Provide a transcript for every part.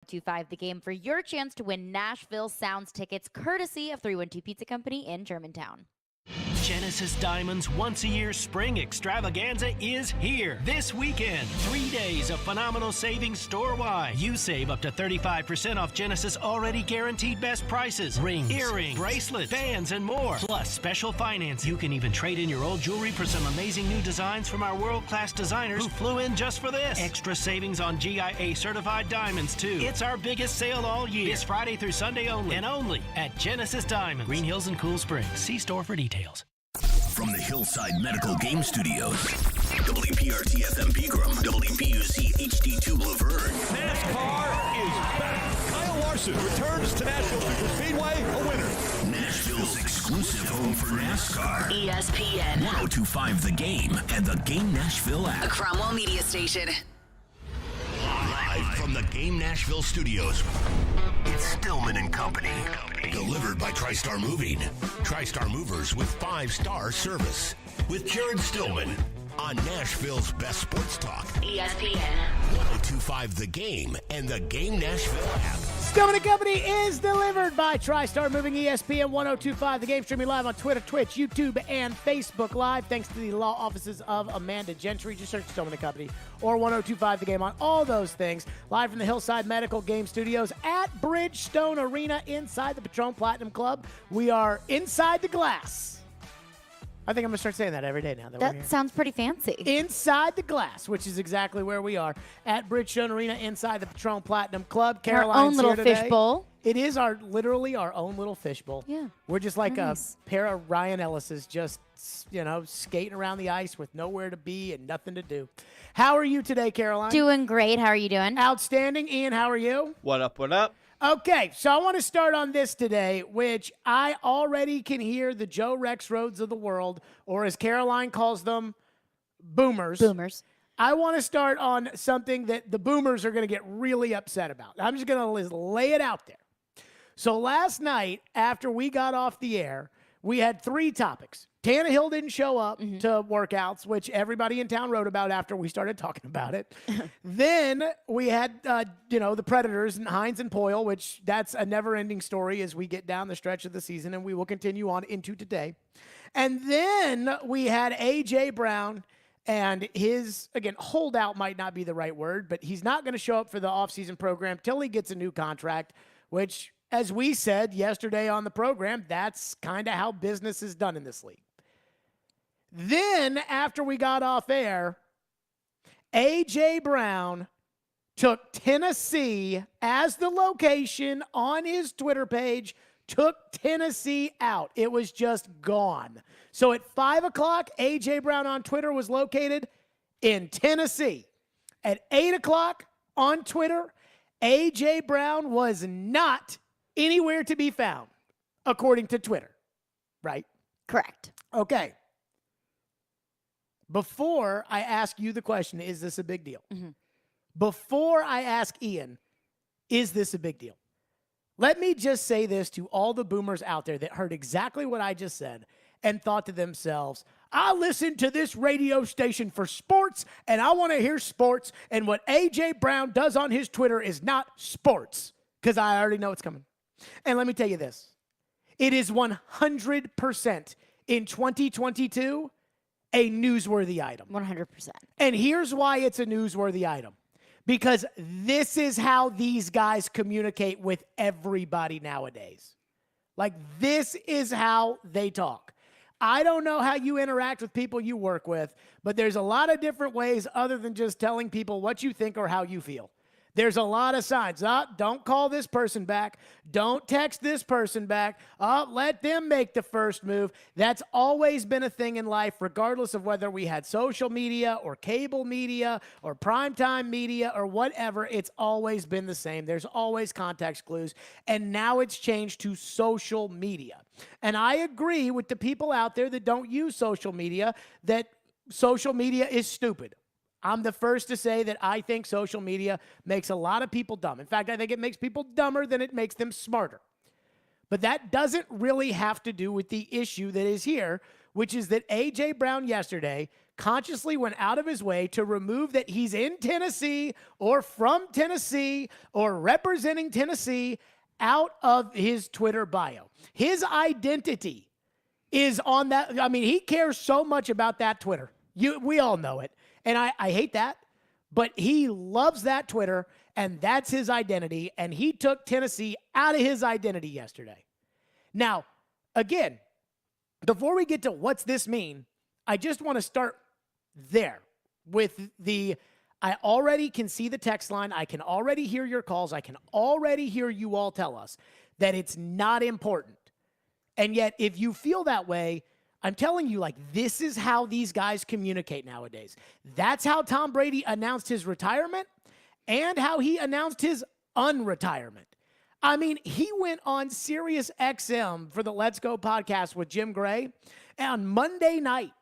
1025 The Game for your chance to win Nashville Sounds tickets courtesy of 312 Pizza Company in Germantown. Genesis Diamond's once-a-year spring extravaganza is here this weekend. 3 days of phenomenal savings store-wide. You save up to 35% off Genesis already guaranteed best prices. Rings, earrings, bracelets, bands, and more. Plus special finance. You can even trade in your old jewelry for some amazing new designs from our world-class designers who flew in just for this. Extra savings on GIA certified diamonds, too. It's our biggest sale all year. This Friday through Sunday only. And only at Genesis Diamonds. Green Hills and Cool Springs. See store for details. From the Hillside Medical Game Studios, WPRT-FM Pegram, WPUC HD2 Laverne. NASCAR is back. Kyle Larson returns to Nashville Superspeedway a winner. Nashville's exclusive home for NASCAR. ESPN. 1025 The Game and the Game Nashville app. A Cromwell media station. Live from the Game Nashville studios, it's Stillman and Company. Delivered by TriStar Moving. TriStar Movers with 5-star service. With Jared Stillman on Nashville's best sports talk. ESPN. 1025 The Game and the Game Nashville app. Stillman and Company is delivered by TriStar Moving. ESPN 1025 The Game, streaming live on Twitter, Twitch, YouTube, and Facebook Live. Thanks to the law offices of Amanda Gentry. Just search Stillman and Company or 1025 The Game on all those things. Live from the Hillside Medical Game Studios at Bridgestone Arena inside the Patron Platinum Club. We are inside the glass. I think I'm going to start saying that every day now. That sounds pretty fancy. Inside the glass, which is exactly where we are at Bridgestone Arena inside the Patron Platinum Club. Our own little fishbowl. It is literally our own little fishbowl. Yeah. We're just like a pair of Ryan Ellis's, just, skating around the ice with nowhere to be and nothing to do. How are you today, Caroline? Doing great. How are you doing? Outstanding. Ian, how are you? What up, what up? Okay, so I want to start on this today, which I already can hear the Joe Rexrodes of the world, or as Caroline calls them, boomers. Boomers. I want to start on something that the boomers are going to get really upset about. I'm just going to lay it out there. So last night, after we got off the air, we had 3 topics. Tannehill didn't show up to workouts, which everybody in town wrote about after we started talking about it. Then we had, the Predators and Hines and Poyle, which that's a never-ending story as we get down the stretch of the season, and we will continue on into today. And then we had A.J. Brown and his, again, holdout might not be the right word, but he's not going to show up for the offseason program till he gets a new contract, which, as we said yesterday on the program, that's kind of how business is done in this league. Then, after we got off air, A.J. Brown took Tennessee as the location on his Twitter page, took Tennessee out. It was just gone. So at 5 o'clock, A.J. Brown on Twitter was located in Tennessee. At 8 o'clock on Twitter, A.J. Brown was not anywhere to be found, according to Twitter. Right? Correct. Okay. Before I ask you the question, is this a big deal? Before I ask Ian, is this a big deal? Let me just say this to all the boomers out there that heard exactly what I just said and thought to themselves, I listen to this radio station for sports, and I want to hear sports, and what A.J. Brown does on his Twitter is not sports, because I already know it's coming. And let me tell you this. It is 100% in 2022 a newsworthy item. 100%. And here's why it's a newsworthy item. Because this is how these guys communicate with everybody nowadays. Like, this is how they talk. I don't know how you interact with people you work with, but there's a lot of different ways other than just telling people what you think or how you feel. There's a lot of signs. Don't call this person back. Don't text this person back. Let them make the first move. That's always been a thing in life, regardless of whether we had social media or cable media or primetime media or whatever. It's always been the same. There's always context clues. And now it's changed to social media. And I agree with the people out there that don't use social media that social media is stupid. I'm the first to say that I think social media makes a lot of people dumb. In fact, I think it makes people dumber than it makes them smarter. But that doesn't really have to do with the issue that is here, which is that A.J. Brown yesterday consciously went out of his way to remove that he's in Tennessee or from Tennessee or representing Tennessee out of his Twitter bio. His identity is on that. I mean, he cares so much about that Twitter. We all know it. And I hate that. But he loves that Twitter, and that's his identity. And he took Tennessee out of his identity yesterday. Now, again, before we get to what's this mean, I just want to start there with I already can see the text line. I can already hear your calls. I can already hear you all tell us that it's not important. And yet, if you feel that way, I'm telling you, like, this is how these guys communicate nowadays. That's how Tom Brady announced his retirement and how he announced his unretirement. I mean, he went on Sirius XM for the Let's Go podcast with Jim Gray on Monday night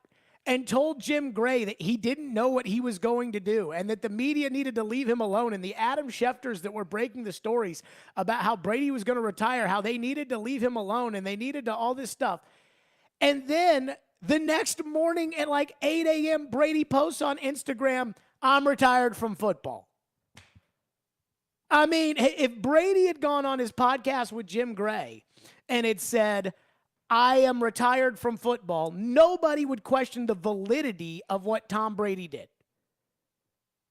and told Jim Gray that he didn't know what he was going to do and that the media needed to leave him alone. And the Adam Schefters that were breaking the stories about how Brady was going to retire, how they needed to leave him alone and they needed to all this stuff. And then the next morning at like 8 a.m., Brady posts on Instagram, "I'm retired from football." I mean, if Brady had gone on his podcast with Jim Gray and it said, "I am retired from football," nobody would question the validity of what Tom Brady did.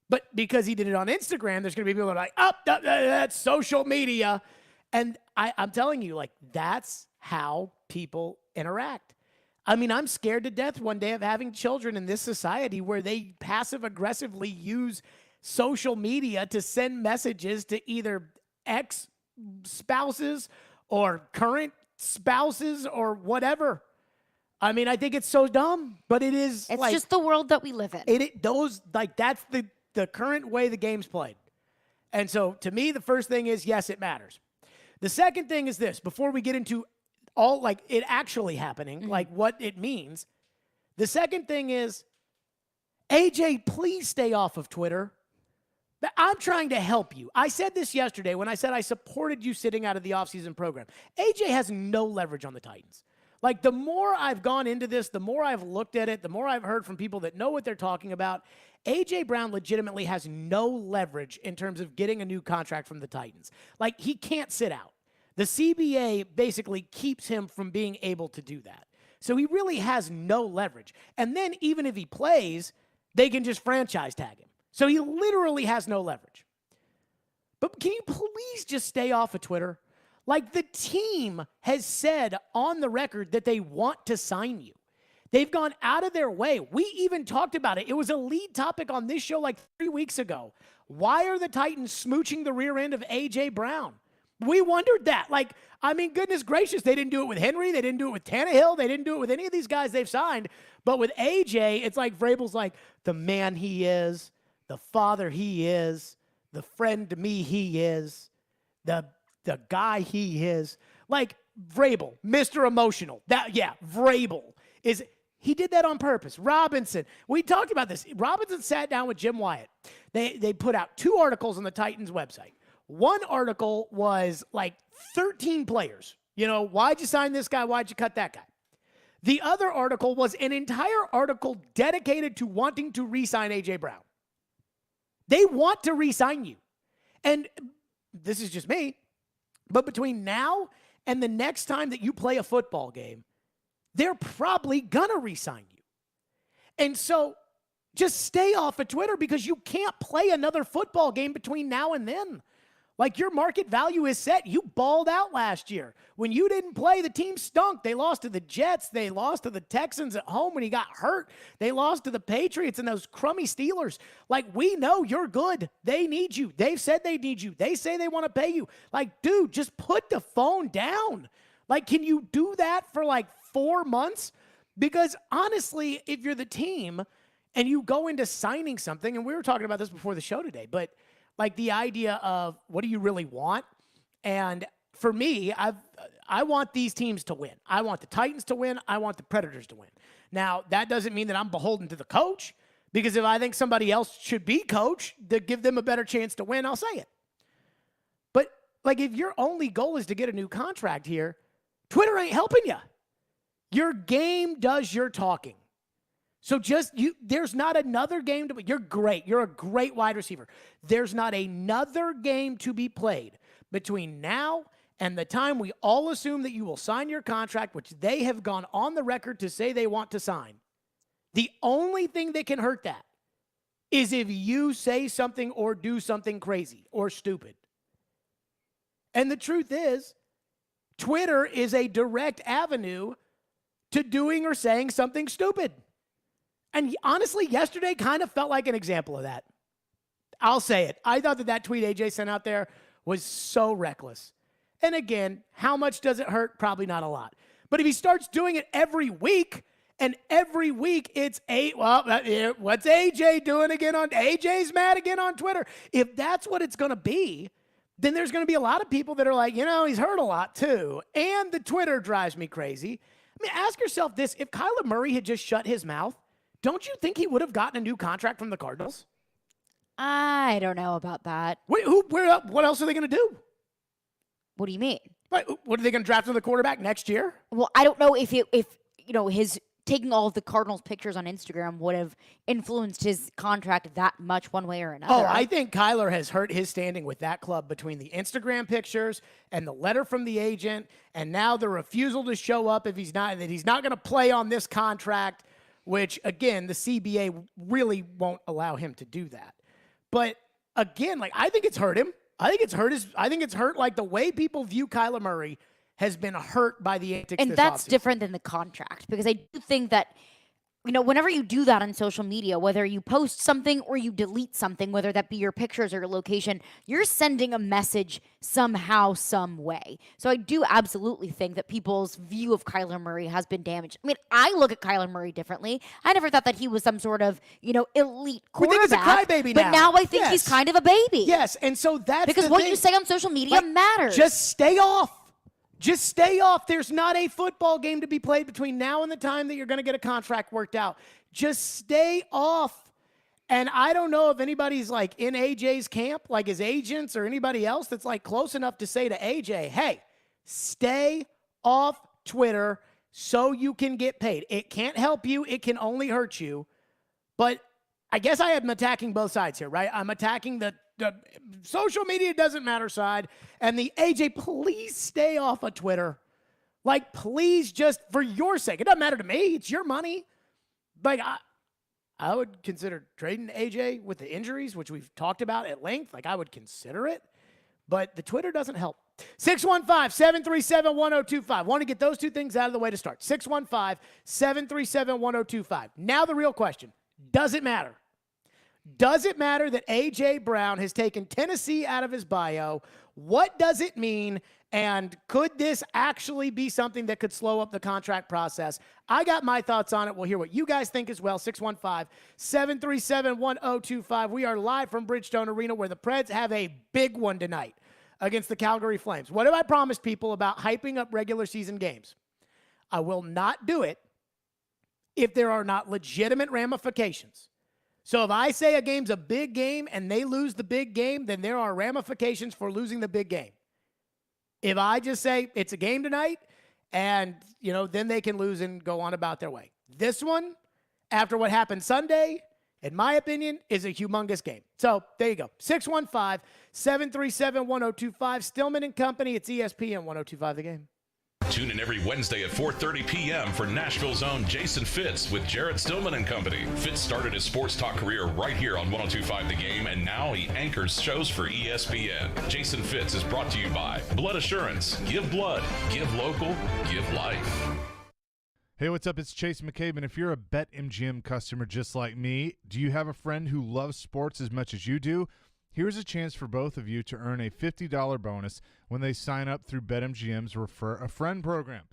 But because he did it on Instagram, there's going to be people that are like, "Oh, that's social media." And I'm telling you, like, that's how people interact. I mean, I'm scared to death one day of having children in this society where they passive-aggressively use social media to send messages to either ex-spouses or current spouses or whatever. I mean, I think it's so dumb, but it is. It's just the world that we live in. That's the current way the game's played. And so, to me, the first thing is, yes, it matters. The second thing is this, before we get into all, like, it actually happening, like what it means. The second thing is, AJ, please stay off of Twitter. I'm trying to help you. I said this yesterday when I said I supported you sitting out of the offseason program. AJ has no leverage on the Titans. Like, the more I've gone into this, the more I've looked at it, the more I've heard from people that know what they're talking about, A.J. Brown legitimately has no leverage in terms of getting a new contract from the Titans. Like, he can't sit out. The CBA basically keeps him from being able to do that. So he really has no leverage. And then even if he plays, they can just franchise tag him. So he literally has no leverage. But can you please just stay off of Twitter? Like, the team has said on the record that they want to sign you. They've gone out of their way. We even talked about it. It was a lead topic on this show like 3 weeks ago. Why are the Titans smooching the rear end of A.J. Brown? We wondered that. Like, I mean, goodness gracious, they didn't do it with Henry. They didn't do it with Tannehill. They didn't do it with any of these guys they've signed. But with A.J., it's like Vrabel's like, the man he is, the father he is, the friend to me he is, the guy he is. Like, Vrabel, Mr. Emotional. Vrabel is, he did that on purpose. Robinson, we talked about this. Robinson sat down with Jim Wyatt. They put out 2 articles on the Titans website. One article was like 13 players. You know, why'd you sign this guy? Why'd you cut that guy? The other article was an entire article dedicated to wanting to re-sign A.J. Brown. They want to re-sign you. And this is just me, but between now and the next time that you play a football game, they're probably going to re-sign you. And so just stay off of Twitter because you can't play another football game between now and then. Like, your market value is set. You balled out last year. When you didn't play, the team stunk. They lost to the Jets. They lost to the Texans at home when he got hurt. They lost to the Patriots and those crummy Steelers. Like, we know you're good. They need you. They've said they need you. They say they want to pay you. Like, dude, just put the phone down. Like, can you do that for like 4 months? Because honestly, if you're the team and you go into signing something, and we were talking about this before the show today, but like the idea of what do you really want? And for me, I want these teams to win. I want the Titans to win. I want the Predators to win. Now, that doesn't mean that I'm beholden to the coach, because if I think somebody else should be coach to give them a better chance to win, I'll say it. But like, if your only goal is to get a new contract here, Twitter ain't helping you. Your game does your talking. So there's not another game you're great. You're a great wide receiver. There's not another game to be played between now and the time we all assume that you will sign your contract, which they have gone on the record to say they want to sign. The only thing that can hurt that is if you say something or do something crazy or stupid. And the truth is, Twitter is a direct avenue to doing or saying something stupid. And honestly, yesterday kind of felt like an example of that. I'll say it. I thought that tweet AJ sent out there was so reckless. And again, how much does it hurt? Probably not a lot. But if he starts doing it every week, and every week it's what's AJ doing again AJ's mad again on Twitter. If that's what it's going to be, then there's going to be a lot of people that are like, he's hurt a lot too. And the Twitter drives me crazy. I mean, ask yourself this. If Kyler Murray had just shut his mouth, don't you think he would have gotten a new contract from the Cardinals? I don't know about that. Wait, what else are they going to do? What do you mean? What are they going to draft another quarterback next year? Well, I don't know if his taking all of the Cardinals pictures on Instagram would have influenced his contract that much one way or another. Oh, I think Kyler has hurt his standing with that club between the Instagram pictures and the letter from the agent, and now the refusal to show up if he's not going to play on this contract, which again, the CBA really won't allow him to do that. But again, I think it's hurt him. I think it's hurt like the way people view Kyler Murray has been hurt by the antics and this that's offseason. Different than the contract, because I do think that whenever you do that on social media, whether you post something or you delete something, whether that be your pictures or your location, you're sending a message somehow, some way. So I do absolutely think that people's view of Kyler Murray has been damaged. I mean, I look at Kyler Murray differently. I never thought that he was some sort of, elite quarterback. We think he's a crybaby now. But now I think he's kind of a baby. Yes, and so that's because the what thing. you say on social media matters. Just stay off. Just stay off. There's not a football game to be played between now and the time that you're going to get a contract worked out. Just stay off. And I don't know if anybody's in AJ's camp, like his agents or anybody else that's close enough to say to AJ, hey, stay off Twitter so you can get paid. It can't help you. It can only hurt you. But I guess I am attacking both sides here, right? I'm attacking the social media doesn't matter side, and the AJ, please stay off of Twitter. Please, just for your sake. It doesn't matter to me. It's your money. I would consider trading AJ with the injuries, which we've talked about at length. I would consider it, but the Twitter doesn't help. 615-737-1025. Want to get those two things out of the way to start. 615-737-1025. Now the real question. Does it matter? Does it matter that A.J. Brown has taken Tennessee out of his bio? What does it mean? And could this actually be something that could slow up the contract process? I got my thoughts on it. We'll hear what you guys think as well. 615-737-1025. We are live from Bridgestone Arena, where the Preds have a big one tonight against the Calgary Flames. What have I promised people about hyping up regular season games? I will not do it if there are not legitimate ramifications. So if I say a game's a big game and they lose the big game, then there are ramifications for losing the big game. If I just say it's a game tonight and, then they can lose and go on about their way. This one, after what happened Sunday, in my opinion, is a humongous game. So there you go. 615-737-1025. Stillman and Company. It's ESPN 1025 The Game. Tune in every Wednesday at 4:30 p.m. for Nashville's own Jason Fitz with Jared Stillman and Company. Fitz started his sports talk career right here on 102.5 The Game, and now he anchors shows for ESPN. Jason Fitz is brought to you by Blood Assurance. Give blood. Give local. Give life. Hey, what's up? It's Chase McCabe, and if you're a BetMGM customer just like me, do you have a friend who loves sports as much as you do? Here's a chance for both of you to earn a $50 bonus when they sign up through BetMGM's Refer a Friend program.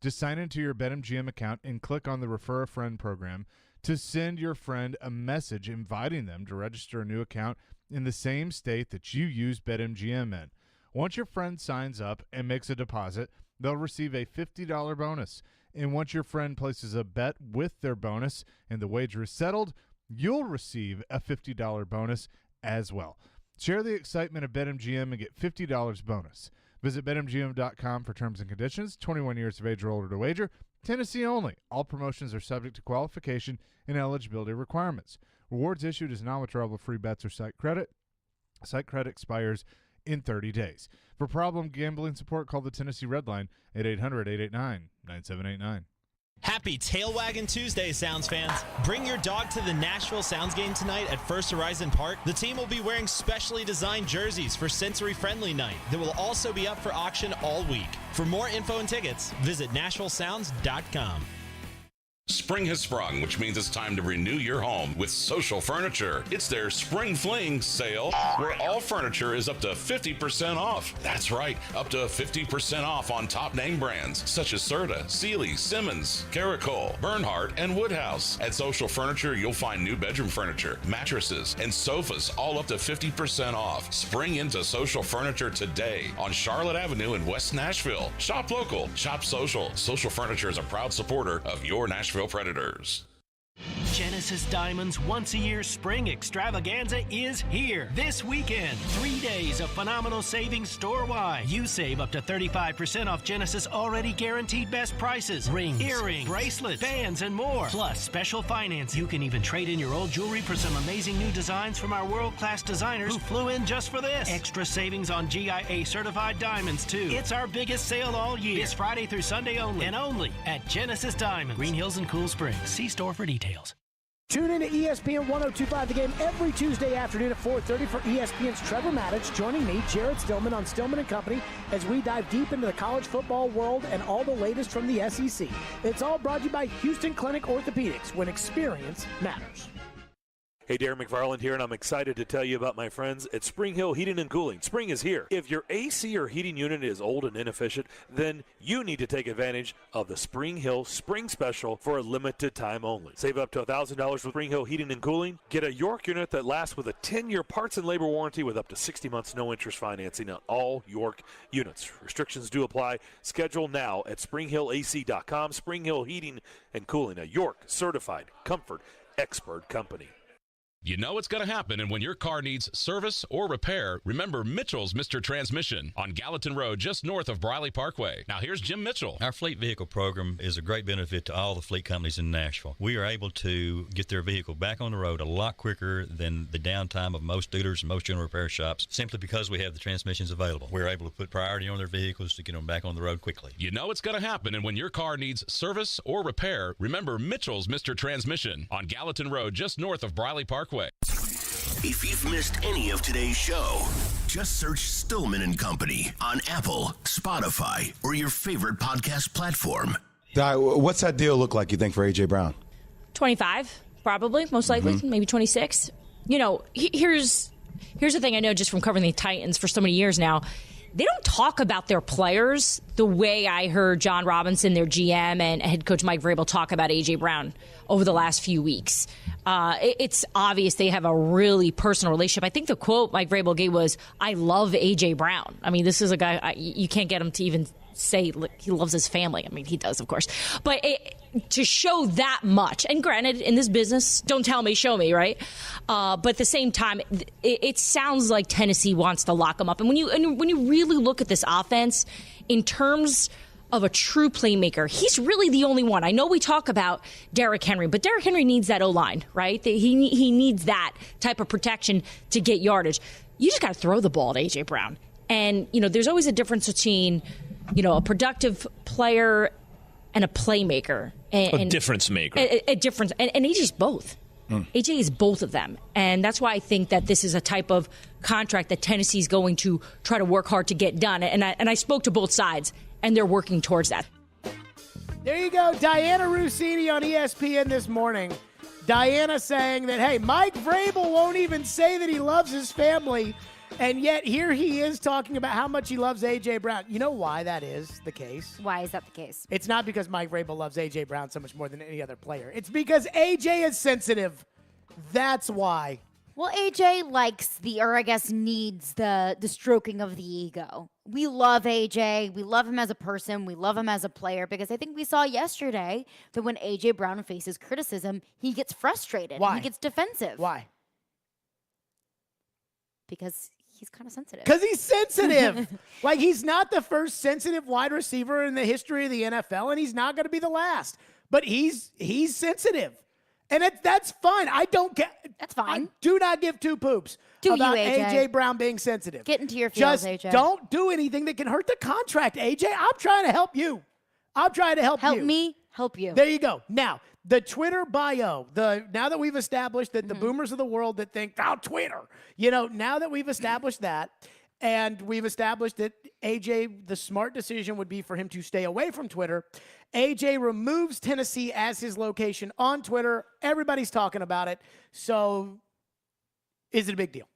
Just sign into your BetMGM account and click on the Refer a Friend program to send your friend a message inviting them to register a new account in the same state that you use BetMGM in. Once your friend signs up and makes a deposit, they'll receive a $50 bonus. And once your friend places a bet with their bonus and the wager is settled, you'll receive a $50 bonus as well. Share the excitement of BetMGM and get $50 bonus. Visit BetMGM.com for terms and conditions. 21 years of age or older to wager. Tennessee only. All promotions are subject to qualification and eligibility requirements. Rewards issued as non-withdrawable free bets or site credit. Site credit expires in 30 days. For problem gambling support, call the Tennessee Red Line at 800-889-9789. Happy Tail Waggin' Tuesday, Sounds fans. Bring your dog to the Nashville Sounds game tonight at First Horizon Park. The team will be wearing specially designed jerseys for Sensory Friendly Night that will also be up for auction all week. For more info and tickets, visit NashvilleSounds.com. Spring has sprung, which means it's time to renew your home with Social Furniture. It's their Spring Fling sale, where all furniture is up to 50% off. That's right, up to 50% off on top name brands such as Serta, Sealy, Simmons, Caracol, Bernhardt, and Woodhouse. At Social Furniture, you'll find new bedroom furniture, mattresses, and sofas, all up to 50% off. Spring into Social Furniture today on Charlotte Avenue in West Nashville. Shop local, shop social. Social Furniture is a proud supporter of your Nashville Predators. Genesis Diamond's once-a-year spring extravaganza is here this weekend. 3 days of phenomenal savings store-wide. You save up to 35% off Genesis already guaranteed best prices. Rings, earrings, bracelets, bands, and more. Plus special finance. You can even trade in your old jewelry for some amazing new designs from our world-class designers who flew in just for this. Extra savings on GIA certified diamonds, too. It's our biggest sale all year. This Friday through Sunday only. And only at Genesis Diamonds, Green Hills and Cool Springs. See store for details. Tune in to ESPN 1025 The Game every Tuesday afternoon at 4:30 for ESPN's Trevor Maddich joining me, Jared Stillman, on Stillman and Company as we dive deep into the college football world and all the latest from the SEC. It's all brought to you by Houston Clinic Orthopedics, when experience matters. Hey, Darren McFarland here, and I'm excited to tell you about my friends at Spring Hill Heating and Cooling. Spring is here. If your AC or heating unit is old and inefficient, then you need to take advantage of the Spring Hill Spring Special for a limited time only. Save up to $1,000 with Spring Hill Heating and Cooling. Get a York unit that lasts with a 10-year parts and labor warranty with up to 60 months no-interest financing on all York units. Restrictions do apply. Schedule now at springhillac.com. Spring Hill Heating and Cooling, a York certified comfort expert company. You know it's going to happen, and when your car needs service or repair, remember Mitchell's Mr. Transmission on Gallatin Road, just north of Briley Parkway. Now here's Jim Mitchell. Our fleet vehicle program is a great benefit to all the fleet companies in Nashville. We are able to get their vehicle back on the road a lot quicker than the downtime of most dealers and most general repair shops, simply because we have the transmissions available. We're able to put priority on their vehicles to get them back on the road quickly. You know it's going to happen, and when your car needs service or repair, remember Mitchell's Mr. Transmission on Gallatin Road, just north of Briley Parkway. If you've missed any of today's show, just search Stillman and Company on Apple, Spotify, or your favorite podcast platform. What's that deal look like, you think, for A.J. Brown? 25, probably, most likely, maybe 26. You know, here's the thing I know just from covering the Titans for so many years now. They don't talk about their players the way I heard John Robinson, their GM, and head coach Mike Vrabel talk about A.J. Brown over the last few weeks. It's obvious they have a really personal relationship. I think the quote Mike Vrabel gave was, "I love A.J. Brown." I mean, this is a guy, you can't get him to even say he loves his family. I mean, he does, of course. But to show that much, and granted, in this business, don't tell me, show me, right? But at the same time, it sounds like Tennessee wants to lock him up. And when you really look at this offense, in terms of a true playmaker, he's really the only one. I know we talk about Derrick Henry, but Derrick Henry needs that O-line, right? He needs that type of protection to get yardage. You just got to throw the ball at A.J. Brown. And, there's always a difference between, a productive player and a playmaker. A difference maker. A difference. And AJ's both. AJ is both of them. And that's why I think that this is a type of contract that Tennessee's going to try to work hard to get done. And I spoke to both sides, and they're working towards that. There you go. Diana Rossini on ESPN this morning. Diana saying that, hey, Mike Vrabel won't even say that he loves his family, and yet here he is talking about how much he loves A.J. Brown. You know why that is the case? Why is that the case? It's not because Mike Vrabel loves A.J. Brown so much more than any other player. It's because A.J. is sensitive. That's why. Well, AJ likes needs the stroking of the ego. We love AJ. We love him as a person. We love him as a player, because I think we saw yesterday that when AJ Brown faces criticism, he gets frustrated. Why? He gets defensive. Why? Because he's kind of sensitive. Because he's sensitive. Like, he's not the first sensitive wide receiver in the history of the NFL, and he's not going to be the last. But he's sensitive. And that's fine. I don't get. That's fine. I do not give two poops about A.J. Brown being sensitive. Get into your feels, Just AJ. don't do anything that can hurt the contract, A.J. I'm trying to help you. I'm trying to help you. Help me, help you. There you go. Now, the Twitter bio, now that we've established that the boomers of the world that think, oh, Twitter, now that we've established that, and we've established that AJ, the smart decision would be for him to stay away from Twitter. AJ removes Tennessee as his location on Twitter. Everybody's talking about it. So is it a big deal?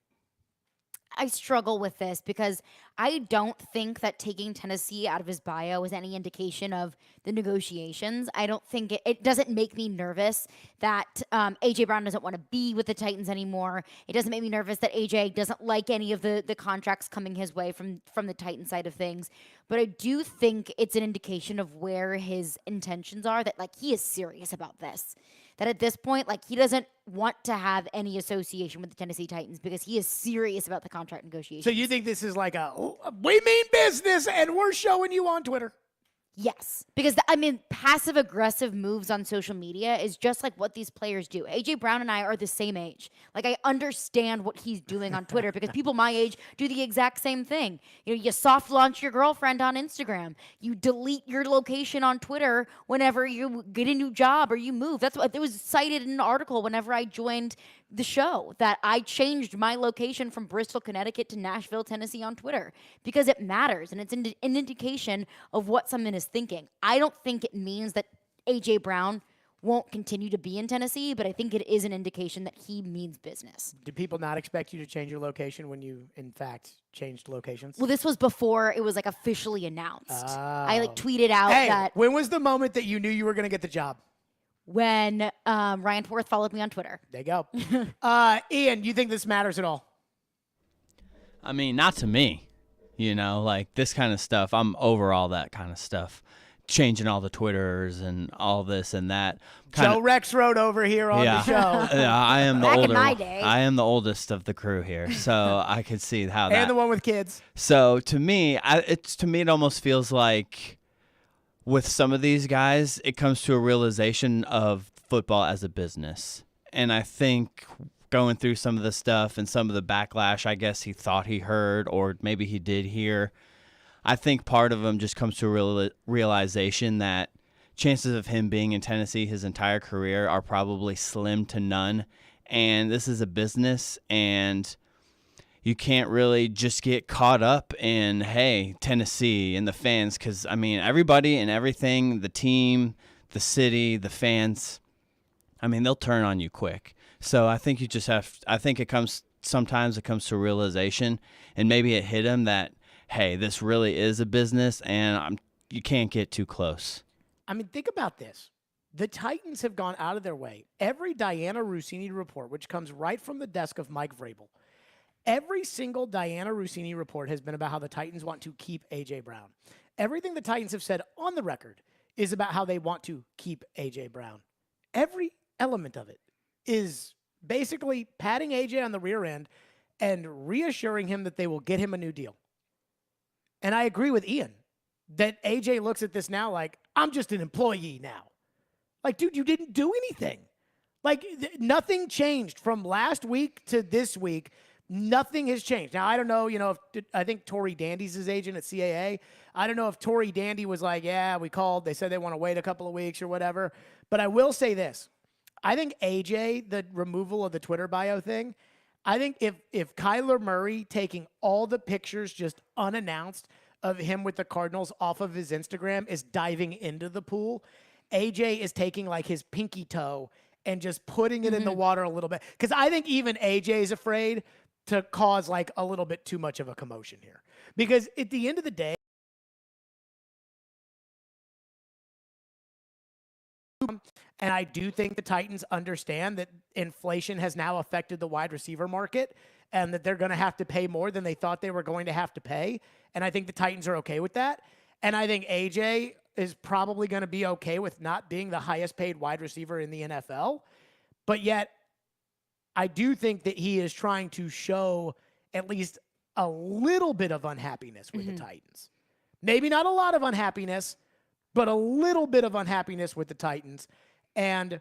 I struggle with this because I don't think that taking Tennessee out of his bio is any indication of the negotiations. I don't think it doesn't make me nervous that A.J. Brown doesn't want to be with the Titans anymore. It doesn't make me nervous that A.J. doesn't like any of the contracts coming his way from the Titan side of things. But I do think it's an indication of where his intentions are, that like he is serious about this. That at this point, like, he doesn't want to have any association with the Tennessee Titans because he is serious about the contract negotiations. So you think this is like we mean business and we're showing you on Twitter? Yes, because passive-aggressive moves on social media is just like what these players do. A.J. Brown and I are the same age. Like, I understand what he's doing on Twitter because people my age do the exact same thing. You soft launch your girlfriend on Instagram. You delete your location on Twitter whenever you get a new job or you move. That's what it was cited in an article whenever I joined the show, that I changed my location from Bristol, Connecticut to Nashville, Tennessee on Twitter because it matters and it's an indication of what someone is thinking. I don't think it means that A.J. Brown won't continue to be in Tennessee, but I think it is an indication that he means business. Do people not expect you to change your location when you, in fact, changed locations? Well, this was before it was like officially announced. I tweeted out that. When was the moment that you knew you were going to get the job? When Ryan Forth followed me on Twitter. There you go. Ian, you think this matters at all? I mean, not to me. Like this kind of stuff. I'm over all that kind of stuff. Changing all the Twitters and all this and that. Joe Rexrode over here on the show. Yeah, I am the Back older. in my day. I am the oldest of the crew here, so I could see how that. And the one with kids. So to me, it almost feels like, with some of these guys, it comes to a realization of football as a business. And I think going through some of the stuff and some of the backlash I guess he thought he heard, or maybe he did hear, I think part of him just comes to a realization that chances of him being in Tennessee his entire career are probably slim to none. And this is a business, and you can't really just get caught up in, hey, Tennessee and the fans, because, everybody and everything, the team, the city, the fans, they'll turn on you quick. So I think sometimes it comes to a realization, and maybe it hit him that, hey, this really is a business, and you can't get too close. Think about this. The Titans have gone out of their way. Every Diana Russini report, which comes right from the desk of Mike Vrabel, every single Diana Russini report has been about how the Titans want to keep A.J. Brown. Everything the Titans have said on the record is about how they want to keep A.J. Brown. Every element of it is basically patting A.J. on the rear end and reassuring him that they will get him a new deal. And I agree with Ian that A.J. looks at this now like, I'm just an employee now. Like, dude, you didn't do anything. Like, nothing changed from last week to this week. Nothing has changed. Now, I don't know, I think Tory Dandy's his agent at CAA. I don't know if Tory Dandy was like, yeah, we called. They said they want to wait a couple of weeks or whatever. But I will say this. I think AJ, the removal of the Twitter bio thing, I think if Kyler Murray taking all the pictures just unannounced of him with the Cardinals off of his Instagram is diving into the pool, AJ is taking like his pinky toe and just putting it in the water a little bit. Because I think even AJ is afraid to cause like a little bit too much of a commotion here. Because at the end of the day, and I do think the Titans understand that inflation has now affected the wide receiver market and that they're going to have to pay more than they thought they were going to have to pay. And I think the Titans are okay with that. And I think AJ is probably going to be okay with not being the highest paid wide receiver in the NFL. But yet, I do think that he is trying to show at least a little bit of unhappiness with the Titans. Maybe not a lot of unhappiness, but a little bit of unhappiness with the Titans. And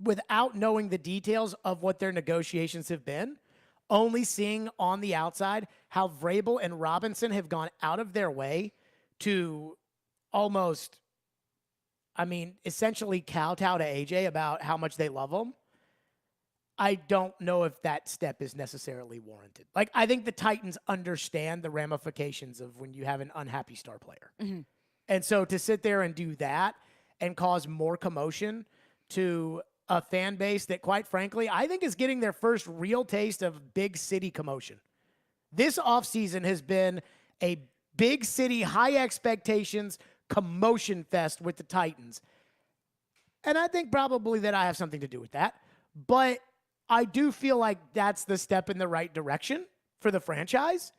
without knowing the details of what their negotiations have been, only seeing on the outside how Vrabel and Robinson have gone out of their way to almost, essentially kowtow to AJ about how much they love him. I don't know if that step is necessarily warranted. Like, I think the Titans understand the ramifications of when you have an unhappy star player. And so to sit there and do that and cause more commotion to a fan base that, quite frankly, I think is getting their first real taste of big city commotion. This offseason has been a big city, high expectations, commotion fest with the Titans. And I think probably that I have something to do with that. But I do feel like that's the step in the right direction for the franchise.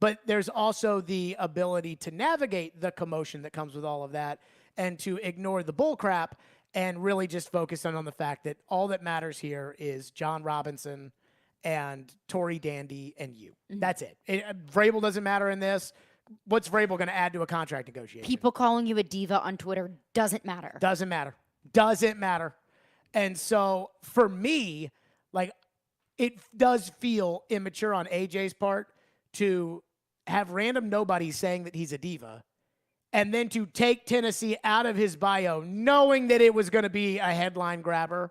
But there's also the ability to navigate the commotion that comes with all of that and to ignore the bull crap and really just focus on the fact that all that matters here is John Robinson and Tory Dandy and you. That's it. Vrabel doesn't matter in this. What's Vrabel going to add to a contract negotiation? People calling you a diva on Twitter doesn't matter. Doesn't matter. Doesn't matter. And so for me, like, it does feel immature on AJ's part to have random nobodies saying that he's a diva and then to take Tennessee out of his bio knowing that it was going to be a headline grabber.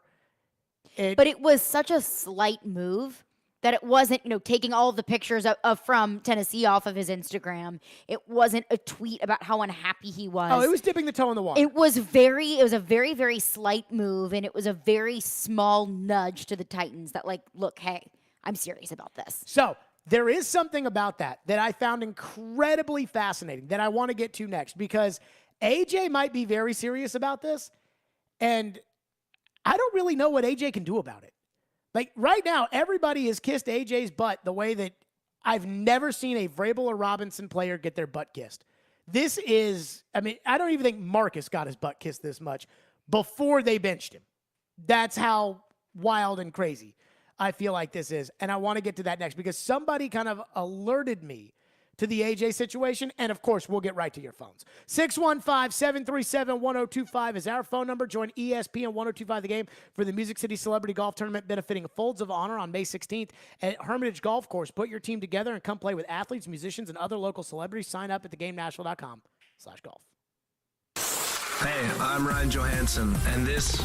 But it was such a slight move that it wasn't, taking all of the pictures from Tennessee off of his Instagram. It wasn't a tweet about how unhappy he was. Oh, it was dipping the toe in the water. It was a very, very slight move, and it was a very small nudge to the Titans that, like, look, hey, I'm serious about this. So there is something about that I found incredibly fascinating that I want to get to next, because AJ might be very serious about this, and I don't really know what AJ can do about it. Like, right now, everybody has kissed AJ's butt the way that I've never seen a Vrabel or Robinson player get their butt kissed. This is, I don't even think Marcus got his butt kissed this much before they benched him. That's how wild and crazy I feel like this is. And I want to get to that next because somebody kind of alerted me to the AJ situation. And of course, we'll get right to your phones. 615-737-1025 is our phone number. Join ESPN 1025 The Game for the Music City Celebrity Golf Tournament benefiting Folds of Honor on May 16th at Hermitage Golf Course. Put your team together and come play with athletes, musicians, and other local celebrities. Sign up at theGameNashville.com/golf. Hey, I'm Ryan Johansson, and this is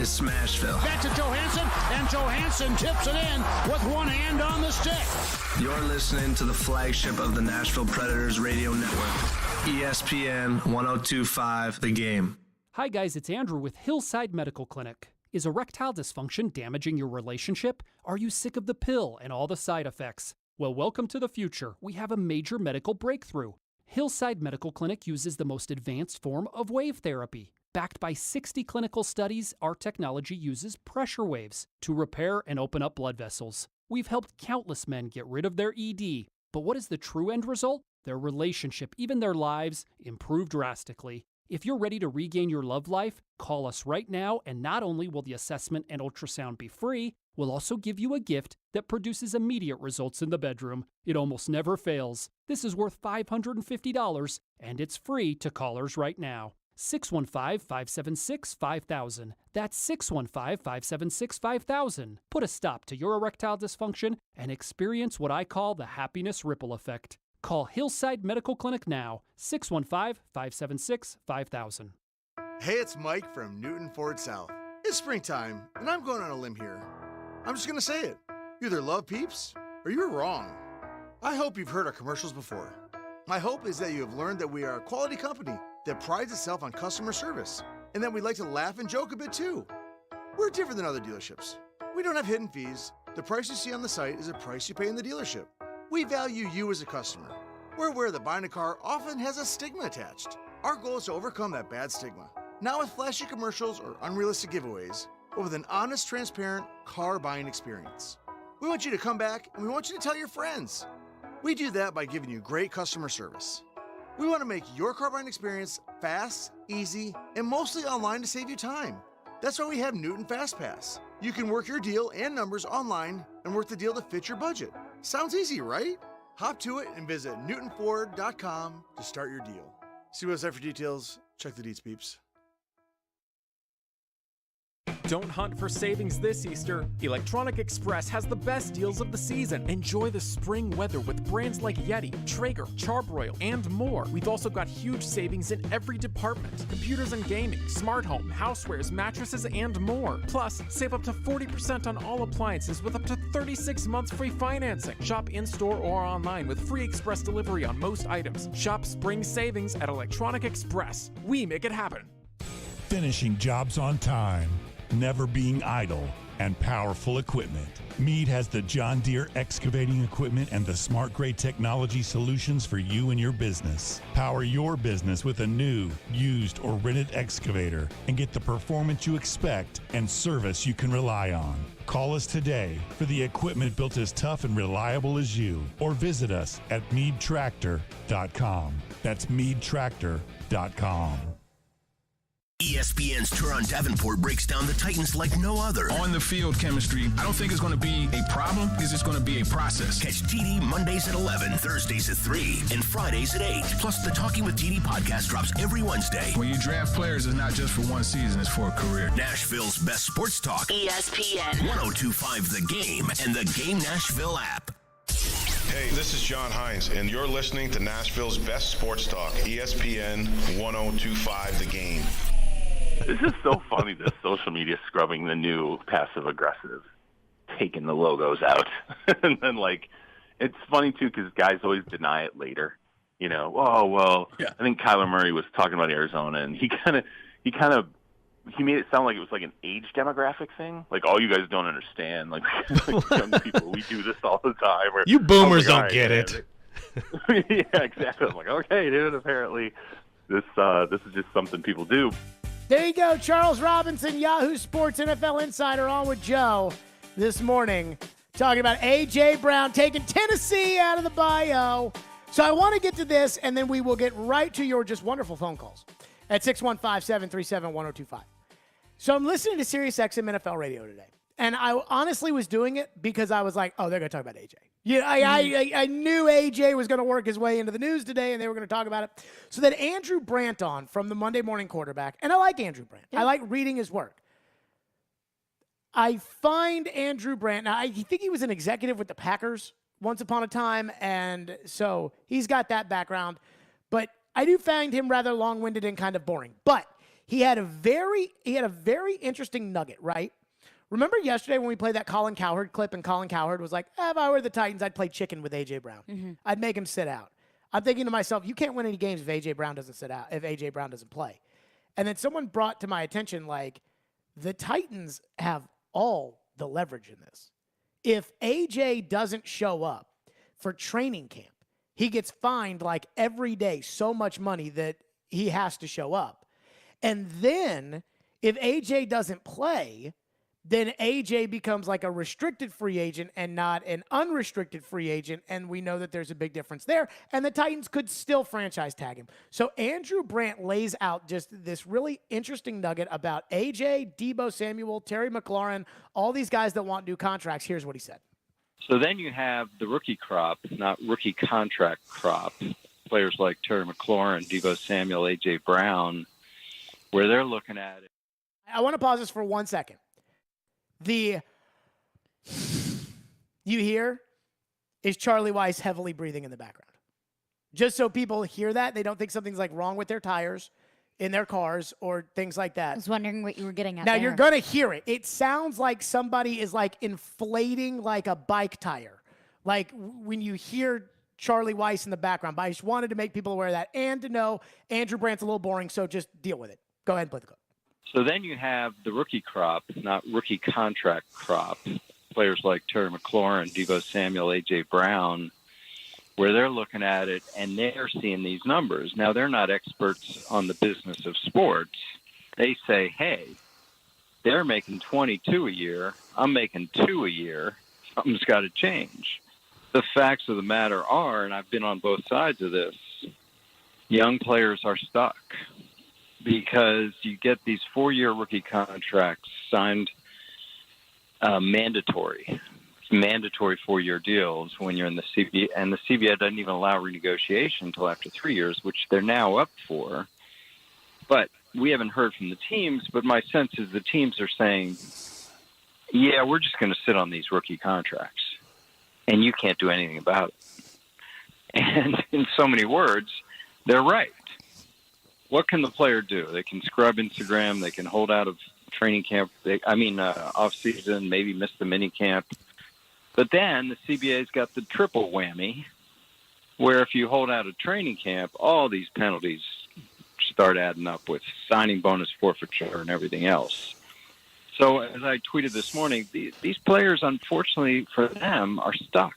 Smashville. Back to Johansson, and Johansson tips it in with one hand on the stick. You're listening to the flagship of the Nashville Predators radio network, ESPN 1025 The Game. Hi guys, it's Andrew with Hillside Medical Clinic. Is erectile dysfunction damaging your relationship? Are you sick of the pill and all the side effects? Well, welcome to the future. We have a major medical breakthrough. Hillside Medical Clinic uses the most advanced form of wave therapy. Backed by 60 clinical studies, our technology uses pressure waves to repair and open up blood vessels. We've helped countless men get rid of their ED. But what is the true end result? Their relationship, even their lives, improve drastically. If you're ready to regain your love life, call us right now, and not only will the assessment and ultrasound be free, we'll also give you a gift that produces immediate results in the bedroom. It almost never fails. This is worth $550, and it's free to callers right now. 615-576-5000. That's 615-576-5000. Put a stop to your erectile dysfunction and experience what I call the happiness ripple effect. Call Hillside Medical Clinic now, 615-576-5000. Hey, it's Mike from Newton Ford South. It's springtime, and I'm going on a limb here. I'm just going to say it. You either love Peeps or you're wrong. I hope you've heard our commercials before. My hope is that you have learned that we are a quality company that prides itself on customer service and that we like to laugh and joke a bit too. We're different than other dealerships. We don't have hidden fees. The price you see on the site is the price you pay in the dealership. We value you as a customer. We're aware that buying a car often has a stigma attached. Our goal is to overcome that bad stigma, not with flashy commercials or unrealistic giveaways, but with an honest, transparent car buying experience. We want you to come back and we want you to tell your friends. We do that by giving you great customer service. We want to make your car buying experience fast, easy, and mostly online to save you time. That's why we have Newton Fast Pass. You can work your deal and numbers online and work the deal to fit your budget. Sounds easy, right? Hop to it and visit newtonford.com to start your deal. See website for details. Check the deets, peeps. Don't hunt for savings this Easter. Electronic Express has the best deals of the season. Enjoy the spring weather with brands like Yeti, Traeger, Charbroil, and more. We've also got huge savings in every department. Computers and gaming, smart home, housewares, mattresses, and more. Plus, save up to 40% on all appliances with up to 36 months free financing. Shop in-store or online with free express delivery on most items. Shop spring savings at Electronic Express. We make it happen. Finishing jobs on time, never being idle, and powerful equipment. Meade has the John Deere excavating equipment and the smart grade technology solutions for you and your business. Power your business with a new, used, or rented excavator and get the performance you expect and service you can rely on. Call us today for the equipment built as tough and reliable as you, or visit us at meadtractor.com. That's meadtractor.com. ESPN's Turon Davenport breaks down the Titans like no other. On the field chemistry, I don't think it's going to be a problem. It's just going to be a process. Catch TD Mondays at 11, Thursdays at 3, and Fridays at 8. Plus, the Talking with TD podcast drops every Wednesday. When you draft players, it's not just for one season, it's for a career. Nashville's best sports talk. ESPN 1025 The Game and the Game Nashville app. Hey, this is John Hines, and you're listening to Nashville's best sports talk, ESPN 1025 The Game. This is so funny, this social media scrubbing the new passive-aggressive, taking the logos out. And then, it's funny, too, because guys always deny it later. You know, I think Kyler Murray was talking about Arizona, and he made it sound like it was like an age demographic thing. Like, oh, you guys don't understand. Like young people, we do this all the time. Or, you boomers don't get it. Yeah, exactly. I'm like, okay, dude, apparently this is just something people do. There you go. Charles Robinson, Yahoo Sports NFL Insider, on with Joe this morning, talking about A.J. Brown taking Tennessee out of the bio. So I want to get to this, and then we will get right to your just wonderful phone calls at 615-737-1025. So I'm listening to SiriusXM NFL Radio today, and I honestly was doing it because I was like, oh, they're going to talk about A.J. Yeah, I knew A.J. was going to work his way into the news today, and they were going to talk about it. So that Andrew Brandt on from the Monday Morning Quarterback, and I like Andrew Brandt. Yeah. I like reading his work. I find Andrew Brandt, now I think he was an executive with the Packers once upon a time, and so he's got that background. But I do find him rather long-winded and kind of boring. But he had a very interesting nugget, right? Remember yesterday when we played that Colin Cowherd clip, and Colin Cowherd was like, if I were the Titans, I'd play chicken with A.J. Brown. Mm-hmm. I'd make him sit out. I'm thinking to myself, you can't win any games if A.J. Brown doesn't sit out, if A.J. Brown doesn't play. And then someone brought to my attention, the Titans have all the leverage in this. If A.J. doesn't show up for training camp, he gets fined every day so much money that he has to show up. And then if A.J. doesn't play, then A.J. becomes a restricted free agent and not an unrestricted free agent, and we know that there's a big difference there, and the Titans could still franchise tag him. So Andrew Brandt lays out just this really interesting nugget about A.J., Deebo Samuel, Terry McLaurin, all these guys that want new contracts. Here's what he said. So then you have the rookie crop, not rookie contract crop, players like Terry McLaurin, Deebo Samuel, A.J. Brown, where they're looking at it. I want to pause this for 1 second. You hear is Charlie Weiss heavily breathing in the background. Just so people hear that, they don't think something's wrong with their tires in their cars or things like that. I was wondering what you were getting at Now there. you're going to hear it. It sounds like somebody is inflating a bike tire. When you hear Charlie Weiss in the background. But I just wanted to make people aware of that and to know Andrew Brandt's a little boring, so just deal with it. Go ahead and play the clip. So then you have the rookie crop, not rookie contract crop, players like Terry McLaurin, Deebo Samuel, A.J. Brown, where they're looking at it and they're seeing these numbers. Now, they're not experts on the business of sports. They say, hey, they're making 22 a year. I'm making 2 a year. Something's got to change. The facts of the matter are, and I've been on both sides of this, young players are stuck because you get these 4-year rookie contracts signed mandatory 4-year deals when you're in the CBA, and the CBA doesn't even allow renegotiation until after 3 years, which they're now up for. But we haven't heard from the teams, but my sense is the teams are saying, yeah, we're just going to sit on these rookie contracts, and you can't do anything about it. And in so many words, they're right. What can the player do? They can scrub Instagram. They can hold out of training camp. Off season, maybe miss the mini camp. But then the CBA's got the triple whammy, where if you hold out of training camp, all these penalties start adding up with signing bonus forfeiture and everything else. So as I tweeted this morning, these players, unfortunately for them, are stuck.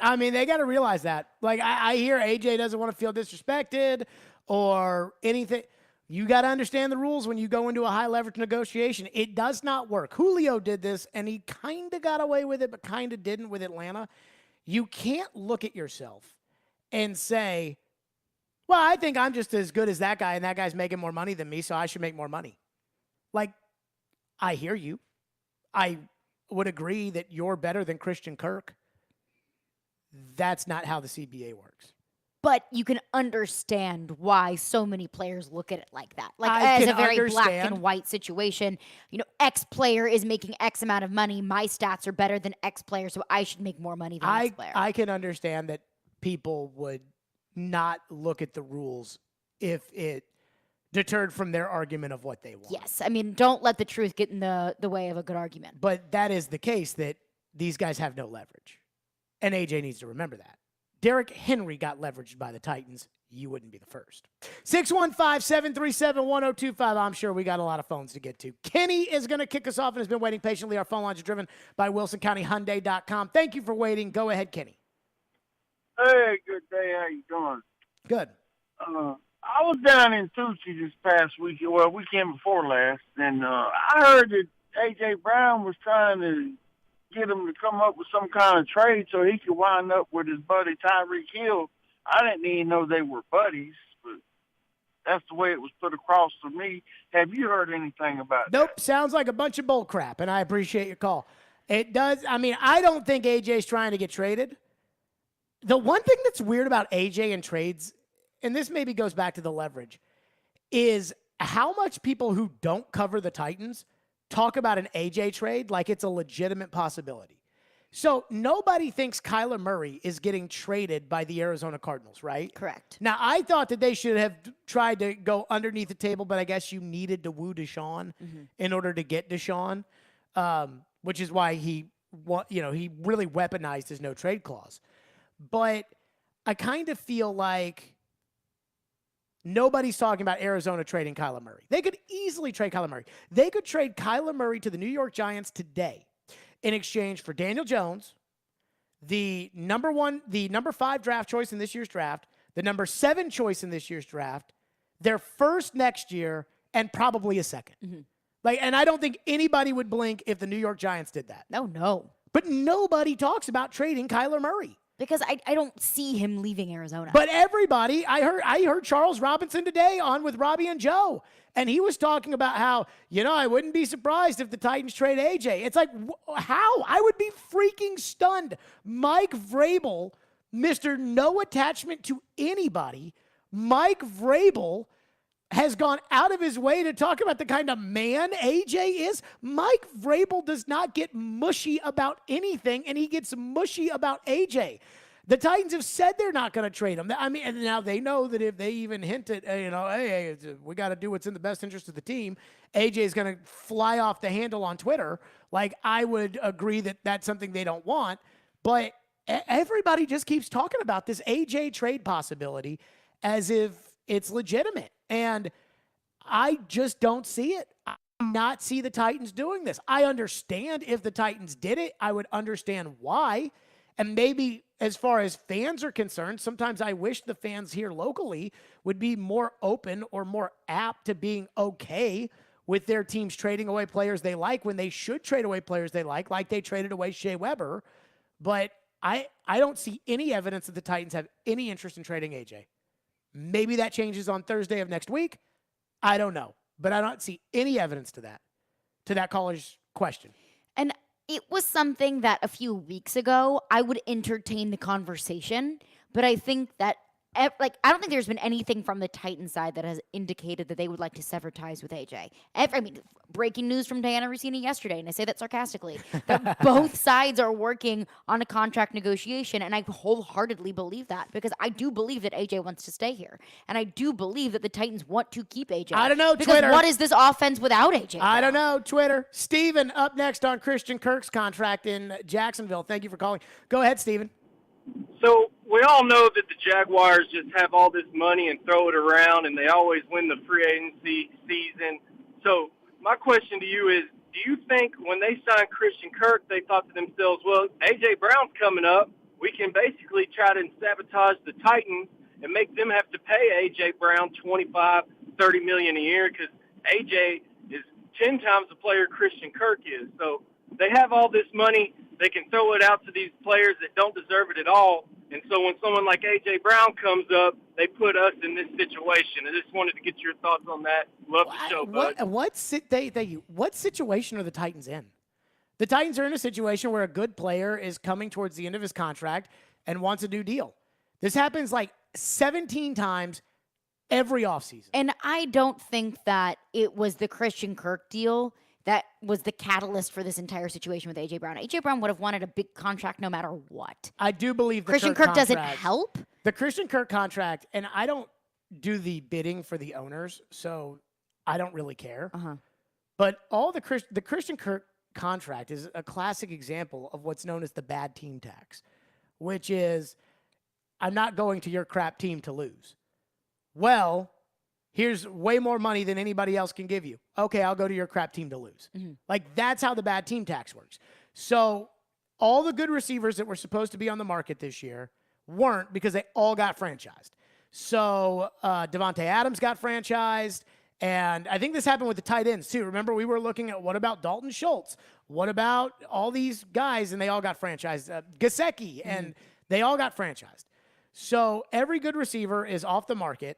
I mean, they got to realize that. Like, I hear AJ doesn't want to feel disrespected or anything. You got to understand the rules when you go into a high-leverage negotiation. It does not work. Julio did this, and he kind of got away with it, but kind of didn't with Atlanta. You can't look at yourself and say, well, I think I'm just as good as that guy, and that guy's making more money than me, so I should make more money. Like, I hear you. I would agree that you're better than Christian Kirk. That's not how the CBA works. But you can understand why so many players look at it like that. Like, I as can a very black understand. and white situation. You know, X player is making X amount of money. My stats are better than X player, so I should make more money than X player. I can understand that people would not look at the rules if it deterred from their argument of what they want. Yes. I mean, don't let the truth get in the way of a good argument. But that is the case, that these guys have no leverage. And AJ needs to remember that. Derrick Henry got leveraged by the Titans. You wouldn't be the first. 615-737-1025. I'm sure we got a lot of phones to get to. Kenny is going to kick us off and has been waiting patiently. Our phone lines are driven by WilsonCountyHyundai.com. Thank you for waiting. Go ahead, Kenny. Hey, good day. How you doing? Good. I was down in Tucci this past weekend, weekend before last, and I heard that A.J. Brown was trying to get him to come up with some kind of trade so he could wind up with his buddy Tyreek Hill. I didn't even know they were buddies, but that's the way it was put across to me. Have you heard anything about that? Nope. Sounds like a bunch of bull crap, and I appreciate your call. It does. I mean, I don't think AJ's trying to get traded. The one thing that's weird about AJ and trades, and this maybe goes back to the leverage, is how much people who don't cover the Titans talk about an AJ trade like it's a legitimate possibility. So nobody thinks Kyler Murray is getting traded by the Arizona Cardinals, right? Correct. Now, I thought that they should have tried to go underneath the table, but I guess you needed to woo Deshaun in order to get Deshaun, which is why he really weaponized his no trade clause. But I kind of feel like nobody's talking about Arizona trading Kyler Murray. They could easily trade Kyler Murray. They could trade Kyler Murray to the New York Giants today in exchange for Daniel Jones, the number 5 draft choice in this year's draft, the number 7 choice in this year's draft, their first next year, and probably a second. And I don't think anybody would blink if the New York Giants did that. No. But nobody talks about trading Kyler Murray. Because I don't see him leaving Arizona. But everybody, I heard Charles Robinson today on with Robby and Joe, and he was talking about how, I wouldn't be surprised if the Titans trade AJ. It's like, how? I would be freaking stunned. Mike Vrabel, Mr. No Attachment to Anybody, Mike Vrabel has gone out of his way to talk about the kind of man AJ is. Mike Vrabel does not get mushy about anything, and he gets mushy about AJ. The Titans have said they're not going to trade him. I mean, and now they know that if they even hint at, hey, we got to do what's in the best interest of the team, AJ is going to fly off the handle on Twitter. Like, I would agree that that's something they don't want, but everybody just keeps talking about this AJ trade possibility as if it's legitimate. And I just don't see it. I do not see the Titans doing this. I understand if the Titans did it, I would understand why. And maybe as far as fans are concerned, sometimes I wish the fans here locally would be more open or more apt to being okay with their teams trading away players they like when they should trade away players they like they traded away Shea Weber. But I don't see any evidence that the Titans have any interest in trading AJ. Maybe that changes on Thursday of next week. I don't know. But I don't see any evidence to that caller's question. And it was something that a few weeks ago I would entertain the conversation, but I think that I don't think there's been anything from the Titans side that has indicated that they would like to sever ties with AJ. Breaking news from Diana Rossini yesterday, and I say that sarcastically, that both sides are working on a contract negotiation, and I wholeheartedly believe that because I do believe that AJ wants to stay here, and I do believe that the Titans want to keep AJ. I don't know, because Twitter. what is this offense without AJ? I don't know, Twitter. Steven up next on Christian Kirk's contract in Jacksonville. Thank you for calling. Go ahead, Steven. So we all know that the Jaguars just have all this money and throw it around, and they always win the free agency season. So my question to you is, do you think when they signed Christian Kirk, they thought to themselves, well, A.J. Brown's coming up. We can basically try to sabotage the Titans and make them have to pay A.J. Brown $25, $30 million a year because A.J. is 10 times the player Christian Kirk is. So they have all this money. They can throw it out to these players that don't deserve it at all. And so when someone like A.J. Brown comes up, they put us in this situation. I just wanted to get your thoughts on that. Love the show, bud. What situation are the Titans in? The Titans are in a situation where a good player is coming towards the end of his contract and wants a new deal. This happens like 17 times every offseason. And I don't think that it was the Christian Kirk deal that was the catalyst for this entire situation with A.J. Brown. A.J. Brown would have wanted a big contract no matter what. I do believe the Christian Kirk doesn't help. The Christian Kirk contract, and I don't do the bidding for the owners, so I don't really care. But all the Christian Kirk contract is a classic example of what's known as the bad team tax, which is I'm not going to your crap team to lose. Well, here's way more money than anybody else can give you. Okay, I'll go to your crap team to lose. Like, that's how the bad team tax works. So all the good receivers that were supposed to be on the market this year weren't because they all got franchised. So Devontae Adams got franchised, and I think this happened with the tight ends too. Remember, we were looking at what about Dalton Schultz? What about all these guys? And they all got franchised. Gesicki, and they all got franchised. So every good receiver is off the market.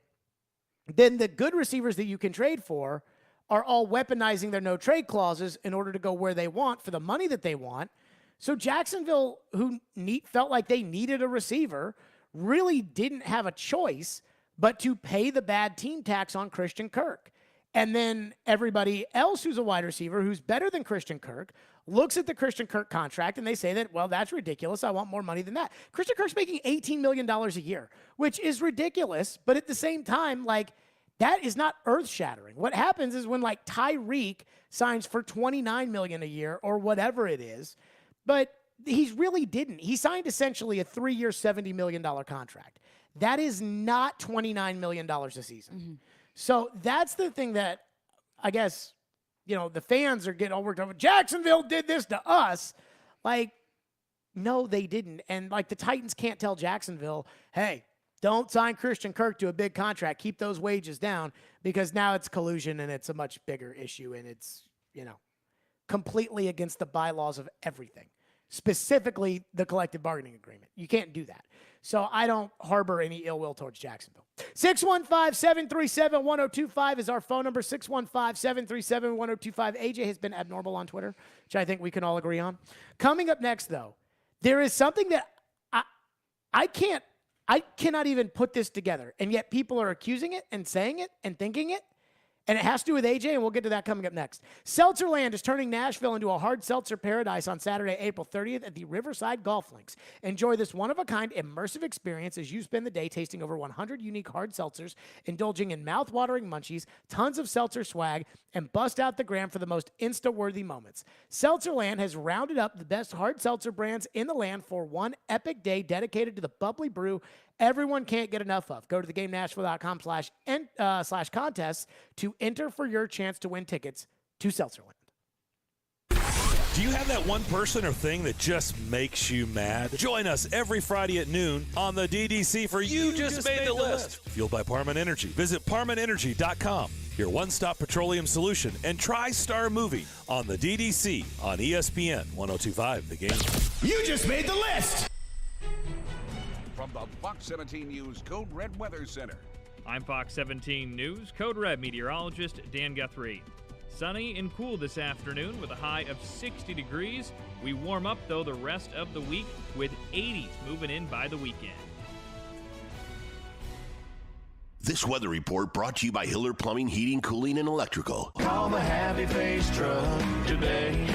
Then the good receivers that you can trade for are all weaponizing their no-trade clauses in order to go where they want for the money that they want. So Jacksonville, who felt like they needed a receiver, really didn't have a choice but to pay the bad team tax on Christian Kirk. And then everybody else who's a wide receiver who's better than Christian Kirk looks at the Christian Kirk contract and they say that, well, that's ridiculous. I want more money than that. Christian Kirk's making $18 million a year, which is ridiculous. But at the same time, like, that is not earth-shattering. What happens is when, like, Tyreek signs for $29 million a year or whatever it is, but he really didn't. He signed essentially a 3-year, $70 million contract. That is not $29 million a season. So that's the thing that I guess, the fans are getting all worked over. Jacksonville did this to us. Like, no, they didn't. And, like, the Titans can't tell Jacksonville, hey, don't sign Christian Kirk to a big contract. Keep those wages down, because now it's collusion and it's a much bigger issue, and it's, completely against the bylaws of everything, specifically the collective bargaining agreement. You can't do that. So I don't harbor any ill will towards Jacksonville. 615-737-1025 is our phone number, 615-737-1025. AJ has been abnormal on Twitter, which I think we can all agree on. Coming up next, though, there is something that I cannot even put this together, and yet people are accusing it and saying it and thinking it. And it has to do with AJ, and we'll get to that coming up next. Seltzer Land is turning Nashville into a hard seltzer paradise on Saturday, April 30th at the Riverside Golf Links. Enjoy this one-of-a-kind immersive experience as you spend the day tasting over 100 unique hard seltzers, indulging in mouth-watering munchies, tons of seltzer swag, and bust out the gram for the most Insta-worthy moments. Seltzer Land has rounded up the best hard seltzer brands in the land for one epic day dedicated to the bubbly brew everyone can't get enough of. Go to theGameNashville.com/contests to enter for your chance to win tickets to Seltzer Land. Do you have that one person or thing that just makes you mad? Join us every Friday at noon on the DDC for You Just Made the List. Fueled by Parman Energy. Visit ParmanEnergy.com, your one-stop petroleum solution, and try Star Movie on the DDC on ESPN 102.5 The Game. You just made the list. From the Fox 17 News Code Red Weather Center. I'm Fox 17 News Code Red meteorologist Dan Guthrie. Sunny and cool this afternoon with a high of 60 degrees. We warm up, though, the rest of the week with 80s moving in by the weekend. This weather report brought to you by Hiller Plumbing, Heating, Cooling, and Electrical. Call the Happy Face Truck today.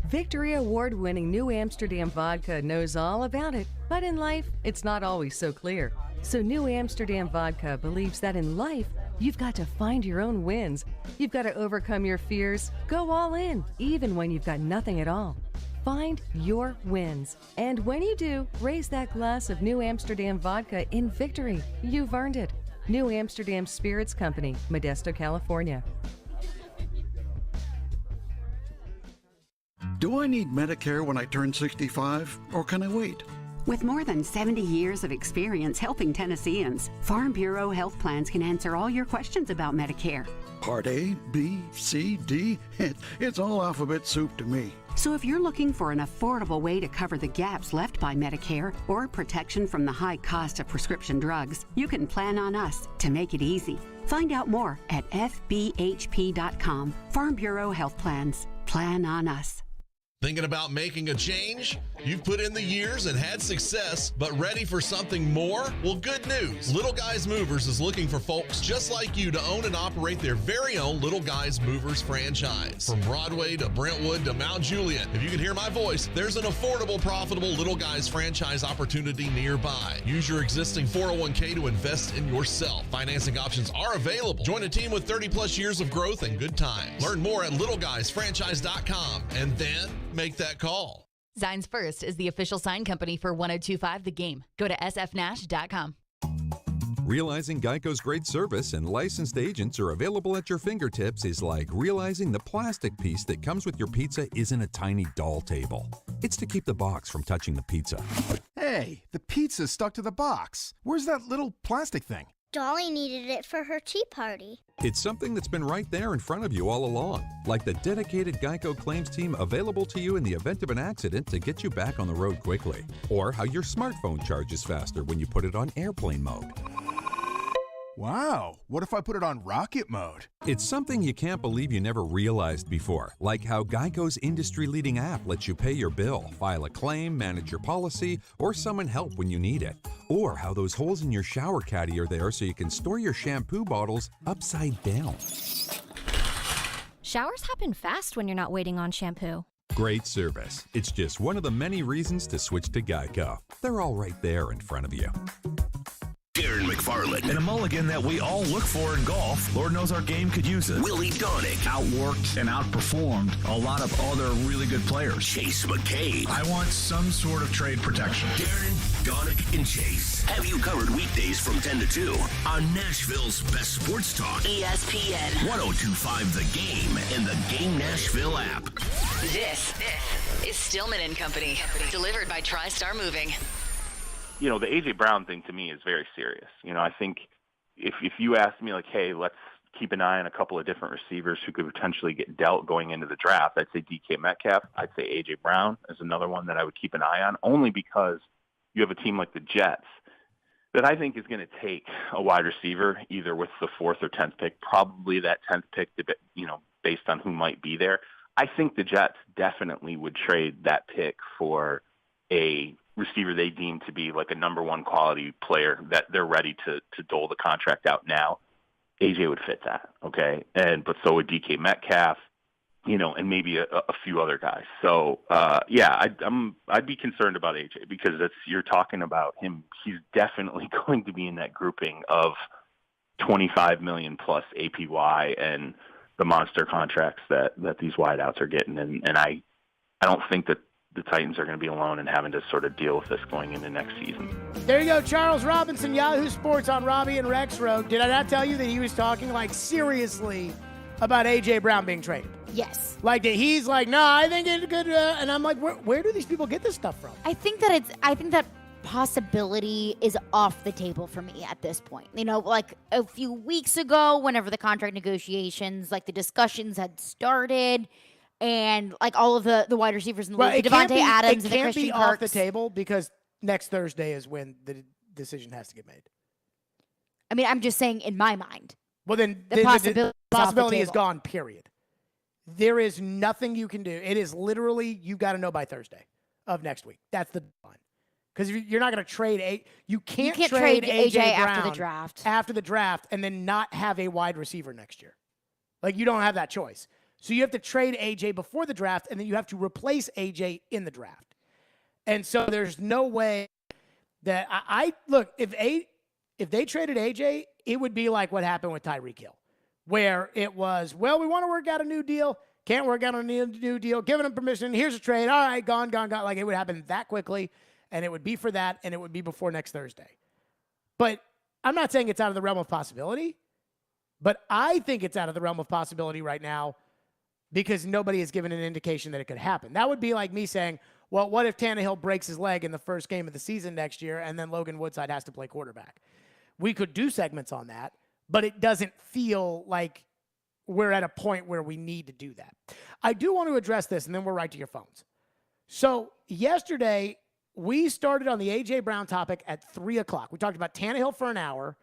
Victory Award-winning New Amsterdam Vodka knows all about it, but in life, it's not always so clear. So New Amsterdam Vodka believes that in life, you've got to find your own wins. You've got to overcome your fears, go all in, even when you've got nothing at all. Find your wins. And when you do, raise that glass of New Amsterdam Vodka in victory. You've earned it. New Amsterdam Spirits Company, Modesto, California. Do I need Medicare when I turn 65, or can I wait? With more than 70 years of experience helping Tennesseans, Farm Bureau Health Plans can answer all your questions about Medicare. Part A, B, C, D, it's all alphabet soup to me. So if you're looking for an affordable way to cover the gaps left by Medicare or protection from the high cost of prescription drugs, you can plan on us to make it easy. Find out more at fbhp.com. Farm Bureau Health Plans. Plan on us. Thinking about making a change? You've put in the years and had success, but ready for something more? Well, good news. Little Guys Movers is looking for folks just like you to own and operate their very own Little Guys Movers franchise. From Broadway to Brentwood to Mount Juliet, if you can hear my voice, there's an affordable, profitable Little Guys franchise opportunity nearby. Use your existing 401k to invest in yourself. Financing options are available. Join a team with 30 plus years of growth and good times. Learn more at littleguysfranchise.com and then make that call. Signs First is the official sign company for 1025 The Game. Go to sfnash.com. Realizing Geico's great service and licensed agents are available at your fingertips is like realizing the plastic piece that comes with your pizza isn't a tiny doll table. It's to keep the box from touching the pizza. Hey, the pizza's stuck to the box. Where's that little plastic thing? Dolly needed it for her tea party. It's something that's been right there in front of you all along, like the dedicated Geico claims team available to you in the event of an accident to get you back on the road quickly, or how your smartphone charges faster when you put it on airplane mode. Wow, what if I put it on rocket mode? It's something you can't believe you never realized before, like how Geico's industry-leading app lets you pay your bill, file a claim, manage your policy, or summon help when you need it. Or how those holes in your shower caddy are there so you can store your shampoo bottles upside down. Showers happen fast when you're not waiting on shampoo. Great service. It's just one of the many reasons to switch to Geico. They're all right there in front of you. Darren McFarland. And a mulligan that we all look for in golf. Lord knows our game could use it. Willie Donick. Outworked and outperformed a lot of other really good players. Chase McCabe. I want some sort of trade protection. Darren, Donick, and Chase have you covered weekdays from 10 to 2 on Nashville's best sports talk. ESPN 1025 The Game and the Game Nashville app. This is Stillman and Company, delivered by TriStar Moving. You know, the A.J. Brown thing to me is very serious. You know, I think if you asked me, like, hey, let's keep an eye on a couple of different receivers who could potentially get dealt going into the draft, I'd say DK Metcalf. I'd say A.J. Brown is another one that I would keep an eye on, only because you have a team like the Jets that I think is going to take a wide receiver either with the 4th or 10th pick, probably that 10th pick, you know, based on who might be there. I think the Jets definitely would trade that pick for a receiver they deem to be like a number one quality player that they're ready to dole the contract out now. AJ would fit that, okay? But so would DK Metcalf, you know, and maybe a few other guys. So I'd be concerned about AJ because you're talking about him. He's definitely going to be in that grouping of $25 million plus APY and the monster contracts that these wideouts are getting. And I don't think that the Titans are going to be alone in having to sort of deal with this going into next season. There you go, Charles Robinson, Yahoo Sports on Robby and Rexrode. Did I not tell you that he was talking like seriously about A.J. Brown being traded? Yes. Like that he's like, no, I think it's good. And I'm like, where do these people get this stuff from? I think that possibility is off the table for me at this point. You know, like a few weeks ago, whenever the contract negotiations, like the discussions had started, and like all of the wide receivers in the league, Devontae Adams and the Christian Kirks. It can't be off the table because next Thursday is when the decision has to get made. I mean, I'm just saying in my mind. Well, then The possibility is table. gone, period. There is nothing you can do. It is literally, you got to know by Thursday of next week. That's the deadline. Because you're not going to trade you can't trade AJ after the Brown draft. After the draft and then not have a wide receiver next year. Like, you don't have that choice. So you have to trade AJ before the draft, and then you have to replace AJ in the draft. And so there's no way that I look, if they traded AJ, it would be like what happened with Tyreek Hill, where it was, well, we want to work out a new deal. Can't work out a new deal. Giving him permission. Here's a trade. All right, gone. Like, it would happen that quickly, and it would be for that, and it would be before next Thursday. But I'm not saying it's out of the realm of possibility, but I think it's out of the realm of possibility right now because nobody has given an indication that it could happen. That would be like me saying, well, what if Tannehill breaks his leg in the first game of the season next year, and then Logan Woodside has to play quarterback? We could do segments on that, but it doesn't feel like we're at a point where we need to do that. I do want to address this, and then we're right to your phones. So yesterday, we started on the A.J. Brown topic at 3 o'clock. We talked about Tannehill for an hour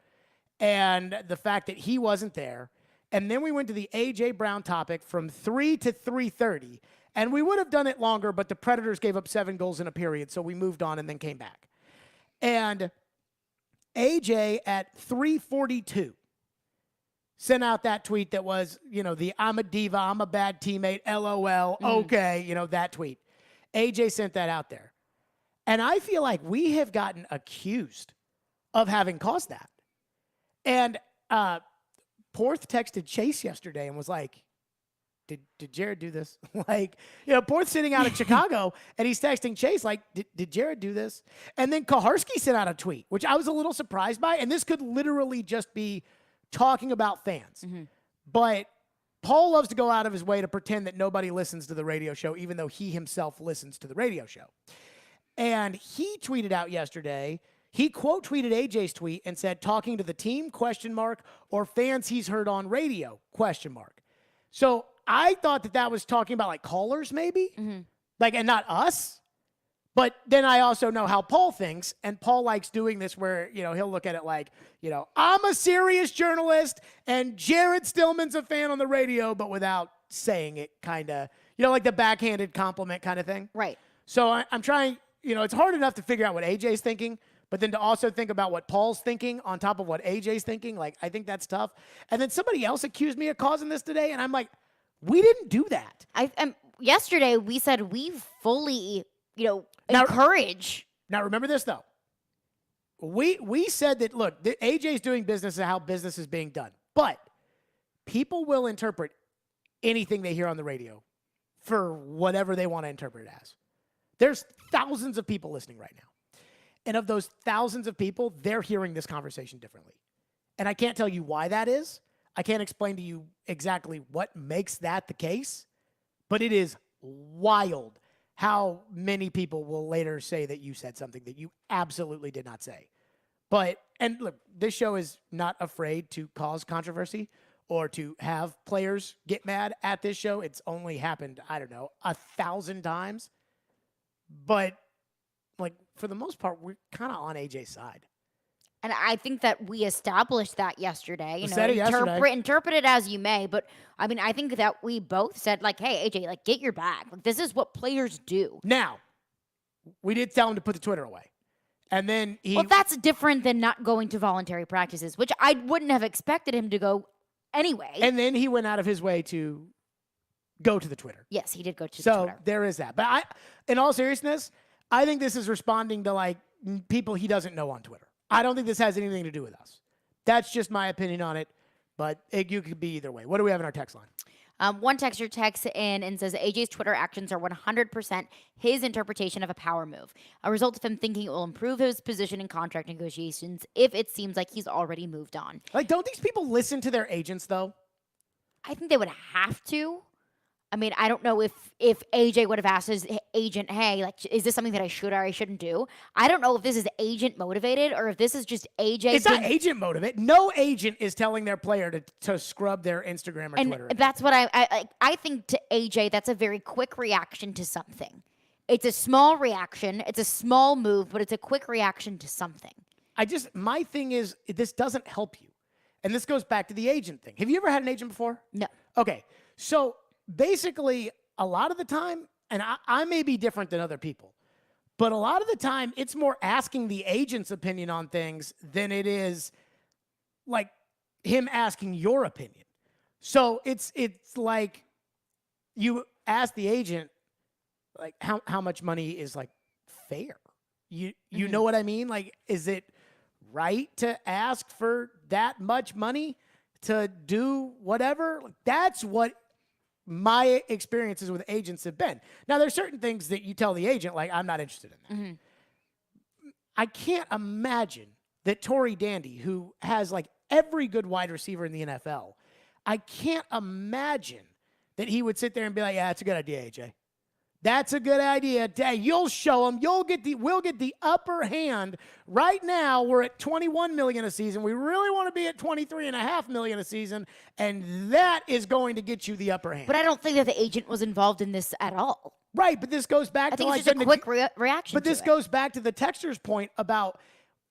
and the fact that he wasn't there. And then we went to the A.J. Brown topic from 3 to 3:30. And we would have done it longer, but the Predators gave up 7 goals in a period, so we moved on and then came back. And AJ at 3:42 sent out that tweet that was, the I'm a diva, I'm a bad teammate, LOL, okay, that tweet. AJ sent that out there. And I feel like we have gotten accused of having caused that. And Porth texted Chase yesterday and was like, did Jared do this? Porth's sitting out in Chicago, and he's texting Chase, like, did Jared do this? And then Kaharski sent out a tweet, which I was a little surprised by, and this could literally just be talking about fans. Mm-hmm. But Paul loves to go out of his way to pretend that nobody listens to the radio show, even though he himself listens to the radio show. And he tweeted out yesterday, he quote tweeted AJ's tweet and said, talking to the team, ? Or fans he's heard on radio, ? So I thought that was talking about like callers maybe, and not us. But then I also know how Paul thinks, and Paul likes doing this where, he'll look at it like, I'm a serious journalist and Jared Stillman's a fan on the radio, but without saying it, kind of, like the backhanded compliment kind of thing. Right. So I'm trying, it's hard enough to figure out what AJ's thinking, but then to also think about what Paul's thinking on top of what AJ's thinking, I think that's tough. And then somebody else accused me of causing this today, and I'm like, we didn't do that. Yesterday, we said we fully, encourage. Now, remember this, though. We said that, look, AJ's doing business and how business is being done. But people will interpret anything they hear on the radio for whatever they want to interpret it as. There's thousands of people listening right now. And of those thousands of people, they're hearing this conversation differently. And I can't tell you why that is. I can't explain to you exactly what makes that the case, but it is wild how many people will later say that you said something that you absolutely did not say. And look, this show is not afraid to cause controversy or to have players get mad at this show. It's only happened, 1,000 times. But, for the most part, we're kind of on AJ's side. And I think that we established that yesterday. Interpret it as you may, but I think that we both said, hey, AJ, get your bag. This is what players do. Now, we did tell him to put the Twitter away. And then Well, that's different than not going to voluntary practices, which I wouldn't have expected him to go anyway. And then he went out of his way to go to the Twitter. Yes, he did go to the Twitter. So there is that. But in all seriousness, I think this is responding to, people he doesn't know on Twitter. I don't think this has anything to do with us. That's just my opinion on it, but you could be either way. What do we have in our text line? One texter texts in and says AJ's Twitter actions are 100% his interpretation of a power move, a result of him thinking it will improve his position in contract negotiations if it seems like he's already moved on. Don't these people listen to their agents, though? I think they would have to. I don't know if AJ would have asked his agent, hey, is this something that I should or I shouldn't do? I don't know if this is agent motivated or if this is just AJ. It's not agent motivated. No agent is telling their player to scrub their Instagram or Twitter. And that's what I think to AJ, that's a very quick reaction to something. It's a small reaction. It's a small move, but it's a quick reaction to something. My thing is, this doesn't help you. and this goes back to the agent thing. Have you ever had an agent before? No. Okay. So basically, a lot of the time, and I may be different than other people, but a lot of the time, it's more asking the agent's opinion on things than it is like him asking your opinion. So it's like you ask the agent, like, how much money is like fair? You know what I mean? Like, is it right to ask for that much money to do whatever? That's what my experiences with agents have been. Now, there's certain things that you tell the agent, like, I'm not interested in that. I can't imagine that Tory Dandy, who has like every good wide receiver in the NFL, I can't imagine that he would sit there and be like, yeah, that's a good idea, AJ. That's a good idea. You'll show them. We'll get the upper hand. Right now, we're at $21 million a season. We really want to be at $23.5 million a season, and that is going to get you the upper hand. But I don't think that the agent was involved in this at all. Right, but this goes back I to think like it's just a quick reaction. But this goes back to the texter's point about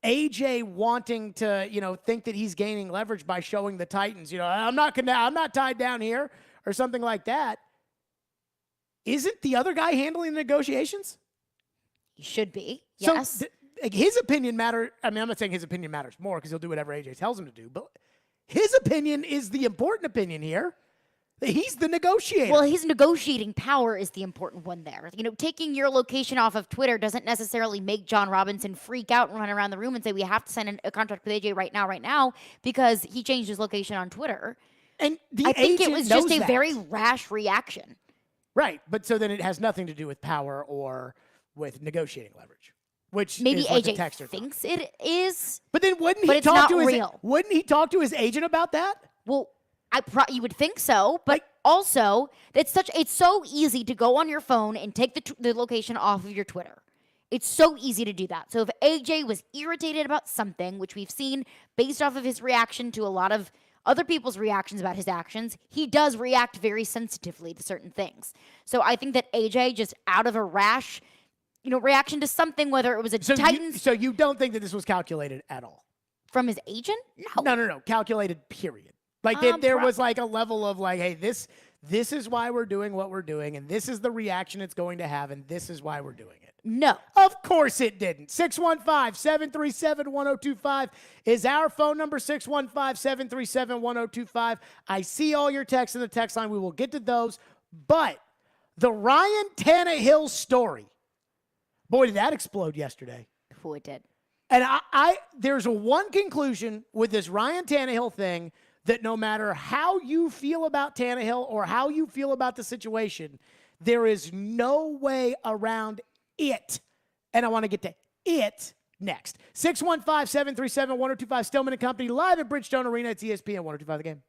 AJ wanting to, think that he's gaining leverage by showing the Titans, I'm not tied down here or something like that. Isn't the other guy handling the negotiations? He should be. Yes. So his opinion matters. I mean, I'm not saying his opinion matters more because he'll do whatever AJ tells him to do, but his opinion is the important opinion here. He's the negotiator. Well, his negotiating power is the important one there. Taking your location off of Twitter doesn't necessarily make John Robinson freak out and run around the room and say, we have to sign a contract with AJ right now, because he changed his location on Twitter. And I think it was just a very rash reaction. Right, but so then it has nothing to do with power or with negotiating leverage, which maybe is what the AJ texter thinks it is. But then wouldn't he talk to his agent about that? Well, you would think so, but also it's so easy to go on your phone and take the location off of your Twitter. It's so easy to do that. So if AJ was irritated about something, which we've seen based off of his reaction to a lot of other people's reactions about his actions, he does react very sensitively to certain things. So I think that AJ, just out of a rash, reaction to something, whether it was a Titans. So you don't think that this was calculated at all? From his agent? No. No. Calculated, period. Like there was like a level of like, hey, this is why we're doing what we're doing, and this is the reaction it's going to have, and this is why we're doing it. No. Of course it didn't. 615-737-1025 is our phone number, 615-737-1025. I see all your texts in the text line. We will get to those. But the Ryan Tannehill story, boy, did that explode yesterday. Oh, it did. And there's one conclusion with this Ryan Tannehill thing, that no matter how you feel about Tannehill or how you feel about the situation, there is no way around it. And I want to get to it next. 615-737-1025, Stillman & Company, live at Bridgestone Arena. It's ESPN 1025 The Game.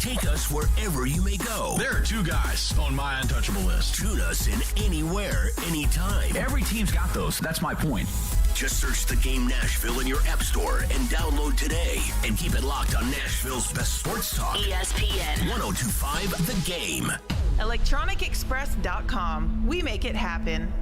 Take us wherever you may go. There are two guys on my untouchable list. Tune us in anywhere, anytime. Every team's got those. That's my point. Just search The Game Nashville in your app store and download today. And keep it locked on Nashville's best sports talk. ESPN 1025 The Game. ElectronicExpress.com. We make it happen.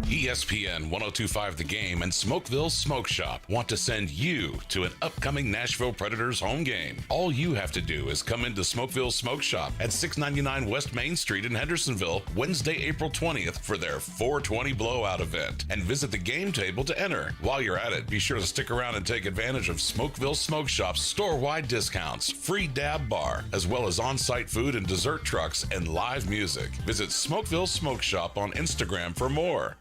ESPN 1025 The Game and Smokeville Smoke Shop want to send you to an upcoming Nashville Predators home game. All you have to do is come into Smokeville Smoke Shop at 699 West Main Street in Hendersonville Wednesday, April 20th for their 420 blowout event and visit the game table to enter. While you're at it, be sure to stick around and take advantage of Smokeville Smoke Shop's store-wide discounts, free dab bar, as well as on-site food and dessert trucks and live music. Visit Smokeville Smoke Shop on Instagram for more.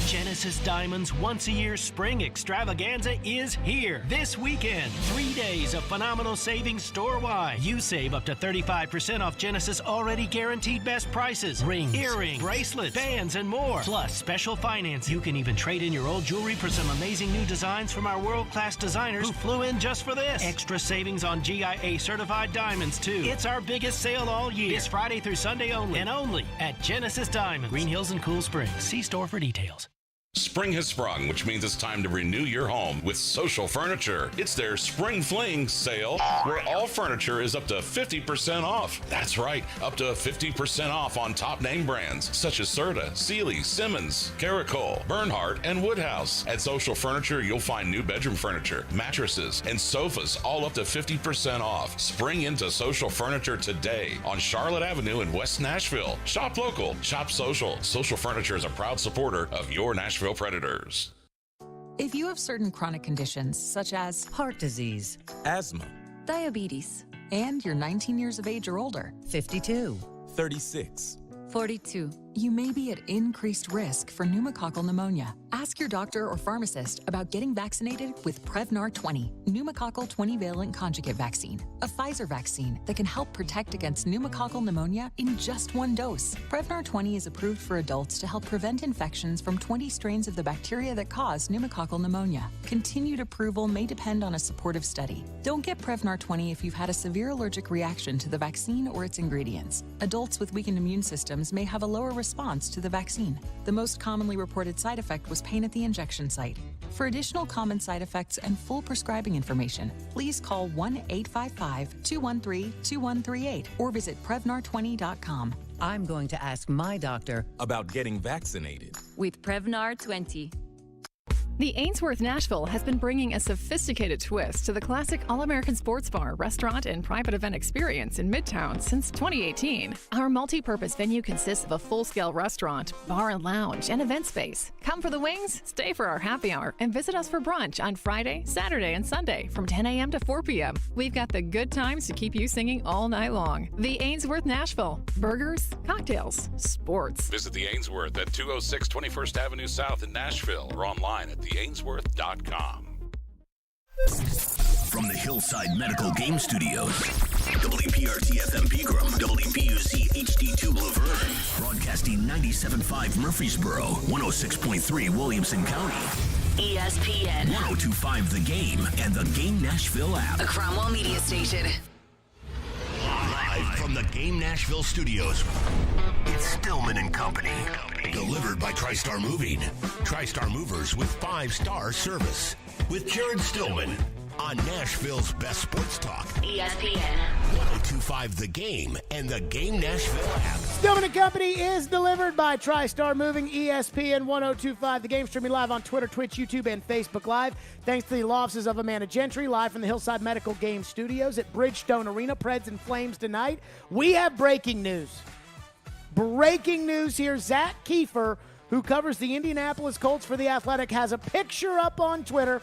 Genesis Diamonds' once-a-year spring extravaganza is here this weekend. 3 days of phenomenal savings store-wide. You save up to 35% off Genesis already guaranteed best prices. Rings, earrings, bracelets, bands, and more. Plus special finance. You can even trade in your old jewelry for some amazing new designs from our world-class designers who flew in just for this. Extra savings on GIA certified diamonds, too. It's our biggest sale all year. This Friday through Sunday only. And only at Genesis Diamonds. Green Hills and Cool Springs. See store for details. Spring has sprung, which means it's time to renew your home with Social Furniture. It's their Spring Fling sale, where all furniture is up to 50% off. That's right, up to 50% off on top name brands such as Serta, Sealy, Simmons, Caracol, Bernhardt, and Woodhouse. At Social Furniture, you'll find new bedroom furniture, mattresses, and sofas, all up to 50% off. Spring into Social Furniture today on Charlotte Avenue in West Nashville. Shop local, shop social. Social Furniture is a proud supporter of your Nashville Predators. If you have certain chronic conditions such as heart disease, asthma, diabetes, and you're 19 years of age or older, 52, 36, 42, you may be at increased risk for pneumococcal pneumonia. Ask your doctor or pharmacist about getting vaccinated with Prevnar 20, pneumococcal 20-valent conjugate vaccine, a Pfizer vaccine that can help protect against pneumococcal pneumonia in just one dose. Prevnar 20 is approved for adults to help prevent infections from 20 strains of the bacteria that cause pneumococcal pneumonia. Continued approval may depend on a supportive study. Don't get Prevnar 20 if you've had a severe allergic reaction to the vaccine or its ingredients. Adults with weakened immune systems may have a lower response to the vaccine. The most commonly reported side effect was pain at the injection site. For additional common side effects and full prescribing information, please call 1-855-213-2138 or visit Prevnar20.com. I'm going to ask my doctor about getting vaccinated with Prevnar 20. The Ainsworth Nashville has been bringing a sophisticated twist to the classic all-American sports bar, restaurant, and private event experience in Midtown since 2018. Our multi-purpose venue consists of a full-scale restaurant, bar and lounge, and event space. Come for the wings, stay for our happy hour, and visit us for brunch on Friday, Saturday, and Sunday from 10 a.m. to 4 p.m. We've got the good times to keep you singing all night long. The Ainsworth Nashville. Burgers, cocktails, sports. Visit the Ainsworth at 206 21st Avenue South in Nashville or online at theainsworth.com. From the Hillside Medical Game Studios, WPRT-FM Pegram, WPUC HD2 Laverne, broadcasting 97.5 Murfreesboro, 106.3 Williamson County, ESPN, 102.5 The Game, and the Game Nashville app. a Cromwell Media Station. Live from the Game Nashville studios, it's Stillman and Company. Delivered by TriStar Moving. TriStar Movers with 5-star service. With Karen Stillman on Nashville's best sports talk. ESPN. 102.5 The Game and the Game Nashville app. Stillman and Company is delivered by TriStar Moving, ESPN 102.5 The Game, streaming live on Twitter, Twitch, YouTube, and Facebook Live. Thanks to the law offices of Amanda Gentry, live from the Hillside Medical Game Studios at Bridgestone Arena. Preds and Flames tonight. We have breaking news. Breaking news here. Zach Kiefer, who covers the Indianapolis Colts for The Athletic, has a picture up on Twitter,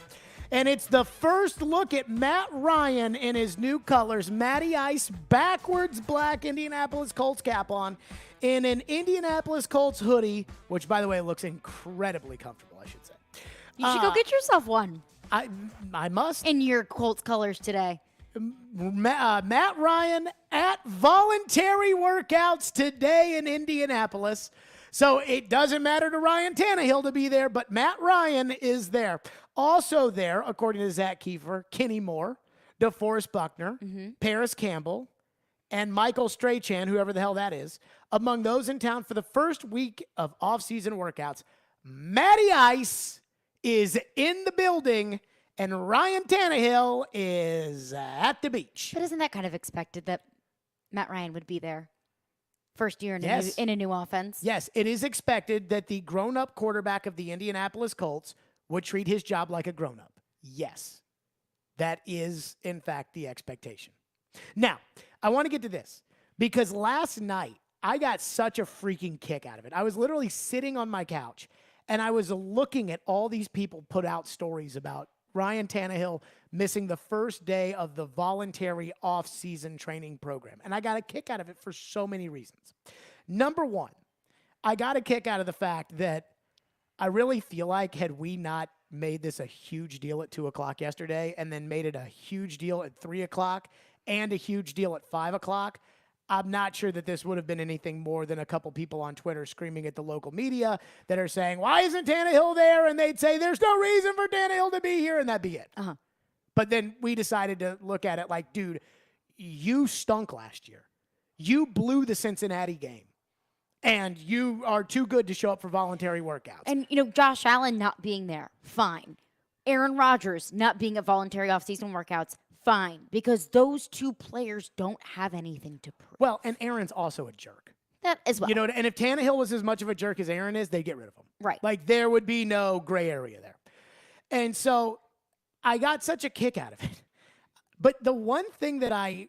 and it's the first look at Matt Ryan in his new colors. Matty Ice, backwards black Indianapolis Colts cap on, in an Indianapolis Colts hoodie, which, by the way, looks incredibly comfortable, I should say. You should go get yourself one. I must. In your Colts colors today. Matt Ryan at Voluntary workouts today in Indianapolis. So it doesn't matter to Ryan Tannehill to be there, but Matt Ryan is there. Also there, according to Zach Kiefer, Kenny Moore, DeForest Buckner, Paris Campbell, and Michael Strachan, whoever the hell that is, among those in town for the first week of off-season workouts. Matty Ice is in the building, and Ryan Tannehill is at the beach. But isn't that kind of expected that Matt Ryan would be there? First year in, Yes. in a new offense? Yes, it is expected that the grown-up quarterback of the Indianapolis Colts would treat his job like a grown-up. Yes, that is, in fact, the expectation. Now, I want to get to this, because last night I got such a freaking kick out of it. I was literally sitting on my couch, and I was looking at all these people put out stories about Ryan Tannehill missing the first day of the voluntary off-season training program. And I got a kick out of it for so many reasons. Number one, I got a kick out of the fact that I really feel like had we not made this a huge deal at 2 o'clock yesterday and then made it a huge deal at 3 o'clock and a huge deal at 5 o'clock, I'm not sure that this would have been anything more than a couple people on Twitter screaming at the local media that are saying, why isn't Tannehill there? And they'd say, there's no reason for Tannehill to be here, and that'd be it. But then we decided to look at it like, dude, you stunk last year. You blew the Cincinnati game. and you are too good to show up for voluntary workouts. And, Josh Allen not being there, fine. Aaron Rodgers not being at voluntary offseason workouts, fine. Because those two players don't have anything to prove. Well, and Aaron's also a jerk. That as well. And if Tannehill was as much of a jerk as Aaron is, they'd get rid of him. Right. Like, there would be no gray area there. And so I got such a kick out of it. But the one thing that I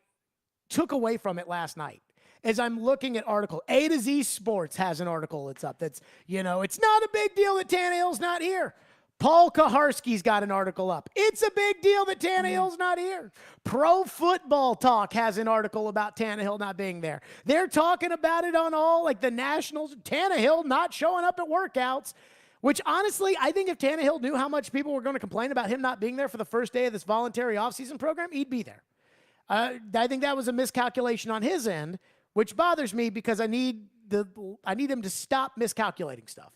took away from it last night is I'm looking at article. A to Z Sports has an article that's up that's, it's not a big deal that Tannehill's not here. Paul Kaharski's got an article up. It's a big deal that Tannehill's not here. Pro Football Talk has an article about Tannehill not being there. They're talking about it on all, like the Nationals, Tannehill not showing up at workouts, which honestly, I think if Tannehill knew how much people were going to complain about him not being there for the first day of this voluntary offseason program, he'd be there. I think that was a miscalculation on his end, which bothers me because I need him to stop miscalculating stuff.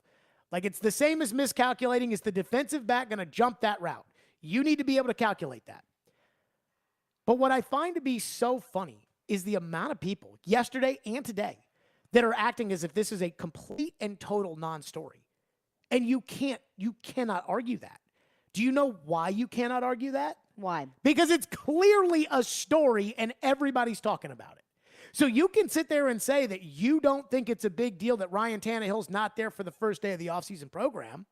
Like, it's the same as miscalculating. Is the defensive back going to jump that route? You need to be able to calculate that. But what I find to be so funny is the amount of people yesterday and today that are acting as if this is a complete and total non-story. And you cannot argue that. Do you know why you cannot argue that? Why? Because it's clearly a story and everybody's talking about it. So you can sit there and say that you don't think it's a big deal that Ryan Tannehill's not there for the first day of the offseason program,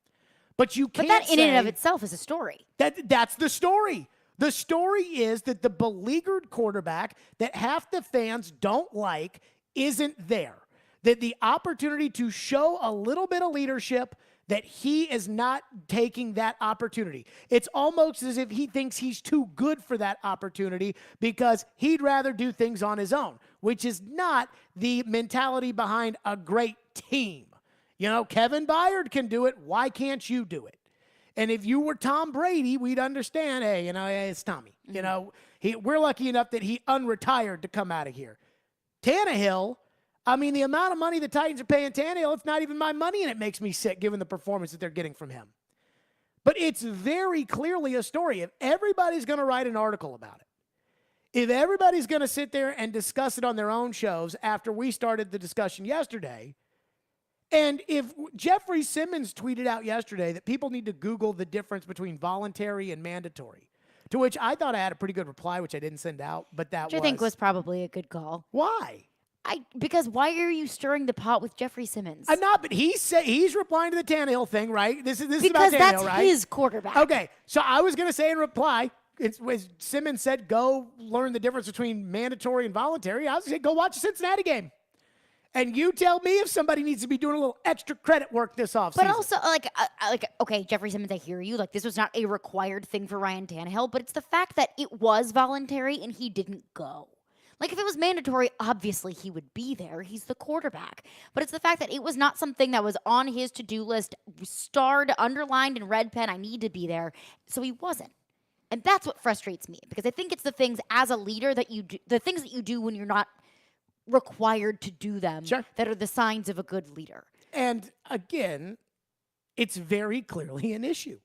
but you can't But that in and of itself is a story. That's the story. The story is that the beleaguered quarterback that half the fans don't like isn't there. That the opportunity to show a little bit of leadership, that he is not taking that opportunity. It's almost as if he thinks he's too good for that opportunity because he'd rather do things on his own, which is not the mentality behind a great team. Kevin Byard can do it. Why can't you do it? And if you were Tom Brady, we'd understand, hey, it's Tommy. We're lucky enough that he unretired to come out of here. Tannehill, the amount of money the Titans are paying Tannehill, it's not even my money, and it makes me sick given the performance that they're getting from him. But it's very clearly a story. If everybody's going to write an article about it, if everybody's going to sit there and discuss it on their own shows after we started the discussion yesterday, and if Jeffrey Simmons tweeted out yesterday that people need to Google the difference between voluntary and mandatory, to which I thought I had a pretty good reply, which I didn't send out, but Which I think was probably a good call. Why? Because why are you stirring the pot with Jeffrey Simmons? I'm not, but he's replying to the Tannehill thing, right? This is about Tannehill, because that's right? his quarterback. Okay, so I was going to say in reply, as Simmons said, go learn the difference between mandatory and voluntary. I was going to say, go watch the Cincinnati game. And you tell me if somebody needs to be doing a little extra credit work this offseason. But also, okay, Jeffrey Simmons, I hear you. This was not a required thing for Ryan Tannehill, but it's the fact that it was voluntary and he didn't go. If it was mandatory, obviously he would be there. He's the quarterback. But it's the fact that it was not something that was on his to-do list, starred, underlined in red pen, I need to be there. So he wasn't. And that's what frustrates me, because I think it's the things as a leader that you do, the things that you do when you're not required to do them, that are the signs of a good leader. And again, it's very clearly an issue.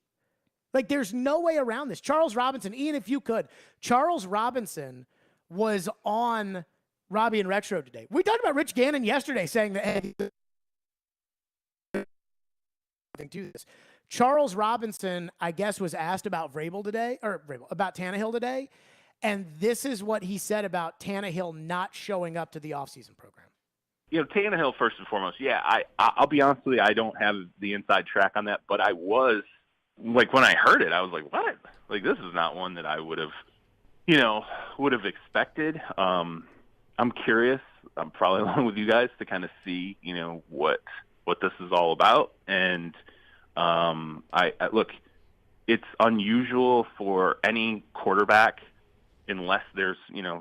There's no way around this. Charles Robinson, Ian, if you could, Charles Robinson was on Robby and Rexrode today. We talked about Rich Gannon yesterday saying that, hey, do this. Charles Robinson, I guess, was asked about about Tannehill today, and this is what he said about Tannehill not showing up to the offseason program. Tannehill, first and foremost, I'll be honest with you, I don't have the inside track on that, but I was, when I heard it, I was like, what? This is not one that I would have expected. I'm curious. I'm probably along with you guys to kind of see, what this is all about. And I look, it's unusual for any quarterback, unless there's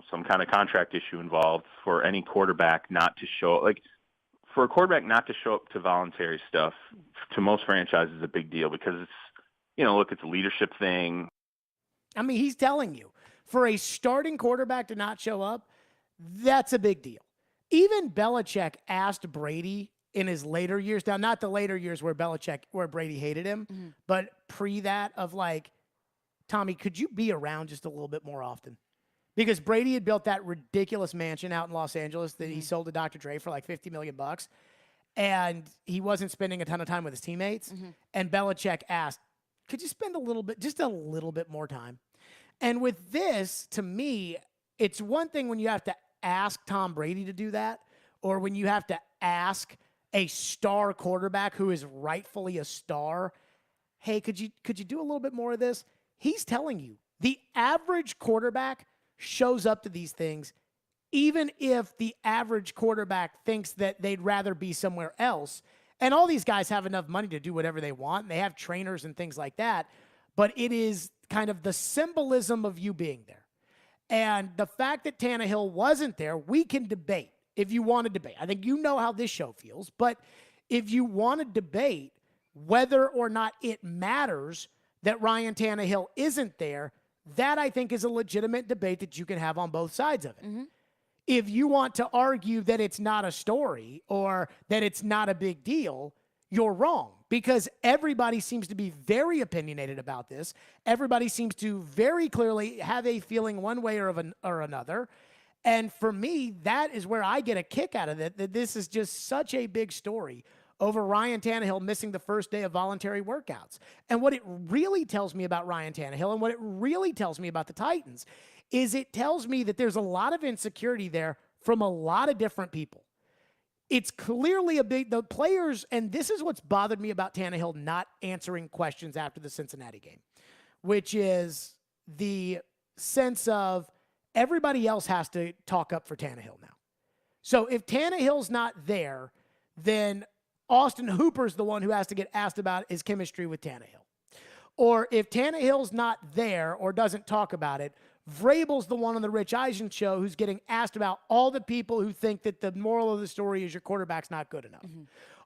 some kind of contract issue involved, for any quarterback not to show up. For a quarterback not to show up to voluntary stuff, to most franchises, is a big deal because it's it's a leadership thing. He's telling you. For a starting quarterback to not show up, that's a big deal. Even Belichick asked Brady in his later years, now not the later years where Brady hated him, but pre that of Tommy, could you be around just a little bit more often? Because Brady had built that ridiculous mansion out in Los Angeles that he sold to Dr. Dre for $50 million. and he wasn't spending a ton of time with his teammates. And Belichick asked, could you spend just a little bit more time? And with this, to me, it's one thing when you have to ask Tom Brady to do that, or when you have to ask a star quarterback who is rightfully a star, hey, could you do a little bit more of this? He's telling you, the average quarterback shows up to these things, even if the average quarterback thinks that they'd rather be somewhere else. And all these guys have enough money to do whatever they want, and they have trainers and things like that. But it is kind of the symbolism of you being there. And the fact that Tannehill wasn't there, we can debate if you want to debate. I think you know how this show feels. But if you want to debate whether or not it matters that Ryan Tannehill isn't there, that I think is a legitimate debate that you can have on both sides of it. If you want to argue that it's not a story or that it's not a big deal, you're wrong, because everybody seems to be very opinionated about this. Everybody seems to very clearly have a feeling one way or another. And for me, that is where I get a kick out of it, that this is just such a big story over Ryan Tannehill missing the first day of voluntary workouts. And what it really tells me about Ryan Tannehill, and what it really tells me about the Titans, is it tells me that there's a lot of insecurity there from a lot of different people. It's clearly the players, and this is what's bothered me about Tannehill not answering questions after the Cincinnati game, which is the sense of everybody else has to talk up for Tannehill now. So if Tannehill's not there, then Austin Hooper's the one who has to get asked about his chemistry with Tannehill. Or if Tannehill's not there or doesn't talk about it, Vrabel's the one on the Rich Eisen show who's getting asked about all the people who think that the moral of the story is your quarterback's not good enough.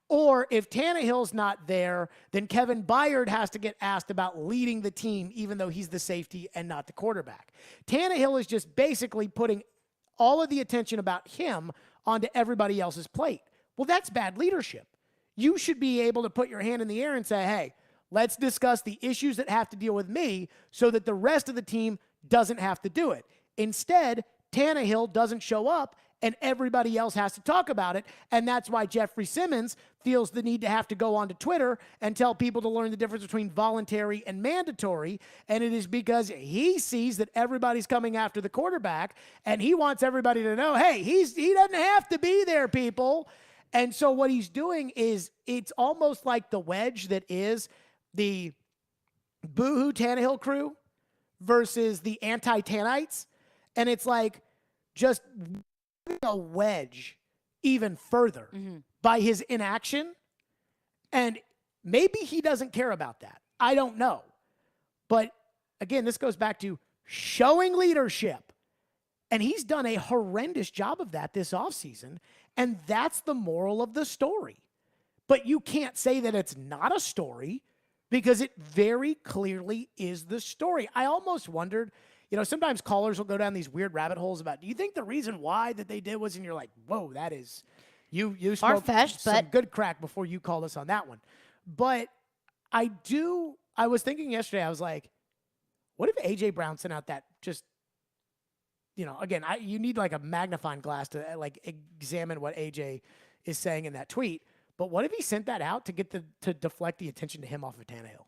Or if Tannehill's not there, then Kevin Byard has to get asked about leading the team, even though he's the safety and not the quarterback. Tannehill is just basically putting all of the attention about him onto everybody else's plate. Well, that's bad leadership. You should be able to put your hand in the air and say, hey, let's discuss the issues that have to deal with me so that the rest of the team doesn't have to do it. Instead, Tannehill doesn't show up and everybody else has to talk about it. And that's why Jeffrey Simmons feels the need to have to go onto Twitter and tell people to learn the difference between voluntary and mandatory. And it is because he sees that everybody's coming after the quarterback and he wants everybody to know, hey, he doesn't have to be there, people. And so what he's doing is it's almost like the wedge that is the Boohoo Tannehill crew versus the anti-Tannites. And it's like just a wedge even further by his inaction. And maybe he doesn't care about that. I don't know. But again, this goes back to showing leadership. And he's done a horrendous job of that this offseason. And that's the moral of the story. But you can't say that it's not a story, because it very clearly is the story. I almost wondered, sometimes callers will go down these weird rabbit holes about, do you think the reason why that they did was, and you're like, whoa, that is, you smoked some good crack before you called us on that one. But I was thinking yesterday, I was like, what if A.J. Brown sent out that just, again, you need like a magnifying glass to like examine what A.J. is saying in that tweet. But what if he sent that out to deflect the attention to him off of Tannehill?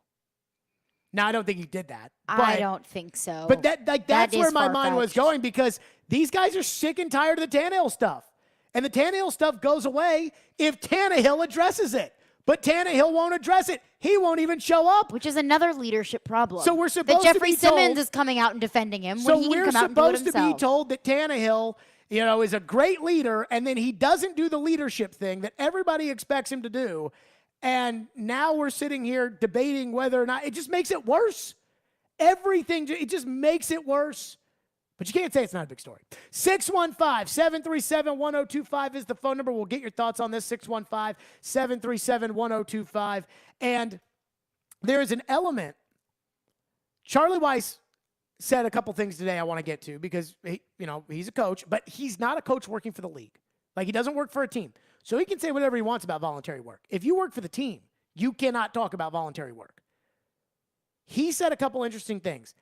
Now, I don't think he did that. I don't think so. But that's where my mind was going, because these guys are sick and tired of the Tannehill stuff. And the Tannehill stuff goes away if Tannehill addresses it. But Tannehill won't address it. He won't even show up. Which is another leadership problem. So we're supposed that Jeffrey to be told, Simmons is coming out and defending him so when he can come out and do it we're supposed to himself. be told that Tannehill, is a great leader, and then he doesn't do the leadership thing that everybody expects him to do. And now we're sitting here debating whether or not, it just makes it worse. It just makes it worse. But you can't say it's not a big story. 615-737-1025 is the phone number. We'll get your thoughts on this, 615-737-1025. And there is an element. Charlie Weiss said a couple things today I want to get to, because he's a coach, but he's not a coach working for the league. Like, he doesn't work for a team. So he can say whatever he wants about voluntary work. If you work for the team, you cannot talk about voluntary work. He said a couple interesting things.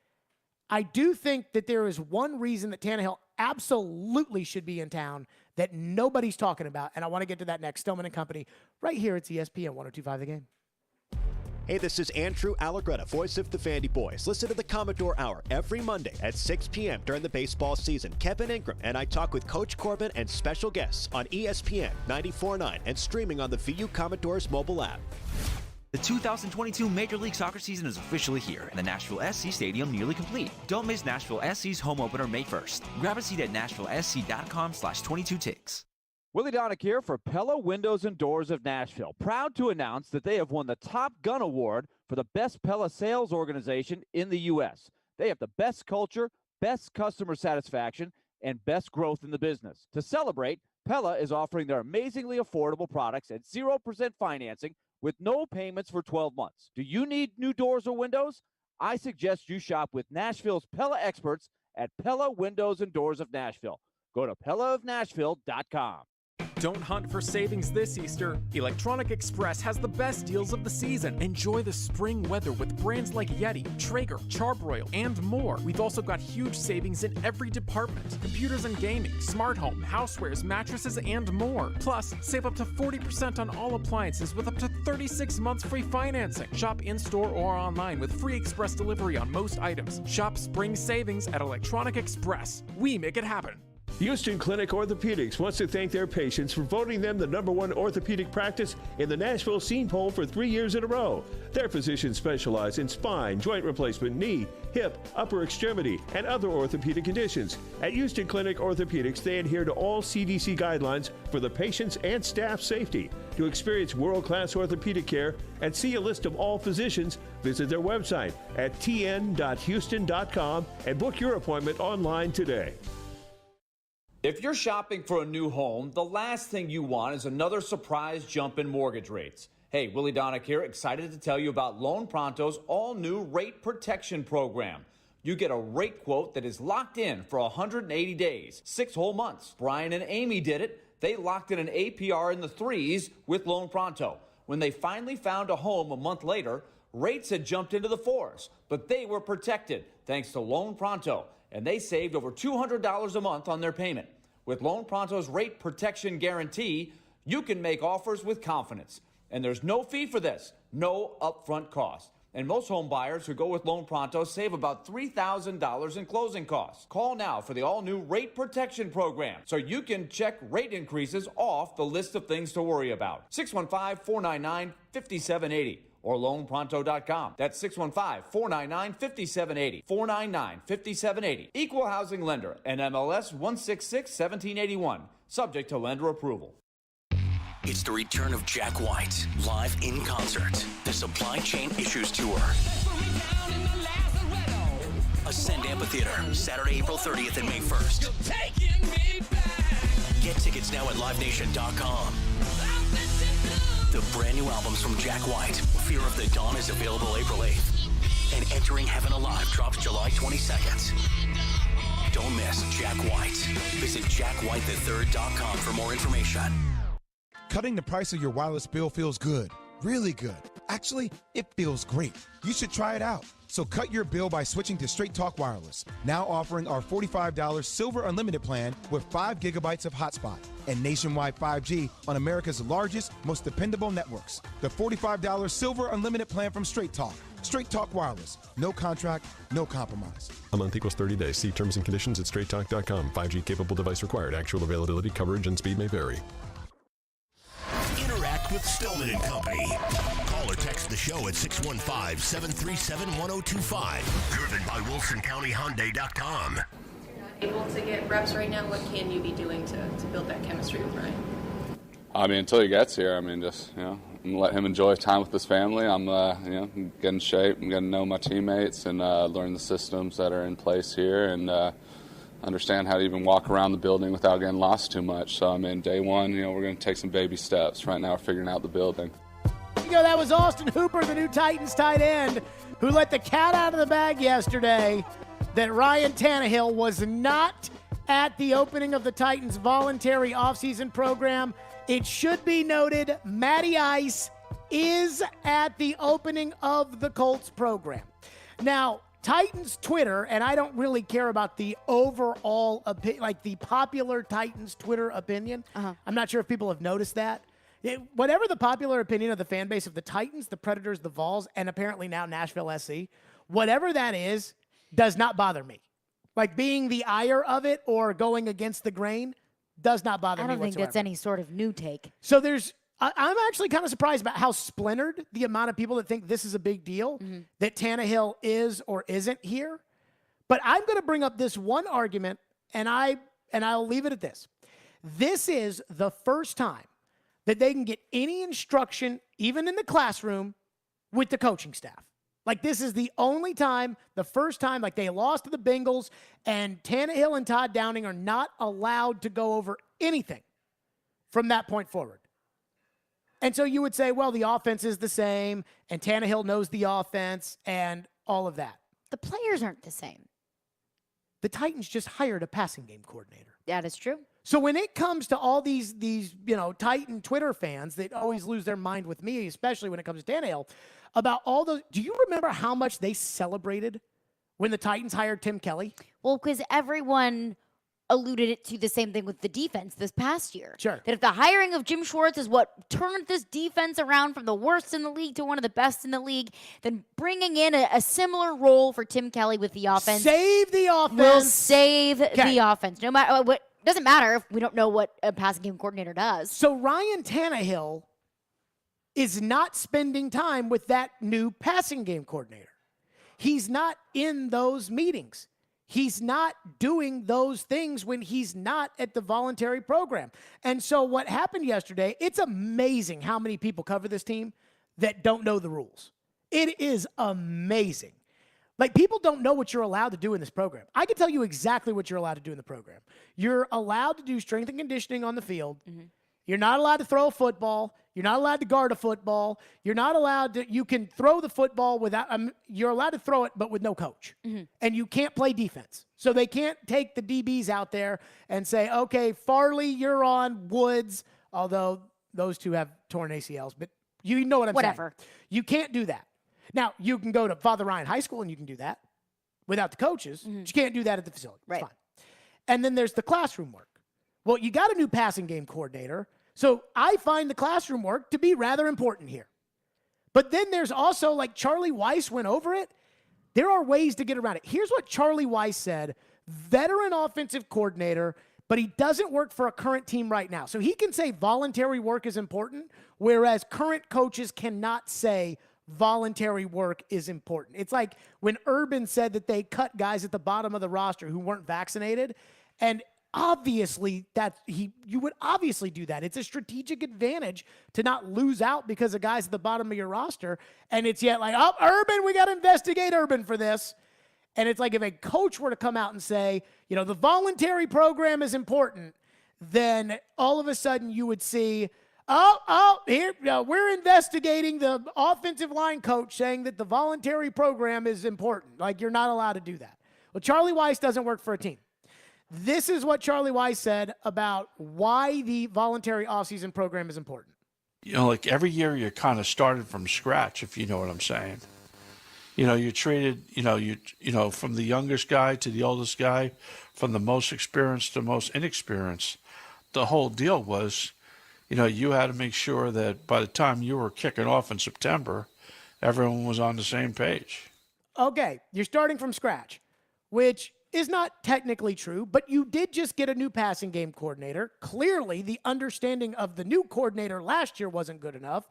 I do think that there is one reason that Tannehill absolutely should be in town that nobody's talking about, and I want to get to that next. Stillman and Company, right here at ESPN 102.5 The Game. Hey, this is Andrew Allegretta, voice of the Vandy Boys. Listen to the Commodore Hour every Monday at 6 p.m. during the baseball season. Kevin Ingram and I talk with Coach Corbin and special guests on ESPN 94.9 and streaming on the VU Commodores mobile app. The 2022 Major League Soccer season is officially here, and the Nashville SC Stadium nearly complete. Don't miss Nashville SC's home opener May 1st. Grab a seat at nashvillesc.com/22ticks. Willie Donick here for Pella Windows and Doors of Nashville. Proud to announce that they have won the Top Gun Award for the best Pella sales organization in the U.S. They have the best culture, best customer satisfaction, and best growth in the business. To celebrate, Pella is offering their amazingly affordable products at 0% financing with no payments for 12 months. Do you need new doors or windows? I suggest you shop with Nashville's Pella experts at Pella Windows and Doors of Nashville. Go to PellaofNashville.com. Don't hunt for savings this Easter. Electronic Express has the best deals of the season. Enjoy the spring weather with brands like Yeti, Traeger, Charbroil, and more. We've also got huge savings in every department. Computers and gaming, smart home, housewares, mattresses, and more. Plus, save up to 40% on all appliances with up to 36 months free financing. Shop in-store or online with free express delivery on most items. Shop spring savings at Electronic Express. We make it happen. Houston Clinic Orthopedics wants to thank their patients for voting them the #1 orthopedic practice in the Nashville Scene Poll for 3 years in a row. Their physicians specialize in spine, joint replacement, knee, hip, upper extremity, and other orthopedic conditions. At Houston Clinic Orthopedics, they adhere to all CDC guidelines for the patient's and staff safety. To experience world-class orthopedic care and see a list of all physicians, visit their website at tn.houston.com and book your appointment online today. If you're shopping for a new home, the last thing you want is another surprise jump in mortgage rates. Hey, Willie Donick here, excited to tell you about Loan Pronto's all-new rate protection program. You get a rate quote that is locked in for 180 days, 6 whole months. Brian and Amy did it. They locked in an APR in the 3s with Loan Pronto. When they finally found a home a month later, rates had jumped into the 4s, but they were protected thanks to Loan Pronto, and they saved over $200 a month on their payment. With Loan Pronto's rate protection guarantee, you can make offers with confidence. And there's no fee for this, no upfront cost. And most home buyers who go with Loan Pronto save about $3,000 in closing costs. Call now for the all-new rate protection program so you can check rate increases off the list of things to worry about. 615-499-5780. or loanpronto.com. That's 615-499-5780. 499-5780. Equal housing lender. NMLS 166-1781. Subject to lender approval. It's the return of Jack White, live in concert. The Supply Chain Issues Tour. Ascend Amphitheater, Saturday, April 30th and May 1st. Get tickets now at livenation.com. The brand new albums from Jack White, Fear of the Dawn, is available April 8th. And Entering Heaven Alive drops July 22nd. Don't miss Jack White. Visit jackwhitethird.com for more information. Cutting the price of your wireless bill feels good, really good. Actually, it feels great. You should try it out. So cut your bill by switching to Straight Talk Wireless, now offering our $45 Silver Unlimited plan with 5 gigabytes of hotspot and nationwide 5G on America's largest, most dependable networks. The $45 Silver Unlimited plan from Straight Talk. Straight Talk Wireless. No contract, no compromise. A month equals 30 days. See terms and conditions at straighttalk.com. 5G capable device required. Actual availability, coverage, and speed may vary. Interact with Stillman and Company. Call or text the show at 615-737-1025. Driven by WilsonCountyHyundai.com. Able to get reps right now, what can you be doing to build that chemistry with Ryan? I mean, until he gets here, I mean, just, let him enjoy time with his family. I'm, get in shape. I'm getting to know my teammates and learn the systems that are in place here and understand how to even walk around the building without getting lost too much. So, I mean, day one, we're going to take some baby steps. Right now, we're figuring out the building. That was Austin Hooper, the new Titans tight end, who let the cat out of the bag yesterday that Ryan Tannehill was not at the opening of the Titans' voluntary offseason program. It should be noted, Matty Ice is at the opening of the Colts program. Now, Titans Twitter, and I don't really care about the overall like the popular Titans Twitter opinion. I'm not sure if people have noticed that. Whatever the popular opinion of the fan base of the Titans, the Predators, the Vols, and apparently now Nashville SC, whatever that is, does not bother me. Like being the ire of it or going against the grain does not bother me I don't whatsoever. think that's any sort of new take. So I'm actually kind of surprised about how splintered the amount of people that think this is a big deal, that Tannehill is or isn't here. But I'm going to bring up this one argument, and I'll leave it at this. This is the first time that they can get any instruction, even in the classroom, with the coaching staff. Like, this is the only time, the first time, like they lost to the Bengals, and Tannehill and Todd Downing are not allowed to go over anything from that point forward. And so you would say, well, the offense is the same, and Tannehill knows the offense, and all of that. The players aren't the same. The Titans just hired a passing game coordinator. That is true. So when it comes to all these Titan Twitter fans that always lose their mind with me, especially when it comes to Tannehill, about all those, do you remember how much they celebrated when the Titans hired Tim Kelly? Well, because everyone alluded it to the same thing with the defense this past year. Sure. That if the hiring of Jim Schwartz is what turned this defense around from the worst in the league to one of the best in the league, then bringing in a similar role for Tim Kelly with the offense. Save the offense. Will save the offense. No matter what. Doesn't matter if we don't know what a passing game coordinator does. So Ryan Tannehill is not spending time with that new passing game coordinator. He's not in those meetings. He's not doing those things when he's not at the voluntary program. And so what happened yesterday, it's amazing how many people cover this team that don't know the rules. It is amazing. Like, people don't know what you're allowed to do in this program. I can tell you exactly what you're allowed to do in the program. You're allowed to do strength and conditioning on the field. You're not allowed to throw a football. You're not allowed to guard a football. You're not allowed to, you can throw the football without, you're allowed to throw it, but with no coach. And you can't play defense. So they can't take the DBs out there and say, okay, Farley, you're on, Woods, although those two have torn ACLs, but you know what I'm saying. Whatever. You can't do that. Now, you can go to Father Ryan High School and you can do that without the coaches. But you can't do that at the facility. Right. It's fine. And then there's the classroom work. Well, you got a new passing game coordinator. So I find the classroom work to be rather important here. But then there's also, like Charlie Weiss went over it, there are ways to get around it. Here's what Charlie Weiss said, veteran offensive coordinator, but he doesn't work for a current team right now. So he can say voluntary work is important, whereas current coaches cannot say voluntary work is important. It's like when Urban said that they cut guys at the bottom of the roster who weren't vaccinated, and obviously you would obviously do that. It's a strategic advantage to not lose out because of guys at the bottom of your roster, and it's yet like, oh, Urban, we got to investigate Urban for this. And it's like if a coach were to come out and say, the voluntary program is important, then all of a sudden you would see, here, we're investigating the offensive line coach saying that the voluntary program is important. Like, you're not allowed to do that. Well, Charlie Weiss doesn't work for a team. This is what Charlie Weiss said about why the voluntary offseason program is important. Like every year you're kind of started from scratch, if you know what I'm saying. You're treated, from the youngest guy to the oldest guy, from the most experienced to most inexperienced. The whole deal was, you had to make sure that by the time you were kicking off in September, everyone was on the same page. Okay, you're starting from scratch, which is not technically true, but you did just get a new passing game coordinator. Clearly, the understanding of the new coordinator last year wasn't good enough.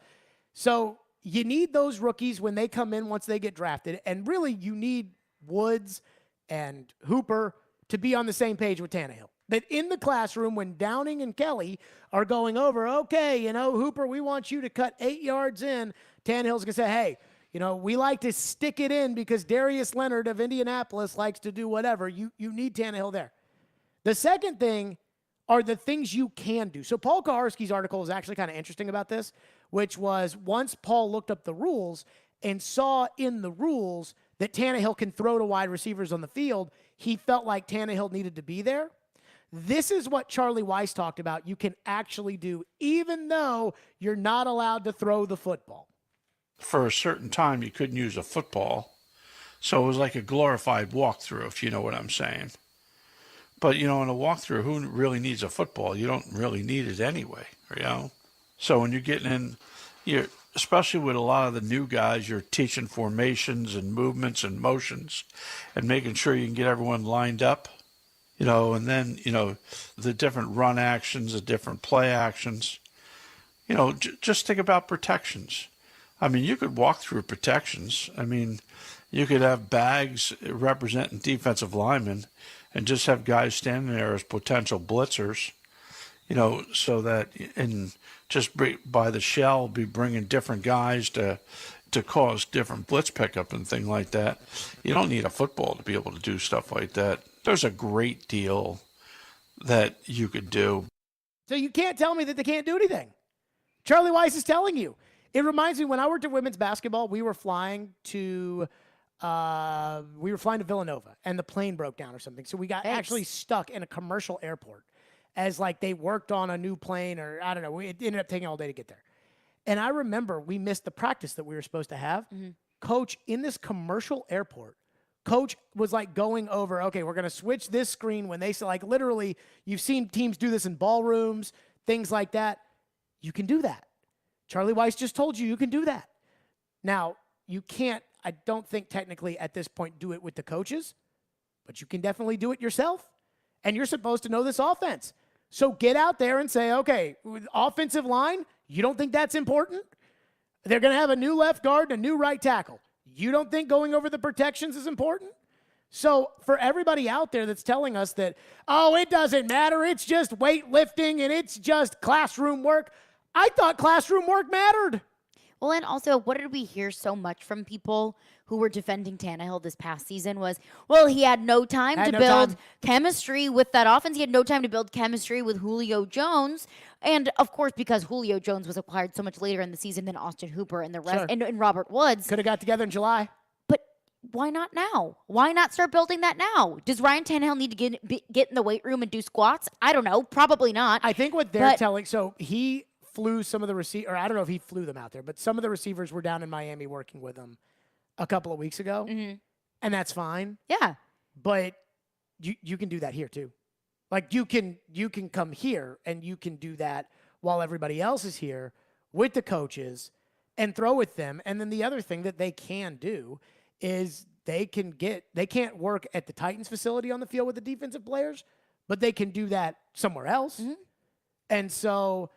So you need those rookies when they come in once they get drafted, and really you need Woods and Hooper to be on the same page with Tannehill. That in the classroom, when Downing and Kelly are going over, okay, Hooper, we want you to cut 8 yards in, Tannehill's going to say, hey, we like to stick it in because Darius Leonard of Indianapolis likes to do whatever. You need Tannehill there. The second thing are the things you can do. So Paul Kaharski's article is actually kind of interesting about this, which was once Paul looked up the rules and saw in the rules that Tannehill can throw to wide receivers on the field, he felt like Tannehill needed to be there. This is what Charlie Weiss talked about you can actually do, even though you're not allowed to throw the football. For a certain time, you couldn't use a football. So it was like a glorified walkthrough, if you know what I'm saying. But, in a walkthrough, who really needs a football? You don't really need it anyway, So when you're getting in, especially with a lot of the new guys, you're teaching formations and movements and motions and making sure you can get everyone lined up, and then, the different run actions, the different play actions. Just think about protections. I mean, you could walk through protections. I mean, you could have bags representing defensive linemen and just have guys standing there as potential blitzers, so that, and just by the shell, be bringing different guys to cause different blitz pickup and thing like that. You don't need a football to be able to do stuff like that. There's a great deal that you could do. So you can't tell me that they can't do anything. Charlie Weiss is telling you. It reminds me, when I worked at women's basketball, we were flying to Villanova, and the plane broke down or something. So we got actually stuck in a commercial airport as like they worked on a new plane, or I don't know. It ended up taking all day to get there. And I remember we missed the practice that we were supposed to have. Mm-hmm. Coach, in this commercial airport, Coach was like going over, okay, we're going to switch this screen when they say, like, literally, you've seen teams do this in ballrooms, things like that. You can do that. Charlie Weiss just told you can do that. Now, you can't, I don't think technically at this point, do it with the coaches, but you can definitely do it yourself. And you're supposed to know this offense. So get out there and say, okay, with offensive line, you don't think that's important? They're going to have a new left guard and a new right tackle. You don't think going over the protections is important? So for everybody out there that's telling us that, oh, it doesn't matter, it's just weightlifting and it's just classroom work, I thought classroom work mattered. Well, and also, what did we hear so much from people who were defending Tannehill this past season was, well, he had no time to build chemistry with that offense. He had no time to build chemistry with Julio Jones. And, of course, because Julio Jones was acquired so much later in the season than Austin Hooper and the rest, and Robert Woods. Could have got together in July. But why not now? Why not start building that now? Does Ryan Tannehill need to get in the weight room and do squats? I don't know. Probably not. I think what they're telling, so he flew some of the receivers, or I don't know if he flew them out there, but some of the receivers were down in Miami working with him a couple of weeks ago, and that's fine. Yeah. But you can do that here too. Like you can come here and you can do that while everybody else is here with the coaches and throw with them. And then the other thing that they can do is they can't work at the Titans facility on the field with the defensive players, but they can do that somewhere else. And so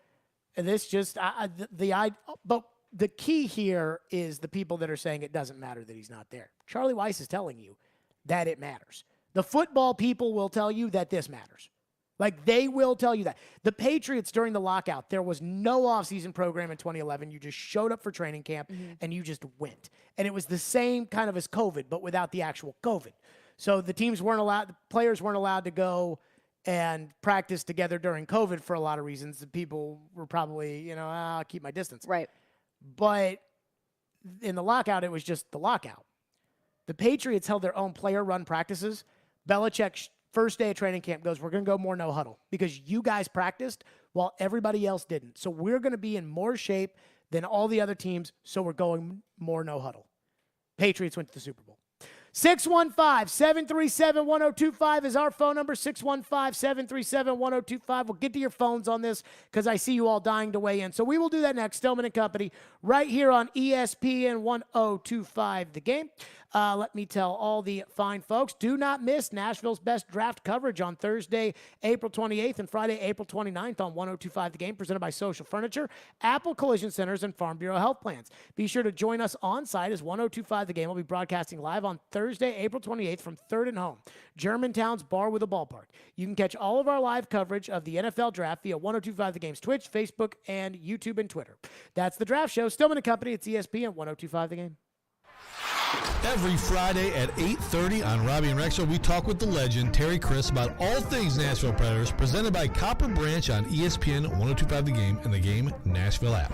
this just but the key here is the people that are saying it doesn't matter that he's not there. Charlie Weiss is telling you that it matters. The football people will tell you that this matters. Like, they will tell you that. The Patriots, during the lockout, there was no offseason program in 2011. You just showed up for training camp, and you just went. And it was the same kind of as COVID, but without the actual COVID. So the players weren't allowed to go and practice together during COVID for a lot of reasons. The people were probably, I'll keep my distance. Right. But in the lockout, it was just the lockout. The Patriots held their own player-run practices. Belichick, first day of training camp, goes, we're going to go more no huddle because you guys practiced while everybody else didn't. So we're going to be in more shape than all the other teams, so we're going more no huddle. Patriots went to the Super Bowl. 615-737-1025 is our phone number, 615-737-1025. We'll get to your phones on this because I see you all dying to weigh in. So we will do that next. Stillman and Company right here on ESPN 1025 The Game. Let me tell all the fine folks, do not miss Nashville's best draft coverage on Thursday, April 28th and Friday, April 29th on 1025 The Game, presented by Social Furniture, Apple Collision Centers, and Farm Bureau Health Plans. Be sure to join us on site as 1025 The Game will be broadcasting live on Thursday, April 28th from 3rd and Home, Germantown's Bar with a Ballpark. You can catch all of our live coverage of the NFL Draft via 1025 The Game's Twitch, Facebook, and YouTube and Twitter. That's the Draft Show. Stillman and Company. It's ESPN 1025 The Game. Every Friday at 8:30 on Robby and Rexrode, we talk with the legend, Terry Chris, about all things Nashville Predators, presented by Copper Branch on ESPN 1025 The Game and the Game Nashville app.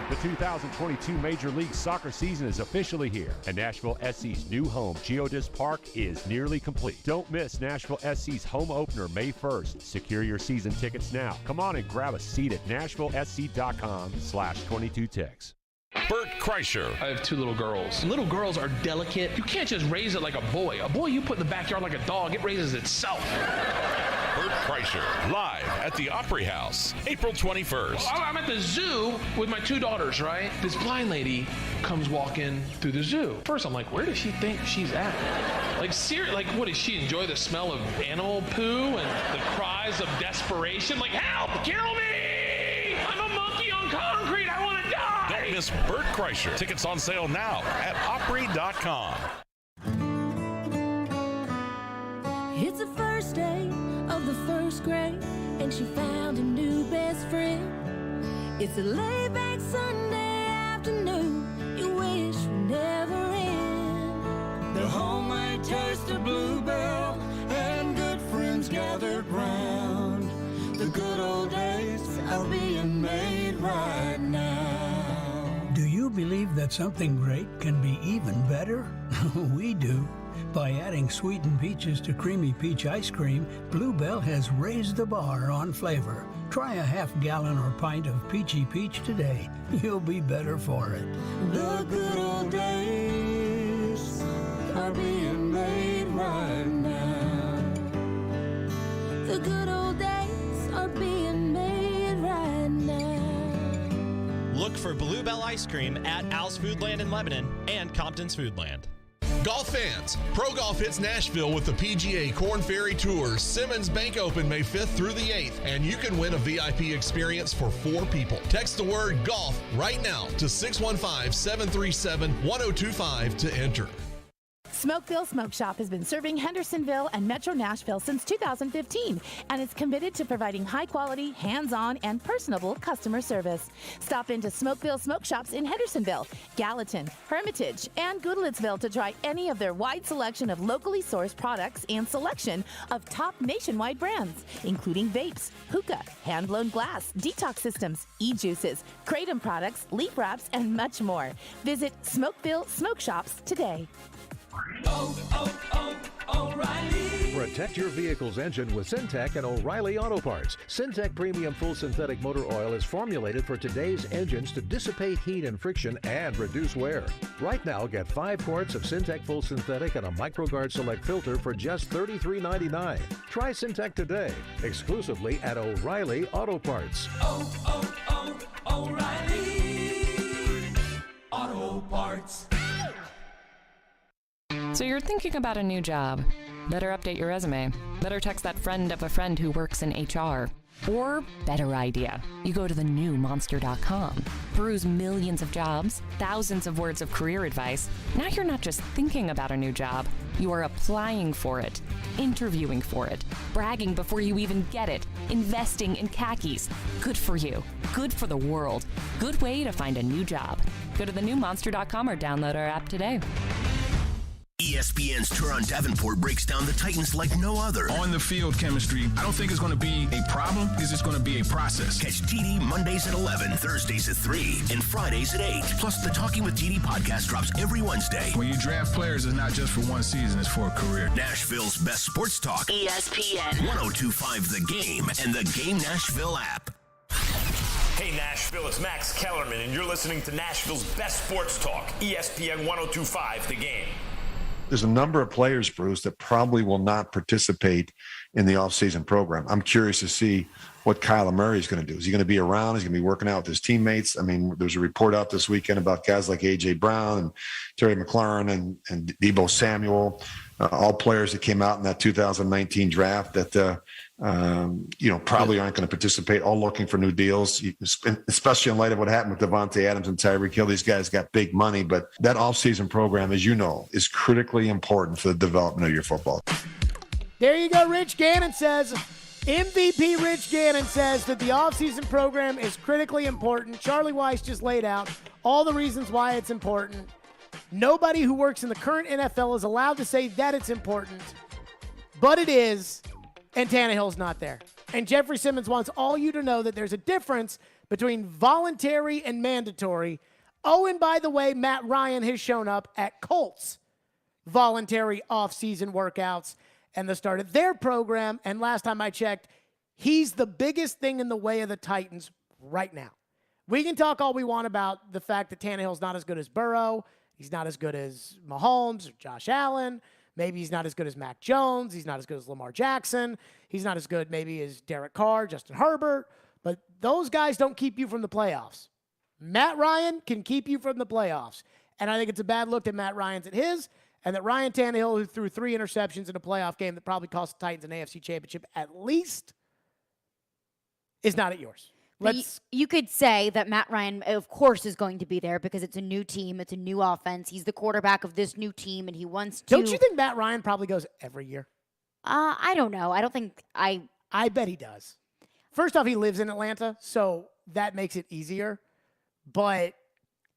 The 2022 Major League Soccer season is officially here, and Nashville SC's new home, Geodis Park, is nearly complete. Don't miss Nashville SC's home opener May 1st. Secure your season tickets now. Come on and grab a seat at NashvilleSC.com/22ticks. Bert Kreischer. I have 2 little girls. Little girls are delicate. You can't just raise it like a boy. A boy you put in the backyard like a dog, it raises itself. Bert Kreischer, live at the Opry House, April 21st. Well, I'm at the zoo with my 2 daughters, right? This blind lady comes walking through the zoo. First, I'm like, where does she think she's at? Like, what, does she enjoy the smell of animal poo and the cries of desperation? Like, help, kill me! I'm a monkey on concrete, I want to die! Don't miss Bert Kreischer. Tickets on sale now at Opry.com. It's the first day of the first grade, and she found a new best friend. It's a laid-back Sunday afternoon you wish would never end. The homemade taste of Bluebell and good friends gathered round. The good old days are being made right now. Do you believe that something great can be even better? We do. By adding sweetened peaches to creamy peach ice cream, Bluebell has raised the bar on flavor. Try a half-gallon or pint of Peachy Peach today. You'll be better for it. The good old days are being made right now. The good old days are being made right now. Look for Bluebell ice cream at Al's Foodland in Lebanon and Compton's Foodland. Golf fans, Pro Golf hits Nashville with the PGA Korn Ferry Tour Simmons Bank Open May 5th through the 8th, and you can win a VIP experience for 4 people. Text the word golf right now to 615-737-1025 to enter. Smokeville Smoke Shop has been serving Hendersonville and Metro Nashville since 2015 and is committed to providing high-quality, hands-on, and personable customer service. Stop into Smokeville Smoke Shops in Hendersonville, Gallatin, Hermitage, and Goodlettsville to try any of their wide selection of locally sourced products and selection of top nationwide brands, including vapes, hookah, hand-blown glass, detox systems, e-juices, kratom products, leaf wraps, and much more. Visit Smokeville Smoke Shops today. O'Reilly. Protect your vehicle's engine with Syntec and O'Reilly Auto Parts. Syntec Premium Full Synthetic Motor Oil is formulated for today's engines to dissipate heat and friction and reduce wear. Right now, get 5 quarts of Syntec Full Synthetic and a MicroGuard Select filter for just $33.99. Try Syntec today, exclusively at O'Reilly Auto Parts. O'Reilly Auto Parts. So you're thinking about a new job. Better update your resume. Better text that friend of a friend who works in HR. Or, better idea, you go to thenewmonster.com. Peruse millions of jobs, thousands of words of career advice. Now you're not just thinking about a new job, you are applying for it, interviewing for it, bragging before you even get it, investing in khakis. Good for you. Good for the world. Good way to find a new job. Go to thenewmonster.com or download our app today. ESPN's Turon Davenport breaks down the Titans like no other. On the field chemistry, I don't think it's going to be a problem. It's just going to be a process. Catch TD Mondays at 11, Thursdays at 3, and Fridays at 8. Plus, the Talking with TD podcast drops every Wednesday. When you draft players, it's not just for one season, it's for a career. Nashville's best sports talk. ESPN 1025 The Game and the Game Nashville app. Hey Nashville, it's Max Kellerman, and you're listening to Nashville's best sports talk, ESPN 1025 The Game. There's a number of players, Bruce, that probably will not participate in the offseason program. I'm curious to see what Kyler Murray is going to do. Is he going to be around? Is he going to be working out with his teammates? I mean, there's a report out this weekend about guys like A.J. Brown and Terry McLaurin and Deebo Samuel, all players that came out in that 2019 draft that, probably aren't going to participate, all looking for new deals, especially in light of what happened with Devontae Adams and Tyreek Hill. These guys got big money, but that offseason program, as you know, is critically important for the development of your football. There you go. Rich Gannon says, MVP Rich Gannon says that the offseason program is critically important. Charlie Weiss just laid out all the reasons why it's important. Nobody who works in the current NFL is allowed to say that it's important, but it is, and Tannehill's not there. And Jeffrey Simmons wants all you to know that there's a difference between voluntary and mandatory. Oh, and by the way, Matt Ryan has shown up at Colts' voluntary off-season workouts and the start of their program. And last time I checked, he's the biggest thing in the way of the Titans right now. We can talk all we want about the fact that Tannehill's not as good as Burrow. He's not as good as Mahomes or Josh Allen. Maybe he's not as good as Mac Jones. He's not as good as Lamar Jackson. He's not as good maybe as Derek Carr, Justin Herbert. But those guys don't keep you from the playoffs. Matt Ryan can keep you from the playoffs. And I think it's a bad look that Matt Ryan's at his, and that Ryan Tannehill, who threw 3 interceptions in a playoff game that probably cost the Titans an AFC championship at least, is not at yours. You could say that Matt Ryan, of course, is going to be there because it's a new team. It's a new offense. He's the quarterback of this new team, and he wants to. Don't you think Matt Ryan probably goes every year? I don't know. I don't think I bet he does. First off, he lives in Atlanta, so that makes it easier. But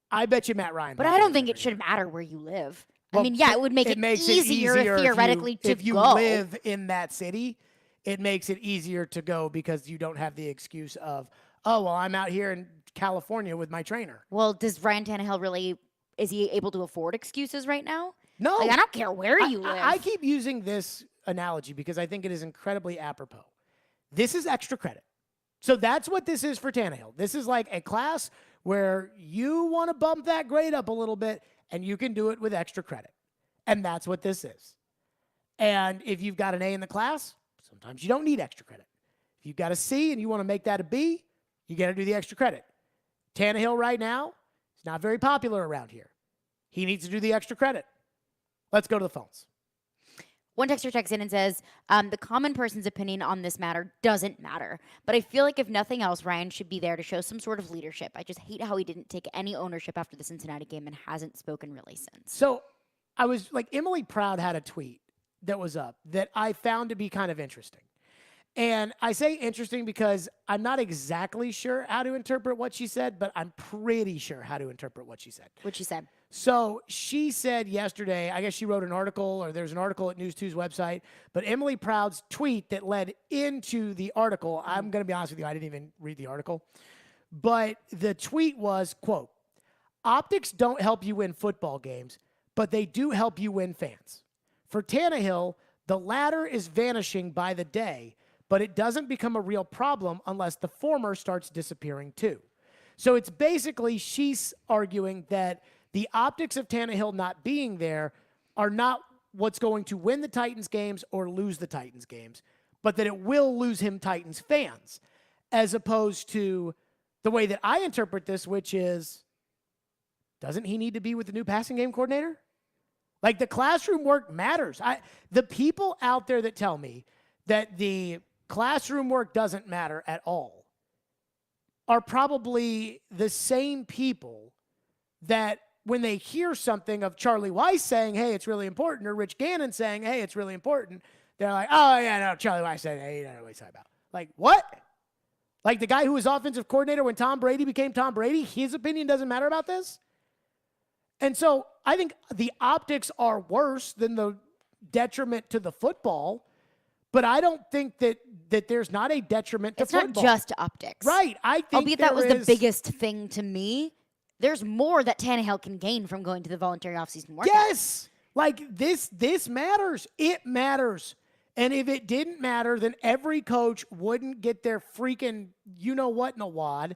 I bet you Matt Ryan. But I don't think it should matter where you live. Well, I mean, yeah, it would make it easier theoretically if you go. live in that city. It makes it easier to go because you don't have the excuse of, oh, well, I'm out here in California with my trainer. Well, does Ryan Tannehill really, is he able to afford excuses right now? No. Like, I don't care where you live. I keep using this analogy because I think it is incredibly apropos. This is extra credit. So that's what this is for Tannehill. This is like a class where you want to bump that grade up a little bit, and you can do it with extra credit. And that's what this is. And if you've got an A in the class, sometimes you don't need extra credit. If you've got a C and you want to make that a B, you got to do the extra credit. Tannehill right now is not very popular around here. He needs to do the extra credit. Let's go to the phones. One texter texts in and says, the common person's opinion on this matter doesn't matter. But I feel like if nothing else, Ryan should be there to show some sort of leadership. I just hate how he didn't take any ownership after the Cincinnati game and hasn't spoken really since. So I was like, Emily Proud had a tweet that was up that I found to be kind of interesting. And I say interesting because I'm not exactly sure how to interpret what she said, but I'm pretty sure how to interpret what she said. What'd she say? So she said yesterday, I guess she wrote an article, or there's an article at News 2's website, but Emily Proud's tweet that led into the article, I'm going to be honest with you, I didn't even read the article, but the tweet was, quote, optics don't help you win football games, but they do help you win fans. For Tannehill, the latter is vanishing by the day, but it doesn't become a real problem unless the former starts disappearing too. So it's basically, she's arguing that the optics of Tannehill not being there are not what's going to win the Titans games or lose the Titans games, but that it will lose him Titans fans, as opposed to the way that I interpret this, which is, doesn't he need to be with the new passing game coordinator? Like, the classroom work matters. The people out there that tell me that the classroom work doesn't matter at all are probably the same people that when they hear something of Charlie Weiss saying, hey, it's really important, or Rich Gannon saying, hey, it's really important, they're like, oh, yeah, no, Charlie Weiss said, hey, you don't know what he's talking about. Like, what? Like, the guy who was offensive coordinator when Tom Brady became Tom Brady, his opinion doesn't matter about this? And so I think the optics are worse than the detriment to the football, but I don't think that there's not a detriment to football. It's not just optics. Right. I think albeit that was the biggest thing to me. There's more that Tannehill can gain from going to the voluntary offseason workout. Yes. Like, this matters. It matters. And if it didn't matter, then every coach wouldn't get their freaking you-know-what in a wad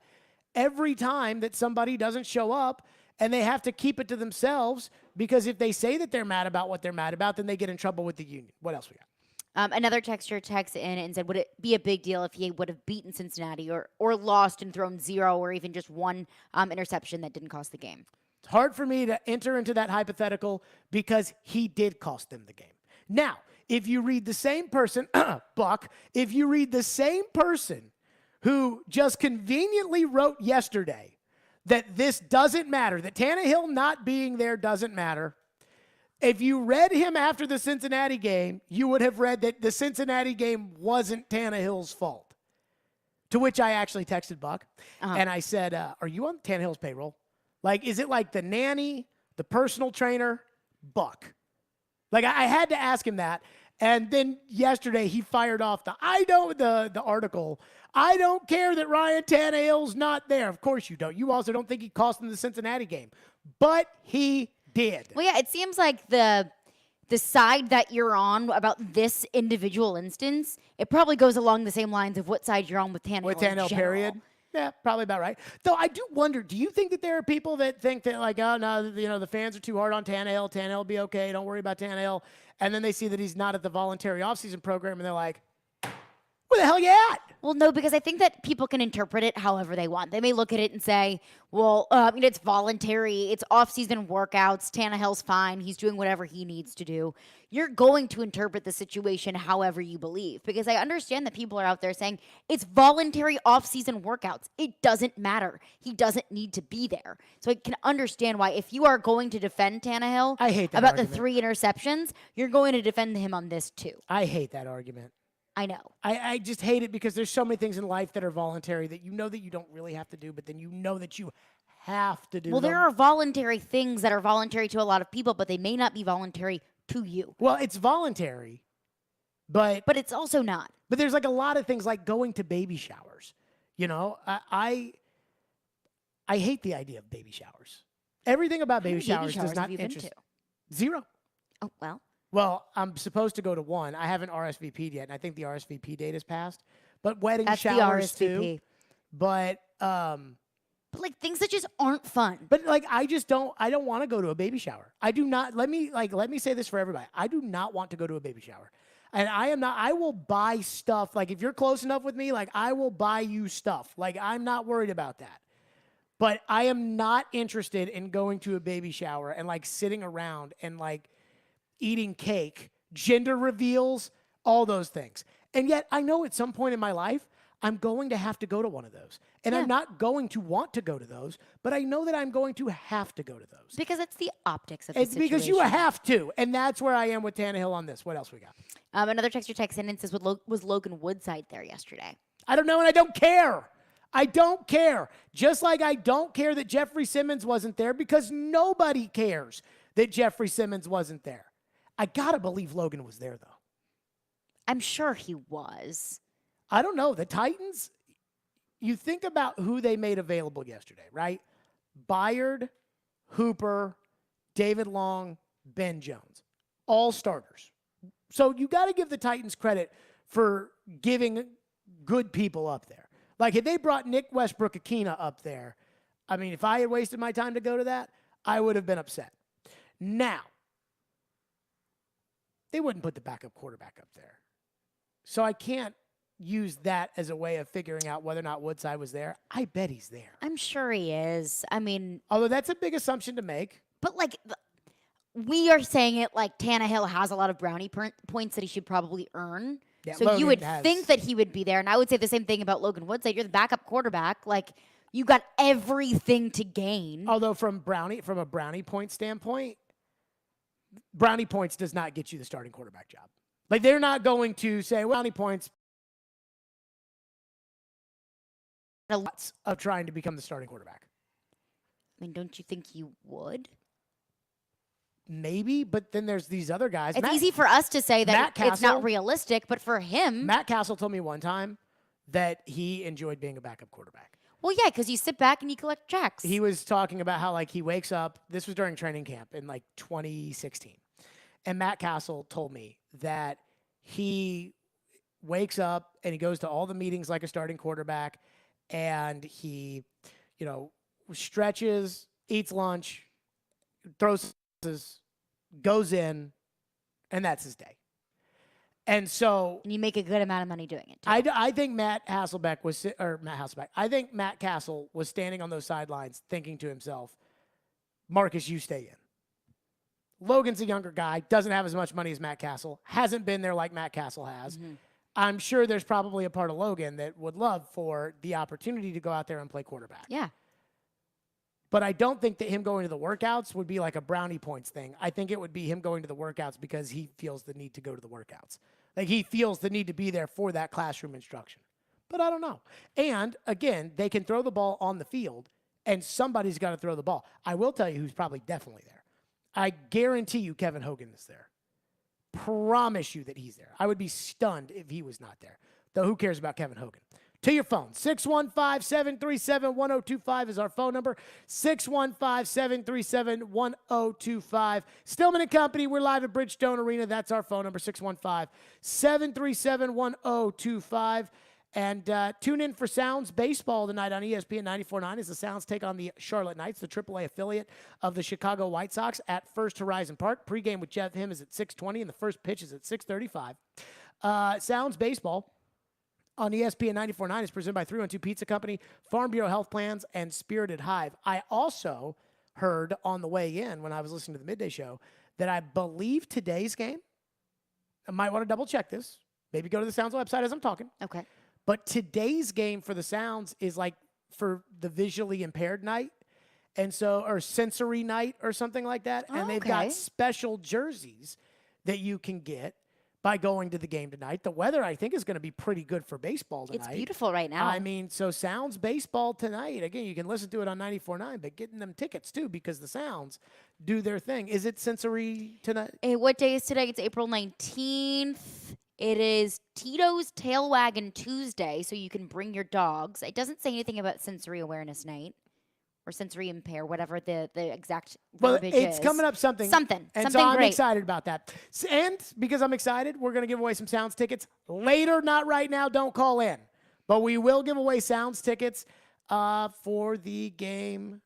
every time that somebody doesn't show up, and they have to keep it to themselves, because if they say that they're mad about what they're mad about, then they get in trouble with the union. What else we got? Another texter texts in and said, would it be a big deal if he would have beaten Cincinnati or lost and thrown 0 or even just 1 interception that didn't cost the game? It's hard for me to enter into that hypothetical because he did cost them the game. Now, if you read the same person, Buck, if you read the same person who just conveniently wrote yesterday that this doesn't matter, that Tannehill not being there doesn't matter, if you read him after the Cincinnati game, you would have read that the Cincinnati game wasn't Tannehill's fault. To which I actually texted Buck, and I said, are you on Tannehill's payroll? Like, is it like the nanny, the personal trainer, Buck? Like, I had to ask him that. And then yesterday he fired off the article. I don't care that Ryan Tannehill's not there. Of course you don't. You also don't think he cost them the Cincinnati game. But he did. Well, yeah, it seems like the side that you're on about this individual instance, it probably goes along the same lines of what side you're on with Tannehill. With Tannehill, period. Yeah, probably about right. Though I do wonder, do you think that there are people that think that, like, oh, no, the fans are too hard on Tannehill. Tannehill will be okay. Don't worry about Tannehill. And then they see that he's not at the voluntary offseason program, and they're like, where the hell you at? Well, no, because I think that people can interpret it however they want. They may look at it and say, well, it's voluntary. It's off-season workouts. Tannehill's fine. He's doing whatever he needs to do. You're going to interpret the situation however you believe, because I understand that people are out there saying it's voluntary off-season workouts. It doesn't matter. He doesn't need to be there. So I can understand why if you are going to defend Tannehill I hate that about argument. the 3 interceptions, you're going to defend him on this too. I hate that argument. I know. I just hate it because there's so many things in life that are voluntary that you know that you don't really have to do, but then you know that you have to do Well, them. there are voluntary things that are voluntary to a lot of people, but they may not be voluntary to you. Well, it's voluntary, but it's also not. But there's like a lot of things like going to baby showers. You know, I hate the idea of baby showers. Everything about baby showers does not have you been interest. to? 0. Oh, well. Well, I'm supposed to go to 1. I haven't RSVP'd yet, and I think the RSVP date has passed. But wedding That's showers the too. RSVP. But like things that just aren't fun. But like I don't want to go to a baby shower. I do not. Let me say this for everybody. I do not want to go to a baby shower. And I will buy stuff. Like if you're close enough with me, like I will buy you stuff. Like I'm not worried about that. But I am not interested in going to a baby shower and like sitting around and like eating cake, gender reveals, all those things. And yet I know at some point in my life, I'm going to have to go to one of those. And I'm not going to want to go to those, but I know that I'm going to have to go to those. Because it's the optics of the It's situation. because you have to. And that's where I am with Tannehill on this. What else we got? Another texter texts in and says, was Logan Woodside there yesterday? I don't know, and I don't care. I don't care. Just like I don't care that Jeffrey Simmons wasn't there because nobody cares that Jeffrey Simmons wasn't there. I got to believe Logan was there, though. I'm sure he was. I don't know. The Titans, you think about who they made available yesterday, right? Byard, Hooper, David Long, Ben Jones. All starters. So you got to give the Titans credit for giving good people up there. Like if they brought Nick Westbrook-Akina up there, I mean, if I had wasted my time to go to that, I would have been upset. Now, they wouldn't put the backup quarterback up there. So I can't use that as a way of figuring out whether or not Woodside was there. I bet he's there. I'm sure he is. I mean, although that's a big assumption to make. But like, we are saying it like Tannehill has a lot of brownie points that he should probably earn. Yeah, so Logan you would has. think that he would be there. And I would say the same thing about Logan Woodside. You're the backup quarterback. Like, you got everything to gain. Although from a brownie point standpoint, brownie points does not get you the starting quarterback job. Like, they're not going to say, well, brownie points of trying to become the starting quarterback. I mean, don't you think he would? Maybe, but then there's these other guys. It's easy for us to say that it's not realistic, but for him... Matt Castle told me one time that he enjoyed being a backup quarterback. Well, yeah, because you sit back and you collect checks. He was talking about how, like, he wakes up. This was during training camp in, like, 2016. And Matt Castle told me that he wakes up and he goes to all the meetings like a starting quarterback, and he, stretches, eats lunch, throws, goes in, and that's his day. And so, and you make a good amount of money doing it. I think Matt Castle was standing on those sidelines thinking to himself, Marcus, you stay in. Logan's a younger guy, doesn't have as much money as Matt Castle, hasn't been there like Matt Castle has. Mm-hmm. I'm sure there's probably a part of Logan that would love for the opportunity to go out there and play quarterback. Yeah. But I don't think that him going to the workouts would be like a brownie points thing. I think it would be him going to the workouts because he feels the need to go to the workouts. Like he feels the need to be there for that classroom instruction. But I don't know. And again, they can throw the ball on the field and somebody's got to throw the ball. I will tell you who's probably definitely there. I guarantee you Kevin Hogan is there. Promise you that he's there. I would be stunned if he was not there. Though who cares about Kevin Hogan? To your phone, 615-737-1025 is our phone number, 615-737-1025. Stillman & Company, we're live at Bridgestone Arena. That's our phone number, 615-737-1025. And tune in for Sounds Baseball tonight on ESPN 94.9 as the Sounds take on the Charlotte Knights, the AAA affiliate of the Chicago White Sox at First Horizon Park. Pre-game with Jeff Him is at 6:20, and the first pitch is at 6:35. Sounds Baseball on ESPN 94.9 is presented by 312 Pizza Company, Farm Bureau Health Plans, and Spirited Hive. I also heard on the way in when I was listening to the midday show that I believe today's game, I might want to double check this, maybe go to the Sounds website as I'm talking. Okay. But today's game for the Sounds is like for the visually impaired night. And so, or sensory night or something like that. And they've got special jerseys that you can get by going to the game tonight. The weather, I think, is going to be pretty good for baseball tonight. It's beautiful right now. I mean, so Sounds Baseball tonight. Again, you can listen to it on 94.9, but getting them tickets too because the Sounds do their thing. Is it sensory tonight? Hey, what day is today? It's April 19th. It is Tito's Tail Wagon Tuesday, so you can bring your dogs. It doesn't say anything about Sensory Awareness Night or Sensory Impair, whatever the exact verbiage is. It's coming up something. And so I'm excited about that. And because I'm excited, we're going to give away some Sounds tickets later, not right now. Don't call in. But we will give away Sounds tickets for the game.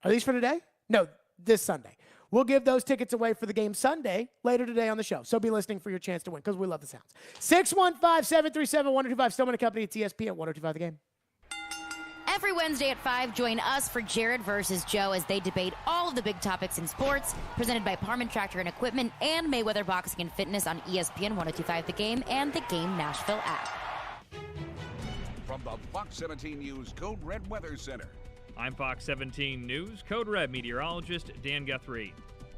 Are these for today? No, this Sunday. We'll give those tickets away for the game Sunday, later today on the show. So be listening for your chance to win, because we love the Sounds. 615-737-1025, Stillman & Company at ESPN 1025 The Game. Every Wednesday at 5, join us for Jared versus Joe as they debate all of the big topics in sports, presented by Parman Tractor and Equipment and Mayweather Boxing and Fitness on ESPN 1025 The Game and the Game Nashville app. From the Fox 17 News Code Red Weather Center. I'm Fox 17 News Code Red meteorologist Dan Guthrie.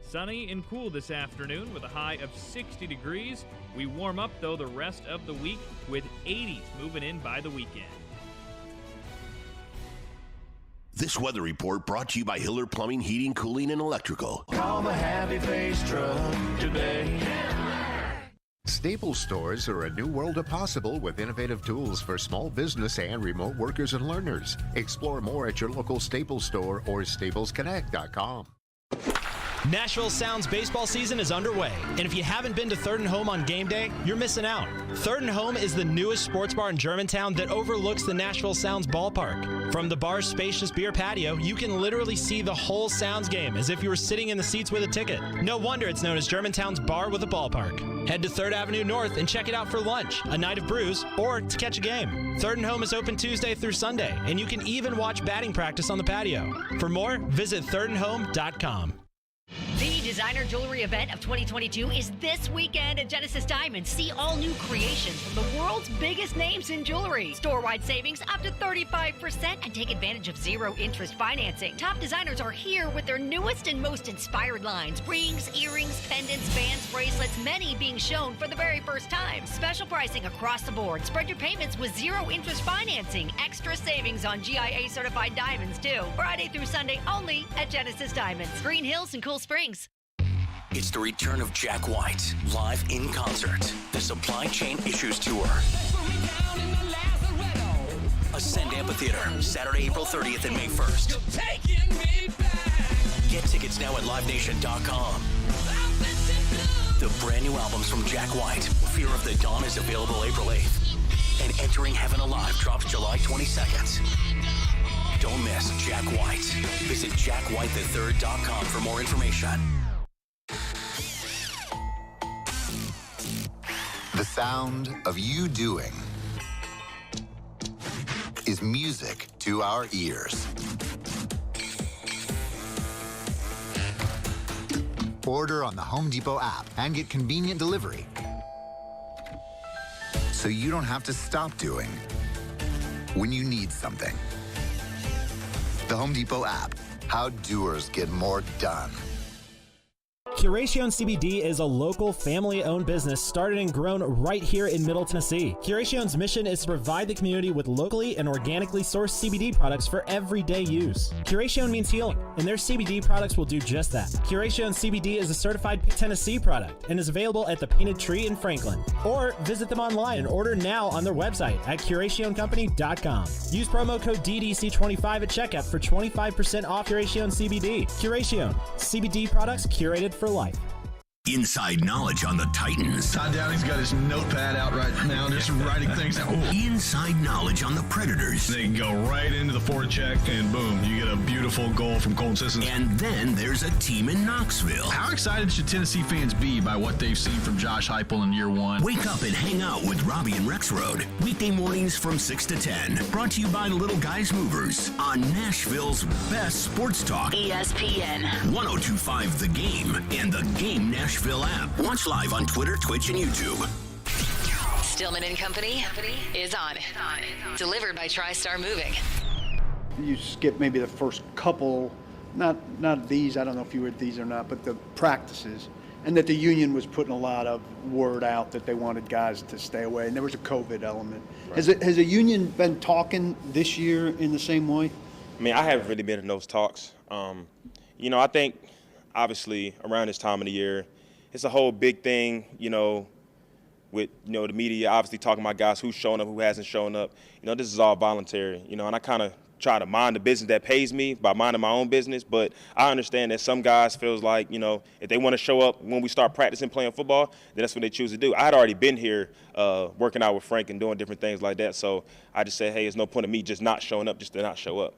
Sunny and cool this afternoon with a high of 60 degrees. We warm up, though, the rest of the week with 80s moving in by the weekend. This weather report brought to you by Hiller Plumbing, Heating, Cooling, and Electrical. Call the Happy Face Truck today. Staples stores are a new world of possible with innovative tools for small business and remote workers and learners. Explore more at your local Staples store or staplesconnect.com. Nashville Sounds baseball season is underway, and if you haven't been to Third and Home on game day, you're missing out. Third and Home is the newest sports bar in Germantown that overlooks the Nashville Sounds ballpark. From the bar's spacious beer patio, you can literally see the whole Sounds game as if you were sitting in the seats with a ticket. No wonder it's known as Germantown's bar with a ballpark. Head to 3rd Avenue North and check it out for lunch, a night of brews, or to catch a game. Third and Home is open Tuesday through Sunday, and you can even watch batting practice on the patio. For more, visit thirdandhome.com. The designer jewelry event of 2022 is this weekend at Genesis Diamonds. See all new creations from the world's biggest names in jewelry. Store-wide savings up to 35% and take advantage of zero-interest financing. Top designers are here with their newest and most inspired lines. Rings, earrings, pendants, bands, bracelets, many being shown for the very first time. Special pricing across the board. Spread your payments with zero-interest financing. Extra savings on GIA-certified diamonds, too. Friday through Sunday only at Genesis Diamonds. Green Hills and Cool Springs. It's the return of Jack White, live in concert. The Supply Chain Issues Tour. Ascend Amphitheater, Saturday, April 30th and May 1st. Get tickets now at livenation.com. The brand new albums from Jack White, Fear of the Dawn, is available April 8th. And Entering Heaven Alive drops July 22nd. Don't miss Jack White. Visit jackwhitethird.com for more information. The sound of you doing is music to our ears. Order on the Home Depot app and get convenient delivery, so you don't have to stop doing when you need something. The Home Depot app, how doers get more done. Curation Cbd is a local family-owned business started and grown right here in Middle Tennessee. Curation's mission is to provide the community with locally and organically sourced CBD products for everyday use. Curation means healing, and their CBD products will do just that. Curation Cbd is a certified Tennessee product and is available at the Painted Tree in Franklin. Or visit them online and order now on their website at curationcompany.com. Use promo code DDC25 at checkout for 25% off Curation Cbd. Curation, CBD products curated for life. Inside knowledge on the Titans. Todd Downey's got his notepad out right now, just writing things down. Inside knowledge on the Predators. They go right into the forecheck, and boom, you get a beautiful goal from Colton Sissons. And then there's a team in Knoxville. How excited should Tennessee fans be by what they've seen from Josh Heupel in year one? Wake up and hang out with Robby and Rexrode. Weekday mornings from 6 to 10. Brought to you by Little Guys Movers on Nashville's best sports talk. ESPN 1025 The Game and the Game Nashville app. Watch live on Twitter, Twitch, and YouTube. Stillman and Company is on. Delivered by TriStar Moving. You skip maybe the first couple, not these, I don't know if you were at these or not, but the practices, and that the union was putting a lot of word out that they wanted guys to stay away, and there was a COVID element. Right. Has a union been talking this year in the same way? I mean, I haven't really been in those talks. I think obviously around this time of the year, it's a whole big thing, with, the media obviously talking about guys who's showing up, who hasn't shown up. This is all voluntary, and I kind of try to mind the business that pays me by minding my own business. But I understand that some guys feels like, if they want to show up when we start practicing playing football, then that's what they choose to do. I had already been here working out with Frank and doing different things like that. So I just said, hey, there's no point in me just not showing up, just to not show up.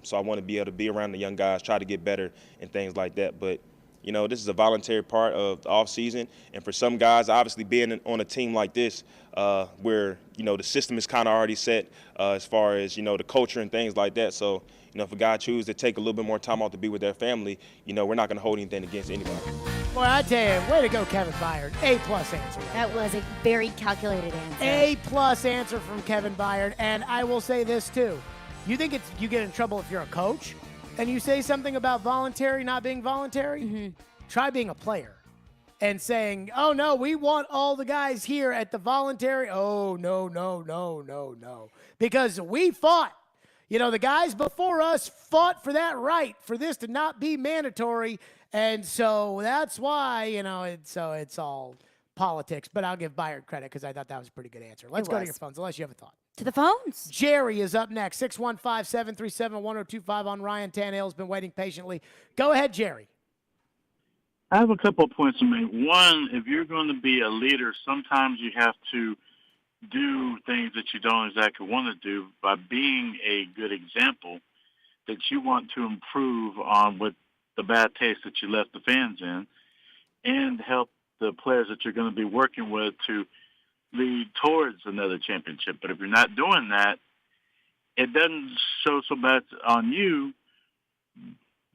So I want to be able to be around the young guys, try to get better and things like that. But this is a voluntary part of the off season, and for some guys, obviously being on a team like this, where the system is kind of already set as far as the culture and things like that. So if a guy chooses to take a little bit more time off to be with their family, we're not going to hold anything against anybody. Boy, I tell you, way to go, Kevin Byard. A-plus answer. Right? That was a very calculated answer. A-plus answer from Kevin Byard, and I will say this too: you think you get in trouble if you're a coach? And you say something about voluntary not being voluntary, try being a player and saying, oh, no, we want all the guys here at the voluntary. Oh, no. Because we fought. The guys before us fought for that right, for this to not be mandatory. And so that's why, it's all politics. But I'll give Byard credit because I thought that was a pretty good answer. Let's go to your phones, unless you have a thought. To the phones. Jerry is up next, 615-737-1025 on Ryan Tannehill's been waiting patiently. Go ahead, Jerry. I have a couple of points to make. One, if you're going to be a leader, sometimes you have to do things that you don't exactly want to do by being a good example that you want to improve on with the bad taste that you left the fans in, and help the players that you're going to be working with to lead towards another championship. But if you're not doing that, it doesn't show so bad on you,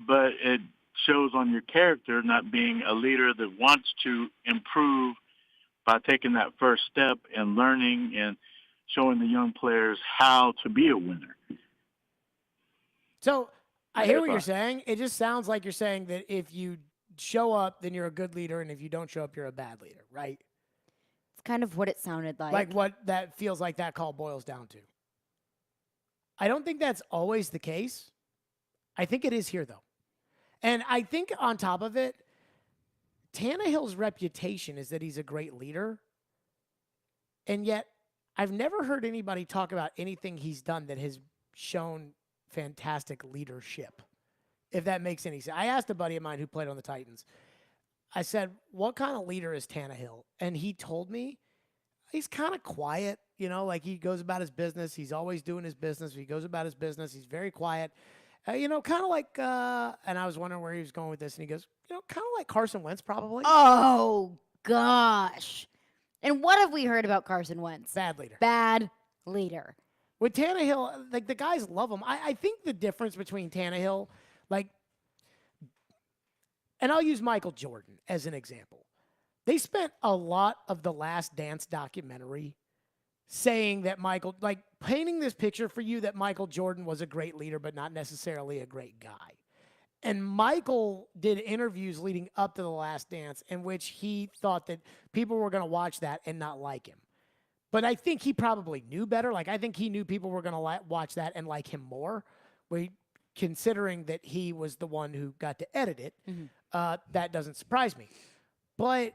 but it shows on your character not being a leader that wants to improve by taking that first step and learning and showing the young players how to be a winner. So I hear what you're saying. It just sounds like you're saying that if you show up, then you're a good leader, and if you don't show up, you're a bad leader, right? It's kind of what it sounded like. Like what that feels like that call boils down to. I don't think that's always the case. I think it is here, though. And I think on top of it, Tannehill's reputation is that he's a great leader. And yet, I've never heard anybody talk about anything he's done that has shown fantastic leadership, if that makes any sense. I asked a buddy of mine who played on the Titans. I said, what kind of leader is Tannehill? And he told me he's kind of quiet, like he goes about his business. He's always doing his business. He goes about his business. He's very quiet. Kind of like, and I was wondering where he was going with this, and he goes, kind of like Carson Wentz, probably. Oh, gosh. And what have we heard about Carson Wentz? Bad leader. Bad leader. With Tannehill, the guys love him. I think the difference between Tannehill, and I'll use Michael Jordan as an example. They spent a lot of the Last Dance documentary saying that painting this picture for you that Michael Jordan was a great leader, but not necessarily a great guy. And Michael did interviews leading up to the Last Dance in which he thought that people were going to watch that and not like him. But I think he probably knew better. I think he knew people were going to watch that and like him more. Considering that he was the one who got to edit it, that doesn't surprise me. But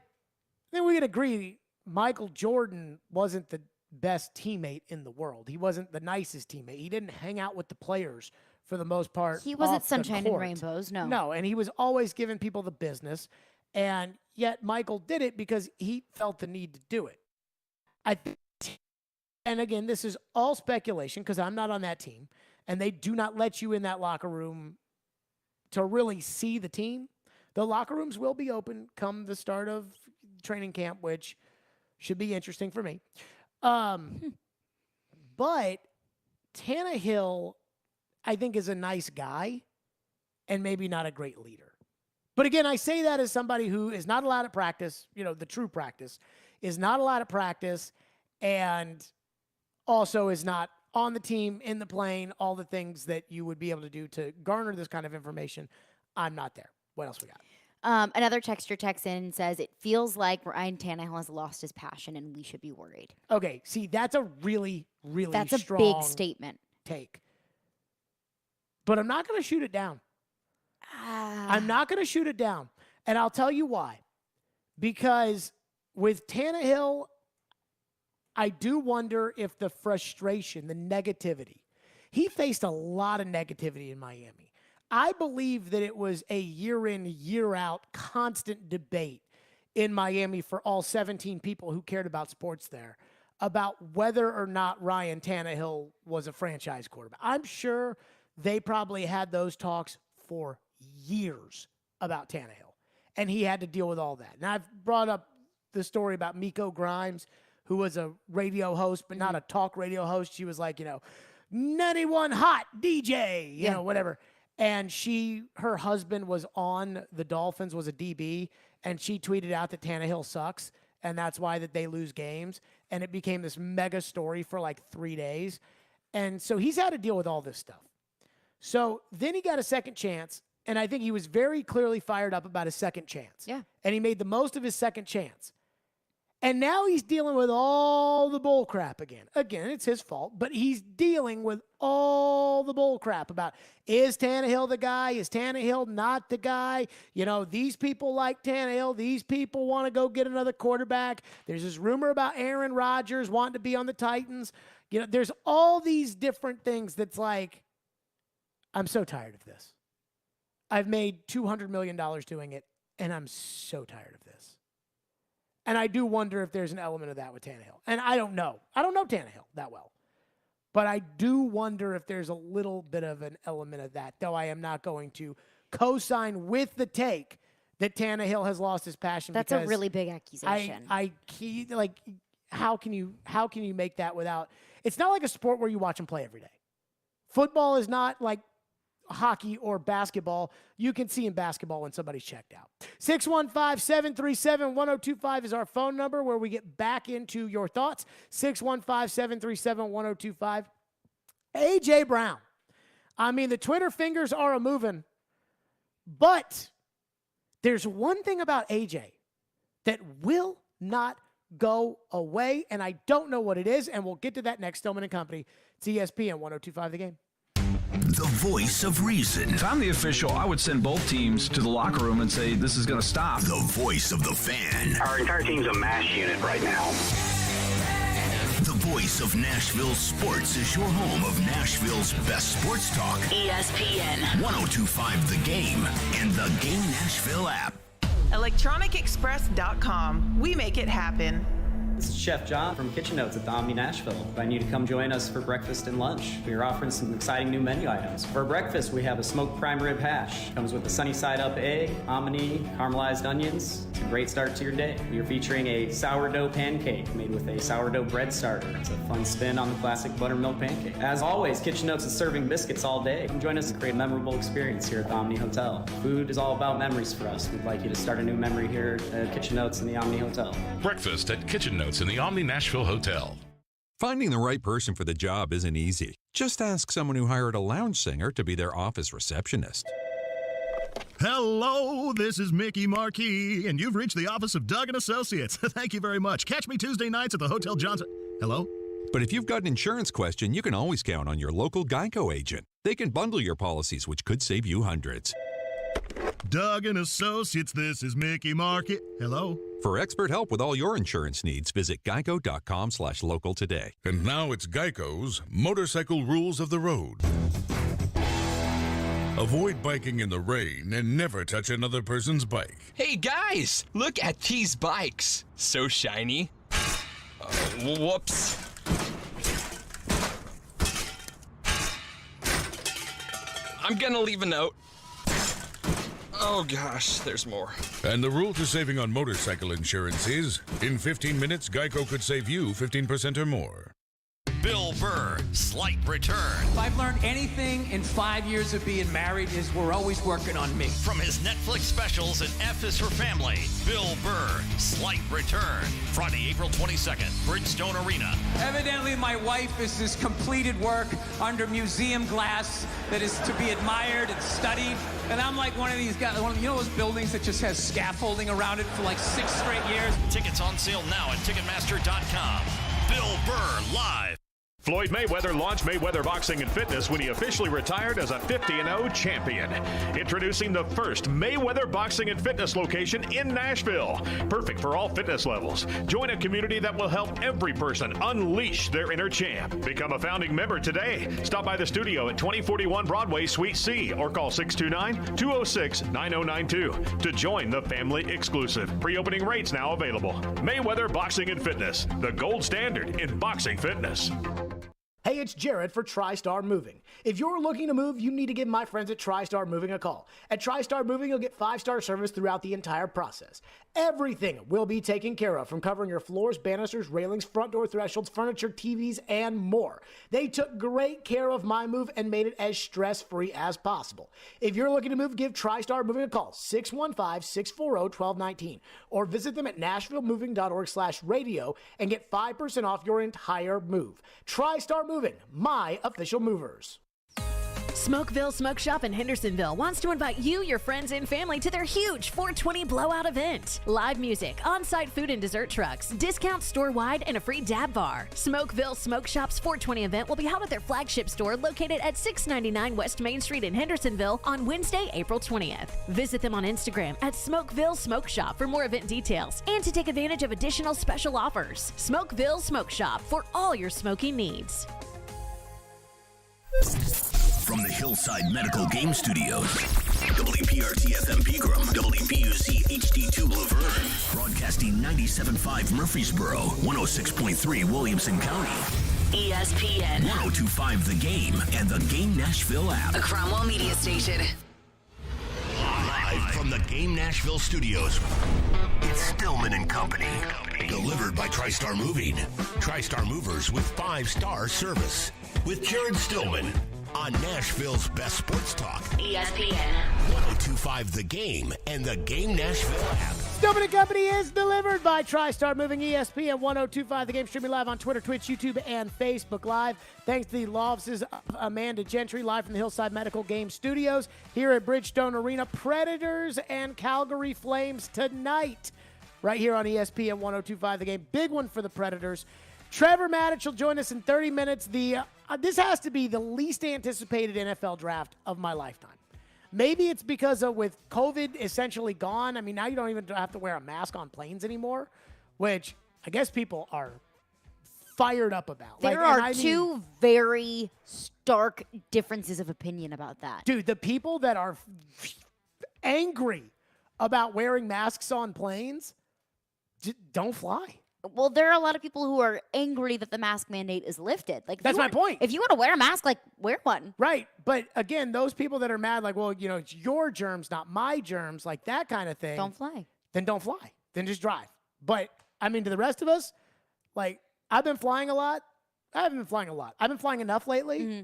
then we could agree Michael Jordan wasn't the best teammate in the world. He wasn't the nicest teammate. He didn't hang out with the players for the most part. He wasn't sunshine and rainbows, no. No, and he was always giving people the business. And yet Michael did it because he felt the need to do it. And again, this is all speculation because I'm not on that team, and they do not let you in that locker room to really see the team. The locker rooms will be open come the start of training camp, which should be interesting for me. But Tannehill, I think, is a nice guy and maybe not a great leader. But again, I say that as somebody who is not allowed at practice, the true practice, is not allowed at practice, and also is not on the team, in the plane, all the things that you would be able to do to garner this kind of information. I'm not there. What else we got? Another texter texts in and says, it feels like Ryan Tannehill has lost his passion and we should be worried. Okay, see, that's a really, really That's strong a big statement. take. But I'm not going to shoot it down. I'm not going to shoot it down. And I'll tell you why. Because with Tannehill, I do wonder if the frustration, the negativity, he faced a lot of negativity in Miami. I believe that it was a year in, year out constant debate in Miami for all 17 people who cared about sports there about whether or not Ryan Tannehill was a franchise quarterback. I'm sure they probably had those talks for years about Tannehill, and he had to deal with all that. And I've brought up the story about Miko Grimes, who was a radio host, but not a talk radio host. She was like, 91 hot DJ, whatever. And her husband was on the Dolphins, was a DB, and she tweeted out that Tannehill sucks, and that's why that they lose games. And it became this mega story for like 3 days. And so he's had to deal with all this stuff. So then he got a second chance, and I think he was very clearly fired up about his second chance. Yeah. And he made the most of his second chance. And now he's dealing with all the bull crap again. Again, it's his fault, but he's dealing with all the bull crap about, is Tannehill the guy? Is Tannehill not the guy? These people like Tannehill. These people want to go get another quarterback. There's this rumor about Aaron Rodgers wanting to be on the Titans. There's all these different things that's like, I'm so tired of this. I've made $200 million doing it, and I'm so tired of this. And I do wonder if there's an element of that with Tannehill. And I don't know. I don't know Tannehill that well. But I do wonder if there's a little bit of an element of that, though I am not going to co-sign with the take that Tannehill has lost his passion. That's a really big accusation. How can you make that without? It's not like a sport where you watch them play every day. Football is not like hockey or basketball. You can see in basketball when somebody's checked out. 615-737-1025 is our phone number where we get back into your thoughts. 615-737-1025. A.J. Brown. I mean, the Twitter fingers are a-moving, but there's one thing about A.J. that will not go away, and I don't know what it is, and we'll get to that next. Stillman and Company. It's ESPN 1025 The Game. The voice of reason. If I'm the official, I would send both teams to the locker room and say, this is going to stop. The voice of the fan. Our entire team's a mass unit right now. The voice of Nashville sports is your home of Nashville's best sports talk. ESPN 1025 The Game and the Game Nashville app. ElectronicExpress.com. We make it happen. This is Chef John from Kitchen Notes at the Omni Nashville. Inviting you to come join us for breakfast and lunch. We are offering some exciting new menu items. For breakfast, we have a smoked prime rib hash. Comes with a sunny side up egg, hominy, caramelized onions. It's a great start to your day. We are featuring a sourdough pancake made with a sourdough bread starter. It's a fun spin on the classic buttermilk pancake. As always, Kitchen Notes is serving biscuits all day. Come join us and create a memorable experience here at the Omni Hotel. Food is all about memories for us. We'd like you to start a new memory here at Kitchen Notes in the Omni Hotel. Breakfast at Kitchen Notes in the Omni Nashville Hotel. Finding the right person for the job isn't easy. Just ask someone who hired a lounge singer to be their office receptionist. Hello, this is Mickey Marquis, and you've reached the office of Doug & Associates. Thank you very much. Catch me Tuesday nights at the Hotel Johnson. Hello? But if you've got an insurance question, you can always count on your local Geico agent. They can bundle your policies, which could save you hundreds. Doug & Associates, this is Mickey Marquis. Hello? For expert help with all your insurance needs, visit geico.com/local today. And now it's Geico's Motorcycle Rules of the Road. Avoid biking in the rain and never touch another person's bike. Hey guys, look at these bikes. So shiny. Whoops. I'm gonna leave a note. Oh gosh, there's more. And the rule to saving on motorcycle insurance is, in 15 minutes, Geico could save you 15% or more. Bill Burr, Slight Return. If I've learned anything in 5 years of being married is we're always working on me. From his Netflix specials and F is for Family, Bill Burr, Slight Return. Friday, April 22nd, Bridgestone Arena. Evidently, my wife is this completed work under museum glass that is to be admired and studied. And I'm like one of these guys, you know those buildings that just has scaffolding around it for like 6 straight years? Tickets on sale now at Ticketmaster.com. Bill Burr, live. Floyd Mayweather launched Mayweather Boxing and Fitness when he officially retired as a 50-0 champion. Introducing the first Mayweather Boxing and Fitness location in Nashville. Perfect for all fitness levels. Join a community that will help every person unleash their inner champ. Become a founding member today. Stop by the studio at 2041 Broadway, Suite C, or call 629-206-9092 to join the family exclusive. Pre-opening rates now available. Mayweather Boxing and Fitness, the gold standard in boxing fitness. Hey, it's Jared for TriStar Moving. If you're looking to move, you need to give my friends at TriStar Moving a call. At TriStar Moving, you'll get 5-star service throughout the entire process. Everything will be taken care of, from covering your floors, banisters, railings, front door thresholds, furniture, TVs, and more. They took great care of my move and made it as stress-free as possible. If you're looking to move, give TriStar Moving a call, 615-640-1219, or visit them at nashvillemoving.org/radio and get 5% off your entire move. TriStar Moving, my official movers. Smokeville Smoke Shop in Hendersonville wants to invite you, your friends, and family to their huge 420 blowout event. Live music, on-site food and dessert trucks, discounts store-wide, and a free dab bar. Smokeville Smoke Shop's 420 event will be held at their flagship store located at 699 West Main Street in Hendersonville on Wednesday, April 20th. Visit them on Instagram at Smokeville Smoke Shop for more event details and to take advantage of additional special offers. Smokeville Smoke Shop for all your smoking needs. From the Hillside Medical Game Studios, WPRT-FM Pegram, WPUC HD2 Laverne, broadcasting 97.5 Murfreesboro, 106.3 Williamson County, ESPN, 102.5 The Game, and the Game Nashville app. a Cromwell media station. Live from the Game Nashville studios, it's Stillman and Company. Delivered by TriStar Moving. TriStar Movers with 5-star service. With Jared Stillman on Nashville's best sports talk. ESPN. 102.5 The Game and the Game Nashville app. Stillman and Company is delivered by TriStar Moving, ESPN 1025. The Game streaming live on Twitter, Twitch, YouTube, and Facebook Live. Thanks to the law offices of Amanda Gentry, live from the Hillside Medical Game Studios here at Bridgestone Arena. Predators and Calgary Flames tonight, right here on ESPN 1025. The Game, big one for the Predators. Trevor Maddich will join us in 30 minutes. This has to be the least anticipated NFL draft of my lifetime. Maybe it's because with COVID essentially gone. I mean, now you don't even have to wear a mask on planes anymore, which I guess people are fired up about. There are two very stark differences of opinion about that. Dude, the people that are angry about wearing masks on planes, don't fly. Well, there are a lot of people who are angry that the mask mandate is lifted. Like, that's my point. If you want to wear a mask, like, wear one. Right. But again, those people that are mad, like, well, you know, it's your germs, not my germs, like that kind of thing. Don't fly. Then don't fly. Then just drive. But I mean, to the rest of us, like, I've been flying a lot. I haven't been flying a lot. I've been flying enough lately. Mm-hmm.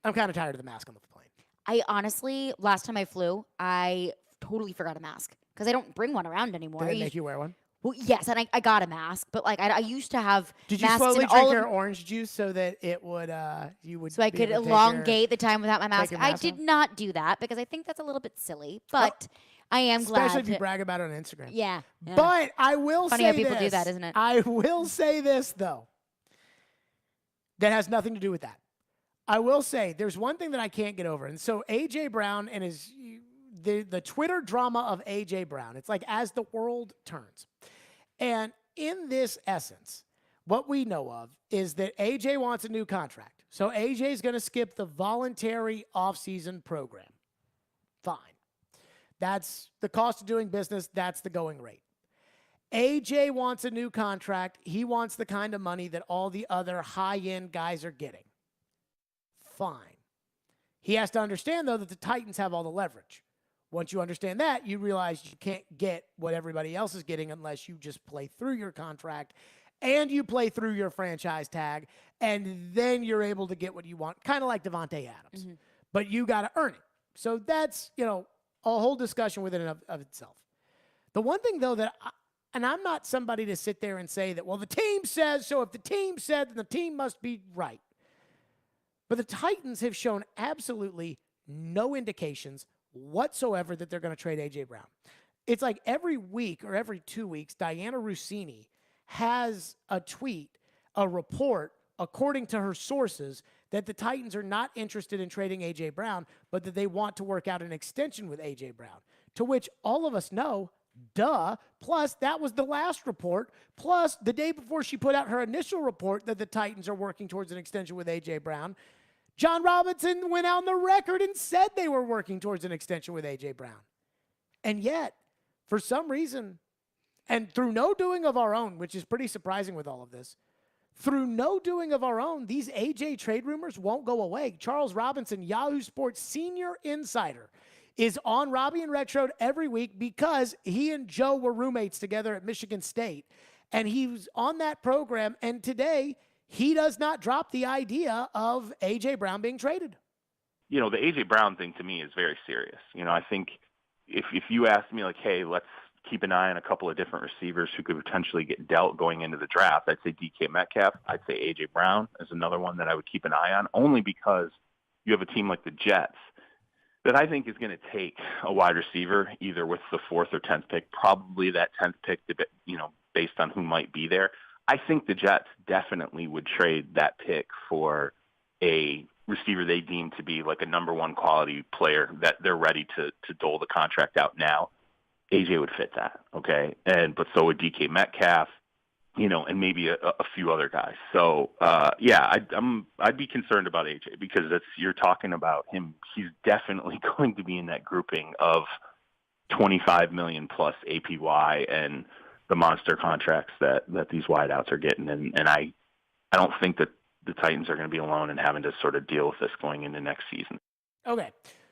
I'm kind of tired of the mask on the plane. I honestly, last time I flew, I totally forgot a mask because I don't bring one around anymore. Did they make you wear one? Well, yes, and I got a mask, but like I used to have. Did you masks slowly in drink all your orange juice so that it would you would? So I could elongate the time without my mask. I did not do that because I think that's a little bit silly. But I am glad. Especially if you brag about it on Instagram. Yeah. But I will say this. Funny how people do that, isn't it? I will say this though. That has nothing to do with that. I will say there's one thing that I can't get over, and so AJ Brown and the Twitter drama of AJ Brown. It's like as the world turns. And in this essence, what we know of is that AJ wants a new contract. So AJ is going to skip the voluntary offseason program. Fine. That's the cost of doing business. That's the going rate. AJ wants a new contract. He wants the kind of money that all the other high-end guys are getting. Fine. He has to understand, though, that the Titans have all the leverage. Once you understand that, you realize you can't get what everybody else is getting unless you just play through your contract and you play through your franchise tag, and then you're able to get what you want, kind of like Devontae Adams. Mm-hmm. But you got to earn it. So that's, a whole discussion within and of itself. The one thing, though, and I'm not somebody to sit there and say that, well, the team says, so if the team said, then the team must be right. But the Titans have shown absolutely no indications whatsoever that they're going to trade A.J. Brown. It's like every week or every 2 weeks, Diana Rossini has a tweet, a report, according to her sources, that the Titans are not interested in trading A.J. Brown, but that they want to work out an extension with A.J. Brown, to which all of us know, duh. Plus, that was the last report. Plus, the day before she put out her initial report that the Titans are working towards an extension with A.J. Brown, John Robinson went out on the record and said they were working towards an extension with A.J. Brown. And yet, for some reason, and through no doing of our own, which is pretty surprising with all of this, through no doing of our own, these A.J. trade rumors won't go away. Charles Robinson, Yahoo Sports senior insider, is on Robby and Rexrode every week because he and Joe were roommates together at Michigan State. And he was on that program, and today he does not drop the idea of A.J. Brown being traded. The A.J. Brown thing to me is very serious. I think if you asked me, like, hey, let's keep an eye on a couple of different receivers who could potentially get dealt going into the draft, I'd say DK Metcalf. I'd say A.J. Brown is another one that I would keep an eye on, only because you have a team like the Jets that I think is going to take a wide receiver either with the 4th or 10th pick, probably that 10th pick, based on who might be there. I think the Jets definitely would trade that pick for a receiver they deem to be like a number one quality player that they're ready to dole the contract out now. AJ would fit that, okay? But so would DK Metcalf, and maybe a few other guys. So, I'd be concerned about AJ because you're talking about him. He's definitely going to be in that grouping of $25 million plus APY and the monster contracts that these wideouts are getting. And I don't think that the Titans are going to be alone in having to sort of deal with this going into next season. Okay.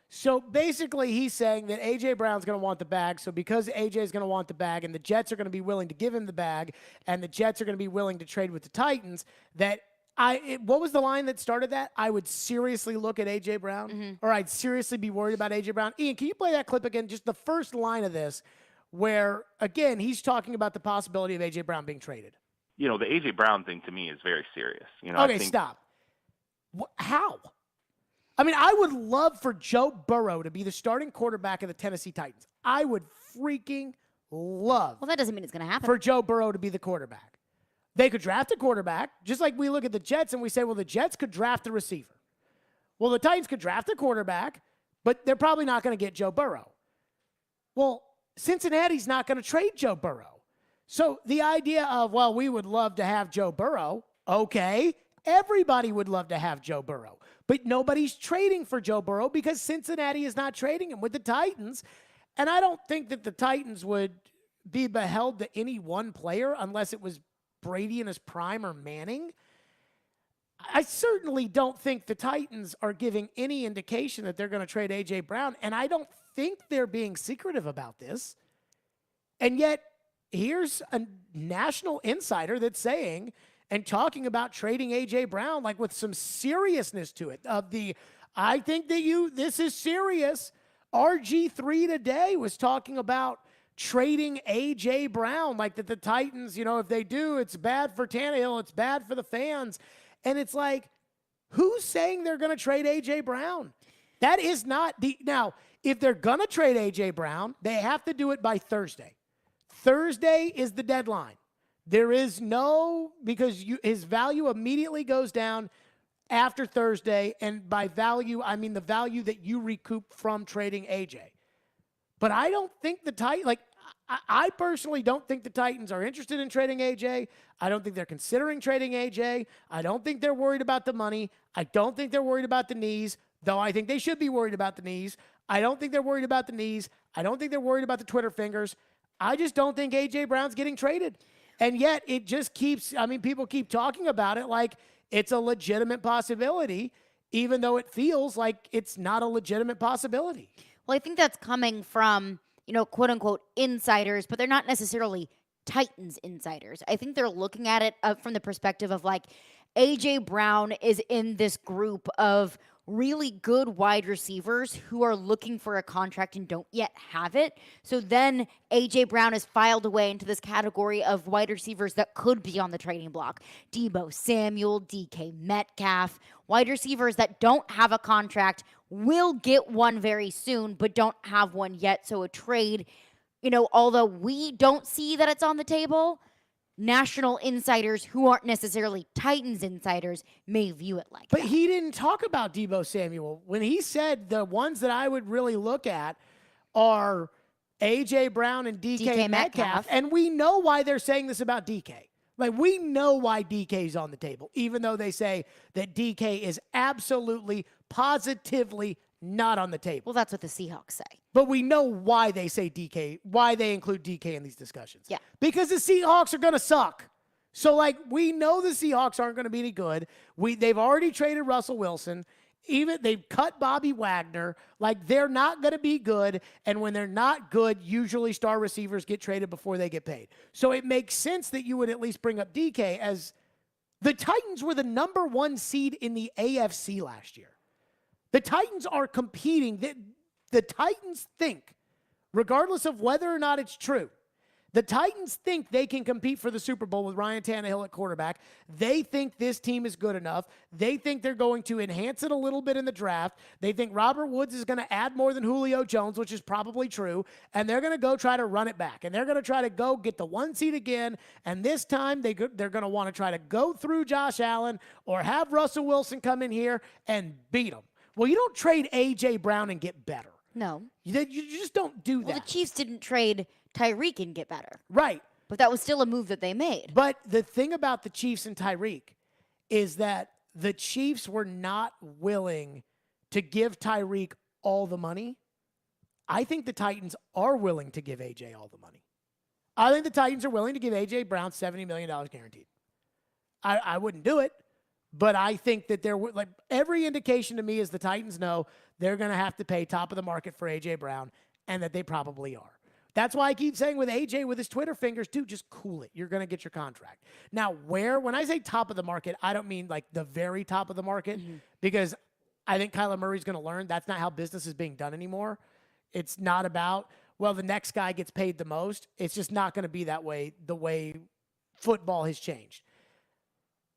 So basically he's saying that A.J. Brown's going to want the bag. So because A.J. is going to want the bag and the Jets are going to be willing to give him the bag and the Jets are going to be willing to trade with the Titans, what was the line that started that? I would seriously look at A.J. Brown, or I'd seriously be worried about A.J. Brown. Ian, can you play that clip again? Just the first line of this, where, again, he's talking about the possibility of A.J. Brown being traded. The A.J. Brown thing to me is very serious. Okay, stop. How? I mean, I would love for Joe Burrow to be the starting quarterback of the Tennessee Titans. I would freaking love. Well, that doesn't mean it's going to happen. For Joe Burrow to be the quarterback. They could draft a quarterback, just like we look at the Jets and we say, well, the Jets could draft a receiver. Well, the Titans could draft a quarterback, but they're probably not going to get Joe Burrow. Well, Cincinnati's not going to trade Joe Burrow. So the idea of, well, we would love to have Joe Burrow, okay, everybody would love to have Joe Burrow. But nobody's trading for Joe Burrow because Cincinnati is not trading him with the Titans. And I don't think that the Titans would be beheld to any one player unless it was Brady in his prime or Manning. I certainly don't think the Titans are giving any indication that they're going to trade A.J. Brown, and I don't think they're being secretive about this. And yet, here's a national insider that's saying and talking about trading A.J. Brown, like with some seriousness to it. I think that this is serious. RG3 today was talking about trading A.J. Brown, like that the Titans, if they do, it's bad for Tannehill, it's bad for the fans. And it's like, who's saying they're going to trade A.J. Brown? That is not now, if they're going to trade A.J. Brown, they have to do it by Thursday. Thursday is the deadline. There is because his value immediately goes down after Thursday. And by value, I mean the value that you recoup from trading A.J. But I don't think I personally don't think the Titans are interested in trading A.J. I don't think they're considering trading A.J. I don't think they're worried about the money. I don't think they're worried about the knees. though I think they should be worried about the knees. I don't think they're worried about the knees. I don't think they're worried about the Twitter fingers. I just don't think A.J. Brown's getting traded. And yet it just keeps, people keep talking about it like it's a legitimate possibility, even though it feels like it's not a legitimate possibility. Well, I think that's coming from, quote unquote insiders, but they're not necessarily Titans insiders. I think they're looking at it from the perspective of like A.J. Brown is in this group of really good wide receivers who are looking for a contract and don't yet have it. So then A.J. Brown is filed away into this category of wide receivers that could be on the trading block. Deebo Samuel, DK Metcalf, wide receivers that don't have a contract, will get one very soon, but don't have one yet. So a trade, although we don't see that it's on the table, national insiders who aren't necessarily Titans insiders may view it like But that. he didn't talk about Deebo Samuel. When he said the ones that I would really look at are A.J. Brown and DK Metcalf. And we know why they're saying this about DK. Like, we know why DK's on the table, even though they say that DK is absolutely, positively not on the table. Well, that's what the Seahawks say. But we know why they say DK, why they include DK in these discussions. Yeah. Because the Seahawks are going to suck. So, we know the Seahawks aren't going to be any good. They've already traded Russell Wilson. Even they've cut Bobby Wagner. They're not going to be good. And when they're not good, usually star receivers get traded before they get paid. So it makes sense that you would at least bring up DK, as the Titans were the number 1 seed in the AFC last year. The Titans are competing. The Titans think, regardless of whether or not it's true, the Titans think they can compete for the Super Bowl with Ryan Tannehill at quarterback. They think this team is good enough. They think they're going to enhance it a little bit in the draft. They think Robert Woods is going to add more than Julio Jones, which is probably true, and they're going to go try to run it back. And they're going to try to go get the 1 seed again, and this time they're going to want to try to go through Josh Allen or have Russell Wilson come in here and beat them. Well, you don't trade A.J. Brown and get better. No. You just don't do that. Well, the Chiefs didn't trade Tyreek and get better. Right. But that was still a move that they made. But the thing about the Chiefs and Tyreek is that the Chiefs were not willing to give Tyreek all the money. I think the Titans are willing to give A.J. all the money. I think the Titans are willing to give A.J. Brown $70 million guaranteed. I wouldn't do it. But I think that every indication to me is the Titans know they're going to have to pay top of the market for A.J. Brown, and that they probably are. That's why I keep saying with A.J. with his Twitter fingers, dude, just cool it. You're going to get your contract. Now, when I say top of the market, I don't mean the very top of the market, because I think Kyler Murray's going to learn that's not how business is being done anymore. It's not about, the next guy gets paid the most. It's just not going to be that way, the way football has changed.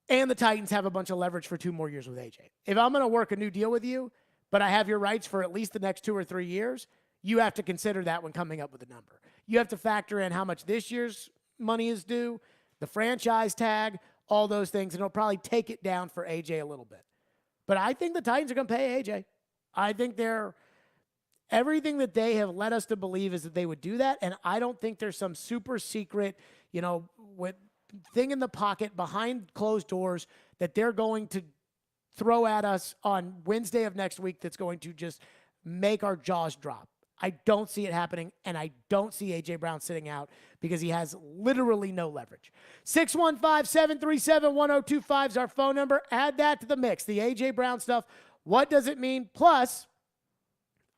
And the Titans have a bunch of leverage for 2 more years with A.J. If I'm going to work a new deal with you, but I have your rights for at least the next 2 or 3 years, you have to consider that when coming up with a number. You have to factor in how much this year's money is due, the franchise tag, all those things, and it'll probably take it down for A.J. a little bit. But I think the Titans are going to pay A.J. I think everything that they have led us to believe is that they would do that, and I don't think there's some super secret, with thing in the pocket behind closed doors that they're going to throw at us on Wednesday of next week that's going to just make our jaws drop. I don't see it happening, and I don't see A.J. Brown sitting out because he has literally no leverage. 615-737-1025 is our phone number. Add that to the mix, the A.J. Brown stuff. What does it mean? Plus,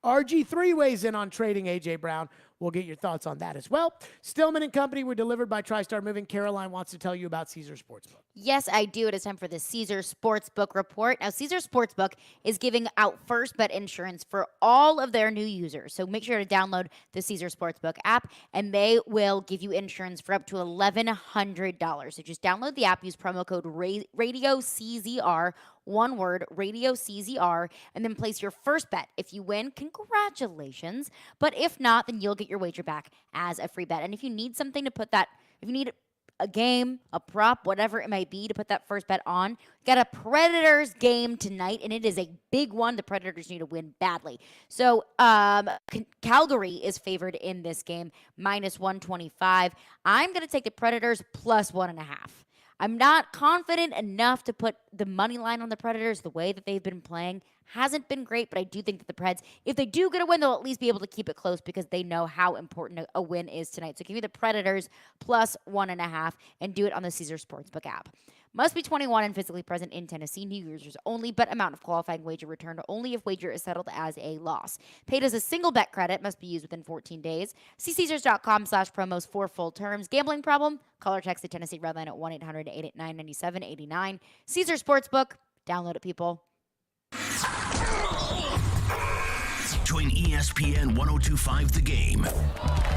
RG3 weighs in on trading A.J. Brown. We'll get your thoughts on that as well. Stillman and Company were delivered by TriStar Moving. Caroline wants to tell you about Caesar Sportsbook. Yes, I do. It is time for the Caesar Sportsbook report. Now, Caesar Sportsbook is giving out first bet insurance for all of their new users. So make sure to download the Caesar Sportsbook app, and they will give you insurance for up to $1,100. So just download the app, use promo code RadioCZR, one word, Radio CZR, and then place your first bet. If you win, congratulations. But if not, then you'll get your wager back as a free bet. And if you need something to put that, if you need a game, a prop, whatever it might be to put that first bet on, got a Predators game tonight, and it is a big one. The Predators need to win badly. So Calgary is favored in this game, -125. I'm going to take the Predators +1.5. I'm not confident enough to put the money line on the Predators. The way that they've been playing hasn't been great, but I do think that the Preds, if they do get a win, they'll at least be able to keep it close because they know how important a win is tonight. So give me the Predators plus 1.5 and do it on the Caesar Sportsbook app. Must be 21 and physically present in Tennessee. New users only, but amount of qualifying wager returned only if wager is settled as a loss. Paid as a single bet credit. Must be used within 14 days. See Caesars.com/promos for full terms. Gambling problem? Call or text the Tennessee Redline at 1-800-889-9789. Caesar Sportsbook. Download it, people. Join ESPN 1025 The Game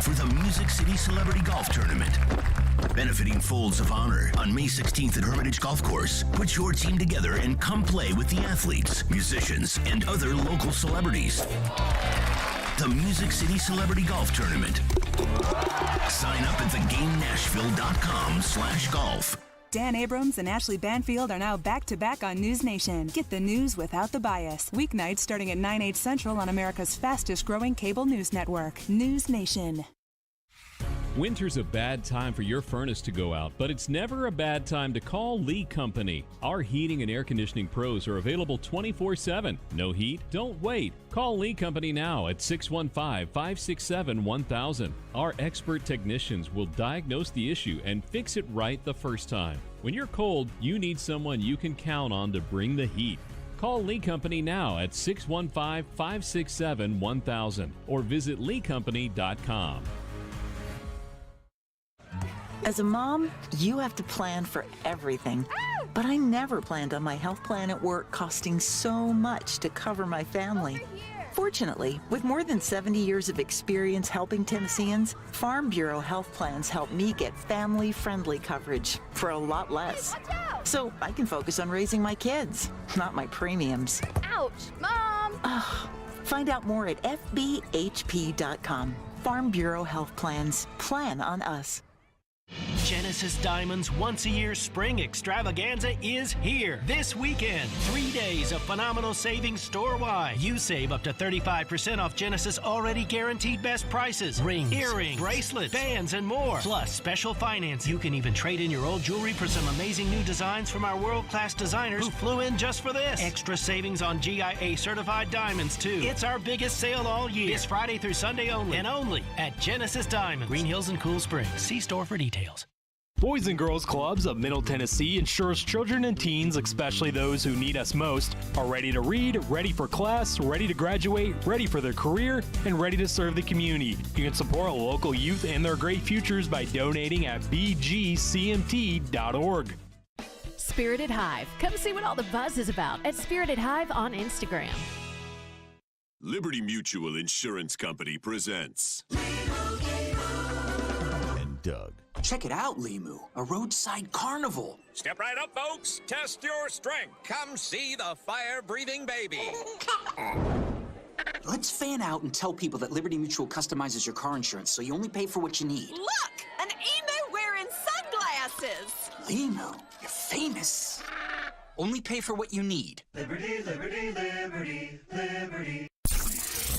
for the Music City Celebrity Golf Tournament. Benefiting Folds of Honor on May 16th at Hermitage Golf Course. Put your team together and come play with the athletes, musicians, and other local celebrities. The Music City Celebrity Golf Tournament. Sign up at theGameNashville.com/golf. Dan Abrams and Ashley Banfield are now back-to-back on News Nation. Get the news without the bias. Weeknights starting at 9/8 Central on America's fastest-growing cable news network, News Nation. Winter's a bad time for your furnace to go out, but it's never a bad time to call Lee Company. Our heating and air conditioning pros are available 24/7. No heat? Don't wait. Call Lee Company now at 615-567-1000. Our expert technicians will diagnose the issue and fix it right the first time. When you're cold, you need someone you can count on to bring the heat. Call Lee Company now at 615-567-1000 or visit leecompany.com. As a mom, you have to plan for everything. But I never planned on my health plan at work costing so much to cover my family. Fortunately, with more than 70 years of experience helping Tennesseans, Farm Bureau health plans help me get family-friendly coverage for a lot less. So I can focus on raising my kids, not my premiums. Ouch, Mom! Find out more at fbhp.com. Farm Bureau Health Plans. Plan on us. Genesis Diamonds' once-a-year spring extravaganza is here this weekend. 3 days of phenomenal savings store-wide. You save up to 35% off Genesis' already guaranteed best prices. Rings, earrings, bracelets, bands, and more. Plus special financing. You can even trade in your old jewelry for some amazing new designs from our world-class designers who flew in just for this. Extra savings on GIA-certified diamonds, too. It's our biggest sale all year. This Friday through Sunday only. And only at Genesis Diamonds. Green Hills and Cool Springs. See store for details. Boys and Girls Clubs of Middle Tennessee ensures children and teens, especially those who need us most, are ready to read, ready for class, ready to graduate, ready for their career, and ready to serve the community. You can support local youth and their great futures by donating at bgcmt.org. Spirited Hive. Come see what all the buzz is about at Spirited Hive on Instagram. Liberty Mutual Insurance Company presents and Doug. Check it out, Limu, a roadside carnival. Step right up, folks. Test your strength. Come see the fire-breathing baby. Let's fan out and tell people that Liberty Mutual customizes your car insurance so you only pay for what you need. Look, an emu wearing sunglasses. Limu, you're famous. Only pay for what you need. Liberty, liberty, liberty, liberty.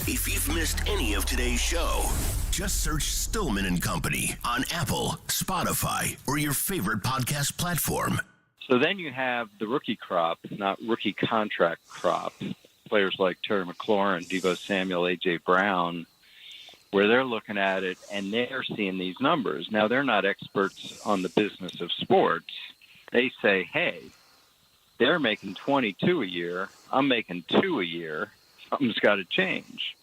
If you've missed any of today's show, just search Stillman and Company on Apple, Spotify, or your favorite podcast platform. So then you have the rookie crop, not rookie contract crop. Players like Terry McLaurin, Devo Samuel, A.J. Brown, where they're looking at it and they're seeing these numbers. Now, they're not experts on the business of sports. They say, hey, they're making 22 a year. I'm making 2 a year. Something's got to change.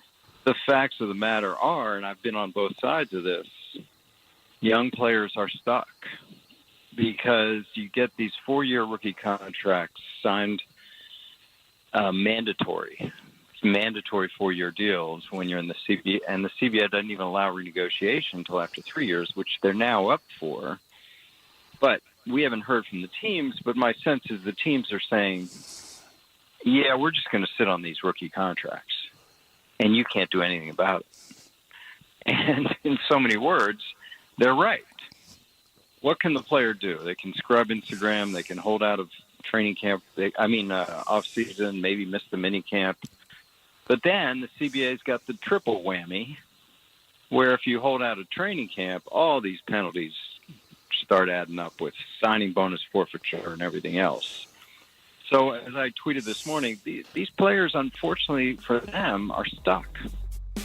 The facts of the matter are, and I've been on both sides of this, young players are stuck because you get these 4-year rookie contracts signed mandatory 4-year deals when you're in the CBA, and the CBA doesn't even allow renegotiation until after 3 years, which they're now up for. But we haven't heard from the teams, but my sense is the teams are saying, yeah, we're just going to sit on these rookie contracts, and you can't do anything about it. And in so many words, they're right. What can the player do? They can scrub Instagram. They can hold out of training camp. Off season, maybe miss the mini camp. But then the CBA's got the triple whammy, where if you hold out of training camp, all these penalties start adding up with signing bonus, forfeiture, and everything else. So as I tweeted this morning, these players, unfortunately for them, are stuck.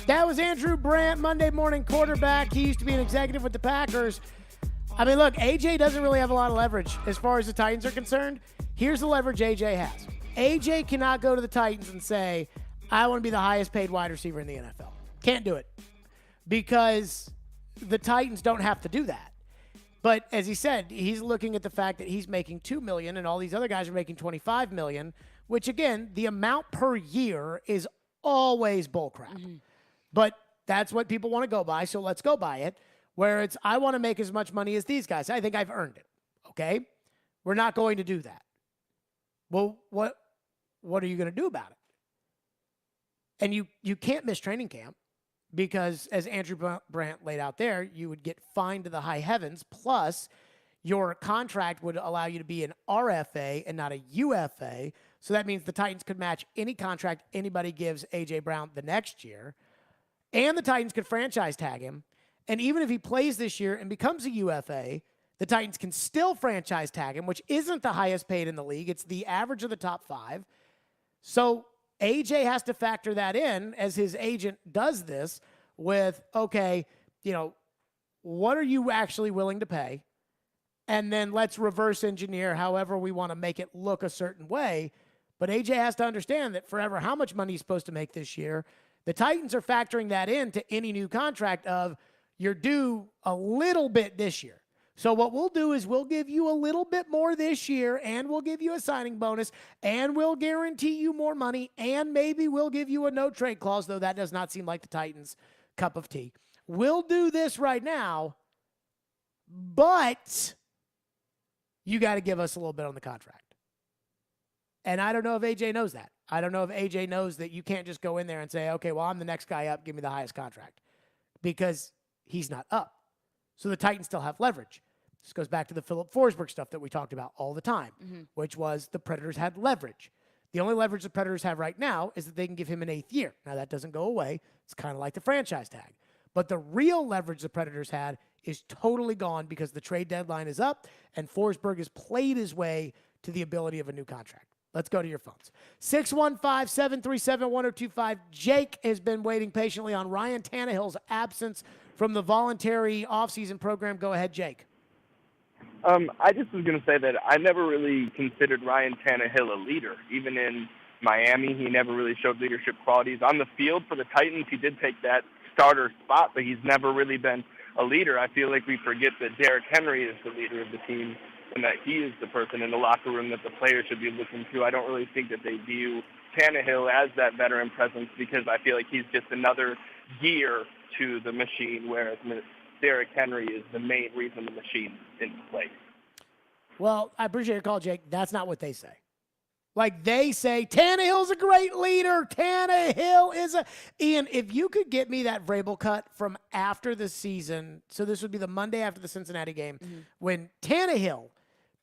That was Andrew Brandt, Monday morning quarterback. He used to be an executive with the Packers. I mean, look, AJ doesn't really have a lot of leverage as far as the Titans are concerned. Here's the leverage AJ has. AJ cannot go to the Titans and say, I want to be the highest paid wide receiver in the NFL. Can't do it because the Titans don't have to do that. But as he said, he's looking at the fact that he's making $2 million and all these other guys are making $25 million, which, again, the amount per year is always bullcrap. Mm-hmm. But that's what people want to go by, so let's go by it, where it's I want to make as much money as these guys. I think I've earned it, okay? We're not going to do that. Well, what are you going to do about it? And you can't miss training camp. Because, as Andrew Brandt laid out there, you would get fined to the high heavens, plus your contract would allow you to be an RFA and not a UFA. So that means the Titans could match any contract anybody gives A.J. Brown the next year. And the Titans could franchise tag him. And even if he plays this year and becomes a UFA, the Titans can still franchise tag him, which isn't the highest paid in the league. It's the average of the top 5. So AJ has to factor that in as his agent does this with, okay, what are you actually willing to pay? And then let's reverse engineer however we want to make it look a certain way. But AJ has to understand that forever how much money he's supposed to make this year, the Titans are factoring that into any new contract of you're due a little bit this year. So what we'll do is we'll give you a little bit more this year, and we'll give you a signing bonus, and we'll guarantee you more money, and maybe we'll give you a no-trade clause, though that does not seem like the Titans' cup of tea. We'll do this right now, but you got to give us a little bit on the contract. And I don't know if AJ knows that. I don't know if AJ knows that you can't just go in there and say, okay, well, I'm the next guy up, give me the highest contract, because he's not up. So the Titans still have leverage. This goes back to the Philip Forsberg stuff that we talked about all the time, which was the Predators had leverage. The only leverage the Predators have right now is that they can give him an 8th year. Now, that doesn't go away. It's kind of like the franchise tag. But the real leverage the Predators had is totally gone because the trade deadline is up, and Forsberg has played his way to the ability of a new contract. Let's go to your phones. 615-737-1025. Jake has been waiting patiently on Ryan Tannehill's absence from the voluntary offseason program. Go ahead, Jake. I just was going to say that I never really considered Ryan Tannehill a leader. Even in Miami, he never really showed leadership qualities. On the field for the Titans, he did take that starter spot, but he's never really been a leader. I feel like we forget that Derrick Henry is the leader of the team and that he is the person in the locker room that the players should be looking to. I don't really think that they view Tannehill as that veteran presence because I feel like he's just another gear to the machine, whereas Derrick Henry is the main reason the machine is in place. Well, I appreciate your call, Jake. That's not what they say. Like, they say, Tannehill's a great leader. Tannehill is a... Ian, if you could get me that Vrabel cut from after the season, so this would be the Monday after the Cincinnati game, when Tannehill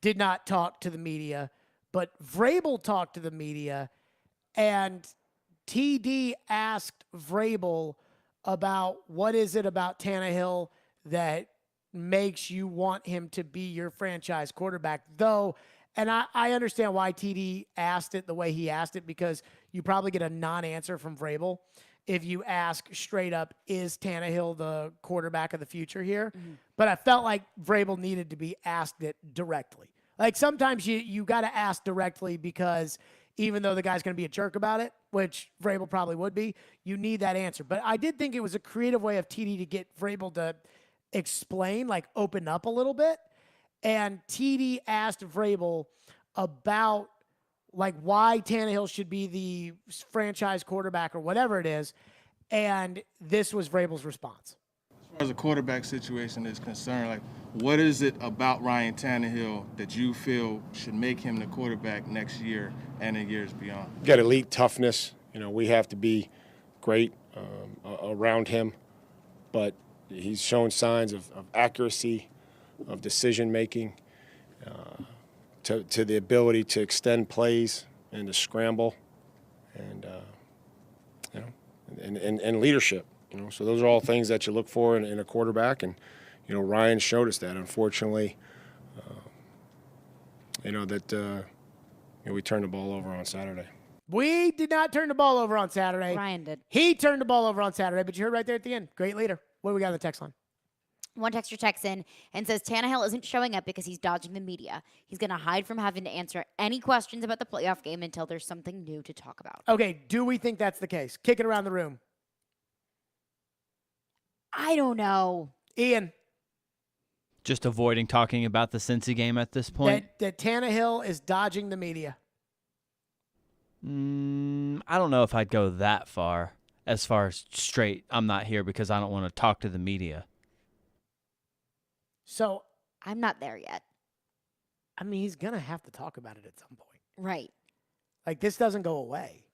did not talk to the media, but Vrabel talked to the media, and TD asked Vrabel about what is it about Tannehill that makes you want him to be your franchise quarterback, though... And I understand why TD asked it the way he asked it, because you probably get a non-answer from Vrabel if you ask straight up, is Tannehill the quarterback of the future here? But I felt like Vrabel needed to be asked it directly. Like, sometimes you got to ask directly because even though the guy's going to be a jerk about it, which Vrabel probably would be, you need that answer. But I did think it was a creative way of TD to get Vrabel to explain, like open up a little bit. And TD asked Vrabel about like why Tannehill should be the franchise quarterback or whatever it is. And this was Vrabel's response. As far as the quarterback situation is concerned, like what is it about Ryan Tannehill that you feel should make him the quarterback next year and in years beyond? You got elite toughness. You know, we have to be great around him, but he's shown signs of accuracy, of decision-making, to the ability to extend plays and to scramble, and and leadership. You know, so those are all things that you look for in a quarterback. And Ryan showed us that. Unfortunately, we turned the ball over on Saturday. We did not turn the ball over on Saturday. Ryan did. He turned the ball over on Saturday, but you heard right there at the end. Great leader. What do we got on the text line? One texter checks in and says Tannehill isn't showing up because he's dodging the media. He's going to hide from having to answer any questions about the playoff game until there's something new to talk about. Okay, do we think that's the case? Kick it around the room. I don't know. Ian. Just avoiding talking about the Cincy game at this point? That Tannehill is dodging the media. I don't know if I'd go that far. As far as straight, I'm not here because I don't want to talk to the media. So I'm not there yet. I mean, he's going to have to talk about it at some point. Right. Like, this doesn't go away.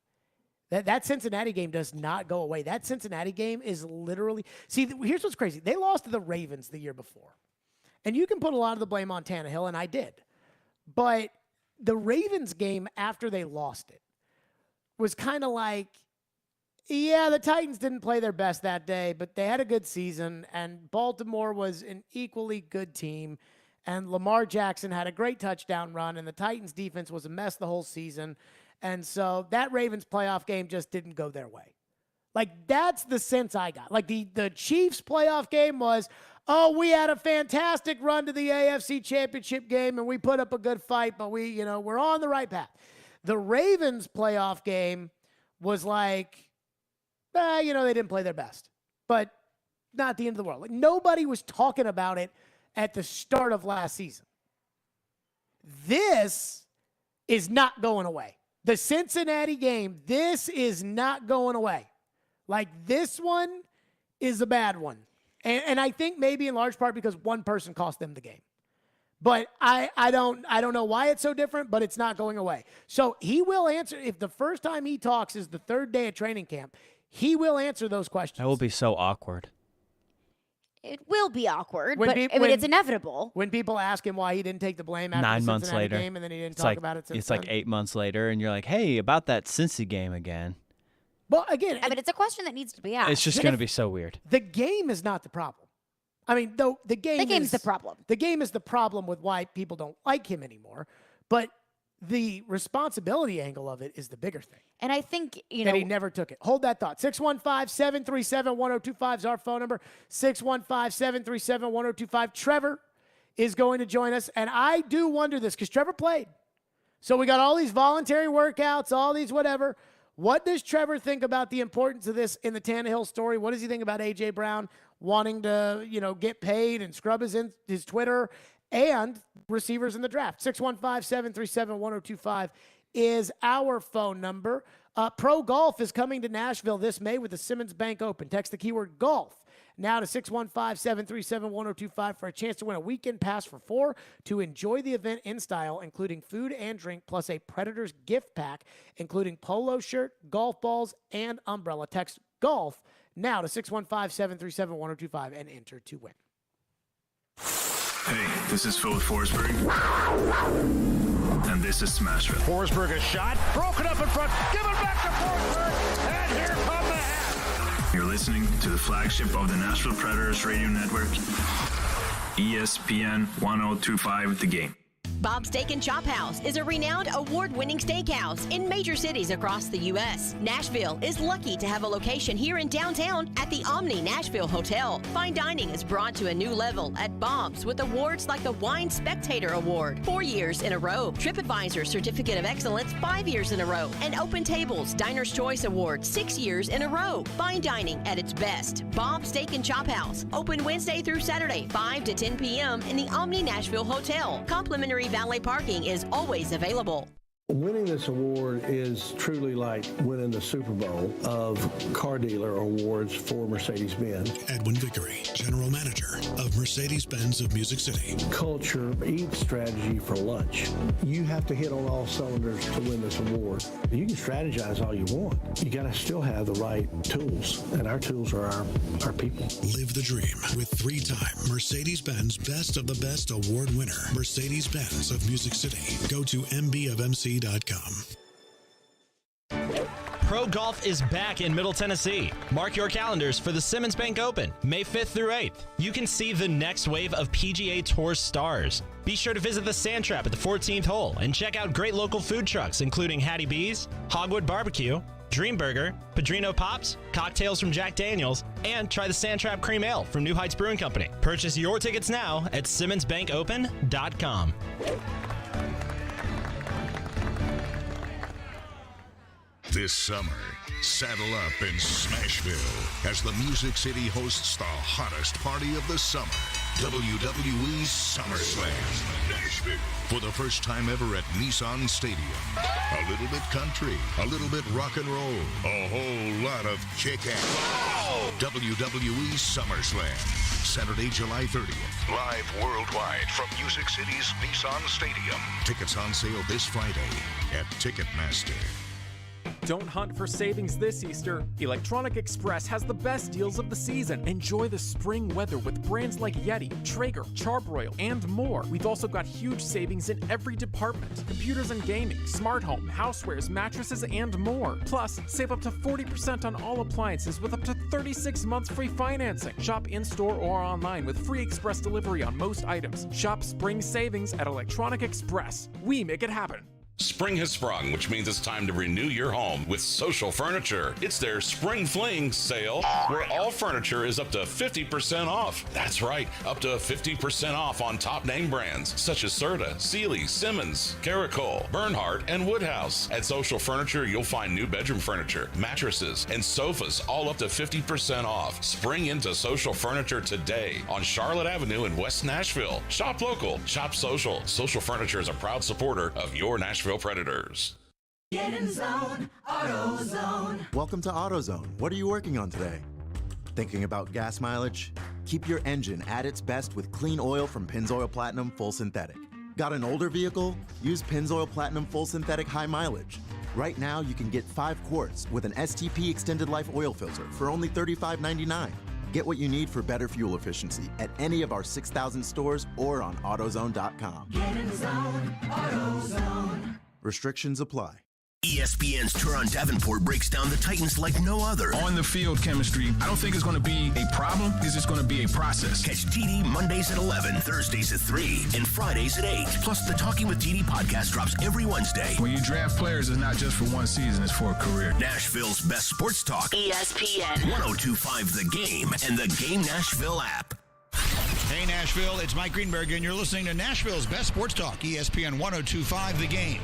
That Cincinnati game does not go away. That Cincinnati game is literally... See, here's what's crazy. They lost to the Ravens the year before. And you can put a lot of the blame on Tannehill, and I did. But the Ravens game after they lost it was kind of like, yeah, the Titans didn't play their best that day, but they had a good season, and Baltimore was an equally good team, and Lamar Jackson had a great touchdown run, and the Titans defense was a mess the whole season, and so that Ravens playoff game just didn't go their way. Like, that's the sense I got. Like, the Chiefs playoff game was, oh, we had a fantastic run to the AFC Championship game, and we put up a good fight, but we're on the right path. The Ravens playoff game was like, they didn't play their best, but not the end of the world. Like, nobody was talking about it at the start of last season. This is not going away. The Cincinnati game, this is not going away. Like, this one is a bad one. And I think maybe in large part because one person cost them the game. But I don't know why it's so different, but it's not going away. So he will answer. If the first time he talks is the third day of training camp, he will answer those questions. That will be so awkward. It will be awkward, but it's inevitable. When people ask him why he didn't take the blame after 9 the months Cincinnati later, game and then he didn't talk about it since it's like 8 months later, and you're like, hey, about that Cincy game again. Well, again, but it's a question that needs to be asked. It's just going to be so weird. The game is not the problem. I mean, though the game's the problem. The game is the problem with why people don't like him anymore. But the responsibility angle of it is the bigger thing. And I think, that he never took it. Hold that thought. 615-737-1025 is our phone number. 615-737-1025. Trevor is going to join us. And I do wonder this because Trevor played. So we got all these voluntary workouts, all these whatever. What does Trevor think about the importance of this in the Tannehill story? What does he think about A.J. Brown wanting to, get paid and scrub his Twitter and receivers in the draft? 615-737-1025 is our phone number. Pro Golf is coming to Nashville this May with the Simmons Bank Open. Text the keyword golf now to 615-737-1025 for a chance to win a weekend pass for 4 to enjoy the event in style, including food and drink, plus a Predators gift pack, including polo shirt, golf balls, and umbrella. Text golf now to 615-737-1025 and enter to win. Hey, this is Phil Forsberg. And this is Smashville. Forsberg a shot, broken up in front, give it back to Forsberg, and here come the hat. You're listening to the flagship of the Nashville Predators radio network, ESPN 1025 The Game. Bob's Steak and Chop House is a renowned award-winning steakhouse in major cities across the U.S. Nashville is lucky to have a location here in downtown at the Omni Nashville Hotel. Fine dining is brought to a new level at Bob's with awards like the Wine Spectator Award 4 years in a row, TripAdvisor Certificate of Excellence 5 years in a row, and Open Tables Diner's Choice Award 6 years in a row. Fine dining at its best. Bob's Steak and Chop House, open Wednesday through Saturday, 5 to 10 p.m. in the Omni Nashville Hotel. Complimentary valet parking is always available. Winning this award is truly like winning the Super Bowl of car dealer awards for Mercedes-Benz. Edwin Vickery, General Manager of Mercedes-Benz of Music City. Culture eats strategy for lunch. You have to hit on all cylinders to win this award. You can strategize all you want. You got to still have the right tools, and our tools are our people. Live the dream with 3-time Mercedes-Benz Best of the Best Award winner, Mercedes-Benz of Music City. Go to mbofmc.com. Pro Golf is back in Middle Tennessee. Mark your calendars for the Simmons Bank Open, May 5th through 8th. You can see the next wave of PGA Tour stars. Be sure to visit the Sand Trap at the 14th hole and check out great local food trucks, including Hattie B's, Hogwood Barbecue, Dream Burger, Padrino Pops, cocktails from Jack Daniels, and try the Sand Trap Cream Ale from New Heights Brewing Company. Purchase your tickets now at SimmonsBankOpen.com. This summer, saddle up in Smashville as the Music City hosts the hottest party of the summer, WWE SummerSlam, Nashville. For the first time ever at Nissan Stadium. A little bit country, a little bit rock and roll, a whole lot of kick-ass. WWE SummerSlam, Saturday, July 30th. Live worldwide from Music City's Nissan Stadium. Tickets on sale this Friday at Ticketmaster. Don't hunt for savings this Easter. Electronic Express has the best deals of the season. Enjoy the spring weather with brands like Yeti, Traeger, Charbroil, and more. We've also got huge savings in every department. Computers and gaming, smart home, housewares, mattresses, and more. Plus, save up to 40% on all appliances with up to 36 months free financing. Shop in-store or online with free express delivery on most items. Shop spring savings at Electronic Express. We make it happen. Spring has sprung, which means it's time to renew your home with Social Furniture. It's their Spring Fling sale, where all furniture is up to 50% off. That's right, up to 50% off on top name brands such as Serta, Sealy, Simmons, Caracol, Bernhardt, and Woodhouse. At Social Furniture, you'll find new bedroom furniture, mattresses, and sofas, all up to 50% off. Spring into Social Furniture today on Charlotte Avenue in West Nashville. Shop local, shop social. Social Furniture is a proud supporter of your Nashville Predators. Get in the zone, AutoZone. Welcome to AutoZone. What are you working on today? Thinking about gas mileage? Keep your engine at its best with clean oil from Pennzoil Platinum Full Synthetic. Got an older vehicle? Use Pennzoil Platinum Full Synthetic High Mileage. Right now, you can get 5 quarts with an STP Extended Life oil filter for only $35.99. Get what you need for better fuel efficiency at any of our 6,000 stores or on AutoZone.com. Get in the zone, AutoZone. Restrictions apply. ESPN's Turon Davenport breaks down the Titans like no other. On the field chemistry, I don't think it's going to be a problem. It's just going to be a process. Catch TD Mondays at 11, Thursdays at 3, and Fridays at 8. Plus, the Talking with TD podcast drops every Wednesday. When you draft players, it's not just for one season, it's for a career. Nashville's best sports talk. ESPN. 102.5 The Game and the Game Nashville app. Hey, Nashville, it's Mike Greenberg, and you're listening to Nashville's best sports talk, ESPN 102.5 The Game.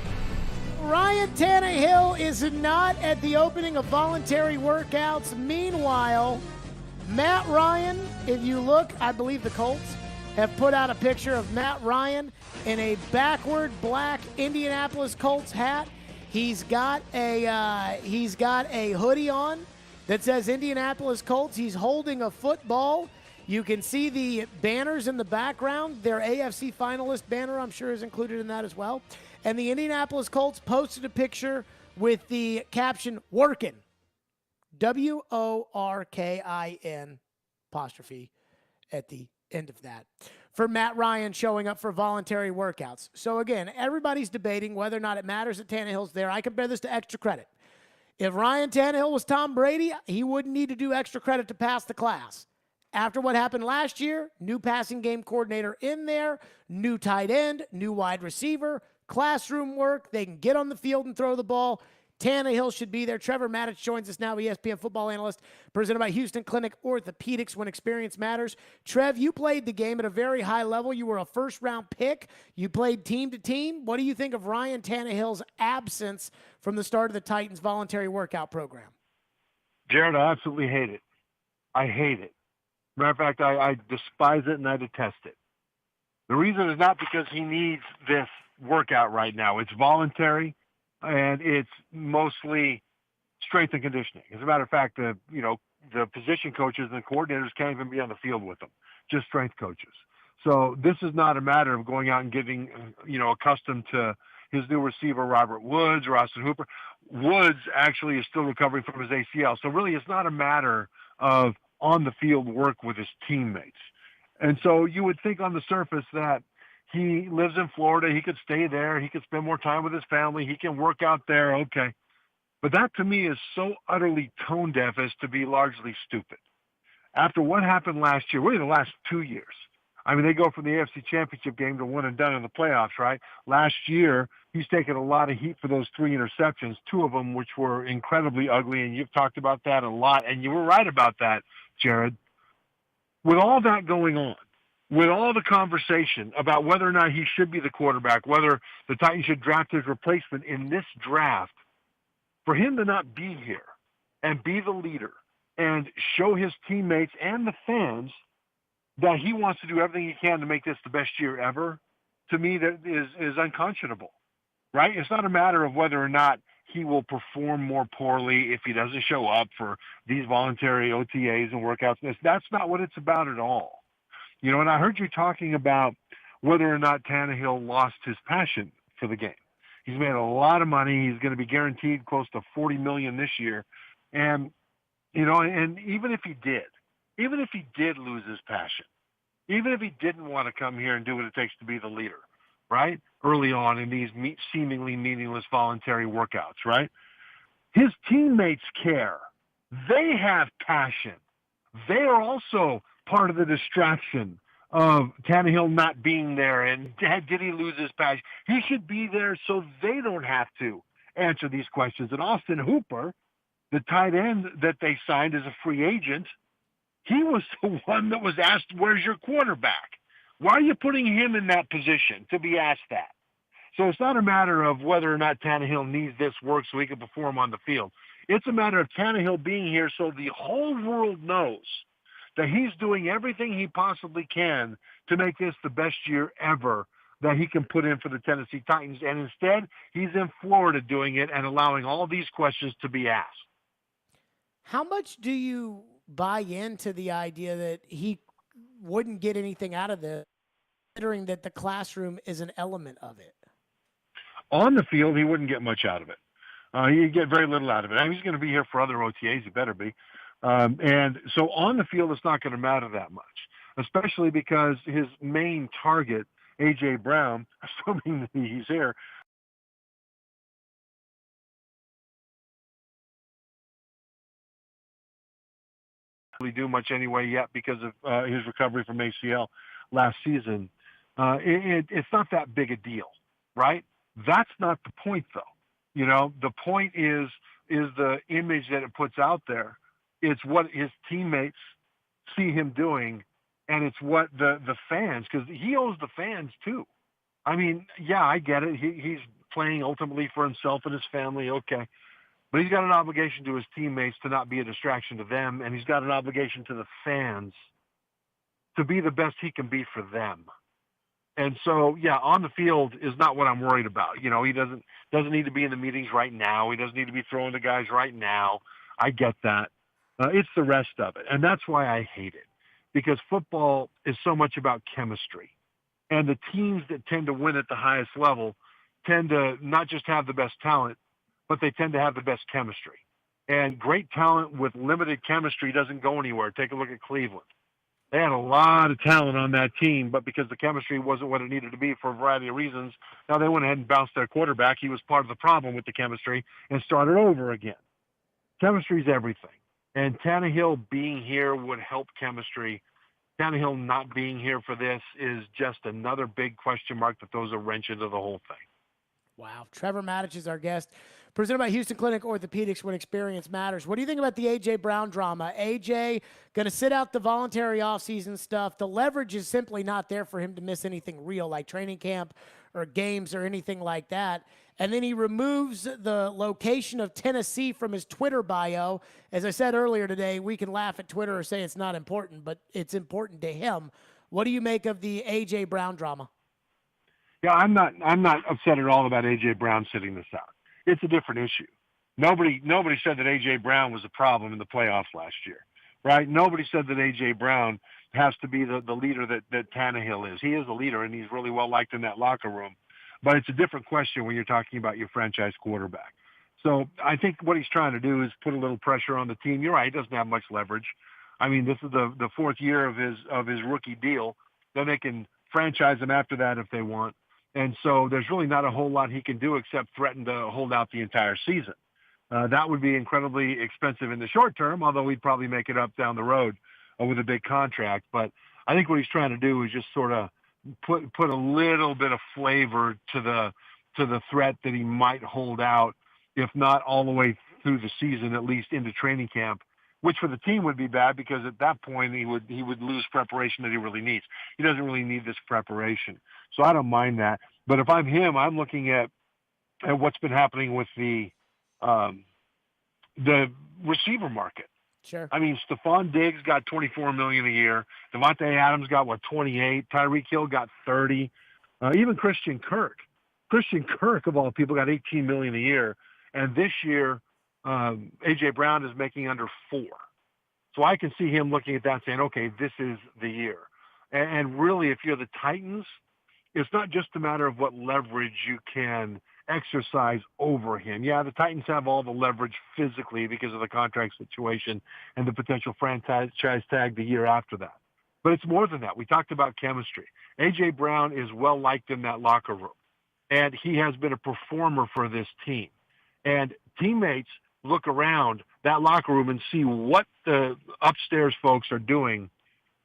Ryan Tannehill is not at the opening of voluntary workouts. Meanwhile, Matt Ryan, if you look, I believe the Colts have put out a picture of Matt Ryan in a backward black Indianapolis Colts hat. He's got a hoodie on that says Indianapolis Colts. He's holding a football. You can see the banners in the background. Their AFC finalist banner, I'm sure, is included in that as well. And the Indianapolis Colts posted a picture with the caption, "Workin'." WORKIN apostrophe at the end of that. For Matt Ryan showing up for voluntary workouts. So again, everybody's debating whether or not it matters that Tannehill's there. I compare this to extra credit. If Ryan Tannehill was Tom Brady, he wouldn't need to do extra credit to pass the class. After what happened last year, new passing game coordinator in there, new tight end, new wide receiver, classroom work. They can get on the field and throw the ball. Tannehill should be there. Trevor Maddich joins us now, ESPN football analyst, presented by Houston Clinic Orthopedics, when experience matters. Trev, you played the game at a very high level. You were a first-round pick. You played team to team. What do you think of Ryan Tannehill's absence from the start of the Titans' voluntary workout program? Jared, I absolutely hate it. I hate it. Matter of fact, I despise it and I detest it. The reason is not because he needs this workout right now. It's voluntary, and it's mostly strength and conditioning. As a matter of fact, the position coaches and coordinators can't even be on the field with them, just strength coaches. So this is not a matter of going out and getting, accustomed to his new receiver, Robert Woods or Austin Hooper. Woods actually is still recovering from his ACL. So really it's not a matter of on-the-field work with his teammates. And so you would think on the surface that he lives in Florida, he could stay there, he could spend more time with his family, he can work out there, okay. But that to me is so utterly tone deaf as to be largely stupid. After what happened last year, really the last 2 years. I mean, they go from the AFC Championship game to one and done in the playoffs, right? Last year, he's taken a lot of heat for those 3 interceptions, 2 of them which were incredibly ugly, and you've talked about that a lot, and you were right about that, Jared. With all that going on, with all the conversation about whether or not he should be the quarterback, whether the Titans should draft his replacement in this draft, for him to not be here and be the leader and show his teammates and the fans that he wants to do everything he can to make this the best year ever, to me that is unconscionable, right? It's not a matter of whether or not he will perform more poorly if he doesn't show up for these voluntary OTAs and workouts. That's not what it's about at all. You know, and I heard you talking about whether or not Tannehill lost his passion for the game. He's made a lot of money. He's going to be guaranteed close to $40 million this year. And, you know, and even if he did lose his passion, even if he didn't want to come here and do what it takes to be the leader, right, early on in these seemingly meaningless voluntary workouts, right, his teammates care. They have passion. They are also part of the distraction of Tannehill not being there and did he lose his passion? He should be there so they don't have to answer these questions. And Austin Hooper, the tight end that they signed as a free agent, he was the one that was asked, where's your quarterback? Why are you putting him in that position to be asked that? So it's not a matter of whether or not Tannehill needs this work so he can perform on the field. It's a matter of Tannehill being here so the whole world knows that he's doing everything he possibly can to make this the best year ever that he can put in for the Tennessee Titans. And instead, he's in Florida doing it and allowing all these questions to be asked. How much do you buy into the idea that he wouldn't get anything out of this, considering that the classroom is an element of it? On the field, he wouldn't get much out of it. He'd get very little out of it. I mean, he's going to be here for other OTAs. He better be. And so on the field, it's not going to matter that much, especially because his main target, A.J. Brown, assuming that he's here, really do much anyway yet because of his recovery from ACL last season. It's not that big a deal, right? That's not the point, though. You know, the point is the image that it puts out there. It's what his teammates see him doing, and it's what the fans, because he owes the fans too. I mean, yeah, I get it. He's playing ultimately for himself and his family, okay. But he's got an obligation to his teammates to not be a distraction to them, and he's got an obligation to the fans to be the best he can be for them. And so, yeah, on the field is not what I'm worried about. You know, he doesn't need to be in the meetings right now. He doesn't need to be throwing to guys right now. I get that. It's the rest of it. And that's why I hate it, because football is so much about chemistry. And the teams that tend to win at the highest level tend to not just have the best talent, but they tend to have the best chemistry. And great talent with limited chemistry doesn't go anywhere. Take a look at Cleveland. They had a lot of talent on that team, but because the chemistry wasn't what it needed to be for a variety of reasons, now they went ahead and bounced their quarterback. He was part of the problem with the chemistry and started over again. Chemistry is everything. And Tannehill being here would help chemistry. Tannehill not being here for this is just another big question mark that throws a wrench into the whole thing. Wow. Trevor Maddich is our guest. Presented by Houston Clinic Orthopedics, when experience matters. What do you think about the A.J. Brown drama? A.J. going to sit out the voluntary offseason stuff. The leverage is simply not there for him to miss anything real, like training camp or games or anything like that. And then he removes the location of Tennessee from his Twitter bio. As I said earlier today, we can laugh at Twitter or say it's not important, but it's important to him. What do you make of the A.J. Brown drama? Yeah, I'm not upset at all about A.J. Brown sitting this out. It's a different issue. Nobody said that A.J. Brown was a problem in the playoffs last year, right? Nobody said that A.J. Brown has to be the leader that Tannehill is. He is a leader, and he's really well liked in that locker room. But it's a different question when you're talking about your franchise quarterback. So I think what he's trying to do is put a little pressure on the team. You're right, he doesn't have much leverage. I mean, this is the fourth year of his rookie deal. Then they can franchise him after that if they want. And so there's really not a whole lot he can do except threaten to hold out the entire season. That would be incredibly expensive in the short term, although we'd probably make it up down the road with a big contract. But I think what he's trying to do is just sort of put a little bit of flavor to the threat that he might hold out, if not all the way through the season, at least into training camp, which for the team would be bad because at that point he would lose preparation that he really needs. He doesn't really need this preparation. So I don't mind that. But if I'm him, I'm looking at what's been happening with the receiver market. Sure. I mean, Stephon Diggs got $24 million a year. Devontae Adams got, 28? Tyreek Hill got 30. Even Christian Kirk. Christian Kirk, of all people, got $18 million a year. And this year, A.J. Brown is making under 4. So I can see him looking at that saying, okay, this is the year. And really, if you're the Titans, it's not just a matter of what leverage you can exercise over him. Yeah, the Titans have all the leverage physically because of the contract situation and the potential franchise tag the year after that. But it's more than that. We talked about chemistry. A.J. Brown is well liked in that locker room, and he has been a performer for this team. And teammates look around that locker room and see what the upstairs folks are doing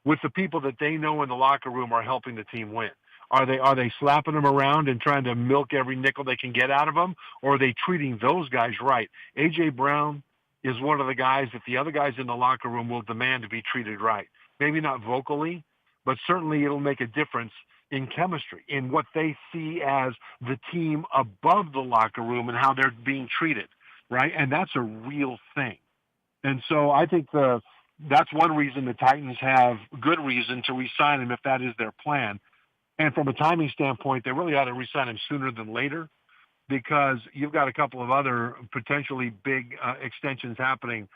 with the people that they know in the locker room are helping the team win. Are they slapping them around and trying to milk every nickel they can get out of them, or are they treating those guys right? A.J. Brown is one of the guys that the other guys in the locker room will demand to be treated right. Maybe not vocally, but certainly it'll make a difference in chemistry, in what they see as the team above the locker room and how they're being treated, right? And that's a real thing. And so I think that's one reason the Titans have good reason to re-sign him if that is their plan. And from a timing standpoint, they really ought to re-sign him sooner than later because you've got a couple of other potentially big extensions happening.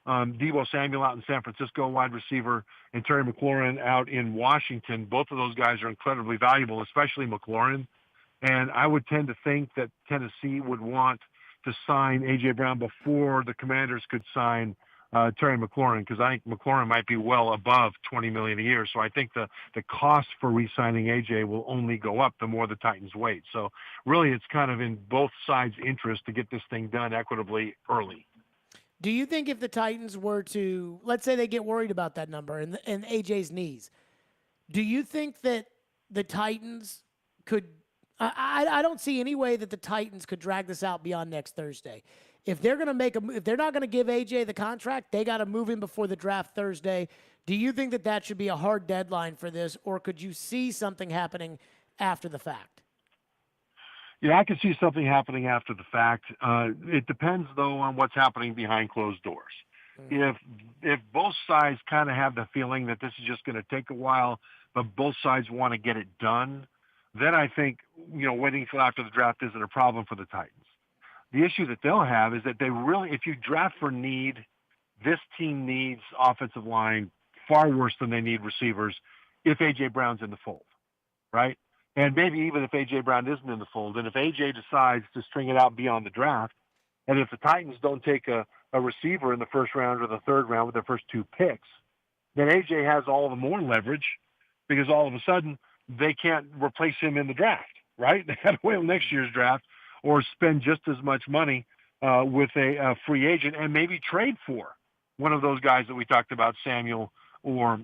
Deebo Samuel out in San Francisco, wide receiver, and Terry McLaurin out in Washington. Both of those guys are incredibly valuable, especially McLaurin. And I would tend to think that Tennessee would want to sign A.J. Brown before the Commanders could sign Terry McLaurin, because I think McLaurin might be well above $20 million a year. So I think the cost for re-signing A.J. will only go up the more the Titans wait. So really it's kind of in both sides' interest to get this thing done equitably early. Do you think if the Titans were to, let's say they get worried about that number and A.J.'s knees, do you think that the Titans could, I don't see any way that the Titans could drag this out beyond next Thursday. If they're going to if they're not going to give A.J. the contract, they got to move him before the draft Thursday. Do you think that should be a hard deadline for this, or could you see something happening after the fact? Yeah, I could see something happening after the fact. It depends, though, on what's happening behind closed doors. Mm-hmm. If both sides kind of have the feeling that this is just going to take a while, but both sides want to get it done, then I think, waiting until after the draft isn't a problem for the Titans. The issue that they'll have is that if you draft for need, this team needs offensive line far worse than they need receivers if A.J. Brown's in the fold, right? And maybe even if A.J. Brown isn't in the fold, and if A.J. decides to string it out beyond the draft, and if the Titans don't take a receiver in the first round or the third round with their first 2 picks, then A.J. has all the more leverage because all of a sudden they can't replace him in the draft, right? They got to wait till next year's draft or spend just as much money with a free agent and maybe trade for one of those guys that we talked about, Samuel or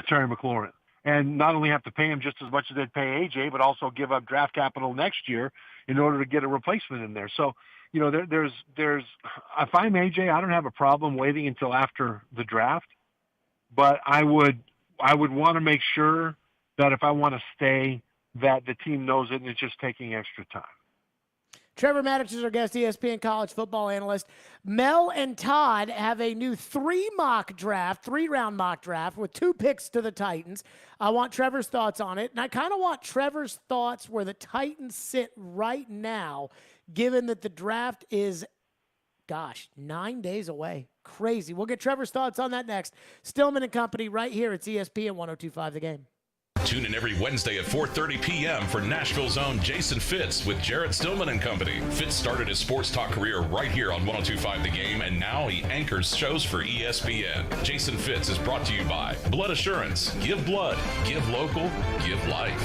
Terry McLaurin. And not only have to pay him just as much as they'd pay A.J., but also give up draft capital next year in order to get a replacement in there. So, there's if I'm A.J., I don't have a problem waiting until after the draft, but I would want to make sure that if I want to stay, that the team knows it and it's just taking extra time. Trevor Maddox is our guest, ESPN college football analyst. Mel and Todd have a new 3-round mock draft with 2 picks to the Titans. I want Trevor's thoughts on it, and I kind of want Trevor's thoughts where the Titans sit right now, given that the draft is, 9 days away. Crazy. We'll get Trevor's thoughts on that next. Stillman and Company right here at ESPN 102.5 The Game. Tune in every Wednesday at 4:30 p.m. for Nashville's own Jason Fitz with Jarrett Stillman and Company. Fitz started his sports talk career right here on 102.5 The Game, and now he anchors shows for ESPN. Jason Fitz is brought to you by Blood Assurance. Give blood, give local, give life.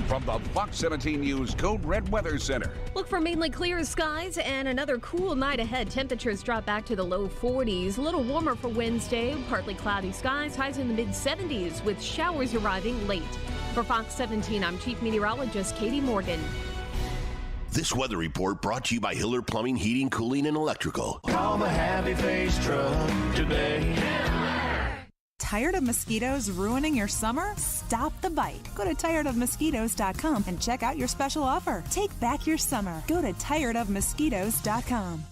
From the Fox 17 News Code Red Weather Center. Look for mainly clear skies and another cool night ahead. Temperatures drop back to the low 40s. A little warmer for Wednesday. Partly cloudy skies. Highs in the mid-70s with showers arriving late. For Fox 17, I'm Chief Meteorologist Katie Morgan. This weather report brought to you by Hiller Plumbing, Heating, Cooling, and Electrical. Call the Happy Face Truck today. Tired of mosquitoes ruining your summer? Stop the bite. Go to tiredofmosquitoes.com and check out your special offer. Take back your summer. Go to tiredofmosquitoes.com.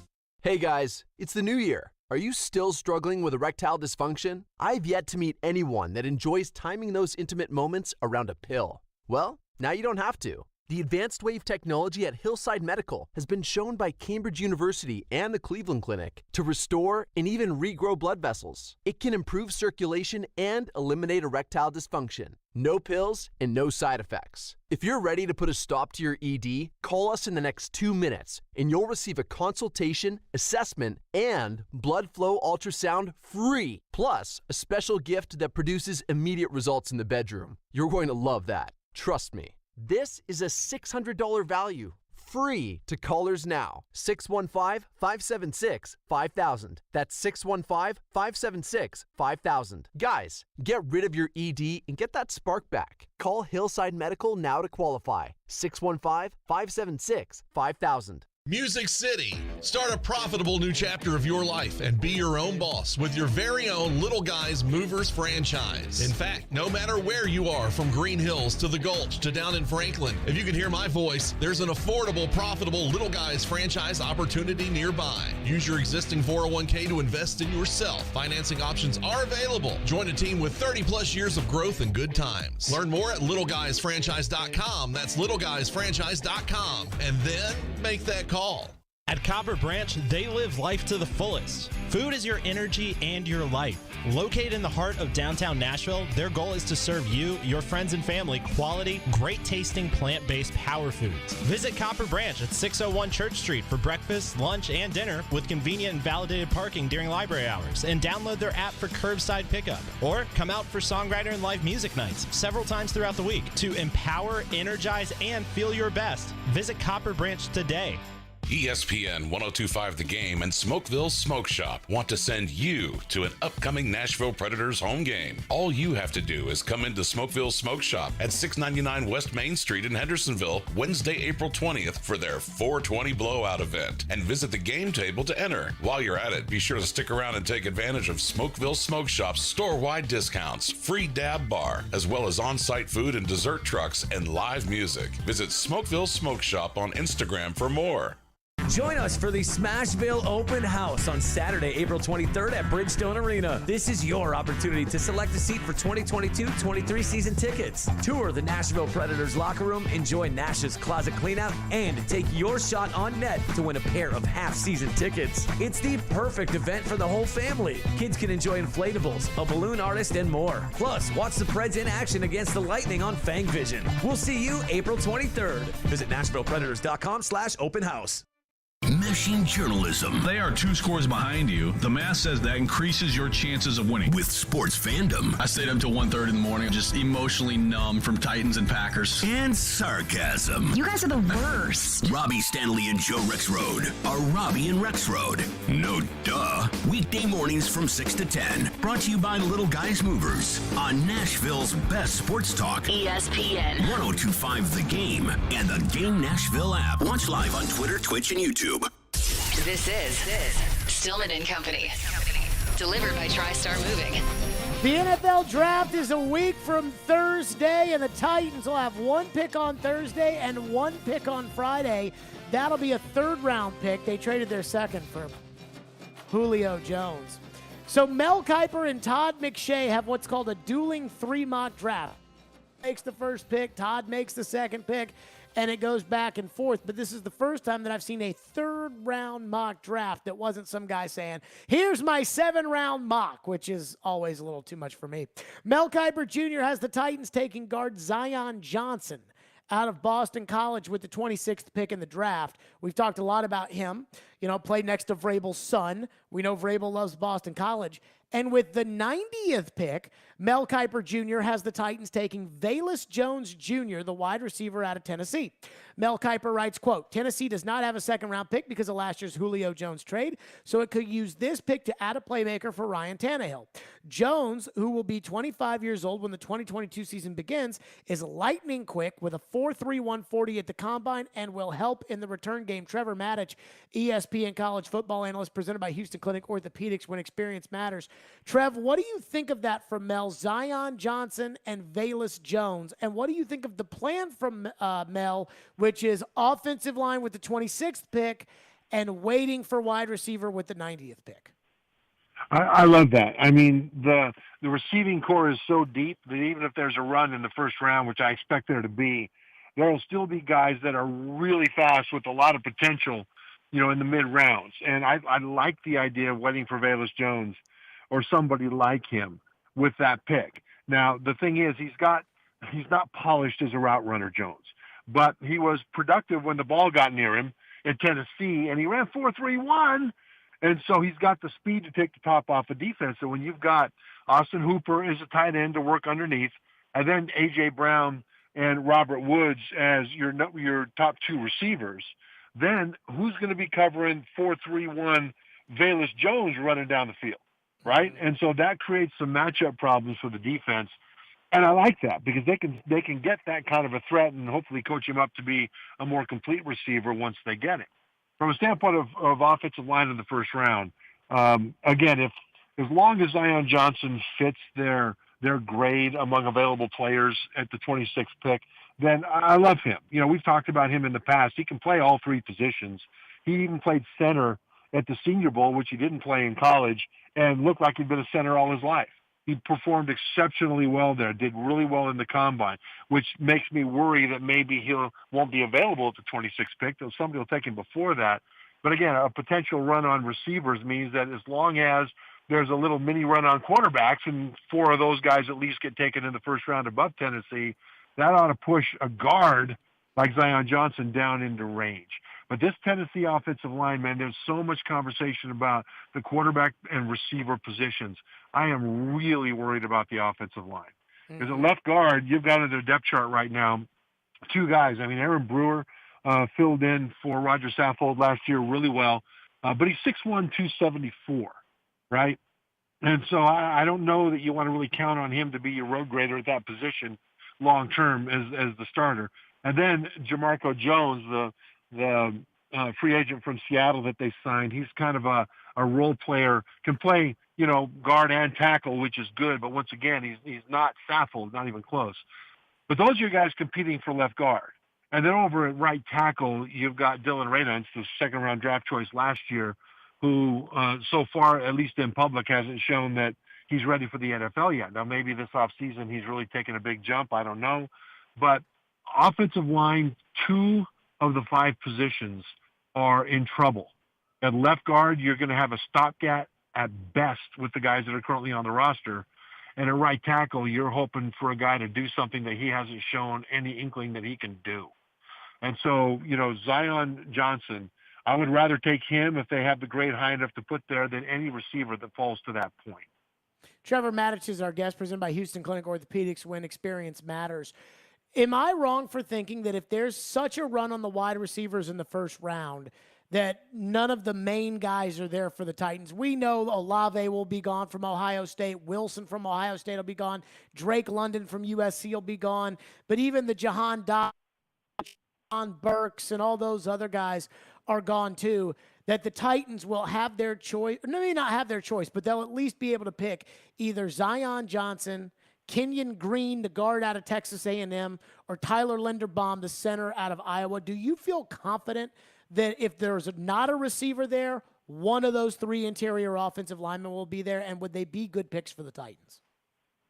Hey guys, it's the new year. Are you still struggling with erectile dysfunction? I've yet to meet anyone that enjoys timing those intimate moments around a pill. Well, now you don't have to. The advanced wave technology at Hillside Medical has been shown by Cambridge University and the Cleveland Clinic to restore and even regrow blood vessels. It can improve circulation and eliminate erectile dysfunction. No pills and no side effects. If you're ready to put a stop to your ED, call us in the next 2 minutes and you'll receive a consultation, assessment, and blood flow ultrasound free, plus a special gift that produces immediate results in the bedroom. You're going to love that. Trust me. This is a $600 value, free to callers now. 615-576-5000. That's 615-576-5000. Guys, get rid of your ED and get that spark back. Call Hillside Medical now to qualify. 615-576-5000. Music City. Start a profitable new chapter of your life and be your own boss with your very own Little Guys Movers franchise. In fact, no matter where you are, from Green Hills to the Gulch to down in Franklin, if you can hear my voice, there's an affordable, profitable Little Guys franchise opportunity nearby. Use your existing 401k to invest in yourself. Financing options are available. Join a team with 30 plus years of growth and good times. Learn more at littleguysfranchise.com. That's littleguysfranchise.com. And then make that call. At Copper Branch, they live life to the fullest. Food is your energy and your life. Located in the heart of downtown Nashville, their goal is to serve you, your friends, and family quality, great-tasting, plant-based power foods. Visit Copper Branch at 601 Church Street for breakfast, lunch, and dinner with convenient and validated parking during library hours, and download their app for curbside pickup. Or come out for songwriter and live music nights several times throughout the week to empower, energize, and feel your best. Visit Copper Branch today. ESPN 1025 The Game and Smokeville Smoke Shop want to send you to an upcoming Nashville Predators home game. All you have to do is come into Smokeville Smoke Shop at 699 West Main Street in Hendersonville Wednesday, April 20th for their 420 blowout event and visit the game table to enter. While you're at it, be sure to stick around and take advantage of Smokeville Smoke Shop's store-wide discounts, free dab bar, as well as on-site food and dessert trucks and live music. Visit Smokeville Smoke Shop on Instagram for more. Join us for the Smashville Open House on Saturday, April 23rd at Bridgestone Arena. This is your opportunity to select a seat for 2022-23 season tickets. Tour the Nashville Predators locker room, enjoy Nash's closet cleanout, and take your shot on net to win a pair of half-season tickets. It's the perfect event for the whole family. Kids can enjoy inflatables, a balloon artist, and more. Plus, watch the Preds in action against the Lightning on Fang Vision. We'll see you April 23rd. Visit NashvillePredators.com/open house. Meshing journalism. They are 2 scores behind you. The math says that increases your chances of winning. With sports fandom. I stayed up till 1:30 in the morning, just emotionally numb from Titans and Packers. And sarcasm. You guys are the worst. Robby Stanley and Joe Rexrode are Robby and Rexrode. No duh. Weekday mornings from 6 to 10. Brought to you by Little Guys Movers on Nashville's best sports talk. ESPN 1025 The Game and the Game Nashville app. Watch live on Twitter, Twitch, and YouTube. This is Stillman and Company. Delivered by TriStar Moving. The NFL Draft is a week from Thursday, and the Titans will have 1 pick on Thursday and 1 pick on Friday. That'll be a 3rd-round pick. They traded their 2nd for Julio Jones. So Mel Kiper and Todd McShay have what's called a dueling 3 mock draft. Makes the 1st pick, Todd makes the 2nd pick, and it goes back and forth. But this is the first time that I've seen a 3rd-round mock draft that wasn't some guy saying, here's my 7-round mock, which is always a little too much for me. Mel Kiper Jr. has the Titans taking guard Zion Johnson out of Boston College with the 26th pick in the draft. We've talked a lot about him. played next to Vrabel's son. We know Vrabel loves Boston College. And with the 90th pick, Mel Kiper Jr. has the Titans taking Velus Jones Jr., the wide receiver out of Tennessee. Mel Kiper writes, quote, Tennessee does not have a second-round pick because of last year's Julio Jones trade, so it could use this pick to add a playmaker for Ryan Tannehill. Jones, who will be 25 years old when the 2022 season begins, is lightning quick with a 4.3 140 at the combine and will help in the return game. Trevor Maddich, ESPN college football analyst, presented by Houston Clinic Orthopedics, when experience matters. Trev, what do you think of that from Mel? Zion Johnson and Velus Jones. And what do you think of the plan from Mel, which is offensive line with the 26th pick and waiting for wide receiver with the 90th pick? I love that. I mean, the receiving core is so deep that even if there's a run in the first round, which I expect there to be, there will still be guys that are really fast with a lot of potential, in the mid rounds. And I like the idea of waiting for Velus Jones or somebody like him with that pick. Now, the thing is, he's not polished as a route runner, Jones, but he was productive when the ball got near him in Tennessee, and he ran 4.31, and so he's got the speed to take the top off of defense. So when you've got Austin Hooper as a tight end to work underneath, and then A.J. Brown and Robert Woods as your top two receivers, then who's going to be covering 4.31 Velus Jones running down the field? Right? And so that creates some matchup problems for the defense. And I like that because they can get that kind of a threat and hopefully coach him up to be a more complete receiver once they get it. From a standpoint of offensive line in the first round, again, as long as Zion Johnson fits their grade among available players at the 26th pick, then I love him. We've talked about him in the past. He can play all three positions. He even played center at the Senior Bowl, which he didn't play in college, and looked like he'd been a center all his life. He performed exceptionally well there, did really well in the combine, which makes me worry that maybe he won't be available at the 26th pick, though somebody will take him before that. But again, a potential run on receivers means that as long as there's a little mini run on quarterbacks and four of those guys at least get taken in the first round above Tennessee, that ought to push a guard like Zion Johnson down into range. But this Tennessee offensive line, man, there's so much conversation about the quarterback and receiver positions. I am really worried about the offensive line. Because at left guard, you've got in their depth chart right now two guys. I mean, Aaron Brewer filled in for Roger Saffold last year really well, but he's 6'1", 274, right? And so I don't know that you want to really count on him to be your road grader at that position long term as the starter. And then Jamarco Jones, the free agent from Seattle that they signed, he's kind of a role player, can play, guard and tackle, which is good. But once again, he's not Saffold, not even close. But those are your guys competing for left guard. And then over at right tackle, you've got Dylan Radunz, the second-round draft choice last year, who so far, at least in public, hasn't shown that he's ready for the NFL yet. Now, maybe this offseason he's really taken a big jump. I don't know. But offensive line, 2 of the 5 positions are in trouble. At left guard, you're going to have a stopgap at best with the guys that are currently on the roster. And at right tackle, you're hoping for a guy to do something that he hasn't shown any inkling that he can do. And so, Zion Johnson, I would rather take him if they have the grade high enough to put there than any receiver that falls to that point. Trevor Maddich is our guest, presented by Houston Clinic Orthopedics, when experience matters. Am I wrong for thinking that if there's such a run on the wide receivers in the first round, that none of the main guys are there for the Titans? We know Olave will be gone from Ohio State. Wilson from Ohio State will be gone. Drake London from USC will be gone. But even the Jahan Dodge, John Burks, and all those other guys are gone too, that the Titans will have their choice. Maybe not have their choice, but they'll at least be able to pick either Zion Johnson, Kenyon Green, the guard out of Texas A&M, or Tyler Linderbaum, the center out of Iowa. Do you feel confident that if there's not a receiver there, one of those 3 interior offensive linemen will be there, and would they be good picks for the Titans?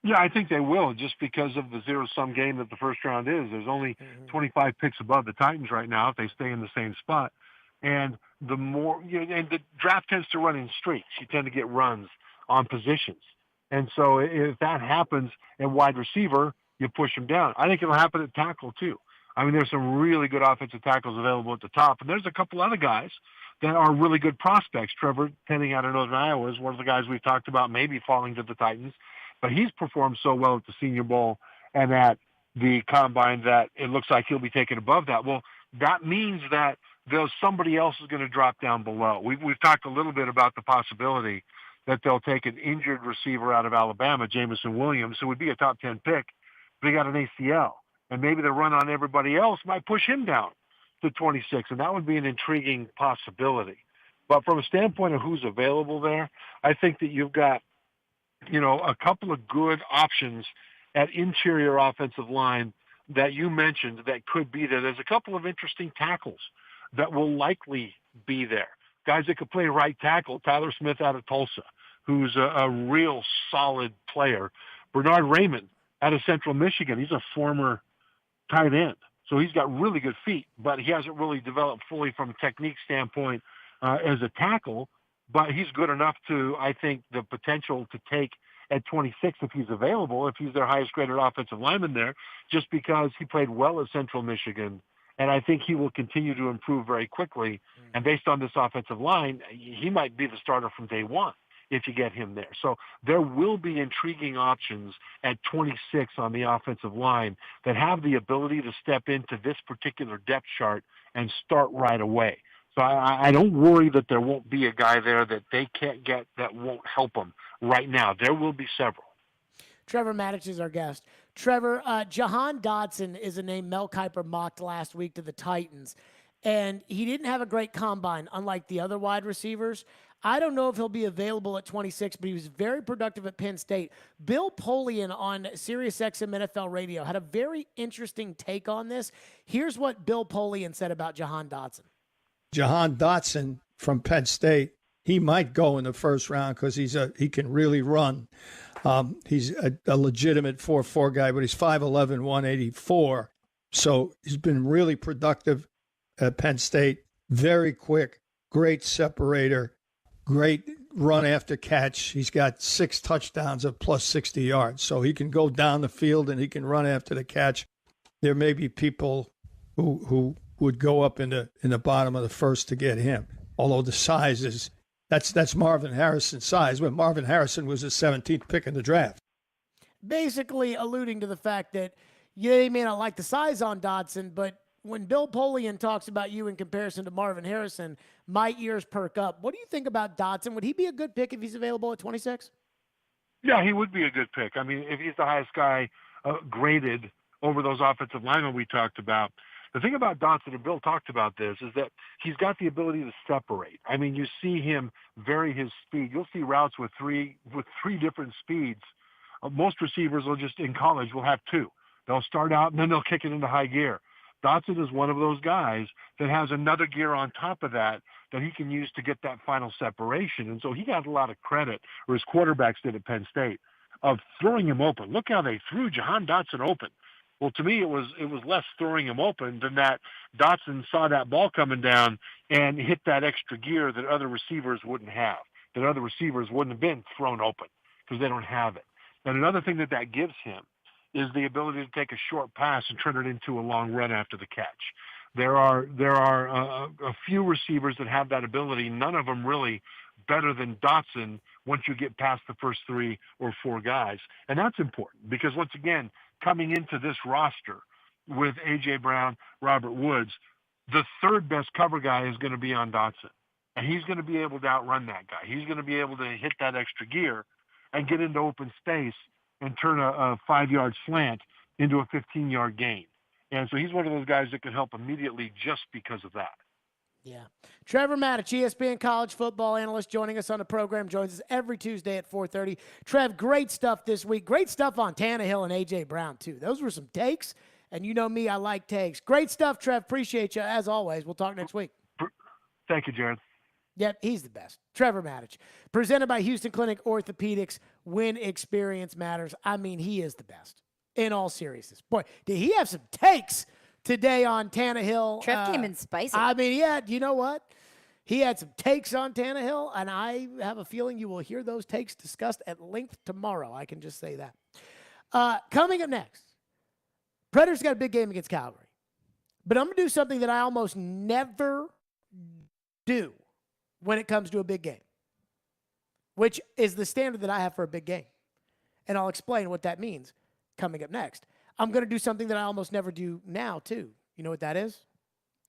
Yeah, I think they will, just because of the zero-sum game that the first round is. There's only 25 picks above the Titans right now if they stay in the same spot. And the more, and the draft tends to run in streaks. You tend to get runs on positions. And so if that happens at wide receiver, you push them down. I think it'll happen at tackle too. I mean, there's some really good offensive tackles available at the top, and there's a couple other guys that are really good prospects. Trevor Penning out of Northern Iowa is one of the guys we've talked about maybe falling to the Titans, but he's performed so well at the Senior Bowl and at the Combine that it looks like he'll be taken above that. Well, that means that there's somebody else is going to drop down below. We've talked a little bit about the possibility that they'll take an injured receiver out of Alabama, Jamison Williams, who would be a top 10 pick, but he got an ACL. And maybe the run on everybody else might push him down to 26, and that would be an intriguing possibility. But from a standpoint of who's available there, I think that you've got, a couple of good options at interior offensive line that you mentioned that could be there. There's a couple of interesting tackles that will likely be there. Guys that could play right tackle, Tyler Smith out of Tulsa, who's a real solid player. Bernard Raymond out of Central Michigan, he's a former tight end. So he's got really good feet, but he hasn't really developed fully from a technique standpoint as a tackle, but he's good enough to, I think, the potential to take at 26 if he's available, if he's their highest graded offensive lineman there, just because he played well at Central Michigan. And I think he will continue to improve very quickly. And based on this offensive line, he might be the starter from day one if you get him there. So there will be intriguing options at 26 on the offensive line that have the ability to step into this particular depth chart and start right away. So I don't worry that there won't be a guy there that they can't get that won't help them right now. There will be several. Trevor Matich is our guest. Trevor, Jahan Dotson is a name Mel Kiper mocked last week to the Titans, and he didn't have a great combine, unlike the other wide receivers. I don't know if he'll be available at 26, but he was very productive at Penn State. Bill Polian on SiriusXM NFL Radio had a very interesting take on this. Here's what Bill Polian said about Jahan Dotson. Jahan Dotson from Penn State, he might go in the first round because he can really run. He's a legitimate 4.4 guy, but he's 5'11", 184. So he's been really productive at Penn State. Very quick, great separator, great run after catch. He's got 6 touchdowns of plus 60 yards. So he can go down the field and he can run after the catch. There may be people who would go up in the bottom of the first to get him. Although the size is, that's Marvin Harrison's size, when Marvin Harrison was the 17th pick in the draft. Basically alluding to the fact that you may not like the size on Dotson, but when Bill Polian talks about you in comparison to Marvin Harrison, my ears perk up. What do you think about Dotson? Would he be a good pick if he's available at 26? Yeah, he would be a good pick. I mean, if he's the highest guy graded over those offensive linemen we talked about. The thing about Dotson, and Bill talked about this, is that he's got the ability to separate. I mean, you see him vary his speed. You'll see routes with three different speeds. Most receivers in college will have 2. They'll start out and then they'll kick it into high gear. Dotson is one of those guys that has another gear on top of that he can use to get that final separation. And so he got a lot of credit, or his quarterbacks did at Penn State, of throwing him open. Look how they threw Jahan Dotson open. Well, to me, it was less throwing him open than that Dotson saw that ball coming down and hit that extra gear that other receivers wouldn't have, that other receivers wouldn't have been thrown open because they don't have it. And another thing that gives him is the ability to take a short pass and turn it into a long run after the catch. There are a few receivers that have that ability, none of them really better than Dotson once you get past the first 3 or 4 guys. And that's important because, once again, coming into this roster with A.J. Brown, Robert Woods, the third best cover guy is going to be on Dotson. And he's going to be able to outrun that guy. He's going to be able to hit that extra gear and get into open space and turn a 5-yard slant into a 15-yard gain. And so he's one of those guys that can help immediately just because of that. Yeah. Trevor Matich, ESPN college football analyst, joining us on the program, joins us every Tuesday at 4:30. Trev, great stuff this week. Great stuff on Tannehill and A.J. Brown, too. Those were some takes, and you know me, I like takes. Great stuff, Trev. Appreciate you, as always. We'll talk next week. Thank you, Jared. Yep, he's the best. Trevor Matich. Presented by Houston Clinic Orthopedics. When experience matters. I mean, he is the best, in all seriousness. Boy, did he have some takes today on Tannehill. Trev came in spicy. I mean, yeah, you know what? He had some takes on Tannehill, and I have a feeling you will hear those takes discussed at length tomorrow. I can just say that. Coming up next, Predators got a big game against Calgary. But I'm going to do something that I almost never do when it comes to a big game, which is the standard that I have for a big game. And I'll explain what that means coming up next. I'm going to do something that I almost never do now, too. You know what that is?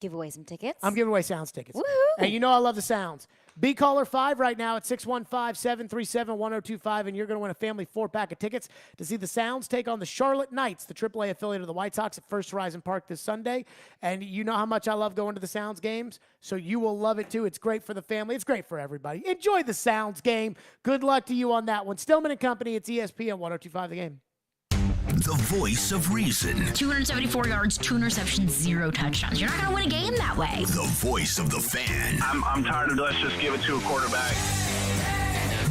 Give away some tickets. I'm giving away Sounds tickets. Woohoo! And you know I love the Sounds. Be caller 5 right now at 615-737-1025, and you're going to win a family 4-pack of tickets to see the Sounds take on the Charlotte Knights, the AAA affiliate of the White Sox, at First Horizon Park this Sunday. And you know how much I love going to the Sounds games, so you will love it too. It's great for the family. It's great for everybody. Enjoy the Sounds game. Good luck to you on that one. Stillman and Company, it's ESPN 1025 The Game. The voice of reason. 274 yards, 2 interceptions, 0 touchdowns. You're not going to win a game that way. The voice of the fan. I'm tired of let's just give it to a quarterback.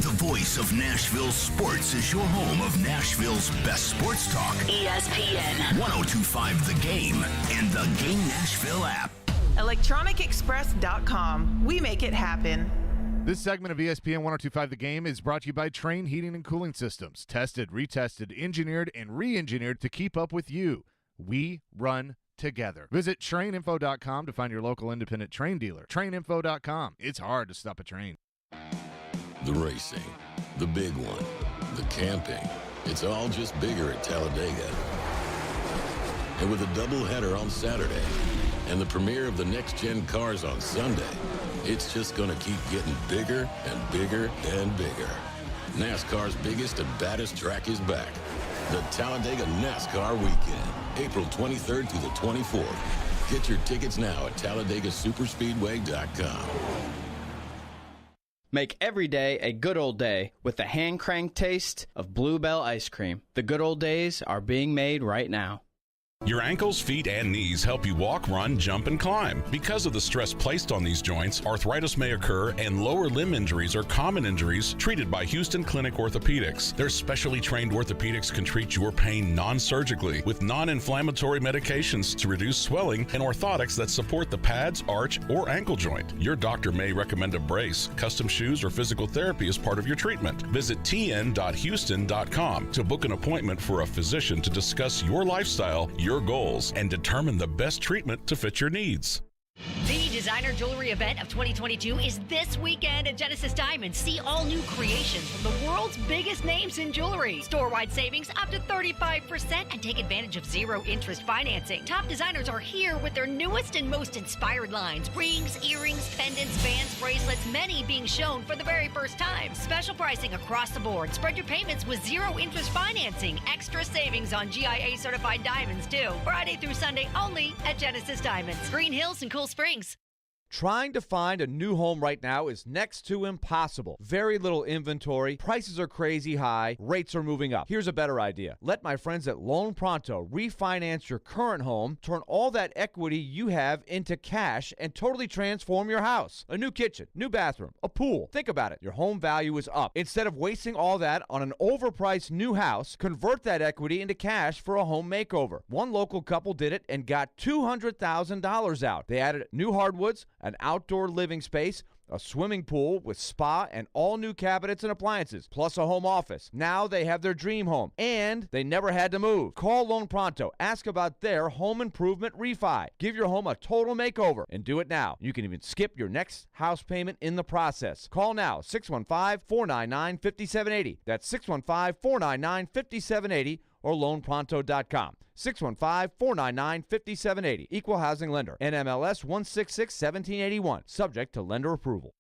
The voice of Nashville sports is your home of Nashville's best sports talk. ESPN 1025 The Game and the Game Nashville app. ElectronicExpress.com. We make it happen. This segment of ESPN 1025 The Game is brought to you by Train Heating and Cooling Systems. Tested, retested, engineered, and re-engineered to keep up with you. We run together. Visit traininfo.com to find your local independent train dealer. Traininfo.com. It's hard to stop a train. The racing, the big one, the camping. It's all just bigger at Talladega. And with a doubleheader on Saturday and the premiere of the next-gen cars on Sunday, it's just going to keep getting bigger and bigger and bigger. NASCAR's biggest and baddest track is back. The Talladega NASCAR Weekend, April 23rd through the 24th. Get your tickets now at TalladegaSuperspeedway.com. Make every day a good old day with the hand-cranked taste of Bluebell ice cream. The good old days are being made right now. Your ankles, feet, and knees help you walk, run, jump, and climb. Because of the stress placed on these joints, arthritis may occur, and lower limb injuries are common injuries treated by Houston Clinic Orthopedics. Their specially trained orthopedics can treat your pain non-surgically with non-inflammatory medications to reduce swelling and orthotics that support the pads, arch, or ankle joint. Your doctor may recommend a brace, custom shoes, or physical therapy as part of your treatment. Visit tn.houston.com to book an appointment for a physician to discuss your lifestyle, your goals, and determine the best treatment to fit your needs. The designer jewelry event of 2022 is this weekend at Genesis Diamonds. See all new creations from the world's biggest names in jewelry. Store-wide savings up to 35% and take advantage of zero-interest financing. Top designers are here with their newest and most inspired lines. Rings, earrings, pendants, bands, bracelets, many being shown for the very first time. Special pricing across the board. Spread your payments with zero-interest financing. Extra savings on GIA-certified diamonds, too. Friday through Sunday only at Genesis Diamonds. Green Hills and Cool Springs. Trying to find a new home right now is next to impossible. Very little inventory, prices are crazy high, rates are moving up. Here's a better idea. Let my friends at Loan Pronto refinance your current home, turn all that equity you have into cash, and totally transform your house. A new kitchen, new bathroom, a pool. Think about it. Your home value is up. Instead of wasting all that on an overpriced new house, convert that equity into cash for a home makeover. One local couple did it and got $200,000 out. They added new hardwoods, an outdoor living space, a swimming pool with spa and all new cabinets and appliances, plus a home office. Now they have their dream home, and they never had to move. Call Loan Pronto. Ask about their home improvement refi. Give your home a total makeover and do it now. You can even skip your next house payment in the process. Call now, 615-499-5780. That's 615-499-5780 or loanpronto.com. 615-499-5780. Equal housing lender. NMLS 166-1781. Subject to lender approval.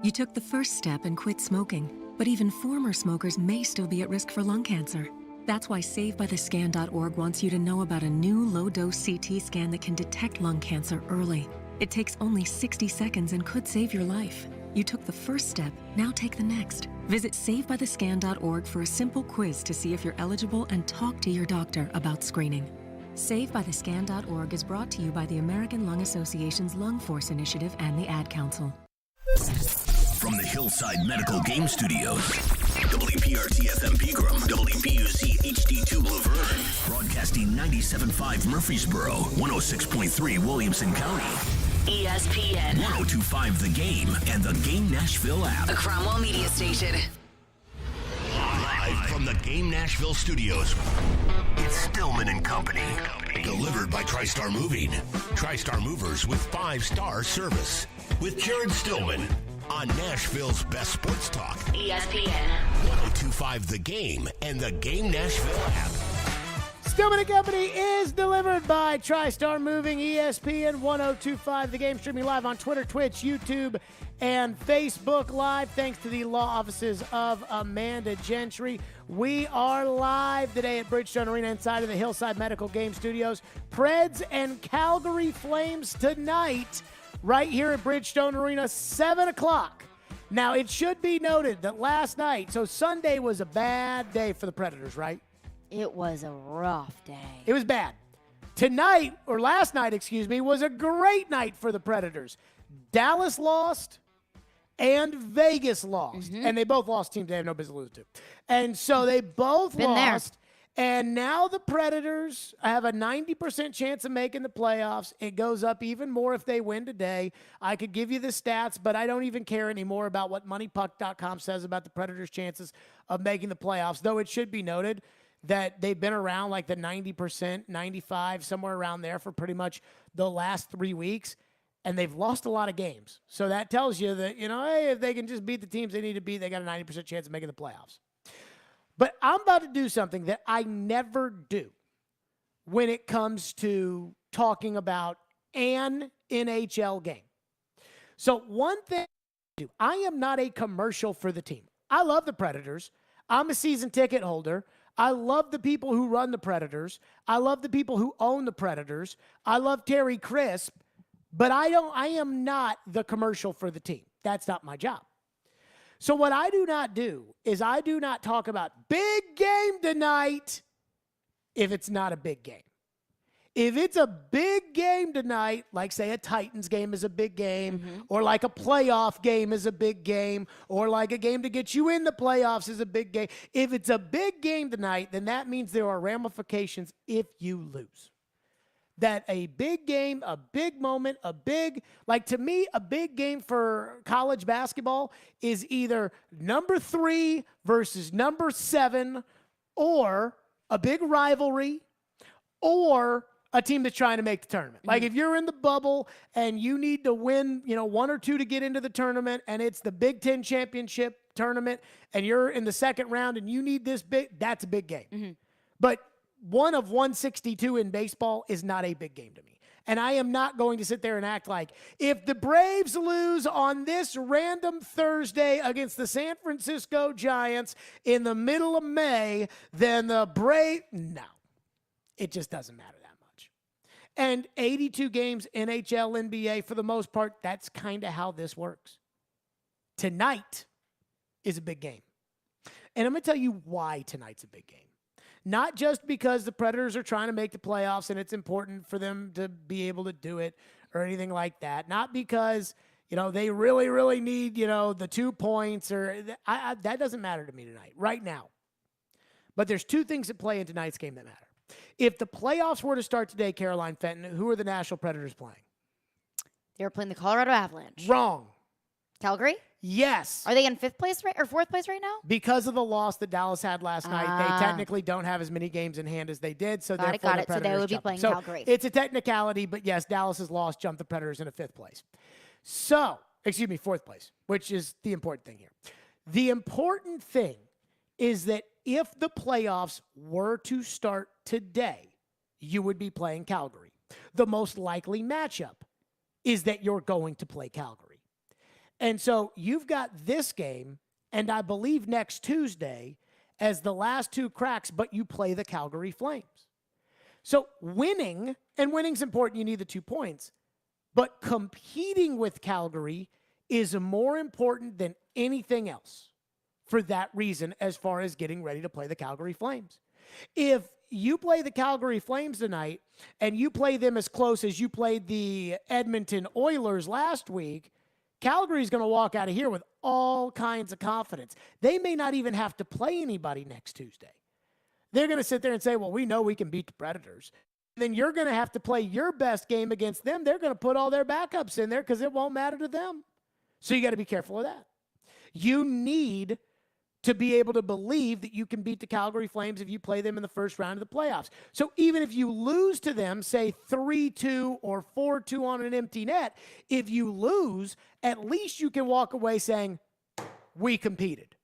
You took the first step and quit smoking, but even former smokers may still be at risk for lung cancer. That's why SaveByTheScan.org wants you to know about a new low-dose CT scan that can detect lung cancer early. It takes only 60 seconds and could save your life. You took the first step, now take the next. Visit SaveByTheScan.org for a simple quiz to see if you're eligible and talk to your doctor about screening. SaveByTheScan.org is brought to you by the American Lung Association's Lung Force Initiative and the Ad Council. From the Hillside Medical Game Studios, WPRT-FM Pegram, WPUC HD2 Laverne, broadcasting 97.5 Murfreesboro, 106.3 Williamson County. ESPN 1025 The Game and the Game Nashville app. A Cromwell Media Station. Live from the Game Nashville studios, it's Stillman and Company. Delivered by TriStar Moving. TriStar Movers with 5-star service. with Jared Stillman on Nashville's best sports talk. ESPN 1025 The Game and the Game Nashville app. Stillman and Company is delivered by TriStar Moving, ESPN 1025 The Game, streaming live on Twitter, Twitch, YouTube, and Facebook Live. Thanks to the law offices of Amanda Gentry. We are live today at Bridgestone Arena inside of the Hillside Medical Game Studios. Preds and Calgary Flames tonight right here at Bridgestone Arena, 7 o'clock. Now, it should be noted that last night, so Sunday was a bad day for the Predators, right? It was a rough day. It was bad. Tonight, or last night, excuse me, was a great night for the Predators. Dallas lost and Vegas lost. And they both lost teams they have no business losing to. And so they both lost. And now the Predators have a 90% chance of making the playoffs. It goes up even more if they win today. I could give you the stats, but I don't even care anymore about what MoneyPuck.com says about the Predators' chances of making the playoffs, though it should be noted that they've been around like the 90%, 95, somewhere around there for pretty much the last 3 weeks, and they've lost a lot of games. So that tells you that, hey, if they can just beat the teams they need to beat, they got a 90% chance of making the playoffs. But I'm about to do something that I never do when it comes to talking about an NHL game. So one thing I do, I am not a commercial for the team. I love the Predators. I'm a season ticket holder. I love the people who run the Predators. I love the people who own the Predators. I love Terry Crisp, but I am not the commercial for the team. That's not my job. So what I do not do is I do not talk about big game tonight if it's not a big game. If it's a big game tonight, like say a Titans game is a big game, or like a playoff game is a big game, or like a game to get you in the playoffs is a big game. If it's a big game tonight, then that means there are ramifications if you lose. That a big game, a big moment, to me, a big game for college basketball is either number 3 versus number 7, or a big rivalry, or a team that's trying to make the tournament. Like if you're in the bubble and you need to win, 1 or 2 to get into the tournament, and it's the Big Ten championship tournament, and you're in the second round and you need this big, that's a big game. But 1 of 162 in baseball is not a big game to me. And I am not going to sit there and act like if the Braves lose on this random Thursday against the San Francisco Giants in the middle of May, then the Braves, no, it just doesn't matter. And 82 games, NHL, NBA, for the most part, that's kind of how this works. Tonight is a big game. And I'm going to tell you why tonight's a big game. Not just because the Predators are trying to make the playoffs and it's important for them to be able to do it or anything like that. Not because, they really, really need, the 2 points or that doesn't matter to me tonight, right now. But there's 2 things at play in tonight's game that matter. If the playoffs were to start today, Caroline Fenton, who are the Nashville Predators playing? They were playing the Colorado Avalanche. Wrong. Calgary? Yes. Are they in 5th place or 4th place right now? Because of the loss that Dallas had last night, they technically don't have as many games in hand as they did. So got therefore, it. So they would be playing Calgary. It's a technicality, but yes, Dallas's loss jumped the Predators into 5th place. So, 4th place, which is the important thing here. The important thing is that if the playoffs were to start today, you would be playing Calgary. The most likely matchup is that you're going to play Calgary. And so you've got this game, and I believe next Tuesday, as the last 2 cracks, but you play the Calgary Flames. So winning, and winning's important, you need the 2 points, but competing with Calgary is more important than anything else. For that reason, as far as getting ready to play the Calgary Flames. If you play the Calgary Flames tonight and you play them as close as you played the Edmonton Oilers last week, Calgary's going to walk out of here with all kinds of confidence. They may not even have to play anybody next Tuesday. They're going to sit there and say, well, we know we can beat the Predators. Then you're going to have to play your best game against them. They're going to put all their backups in there because it won't matter to them. So you got to be careful of that. You need to be able to believe that you can beat the Calgary Flames if you play them in the first round of the playoffs. So even if you lose to them, say 3-2 or 4-2 on an empty net, if you lose, at least you can walk away saying, we competed.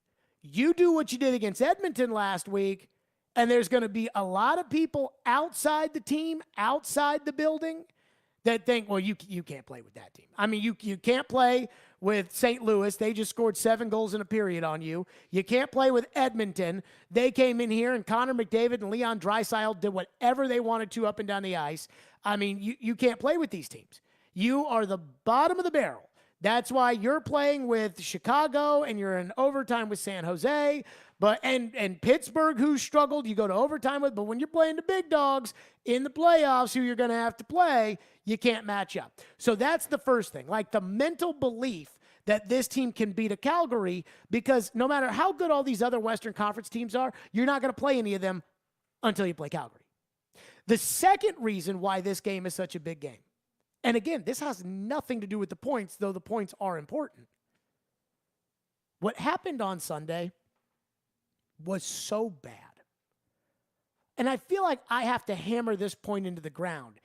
You do what you did against Edmonton last week, and there's going to be a lot of people outside the team, outside the building, that think, well, you can't play with that team. I mean, you can't play with St. Louis. They just scored 7 goals in a period on you. You can't play with Edmonton. They came in here, and Connor McDavid and Leon Draisaitl did whatever they wanted to up and down the ice. I mean, you can't play with these teams. You are the bottom of the barrel. That's why you're playing with Chicago, and you're in overtime with San Jose. But and Pittsburgh, who struggled, you go to overtime with. But when you're playing the big dogs in the playoffs, who you're going to have to play, you can't match up. So that's the first thing, like the mental belief that this team can beat a Calgary, because no matter how good all these other Western Conference teams are, you're not going to play any of them until you play Calgary. The second reason why this game is such a big game, and again, this has nothing to do with the points, though the points are important. What happened on Sunday was so bad. And I feel like I have to hammer this point into the ground.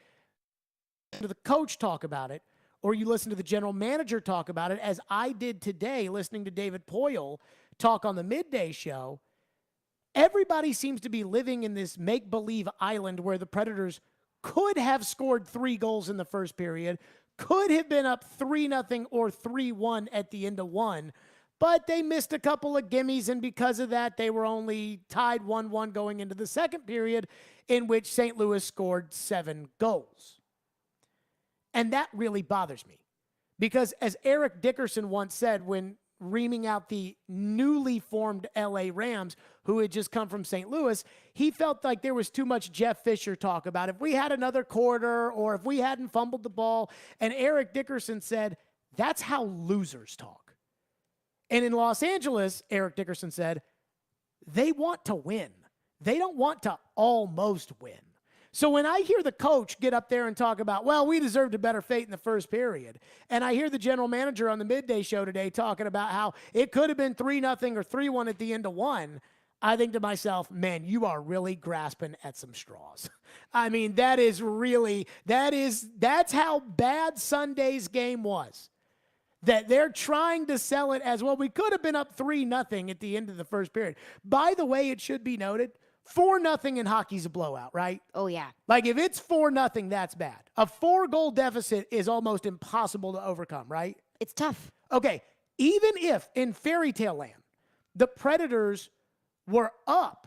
To the coach talk about it, or you listen to the general manager talk about it, as I did today listening to David Poyle talk on the midday show. Everybody seems to be living in this make-believe island where the Predators could have scored 3 goals in the first period, could have been up 3-0 or 3-1 at the end of one, but they missed a couple of gimmies, and because of that, they were only tied 1-1 going into the second period, in which St. Louis scored 7 goals. And that really bothers me, because as Eric Dickerson once said when reaming out the newly formed LA Rams, who had just come from St. Louis, he felt like there was too much Jeff Fisher talk about if we had another quarter or if we hadn't fumbled the ball. And Eric Dickerson said, that's how losers talk. And in Los Angeles, Eric Dickerson said, they want to win. They don't want to almost win. So when I hear the coach get up there and talk about, well, we deserved a better fate in the first period, and I hear the general manager on the midday show today talking about how it could have been 3-0 or 3-1 at the end of one, I think to myself, man, you are really grasping at some straws. I mean, that's how bad Sunday's game was. That they're trying to sell it as, well, we could have been up 3-0 at the end of the first period. By the way, it should be noted, 4-0 in hockey's a blowout, right? Oh, yeah. Like, if it's 4-0, that's bad. A 4-goal deficit is almost impossible to overcome, right? It's tough. Okay, even if in fairy tale land, the Predators were up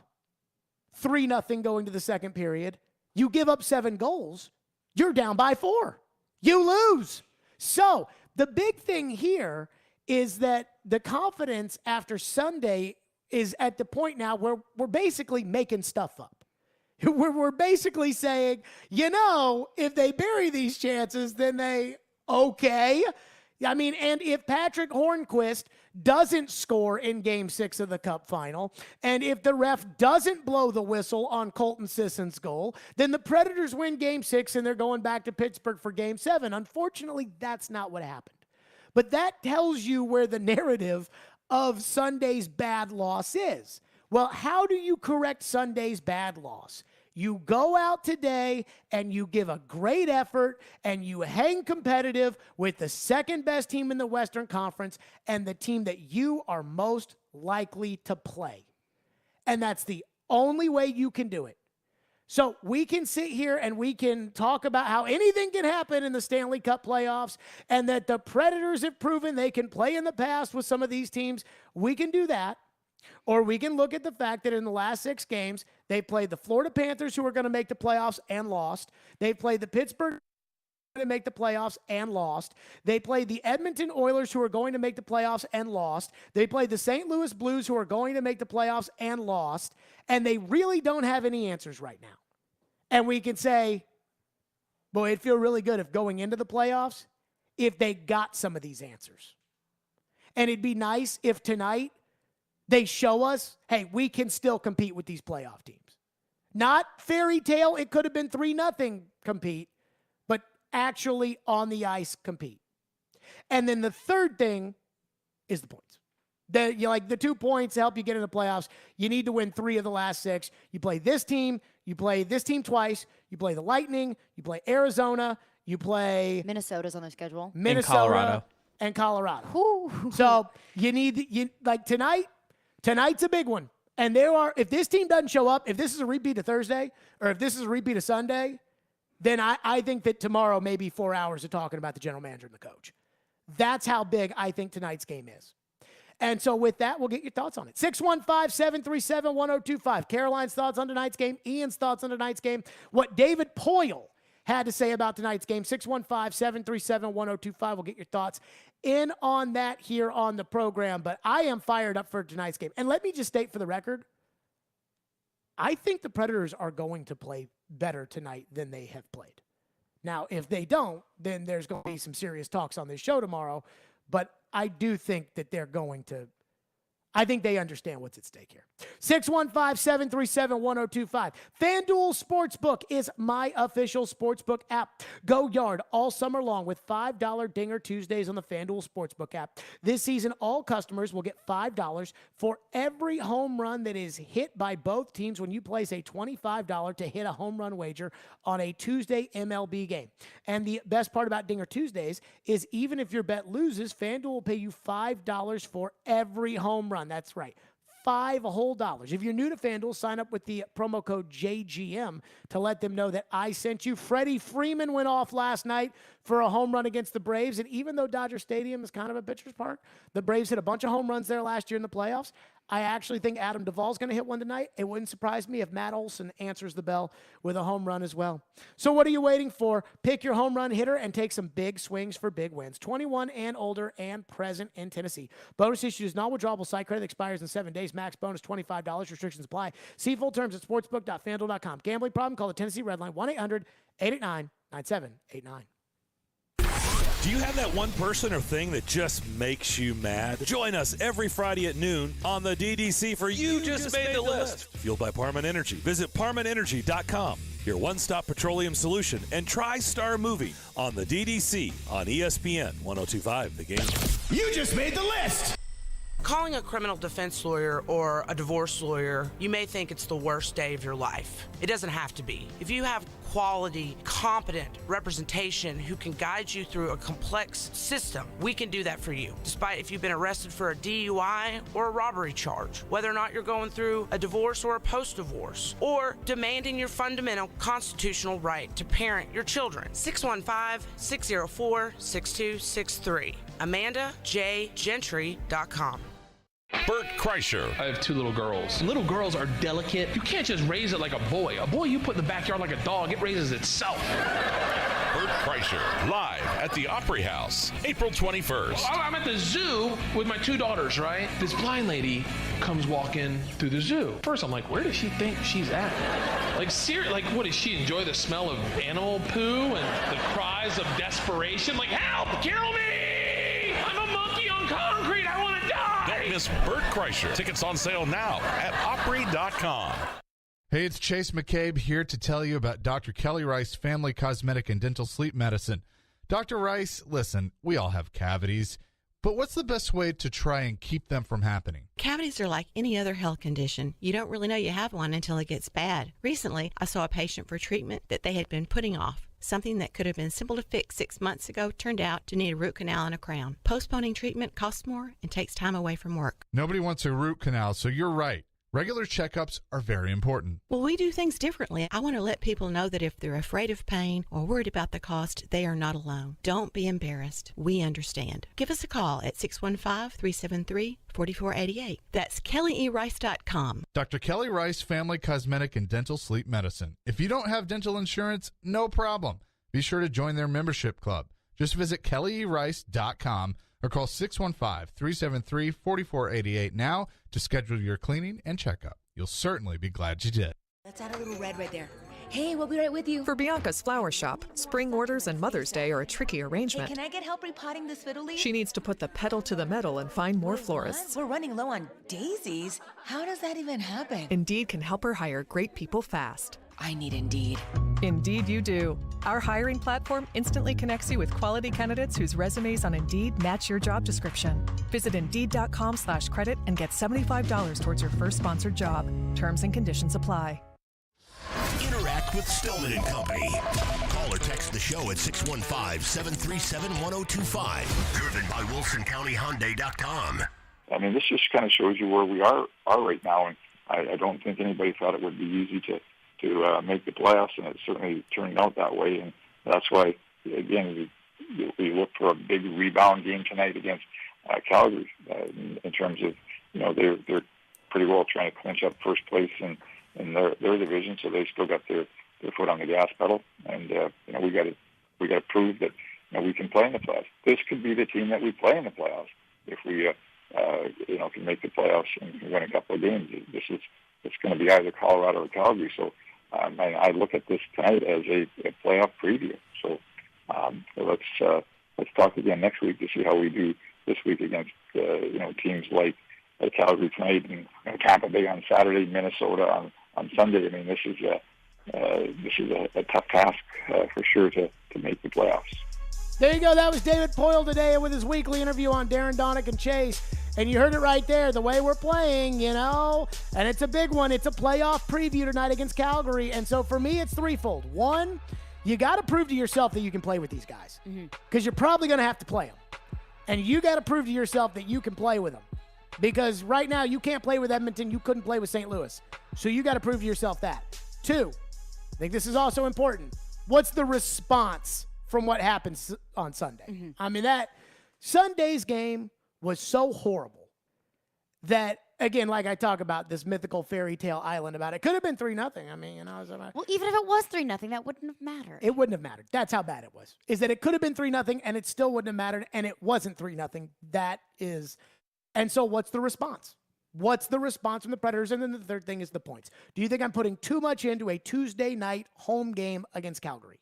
3-0 going to the second period, you give up 7 goals, you're down by 4. You lose. So the big thing here is that the confidence after Sunday is at the point now where we're basically making stuff up. We're basically saying, if they bury these chances, then okay. I mean, and if Patrick Hornquist doesn't score in Game 6 of the Cup final, and if the ref doesn't blow the whistle on Colton Sisson's goal, then the Predators win Game 6 and they're going back to Pittsburgh for Game 7. Unfortunately, that's not what happened. But that tells you where the narrative of Sunday's bad loss is. Well, how do you correct Sunday's bad loss? You go out today and you give a great effort and you hang competitive with the second best team in the Western Conference and the team that you are most likely to play. And that's the only way you can do it. So we can sit here and we can talk about how anything can happen in the Stanley Cup playoffs and that the Predators have proven they can play in the past with some of these teams. We can do that. Or we can look at the fact that in the last 6 games, they played the Florida Panthers, who are going to make the playoffs, and lost. They played the Pittsburgh to make the playoffs and lost. They played the Edmonton Oilers, who are going to make the playoffs and lost. They played the St. Louis Blues, who are going to make the playoffs and lost. And they really don't have any answers right now. And we can say, boy, it'd feel really good if going into the playoffs, if they got some of these answers. And it'd be nice if tonight they show us, hey, we can still compete with these playoff teams. Not fairy tale, it could have been 3-0 compete, but actually on the ice compete. And then the third thing is the points. The 2 points help you get in the playoffs. You need to win 3 of the last 6. You play this team twice. You play the Lightning. You play Arizona. You play Minnesota's on their schedule. Minnesota and Colorado. So tonight's a big one. And if this team doesn't show up, if this is a repeat of Thursday or if this is a repeat of Sunday, then I think that tomorrow may be 4 hours of talking about the general manager and the coach. That's how big I think tonight's game is. And so with that, we'll get your thoughts on it. 615-737-1025. Caroline's thoughts on tonight's game. Ian's thoughts on tonight's game. What David Poyle had to say about tonight's game. 615-737-1025. We'll get your thoughts in on that here on the program. But I am fired up for tonight's game. And let me just state for the record, I think the Predators are going to play better tonight than they have played. Now, if they don't, then there's going to be some serious talks on this show tomorrow. But I do think that they're going to – I think they understand what's at stake here. 615-737-1025. FanDuel Sportsbook is my official sportsbook app. Go yard all summer long with $5 Dinger Tuesdays on the FanDuel Sportsbook app. This season, all customers will get $5 for every home run that is hit by both teams when you place a $25 to hit a home run wager on a Tuesday MLB game. And the best part about Dinger Tuesdays is even if your bet loses, FanDuel will pay you $5 for every home run. That's right. $5 whole. If you're new to FanDuel, sign up with the promo code JGM to let them know that I sent you. Freddie Freeman went off last night for a home run against the Braves. And even though Dodger Stadium is kind of a pitcher's park, the Braves hit a bunch of home runs there last year in the playoffs. I actually think Adam Duvall's going to hit one tonight. It wouldn't surprise me if Matt Olson answers the bell with a home run as well. So what are you waiting for? Pick your home run hitter and take some big swings for big wins. 21 and older and present in Tennessee. Bonus issues, non-withdrawable site credit expires in 7 days. Max bonus $25. Restrictions apply. See full terms at sportsbook.fanduel.com. Gambling problem? Call the Tennessee Red Line 1-800-889-9789. Do you have that one person or thing that just makes you mad? Join us every Friday at noon on the DDC for You Just Made the List. Fueled by Parman Energy. Visit ParmanEnergy.com. Your one-stop petroleum solution and TriStar Movie on the DDC on ESPN 1025 The Game. You just made the list. Calling a criminal defense lawyer or a divorce lawyer, you may think it's the worst day of your life. It doesn't have to be. If you have quality, competent representation who can guide you through a complex system, we can do that for you. Despite if you've been arrested for a DUI or a robbery charge, whether or not you're going through a divorce or a post-divorce, or demanding your fundamental constitutional right to parent your children. 615-604-6263. AmandaJGentry.com. Bert Kreischer. I have 2 little girls. Little girls are delicate. You can't just raise it like a boy. A boy you put in the backyard like a dog, it raises itself. Bert Kreischer, live at the Opry House, April 21st. Well, I'm at the zoo with my 2 daughters, right? This blind lady comes walking through the zoo. First, I'm like, where does she think she's at? Like, what, does she enjoy the smell of animal poo and the cries of desperation? Like, help, kill me! I'm a monkey on concrete, I want to die! Don't miss Bert Kreischer. Tickets on sale now at Opry.com. Hey, it's Chase McCabe here to tell you about Dr. Kelly Rice Family Cosmetic and Dental Sleep Medicine. Dr. Rice, listen, we all have cavities, but what's the best way to try and keep them from happening? Cavities are like any other health condition. You don't really know you have one until it gets bad. Recently, I saw a patient for treatment that they had been putting off. Something that could have been simple to fix 6 months ago turned out to need a root canal and a crown. Postponing treatment costs more and takes time away from work. Nobody wants a root canal, so you're right. Regular checkups are very important. Well, we do things differently. I want to let people know that if they're afraid of pain or worried about the cost, they are not alone. Don't be embarrassed. We understand. Give us a call at 615-373-4488. That's KellyERice.com. Dr. Kelly Rice Family Cosmetic and Dental Sleep Medicine. If you don't have dental insurance, no problem. Be sure to join their membership club. Just visit KellyERice.com or call 615-373-4488 now to schedule your cleaning and checkup. You'll certainly be glad you did. Let's add a little red right there. Hey, we'll be right with you. For Bianca's flower shop, spring orders and Mother's Day are a tricky arrangement. Hey, can I get help repotting this fiddle leaf? She needs to put the pedal to the metal and find more florists. We're running low on daisies. How does that even happen? Indeed can help her hire great people fast. I need Indeed. Indeed, you do. Our hiring platform instantly connects you with quality candidates whose resumes on Indeed match your job description. Visit Indeed.com/credit and get $75 towards your first sponsored job. Terms and conditions apply. Interact with Stillman and Company. Call or text the show at 615-737-1025. Driven by WilsonCountyHyundai.com. I mean, this just kind of shows you where we are right now, and I don't think anybody thought it would be easy to make the playoffs, and it certainly turned out that way. And that's why, again, we look for a big rebound game tonight against Calgary in terms of, they're pretty well trying to clinch up first place in their division, so they still got their foot on the gas pedal. And we got to prove that we can play in the playoffs. This could be the team that we play in the playoffs if we can make the playoffs and win a couple of games. It's going to be either Colorado or Calgary. So I look at this tonight as a playoff preview. So let's talk again next week to see how we do this week against teams like Calgary tonight and Tampa Bay on Saturday, Minnesota on Sunday. I mean, this is a tough task for sure to make the playoffs. There you go. That was David Poyle today with his weekly interview on Darren, Donick, and Chase. And you heard it right there, the way we're playing, and it's a big one. It's a playoff preview tonight against Calgary. And so for me, it's threefold. One, you got to prove to yourself that you can play with these guys because you're probably going to have to play them. And you got to prove to yourself that you can play with them because right now you can't play with Edmonton. You couldn't play with St. Louis. So you got to prove to yourself that. Two, I think this is also important. What's the response from what happens on Sunday? I mean, that Sunday's game was so horrible that, again, like I talk about this mythical fairy tale island about it, could have been 3-0. I mean, well, even if it was 3-0, that wouldn't have mattered. It wouldn't have mattered. That's how bad it was. Is that it could have been 3-0 and it still wouldn't have mattered, and it wasn't 3-0. That is, and so what's the response? What's the response from the Predators? And then the third thing is the points. Do you think I'm putting too much into a Tuesday night home game against Calgary?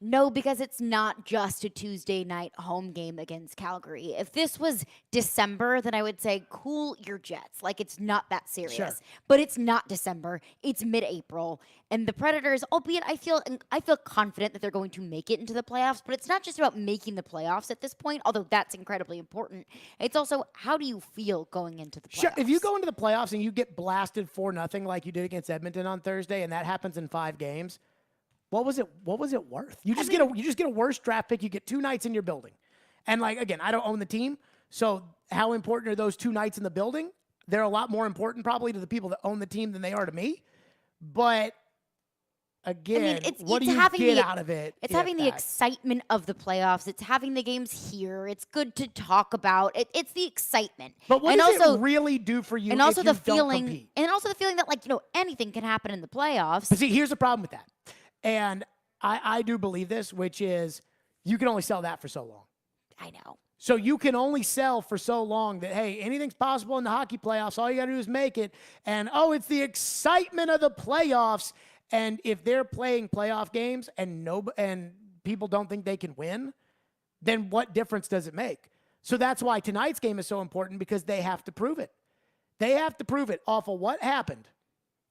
No, because it's not just a Tuesday night home game against Calgary. If this was December, then I would say cool your jets. Like, it's not that serious. Sure. But it's not December. It's mid-April. And the Predators, albeit I feel confident that they're going to make it into the playoffs, but it's not just about making the playoffs at this point, although that's incredibly important. It's also, how do you feel going into the playoffs? Sure. If you go into the playoffs and you get blasted 4-0 like you did against Edmonton on Thursday, and that happens in 5 games, what was it worth? You just get a worse draft pick. You get 2 nights in your building. And again, I don't own the team. So how important are those 2 nights in the building? They're a lot more important probably to the people that own the team than they are to me. But again, what do you get out of it? It's having the excitement of the playoffs. It's having the games here. It's good to talk about. It's the excitement. But what does it really do for you? And also if you the feeling, don't compete? and also the feeling that anything can happen in the playoffs. But see, here's the problem with that. And I do believe this, which is you can only sell that for so long. I know. So you can only sell for so long that, hey, anything's possible in the hockey playoffs. All you got to do is make it. And, it's the excitement of the playoffs. And if they're playing playoff games and people don't think they can win, then what difference does it make? So that's why tonight's game is so important because they have to prove it. They have to prove it off of what happened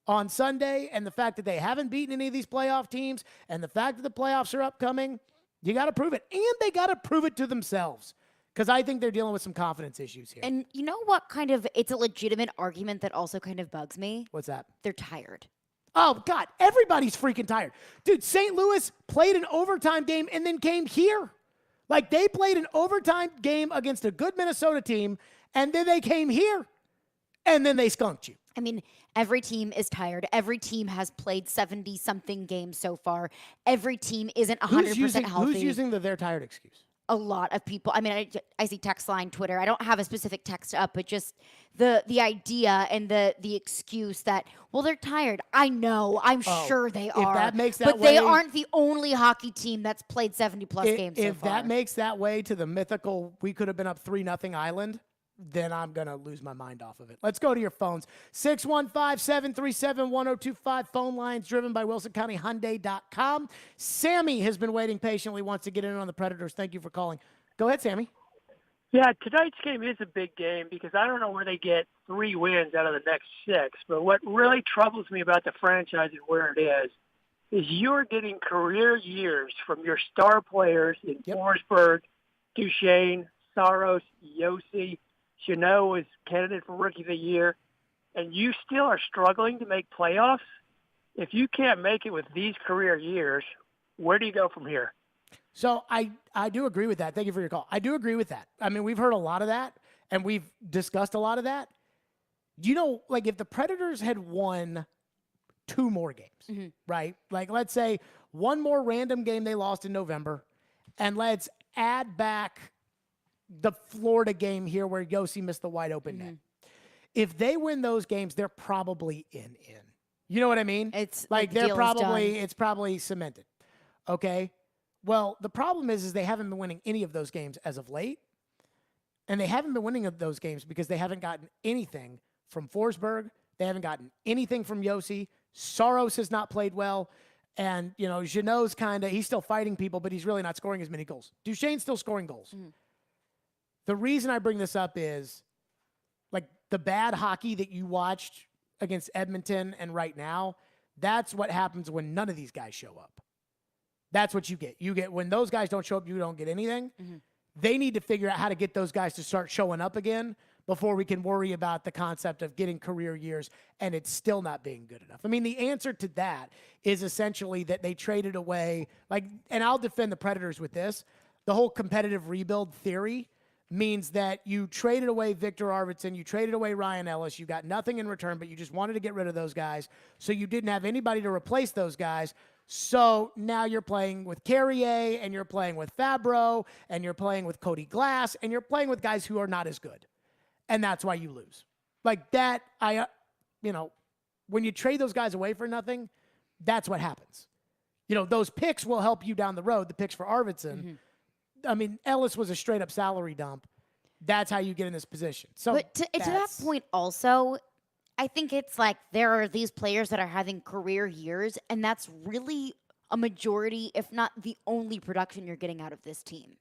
on Sunday and the fact that they haven't beaten any of these playoff teams and the fact that the playoffs are upcoming. You got to prove it. And they got to prove it to themselves because I think they're dealing with some confidence issues here. And you know what it's a legitimate argument that also kind of bugs me? What's that? They're tired. Oh, God, everybody's freaking tired. Dude, St. Louis played an overtime game and then came here. They played an overtime game against a good Minnesota team, and then they came here, and then they skunked you. I mean, every team is tired. Every team has played 70-something games so far. Every team isn't 100% healthy. Who's using the they're tired excuse? A lot of people. I mean, I see text line, Twitter. I don't have a specific text up, but just the idea and the excuse that, they're tired. I know. I'm sure they are. If that makes that but way, they aren't the only hockey team that's played 70-plus games so far. If that makes that way to the mythical, we could have been up 3-0 island, then I'm going to lose my mind off of it. Let's go to your phones. 615-737-1025. Phone lines driven by WilsonCountyHyundai.com. Sammy has been waiting patiently, wants to get in on the Predators. Thank you for calling. Go ahead, Sammy. Yeah, tonight's game is a big game because I don't know where they get 3 wins out of the next 6. But what really troubles me about the franchise and where it is is you're getting career years from your star players in Forsberg, Duchesne, Saros, Yossi. Chanot was candidate for Rookie of the Year, and you still are struggling to make playoffs. If you can't make it with these career years, where do you go from here? So I do agree with that. Thank you for your call. I do agree with that. I mean, we've heard a lot of that, and we've discussed a lot of that. You know, like if the Predators had won 2 more games, right? Like let's say one more random game they lost in November, and let's add back the Florida game here where Yossi missed the wide open net. If they win those games, they're probably in. You know what I mean? It's like the they're deal probably is it's probably cemented. Okay. Well, the problem is they haven't been winning any of those games as of late. And they haven't been winning of those games because they haven't gotten anything from Forsberg. They haven't gotten anything from Yossi. Saros has not played well. And, you know, Jeannot's he's still fighting people, but he's really not scoring as many goals. Duchesne's still scoring goals. The reason I bring this up is, like, the bad hockey that you watched against Edmonton and right now, that's what happens when none of these guys show up. That's what you get. You get when those guys don't show up, you don't get anything. They need to figure out how to get those guys to start showing up again before we can worry about the concept of getting career years and it's still not being good enough. I mean, the answer to that is essentially that they traded away, and I'll defend the Predators with this, the whole competitive rebuild theory means that you traded away Victor Arvidsson, you traded away Ryan Ellis, you got nothing in return, but you just wanted to get rid of those guys, so you didn't have anybody to replace those guys. So now you're playing with Carrier, and you're playing with Fabro, and you're playing with Cody Glass, and you're playing with guys who are not as good. And that's why you lose. Like that, when you trade those guys away for nothing, that's what happens. You know, those picks will help you down the road, the picks for Arvidsson. I mean, Ellis was a straight-up salary dump. That's how you get in this position. So, but to that point also, I think it's like there are these players that are having career years, and that's really a majority, if not the only production you're getting out of this team.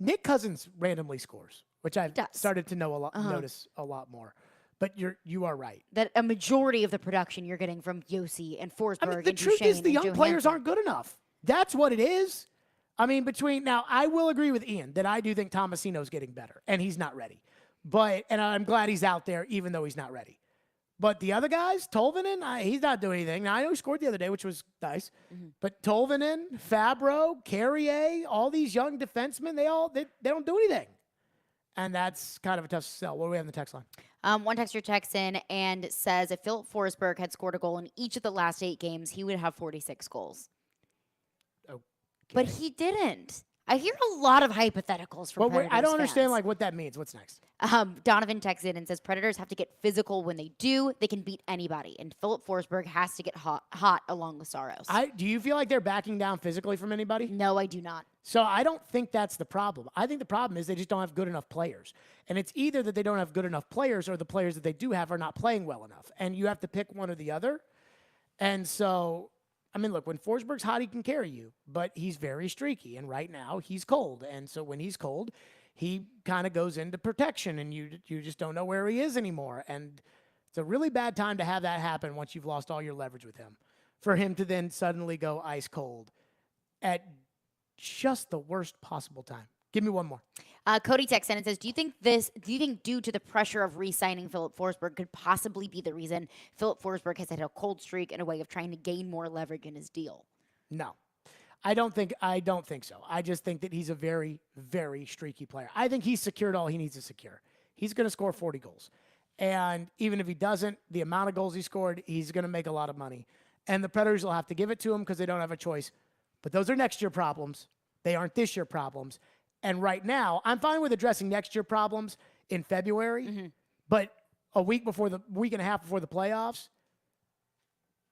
Nick Cousins randomly scores, which I've started to notice a lot more. But you are right. That a majority of the production you're getting from Yossi and Forsberg and Duchesne. The truth is the young players aren't good enough. That's what it is. I mean, now I will agree with Ian that I do think Tomasino's getting better, and he's not ready. And I'm glad he's out there, even though he's not ready. But the other guys, Tolvanen, he's not doing anything. Now, I know he scored the other day, which was nice. But Tolvanen, Fabro, Carrier, all these young defensemen, they don't do anything. And that's kind of a tough sell. What do we have in the text line? One texter texts in and says if Philip Forsberg had scored a goal in each of the last 8 games, he would have 46 goals. But he didn't. I hear a lot of hypotheticals from Predators I don't understand fans. what that means. What's next? Donovan texts in and says Predators have to get physical. When they do, they can beat anybody. And Philip Forsberg has to get hot along with Saros. Do you feel like they're backing down physically from anybody? No, I do not. So I don't think that's the problem. I think the problem is they just don't have good enough players. And it's either that they don't have good enough players or the players that they do have are not playing well enough. And you have to pick one or the other. And so, I mean, look, when Forsberg's hot, he can carry you, but he's very streaky. And right now he's cold. And so when he's cold, he kind of goes into protection and you just don't know where he is anymore. And it's a really bad time to have that happen once you've lost all your leverage with him. For him to then suddenly go ice cold at just the worst possible time. Give me one more. Cody texts in and says, do you think due to the pressure of re-signing Philip Forsberg could possibly be the reason Philip Forsberg has had a cold streak in a way of trying to gain more leverage in his deal? No. I don't think so. I just think that he's a very, very streaky player. I think he's secured all he needs to secure. He's going to score 40 goals. And even if he doesn't, the amount of goals he scored, he's going to make a lot of money. And the Predators will have to give it to him because they don't have a choice. But those are next year problems. They aren't this year problems. And right now, I'm fine with addressing next year problems in February. But a week and a half before the playoffs,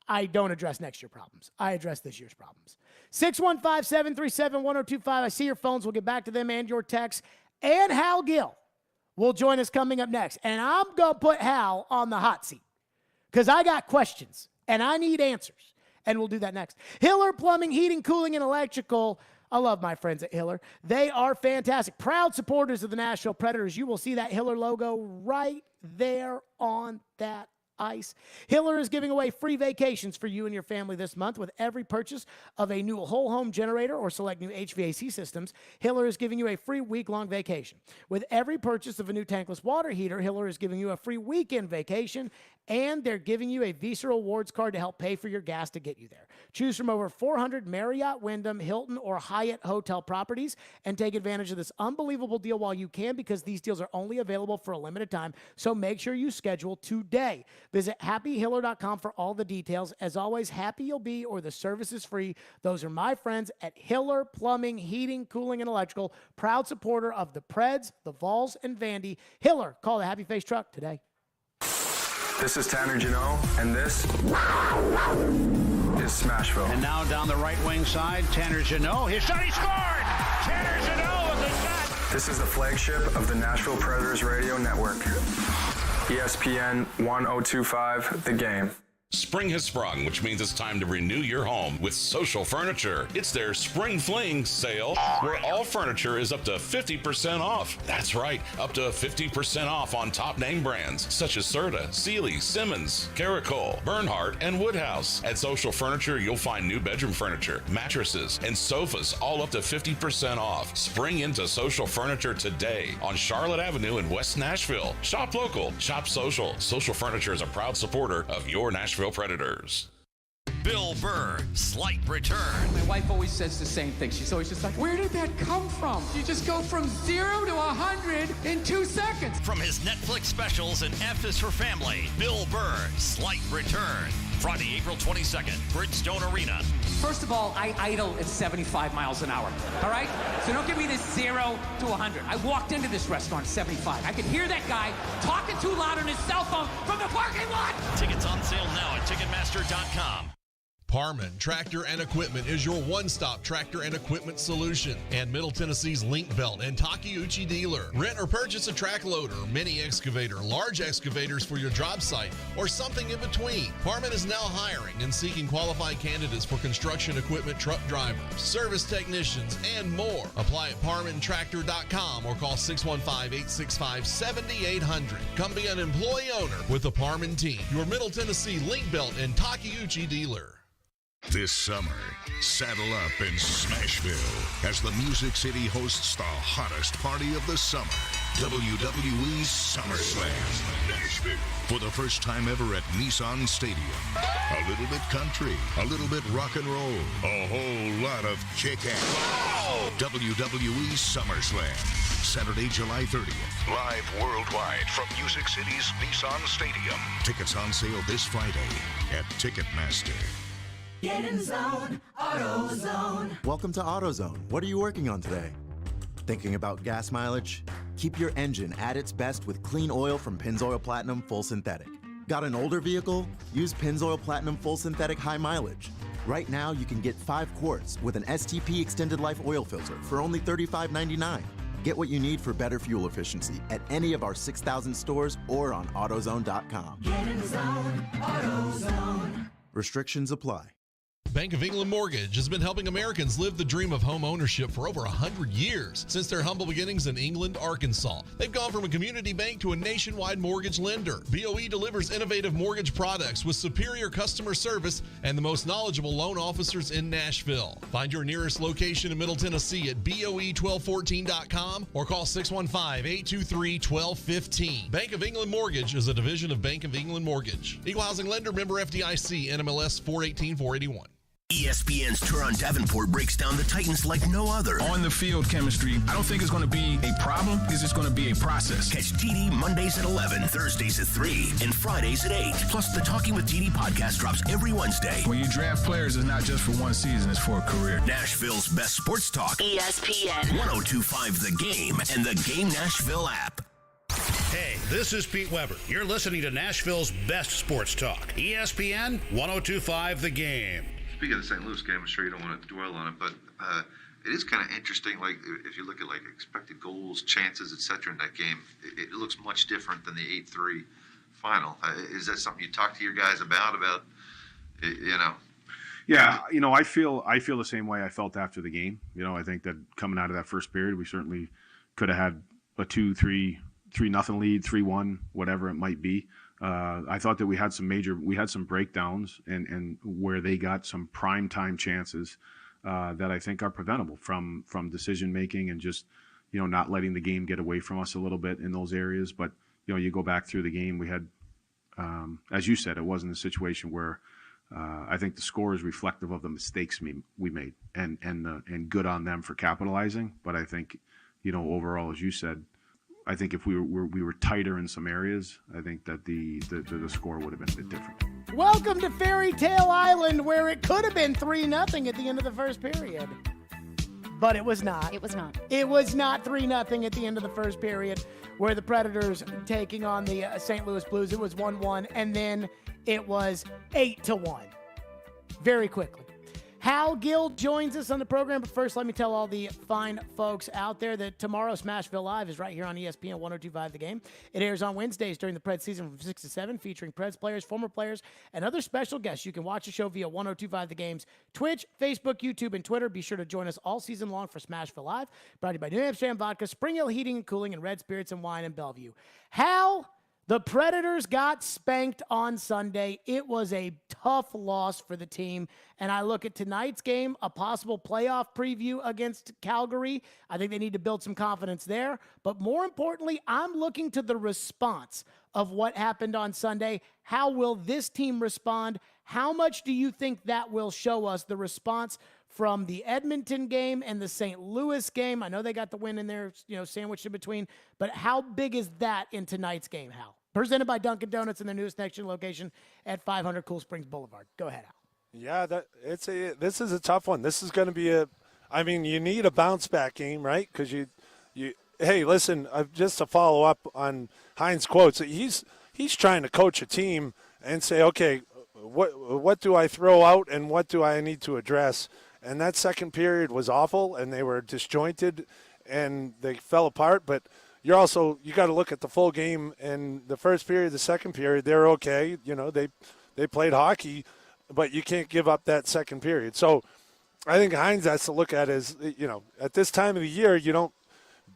I don't address next year problems. I address this year's problems. 615-737-1025. I see your phones. We'll get back to them and your texts. And Hal Gill will join us coming up next. And I'm going to put Hal on the hot seat because I got questions and I need answers. And we'll do that next. Hiller Plumbing, Heating, Cooling, and Electrical. I love my friends at Hiller. They are fantastic. Proud supporters of the Nashville Predators. You will see that Hiller logo right there on that ice. Hiller is giving away free vacations for you and your family this month with every purchase of a new whole home generator or select new HVAC systems. Hiller is giving you a free week-long vacation. With every purchase of a new tankless water heater, Hiller is giving you a free weekend vacation, and they're giving you a Visa Rewards card to help pay for your gas to get you there. Choose from over 400 Marriott, Wyndham, Hilton, or Hyatt hotel properties and take advantage of this unbelievable deal while you can, because these deals are only available for a limited time. So make sure you schedule today. Visit happyhiller.com for all the details. As always, happy you'll be, or the service is free. Those are my friends at Hiller Plumbing, Heating, Cooling, and Electrical, proud supporter of the Preds, the Vols, and Vandy. Hiller, call the Happy Face Truck today. This is Tanner Janot, and this is Smashville. And now down the right wing side, Tanner Janot. His shot, he scored! Tanner Janot with the shot! This is the flagship of the Nashville Predators Radio Network. ESPN 1025, The Game. Spring has sprung, which means it's time to renew your home with Social Furniture. It's their Spring Fling sale, where all furniture is up to 50% off. That's right, up to 50% off on top name brands such as Serta, Sealy, Simmons, Caracol, Bernhardt, and Woodhouse. At Social Furniture, you'll find new bedroom furniture, mattresses, and sofas, all up to 50% off. Spring into Social Furniture today on Charlotte Avenue in West Nashville. Shop local, shop social. Social Furniture is a proud supporter of your Nashville Predators. Bill Burr, slight return. My wife always says the same thing. She's always just like, where did that come from? You just go from 0 to 100 in 2 seconds. From his Netflix specials and F is for Family, Bill Burr, slight return. Friday, April 22nd, Bridgestone Arena. First of all, I idle at 75 miles an hour, all right? So don't give me this 0 to 100. I walked into this restaurant at 75. I could hear that guy talking too loud on his cell phone from the parking lot. Tickets on sale now at Ticketmaster.com. Parman Tractor and Equipment is your one-stop tractor and equipment solution, and Middle Tennessee's Link Belt and Takeuchi dealer. Rent or purchase a track loader, mini excavator, large excavators for your job site, or something in between. Parman is now hiring and seeking qualified candidates for construction equipment truck drivers, service technicians, and more. Apply at ParmanTractor.com or call 615-865-7800. Come be an employee owner with the Parman team, your Middle Tennessee Link Belt and Takeuchi dealer. This summer, saddle up in Smashville as the Music City hosts the hottest party of the summer, WWE SummerSlam. Nashville. For the first time ever at Nissan Stadium. A little bit country, a little bit rock and roll, a whole lot of kick-ass. WWE SummerSlam. Saturday, July 30th. Live worldwide from Music City's Nissan Stadium. Tickets on sale this Friday at Ticketmaster. Get in the zone, AutoZone. Welcome to AutoZone. What are you working on today? Thinking about gas mileage? Keep your engine at its best with clean oil from Pennzoil Platinum Full Synthetic. Got an older vehicle? Use Pennzoil Platinum Full Synthetic High Mileage. Right now, you can get 5 quarts with an STP Extended Life oil filter for only $35.99. Get what you need for better fuel efficiency at any of our 6,000 stores or on AutoZone.com. Get in the zone, AutoZone. Restrictions apply. Bank of England Mortgage has been helping Americans live the dream of home ownership for over 100 years, since their humble beginnings in England, Arkansas. They've gone from a community bank to a nationwide mortgage lender. BOE delivers innovative mortgage products with superior customer service and the most knowledgeable loan officers in Nashville. Find your nearest location in Middle Tennessee at BOE1214.com or call 615-823-1215. Bank of England Mortgage is a division of Bank of England Mortgage. Equal housing lender, member FDIC, NMLS 418-481. ESPN's Turon Davenport breaks down the Titans like no other. On the field chemistry, I don't think it's going to be a problem. It's just going to be a process. Catch TD Mondays at 11, Thursdays at 3, and Fridays at 8. Plus, the Talking with TD podcast drops every Wednesday. When you draft players, it's not just for one season, it's for a career. Nashville's best sports talk. ESPN 1025 The Game and the Game Nashville app. Hey, this is Pete Weber. You're listening to Nashville's best sports talk. ESPN 1025 The Game. Speaking of the St. Louis game, I'm sure you don't want to dwell on it, but it is kind of interesting. Like if you look at like expected goals, chances, etc. in that game, it looks much different than the 8-3 final. Is that something you talk to your guys about? Yeah, I feel the same way I felt after the game. I think that coming out of that first period, we certainly could have had a 2-3 nothing lead, 3-1, whatever it might be. I thought that we had some breakdowns and where they got some prime time chances that I think are preventable from decision making and just, not letting the game get away from us a little bit in those areas. But, you go back through the game, we had, as you said, it wasn't a situation where I think the score is reflective of the mistakes we made and good on them for capitalizing. But I think, overall, as you said, I think if we were tighter in some areas, I think that the score would have been a bit different. Welcome to Fairy Tale Island, where it could have been 3-0 at the end of the first period. But it was not. It was not. It was not 3-0 at the end of the first period, where the Predators taking on the St. Louis Blues. It was 1-1, and then it was 8-1. Very quickly. Hal Gill joins us on the program, but first let me tell all the fine folks out there that tomorrow Smashville Live is right here on ESPN 102.5 The Game. It airs on Wednesdays during the Preds season from 6 to 7, featuring Preds players, former players, and other special guests. You can watch the show via 102.5 The Game's Twitch, Facebook, YouTube, and Twitter. Be sure to join us all season long for Smashville Live, brought to you by New Amsterdam Vodka, Spring Hill Heating and Cooling, and Red Spirits and Wine in Bellevue. Hal, the Predators got spanked on Sunday. It was a tough loss for the team. And I look at tonight's game, a possible playoff preview against Calgary. I think they need to build some confidence there. But more importantly, I'm looking to the response of what happened on Sunday. How will this team respond? How much do you think that will show us, the response from the Edmonton game and the St. Louis game? I know they got the win in there, sandwiched in between, but how big is that in tonight's game, Hal? Presented by Dunkin' Donuts in their newest next-gen location at 500 Cool Springs Boulevard. Go ahead, Hal. Yeah, this is a tough one. This is going to be you need a bounce-back game, right? Because hey, listen, just to follow up on Hines' quotes, he's trying to coach a team and say, okay, what do I throw out and what do I need to address? And that second period was awful, and they were disjointed, and they fell apart. But you got to look at the full game. And the first period, the second period, they're okay. They played hockey, but you can't give up that second period. So I think Hines has to look at it as, at this time of the year, you don't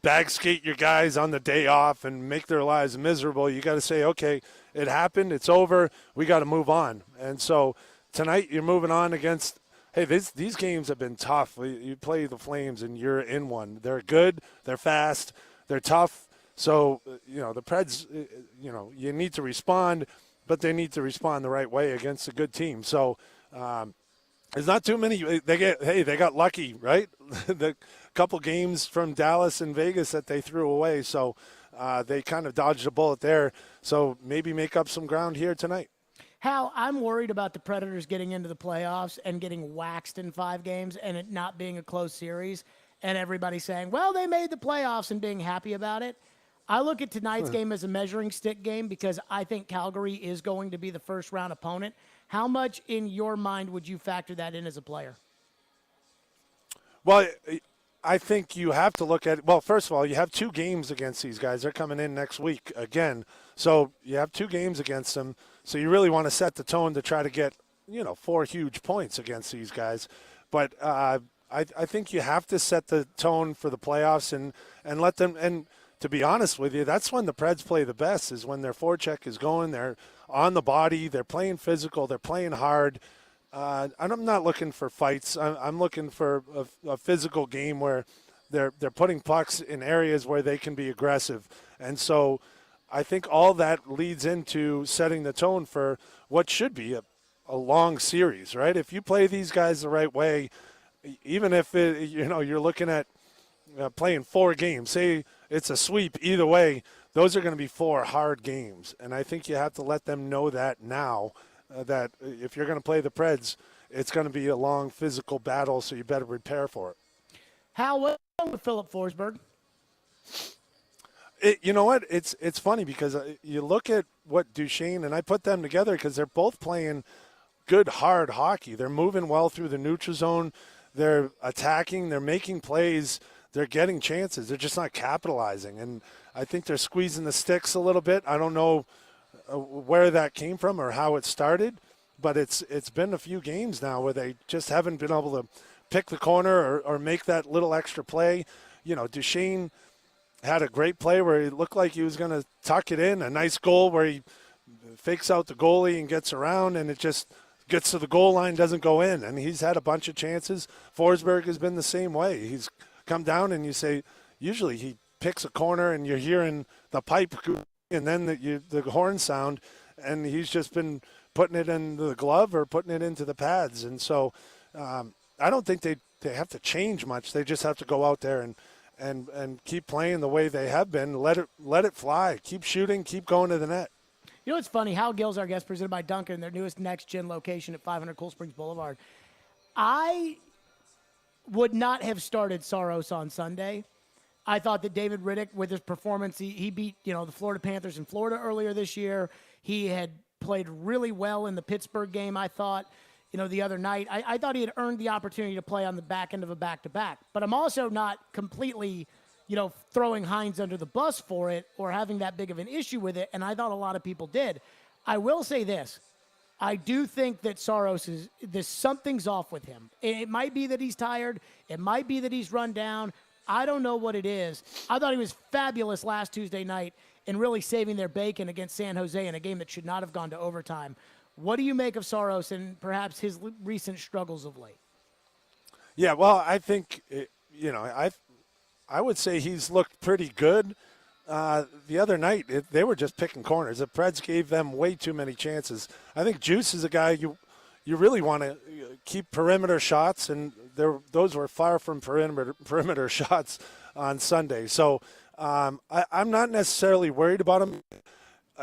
bag skate your guys on the day off and make their lives miserable. You got to say, okay, it happened, it's over, we got to move on. And so tonight you're moving on against. Hey, these games have been tough. You play the Flames, and you're in one. They're good. They're fast. They're tough. So, the Preds, you need to respond, but they need to respond the right way against a good team. So, there's not too many. They got lucky, right? The couple games from Dallas and Vegas that they threw away. So, they kind of dodged a bullet there. So, maybe make up some ground here tonight. Hal, I'm worried about the Predators getting into the playoffs and getting waxed in 5 games and it not being a close series and everybody saying, well, they made the playoffs and being happy about it. I look at tonight's game as a measuring stick game because I think Calgary is going to be the first-round opponent. How much in your mind would you factor that in as a player? Well, I think you have to look at – well, first of all, you have 2 games against these guys. They're coming in next week again. So you have 2 games against them. So you really want to set the tone to try to get, 4 huge points against these guys. But I think you have to set the tone for the playoffs and let them – and to be honest with you, that's when the Preds play the best, is when their forecheck is going. They're on the body. They're playing physical. They're playing hard. I'm not looking for fights. I'm looking for a physical game where they're putting pucks in areas where they can be aggressive. And so I think all that leads into setting the tone for what should be a long series, right? If you play these guys the right way, even if you're looking at playing 4 games, say it's a sweep either way, those are going to be 4 hard games. And I think you have to let them know that now, that if you're going to play the Preds, it's going to be a long physical battle, so you better prepare for it. Hal, what's wrong with Philip Forsberg? You know what? It's funny because you look at what Duchesne, and I put them together because they're both playing good, hard hockey. They're moving well through the neutral zone. They're attacking. They're making plays. They're getting chances. They're just not capitalizing. And I think they're squeezing the sticks a little bit. I don't know where that came from or how it started, but it's been a few games now where they just haven't been able to pick the corner or make that little extra play. Duchesne had a great play where he looked like he was going to tuck it in, a nice goal where he fakes out the goalie and gets around, and it just gets to the goal line, doesn't go in. And he's had a bunch of chances. Forsberg has been the same way. He's come down, and you say, usually he picks a corner, and you're hearing the pipe, and then the horn sound, and he's just been putting it in the glove or putting it into the pads. And so I don't think they have to change much. They just have to go out there and keep playing the way they have been. Let it fly. Keep shooting. Keep going to the net. You know what's funny? Hal Gill's our guest, presented by Dunkin', their newest next-gen location at 500 Cool Springs Boulevard. I would not have started Saros on Sunday. I thought that David Riddick, with his performance, he beat the Florida Panthers in Florida earlier this year. He had played really well in the Pittsburgh game, I thought, the other night. I thought he had earned the opportunity to play on the back end of a back-to-back. But I'm also not completely throwing Hines under the bus for it or having that big of an issue with it, and I thought a lot of people did. I will say this. I do think that Saros something's off with him. It might be that he's tired. It might be that he's run down. I don't know what it is. I thought he was fabulous last Tuesday night in really saving their bacon against San Jose in a game that should not have gone to overtime. What do you make of Saros and perhaps his recent struggles of late? Yeah, well, I think, I would say he's looked pretty good. The other night, they were just picking corners. The Preds gave them way too many chances. I think Juice is a guy you really want to keep perimeter shots, and those were far from perimeter shots on Sunday. So I'm not necessarily worried about him.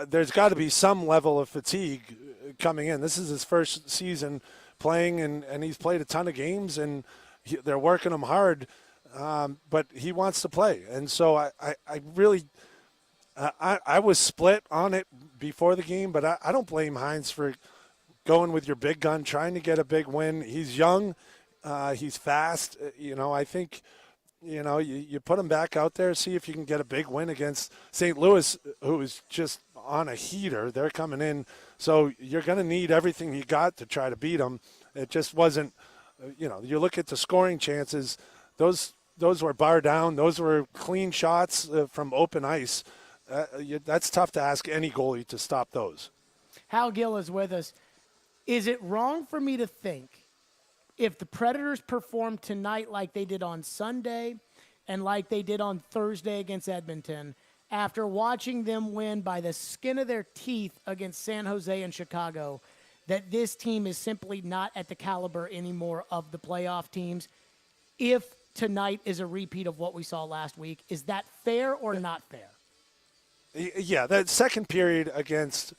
There's got to be some level of fatigue coming in. This is his first season playing, and he's played a ton of games, and they're working him hard. But he wants to play. And so I really was split on it before the game, but I don't blame Hines for going with your big gun, trying to get a big win. He's young. He's fast. I think, you put him back out there, see if you can get a big win against St. Louis, who is just on a heater. They're coming in. So you're going to need everything you got to try to beat them. It just wasn't, you look at the scoring chances, those were bar down. Those were clean shots from open ice. That's tough to ask any goalie to stop those. Hal Gill is with us. Is it wrong for me to think if the Predators perform tonight like they did on Sunday and like they did on Thursday against Edmonton, after watching them win by the skin of their teeth against San Jose and Chicago, that this team is simply not at the caliber anymore of the playoff teams? If tonight is a repeat of what we saw last week, is that fair or not fair? Yeah, that second period against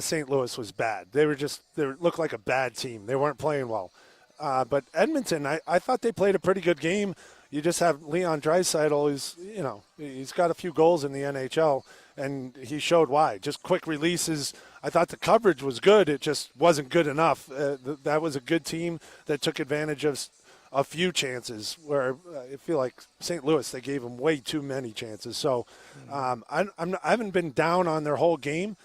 St. Louis was bad. They looked like a bad team. They weren't playing well. But Edmonton, I thought they played a pretty good game. You just have Leon Draisaitl, who's, he's got a few goals in the NHL, and he showed why. Just quick releases. I thought the coverage was good. It just wasn't good enough. That was a good team that took advantage of a few chances where I feel like St. Louis, they gave them way too many chances. So I haven't been down on their whole game,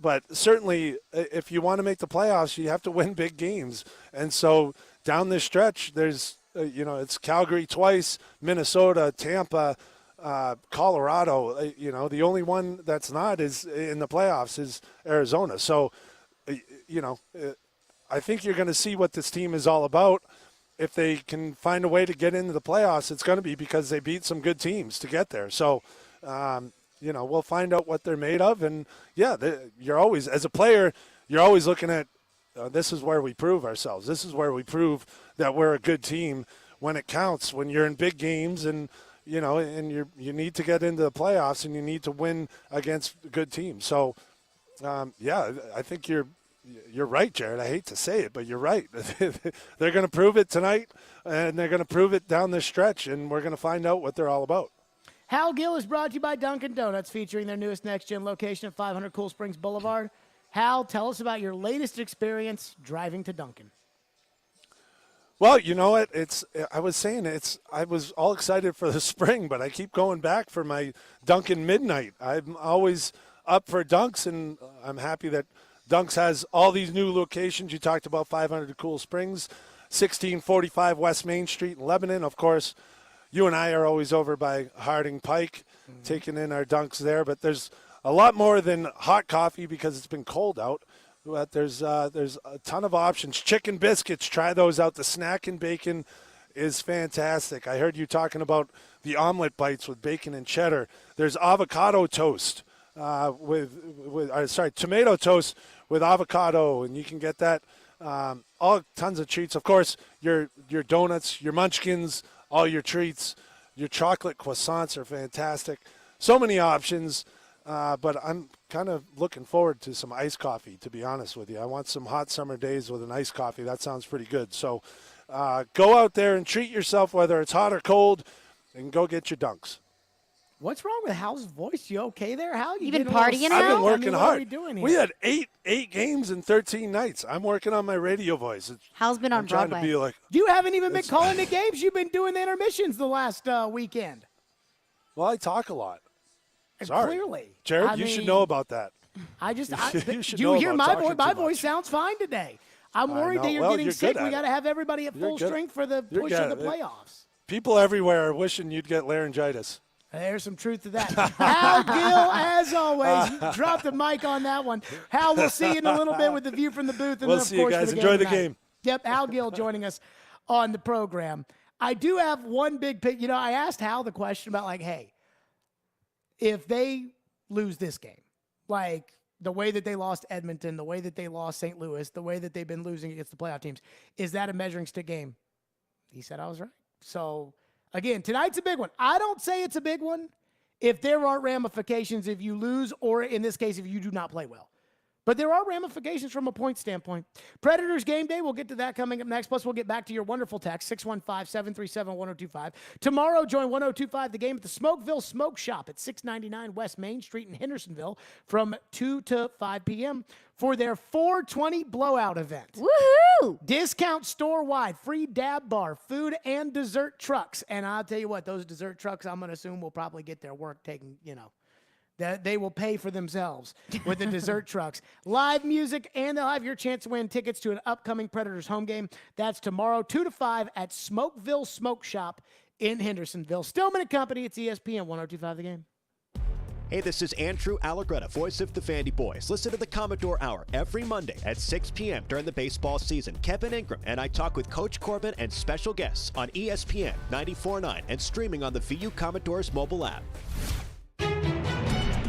but certainly if you want to make the playoffs, you have to win big games. And so down this stretch, there's, it's Calgary twice, Minnesota, Tampa, Colorado. The only one that's not is in the playoffs is Arizona. So, I think you're going to see what this team is all about. If they can find a way to get into the playoffs, it's going to be because they beat some good teams to get there. So, we'll find out what they're made of. And, yeah, you're always, as a player, you're always looking at this is where we prove ourselves. This is where we prove that we're a good team when it counts, when you're in big games and, and you need to get into the playoffs and you need to win against good teams. So, I think you're right, Jared. I hate to say it, but you're right. They're going to prove it tonight, and they're going to prove it down this stretch, and we're going to find out what they're all about. Hal Gill is brought to you by Dunkin' Donuts, featuring their newest next-gen location at 500 Cool Springs Boulevard. Hal, tell us about your latest experience driving to Dunkin'. Well, you know what? I was all excited for the spring, but I keep going back for my Dunkin' Midnight. I'm always up for Dunks, and I'm happy that Dunks has all these new locations. You talked about 500 Cool Springs, 1645 West Main Street in Lebanon. Of course, you and I are always over by Harding Pike, taking in our Dunks there. But there's a lot more than hot coffee because it's been cold out. But there's a ton of options. Chicken biscuits, try those out. The snack and bacon is fantastic. I heard you talking about the omelet bites with bacon and cheddar. There's avocado toast tomato toast with avocado, and you can get that. All tons of treats. Of course, your donuts, your munchkins, all your treats. Your chocolate croissants are fantastic. So many options, but I'm kind of looking forward to some iced coffee, to be honest with you. I want some hot summer days with an iced coffee. That sounds pretty good. So go out there and treat yourself, whether it's hot or cold, and go get your dunks. What's wrong with Hal's voice? You okay there, Hal? You been partying now? I've been working hard. What are we doing here? We had eight games in 13 nights. I'm working on my radio voice. Hal's been on Broadway. Broadway. To be like, you haven't even been calling the games. You've been doing the intermissions the last weekend. Well, I talk a lot. Sorry. Clearly. Jared, you should know about that. You hear my voice. My voice sounds fine today. I'm worried that you're getting sick. We got to have everybody at full strength for the push of the playoffs. People everywhere are wishing you'd get laryngitis. There's some truth to that. Hal Gill, as always, drop the mic on that one. Hal, we'll see you in a little bit with the view from the booth. And we'll then, of see course, you guys. For the Enjoy game the tonight. game. Yep, Hal Gill joining us on the program. I do have one big pick. I asked Hal the question about, hey, if they lose this game, like the way that they lost Edmonton, the way that they lost St. Louis, the way that they've been losing against the playoff teams, is that a measuring stick game? He said I was right. So, again, tonight's a big one. I don't say it's a big one if there aren't ramifications if you lose, or in this case, if you do not play well. But there are ramifications from a point standpoint. Predators game day, we'll get to that coming up next. Plus, we'll get back to your wonderful text, 615-737-1025. Tomorrow, join 1025 The Game at the Smokeville Smoke Shop at 699 West Main Street in Hendersonville from 2 to 5 p.m. for their 420 blowout event. Woohoo! Discount store-wide, free dab bar, food, and dessert trucks. And I'll tell you what, those dessert trucks, I'm going to assume, will probably get their work taken, that they will pay for themselves with the dessert trucks. Live music, and they'll have your chance to win tickets to an upcoming Predators home game. That's tomorrow, 2 to 5 at Smokeville Smoke Shop in Hendersonville. Stillman & Company, it's ESPN 1025 The Game. Hey, this is Andrew Allegretta, voice of the Vandy Boys. Listen to the Commodore Hour every Monday at 6 p.m. during the baseball season. Kevin Ingram and I talk with Coach Corbin and special guests on ESPN 94.9 and streaming on the VU Commodores mobile app.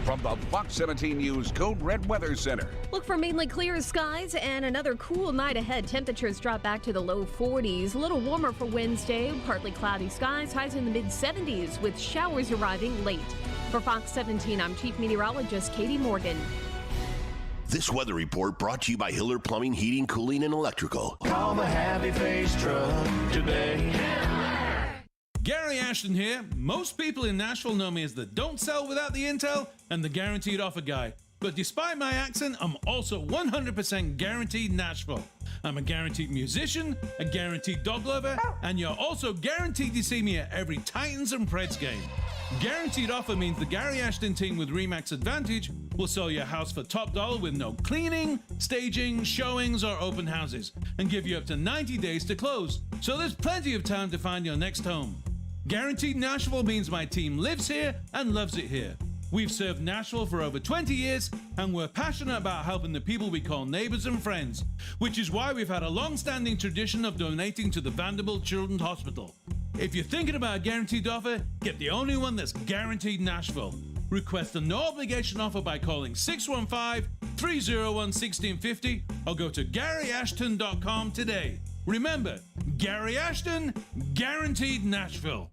From the Fox 17 News Code Red Weather Center. Look for mainly clear skies and another cool night ahead. Temperatures drop back to the low 40s. A little warmer for Wednesday. Partly cloudy skies. Highs in the mid-70s with showers arriving late. For Fox 17, I'm Chief Meteorologist Katie Morgan. This weather report brought to you by Hiller Plumbing, Heating, Cooling, and Electrical. Call the Happy Face Truck today. Gary Ashton here. Most people in Nashville know me as the don't sell without the intel and the guaranteed offer guy. But despite my accent, I'm also 100% guaranteed Nashville. I'm a guaranteed musician, a guaranteed dog lover, and you're also guaranteed to see me at every Titans and Preds game. Guaranteed offer means the Gary Ashton team with RE/MAX Advantage will sell your house for top dollar with no cleaning, staging, showings, or open houses, and give you up to 90 days to close. So there's plenty of time to find your next home. Guaranteed Nashville means my team lives here and loves it here. We've served Nashville for over 20 years, and we're passionate about helping the people we call neighbors and friends, which is why we've had a long-standing tradition of donating to the Vanderbilt Children's Hospital. If you're thinking about a guaranteed offer, get the only one that's guaranteed Nashville. Request a no-obligation offer by calling 615-301-1650 or go to GaryAshton.com today. Remember, Gary Ashton, guaranteed Nashville.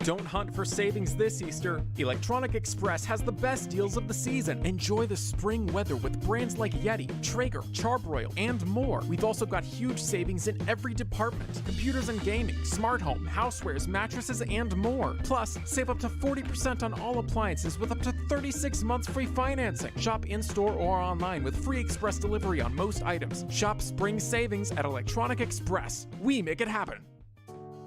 Don't hunt for savings this Easter. Electronic Express has the best deals of the season. Enjoy the spring weather with brands like Yeti, Traeger, Charbroil, and more. We've also got huge savings in every department. Computers and gaming, smart home, housewares, mattresses, and more. Plus, save up to 40% on all appliances with up to 36 months free financing. Shop in-store or online with free express delivery on most items. Shop spring savings at Electronic Express. We make it happen.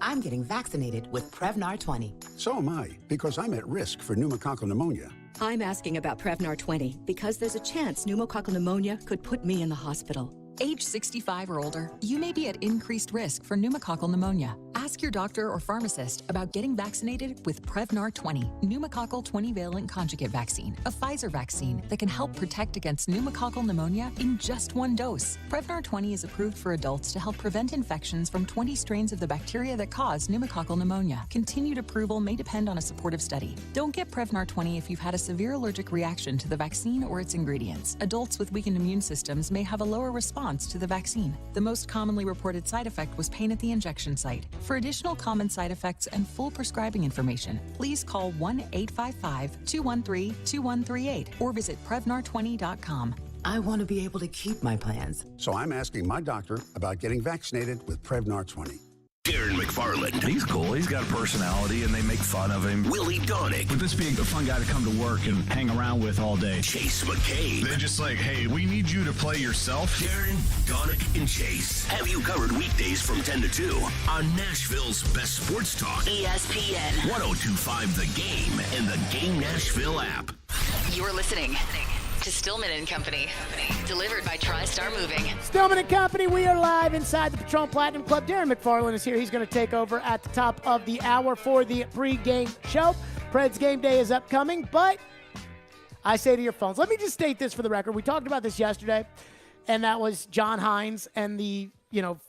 I'm getting vaccinated with Prevnar 20. So am I, because I'm at risk for pneumococcal pneumonia. I'm asking about Prevnar 20 because there's a chance pneumococcal pneumonia could put me in the hospital. Age 65 or older, you may be at increased risk for pneumococcal pneumonia. Ask your doctor or pharmacist about getting vaccinated with Prevnar 20, pneumococcal 20-valent conjugate vaccine, a Pfizer vaccine that can help protect against pneumococcal pneumonia in just one dose. Prevnar 20 is approved for adults to help prevent infections from 20 strains of the bacteria that cause pneumococcal pneumonia. Continued approval may depend on a supportive study. Don't get Prevnar 20 if you've had a severe allergic reaction to the vaccine or its ingredients. Adults with weakened immune systems may have a lower response to the vaccine. The most commonly reported side effect was pain at the injection site. For additional common side effects and full prescribing information, please call 1-855-213-2138 or visit Prevnar20.com. I want to be able to keep my plans. So I'm asking my doctor about getting vaccinated with Prevnar 20. Darren McFarland. He's cool. He's got a personality, and they make fun of him. Willie Donick. Would this be a fun guy to come to work and hang around with all day? Chase McCabe. They're just like, hey, we need you to play yourself. Darren, Donick, and Chase have you covered weekdays from 10 to 2 on Nashville's best sports talk. ESPN 1025 The Game and the Game Nashville app. You're listening to Stillman and Company, delivered by TriStar Moving. Stillman and Company, we are live inside the Patron Platinum Club. Darren McFarland is here. He's going to take over at the top of the hour for the pregame show. Preds game day is upcoming, but I say to your phones, let me just state this for the record. We talked about this yesterday, and that was John Hines and the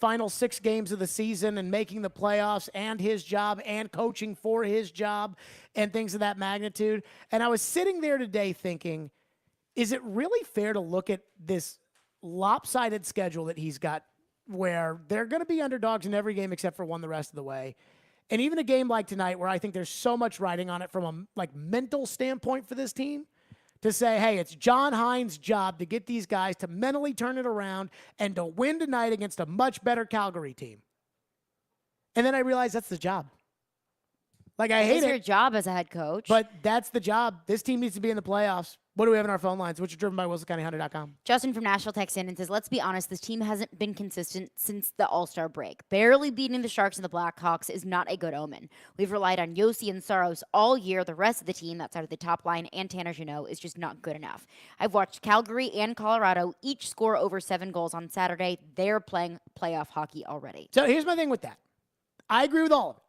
final 6 games of the season and making the playoffs and his job and coaching for his job and things of that magnitude. And I was sitting there today thinking, is it really fair to look at this lopsided schedule that he's got where they're going to be underdogs in every game except for one the rest of the way? And even a game like tonight where I think there's so much riding on it from a mental standpoint for this team to say, hey, it's John Hines' job to get these guys to mentally turn it around and to win tonight against a much better Calgary team. And then I realized that's the job. Like, I hate it. It's your job as a head coach. But that's the job. This team needs to be in the playoffs. What do we have in our phone lines, which are driven by WilsonCountyHunter.com? Justin from Nashville texts in and says, let's be honest, this team hasn't been consistent since the All-Star break. Barely beating the Sharks and the Blackhawks is not a good omen. We've relied on Yossi and Saros all year. The rest of the team, outside of the top line and Tanner Jeannot, is just not good enough. I've watched Calgary and Colorado each score over 7 goals on Saturday. They're playing playoff hockey already. So here's my thing with that. I agree with all of it.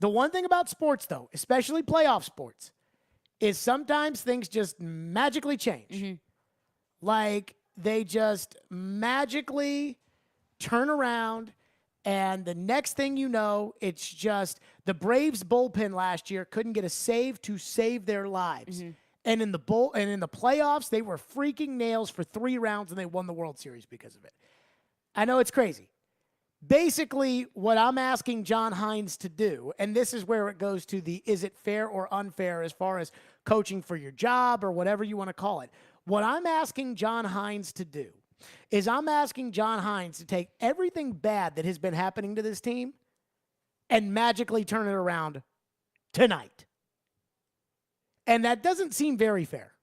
The one thing about sports, though, especially playoff sports, is sometimes things just magically change. Mm-hmm. Like, they just magically turn around, and the next thing you know, it's just the Braves bullpen last year couldn't get a save to save their lives. Mm-hmm. And in the playoffs, they were freaking nails for 3 rounds, and they won the World Series because of it. I know it's crazy. Basically, what I'm asking John Hines to do, and this is where it goes to the is it fair or unfair as far as coaching for your job or whatever you want to call it. What I'm asking John Hines to do is I'm asking John Hines to take everything bad that has been happening to this team and magically turn it around tonight. And that doesn't seem very fair.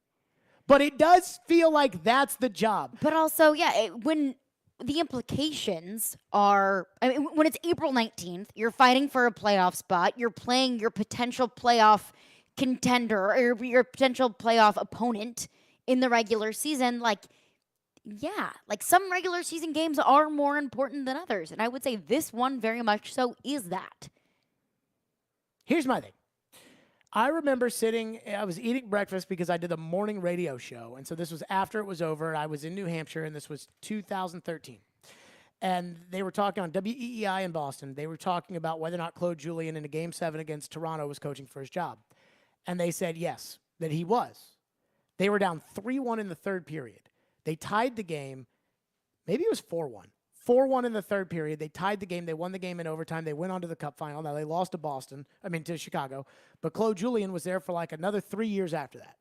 But it does feel like that's the job. But also, when the implications are, when it's April 19th, you're fighting for a playoff spot, you're playing your potential playoff contender or your potential playoff opponent in the regular season, some regular season games are more important than others. And I would say this one very much so is that. Here's my thing. I remember I was eating breakfast because I did a morning radio show. And so this was after it was over. I was in New Hampshire, and this was 2013. And they were talking on WEEI in Boston. They were talking about whether or not Claude Julien in a Game 7 against Toronto was coaching for his job. And they said yes, that he was. They were down 3-1 in the third period. They tied the game. Maybe it was 4-1. 4-1 in the third period. They tied the game. They won the game in overtime. They went on to the Cup final. Now, they lost to Chicago. But Claude Julien was there for another 3 years after that.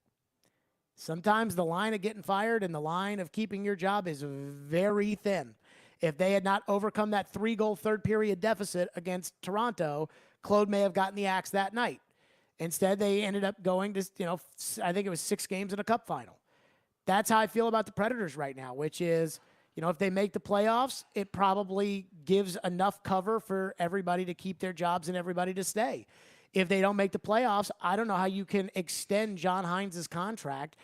Sometimes the line of getting fired and the line of keeping your job is very thin. If they had not overcome that 3-goal third period deficit against Toronto, Claude may have gotten the axe that night. Instead, they ended up going to, I think it was 6 games in a Cup final. That's how I feel about the Predators right now, which is, if they make the playoffs, it probably gives enough cover for everybody to keep their jobs and everybody to stay. If they don't make the playoffs, I don't know how you can extend John Hines' contract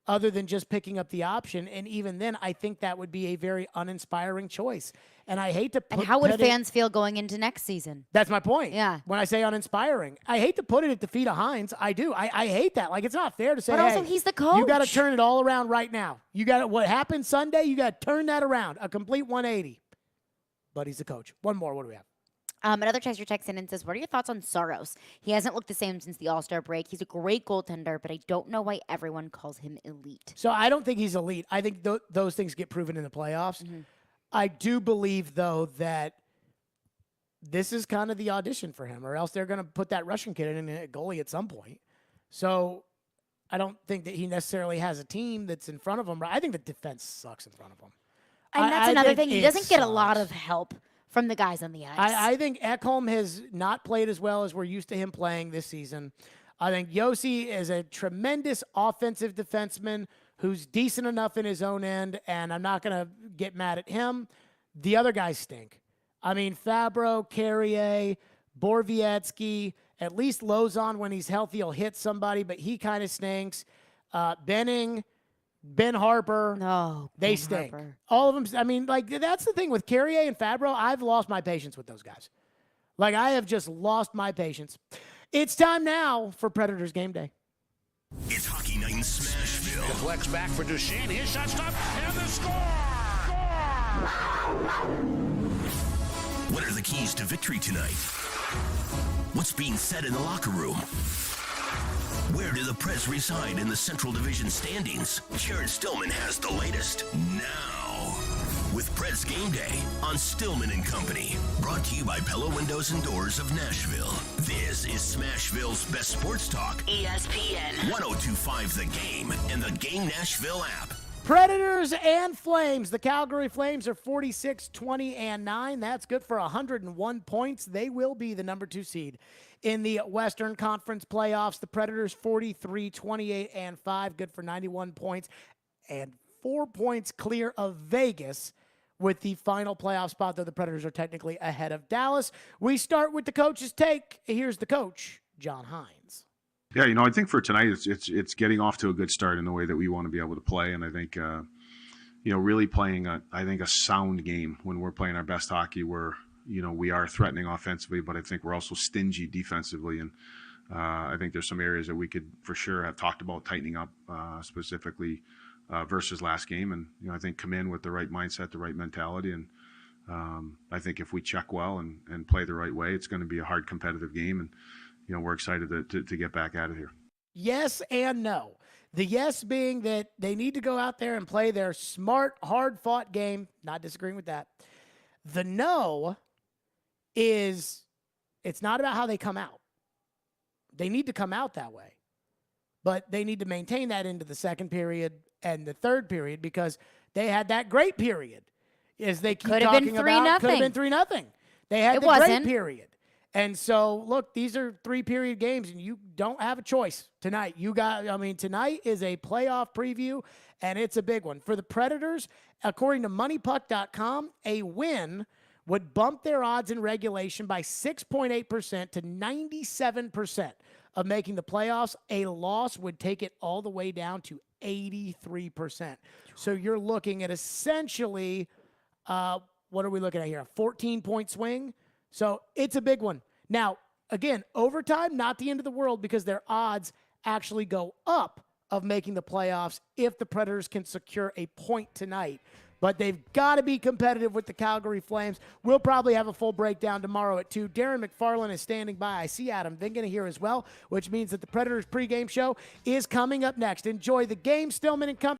other than just picking up the option. And even then, I think that would be a very uninspiring choice. And I hate to put And how would it fans feel going into next season? That's my point. Yeah. When I say uninspiring, I hate to put it at the feet of Hines. I do. I hate that. Like, it's not fair to say, But also, hey, he's the coach. you got to turn it all around right now. You got to, what happened Sunday, you got to turn that around, a complete 180. But he's the coach. One more. What do we have? Another texter texts in and says, what are your thoughts on Saros? He hasn't looked the same since the All-Star break. He's a great goaltender, but I don't know why everyone calls him elite. So I don't think he's elite. I think those things get proven in the playoffs. I do believe, though, that this is kind of the audition for him, or else they're going to put that Russian kid in a goalie at some point. So I don't think that he necessarily has a team that's in front of him. I think the defense sucks in front of him. And that's another thing. He doesn't get a lot of help from the guys on the ice. I think Ekholm has not played as well as we're used to him playing this season. I think Yossi is a tremendous offensive defenseman who's decent enough in his own end, and I'm not going to get mad at him. The other guys stink. I mean, Fabro, Carrier, Borvietsky, at least Lozon, when he's healthy, he'll hit somebody, but he kind of stinks. Benning, Ben Harper, they stink. Harper. All of them. I mean, like, that's the thing with Carrier and Fabro. I've lost my patience with those guys. Like, I have just lost my patience. It's time now for Predators game day. It's Hockey Night in Smashville. Deflects back for Duchesne. His shot stopped, and the score! What are the keys to victory tonight? What's being said in the locker room? Where do the Preds reside in the Central Division standings? Jared Stillman has the latest now. With Preds Game Day on Stillman and Company. Brought to you by Pella Windows and Doors of Nashville. This is Smashville's best sports talk. ESPN 1025 The Game and the Game Nashville app. Predators and Flames. The Calgary Flames are 46-20-9. That's good for 101 points. They will be the number 2 seed in the Western Conference playoffs. The Predators 43-28-5, good for 91 points, and 4 points clear of Vegas with the final playoff spot, though the Predators are technically ahead of Dallas. We start with the coach's take. Here's the coach, John Hines. Yeah, I think for tonight, it's getting off to a good start in the way that we want to be able to play, and I think really playing a sound game when we're playing our best hockey. Where we are threatening offensively, but I think we're also stingy defensively, and I think there's some areas that we could for sure have talked about tightening up specifically versus last game, and I think come in with the right mindset, the right mentality, and I think if we check well and play the right way, it's going to be a hard competitive game, and we're excited to get back at it here. Yes and no. The yes being that they need to go out there and play their smart, hard-fought game. Not disagreeing with that. The no is it's not about how they come out. They need to come out that way. But they need to maintain that into the second period and the third period because they had that great period. As they keep talking about, could have been 3-0. They had the great period. And so, look, these are 3-period games, and you don't have a choice tonight. Tonight is a playoff preview, and it's a big one. For the Predators, according to MoneyPuck.com, a win would bump their odds in regulation by 6.8% to 97% of making the playoffs. A loss would take it all the way down to 83%. So you're looking at essentially, what are we looking at here? A 14-point swing. So it's a big one. Now, again, overtime, not the end of the world because their odds actually go up of making the playoffs if the Predators can secure a point tonight. But they've got to be competitive with the Calgary Flames. We'll probably have a full breakdown tomorrow at 2. Darren McFarland is standing by. I see Adam Vingan here as well, which means that the Predators pregame show is coming up next. Enjoy the game, Stillman and Company.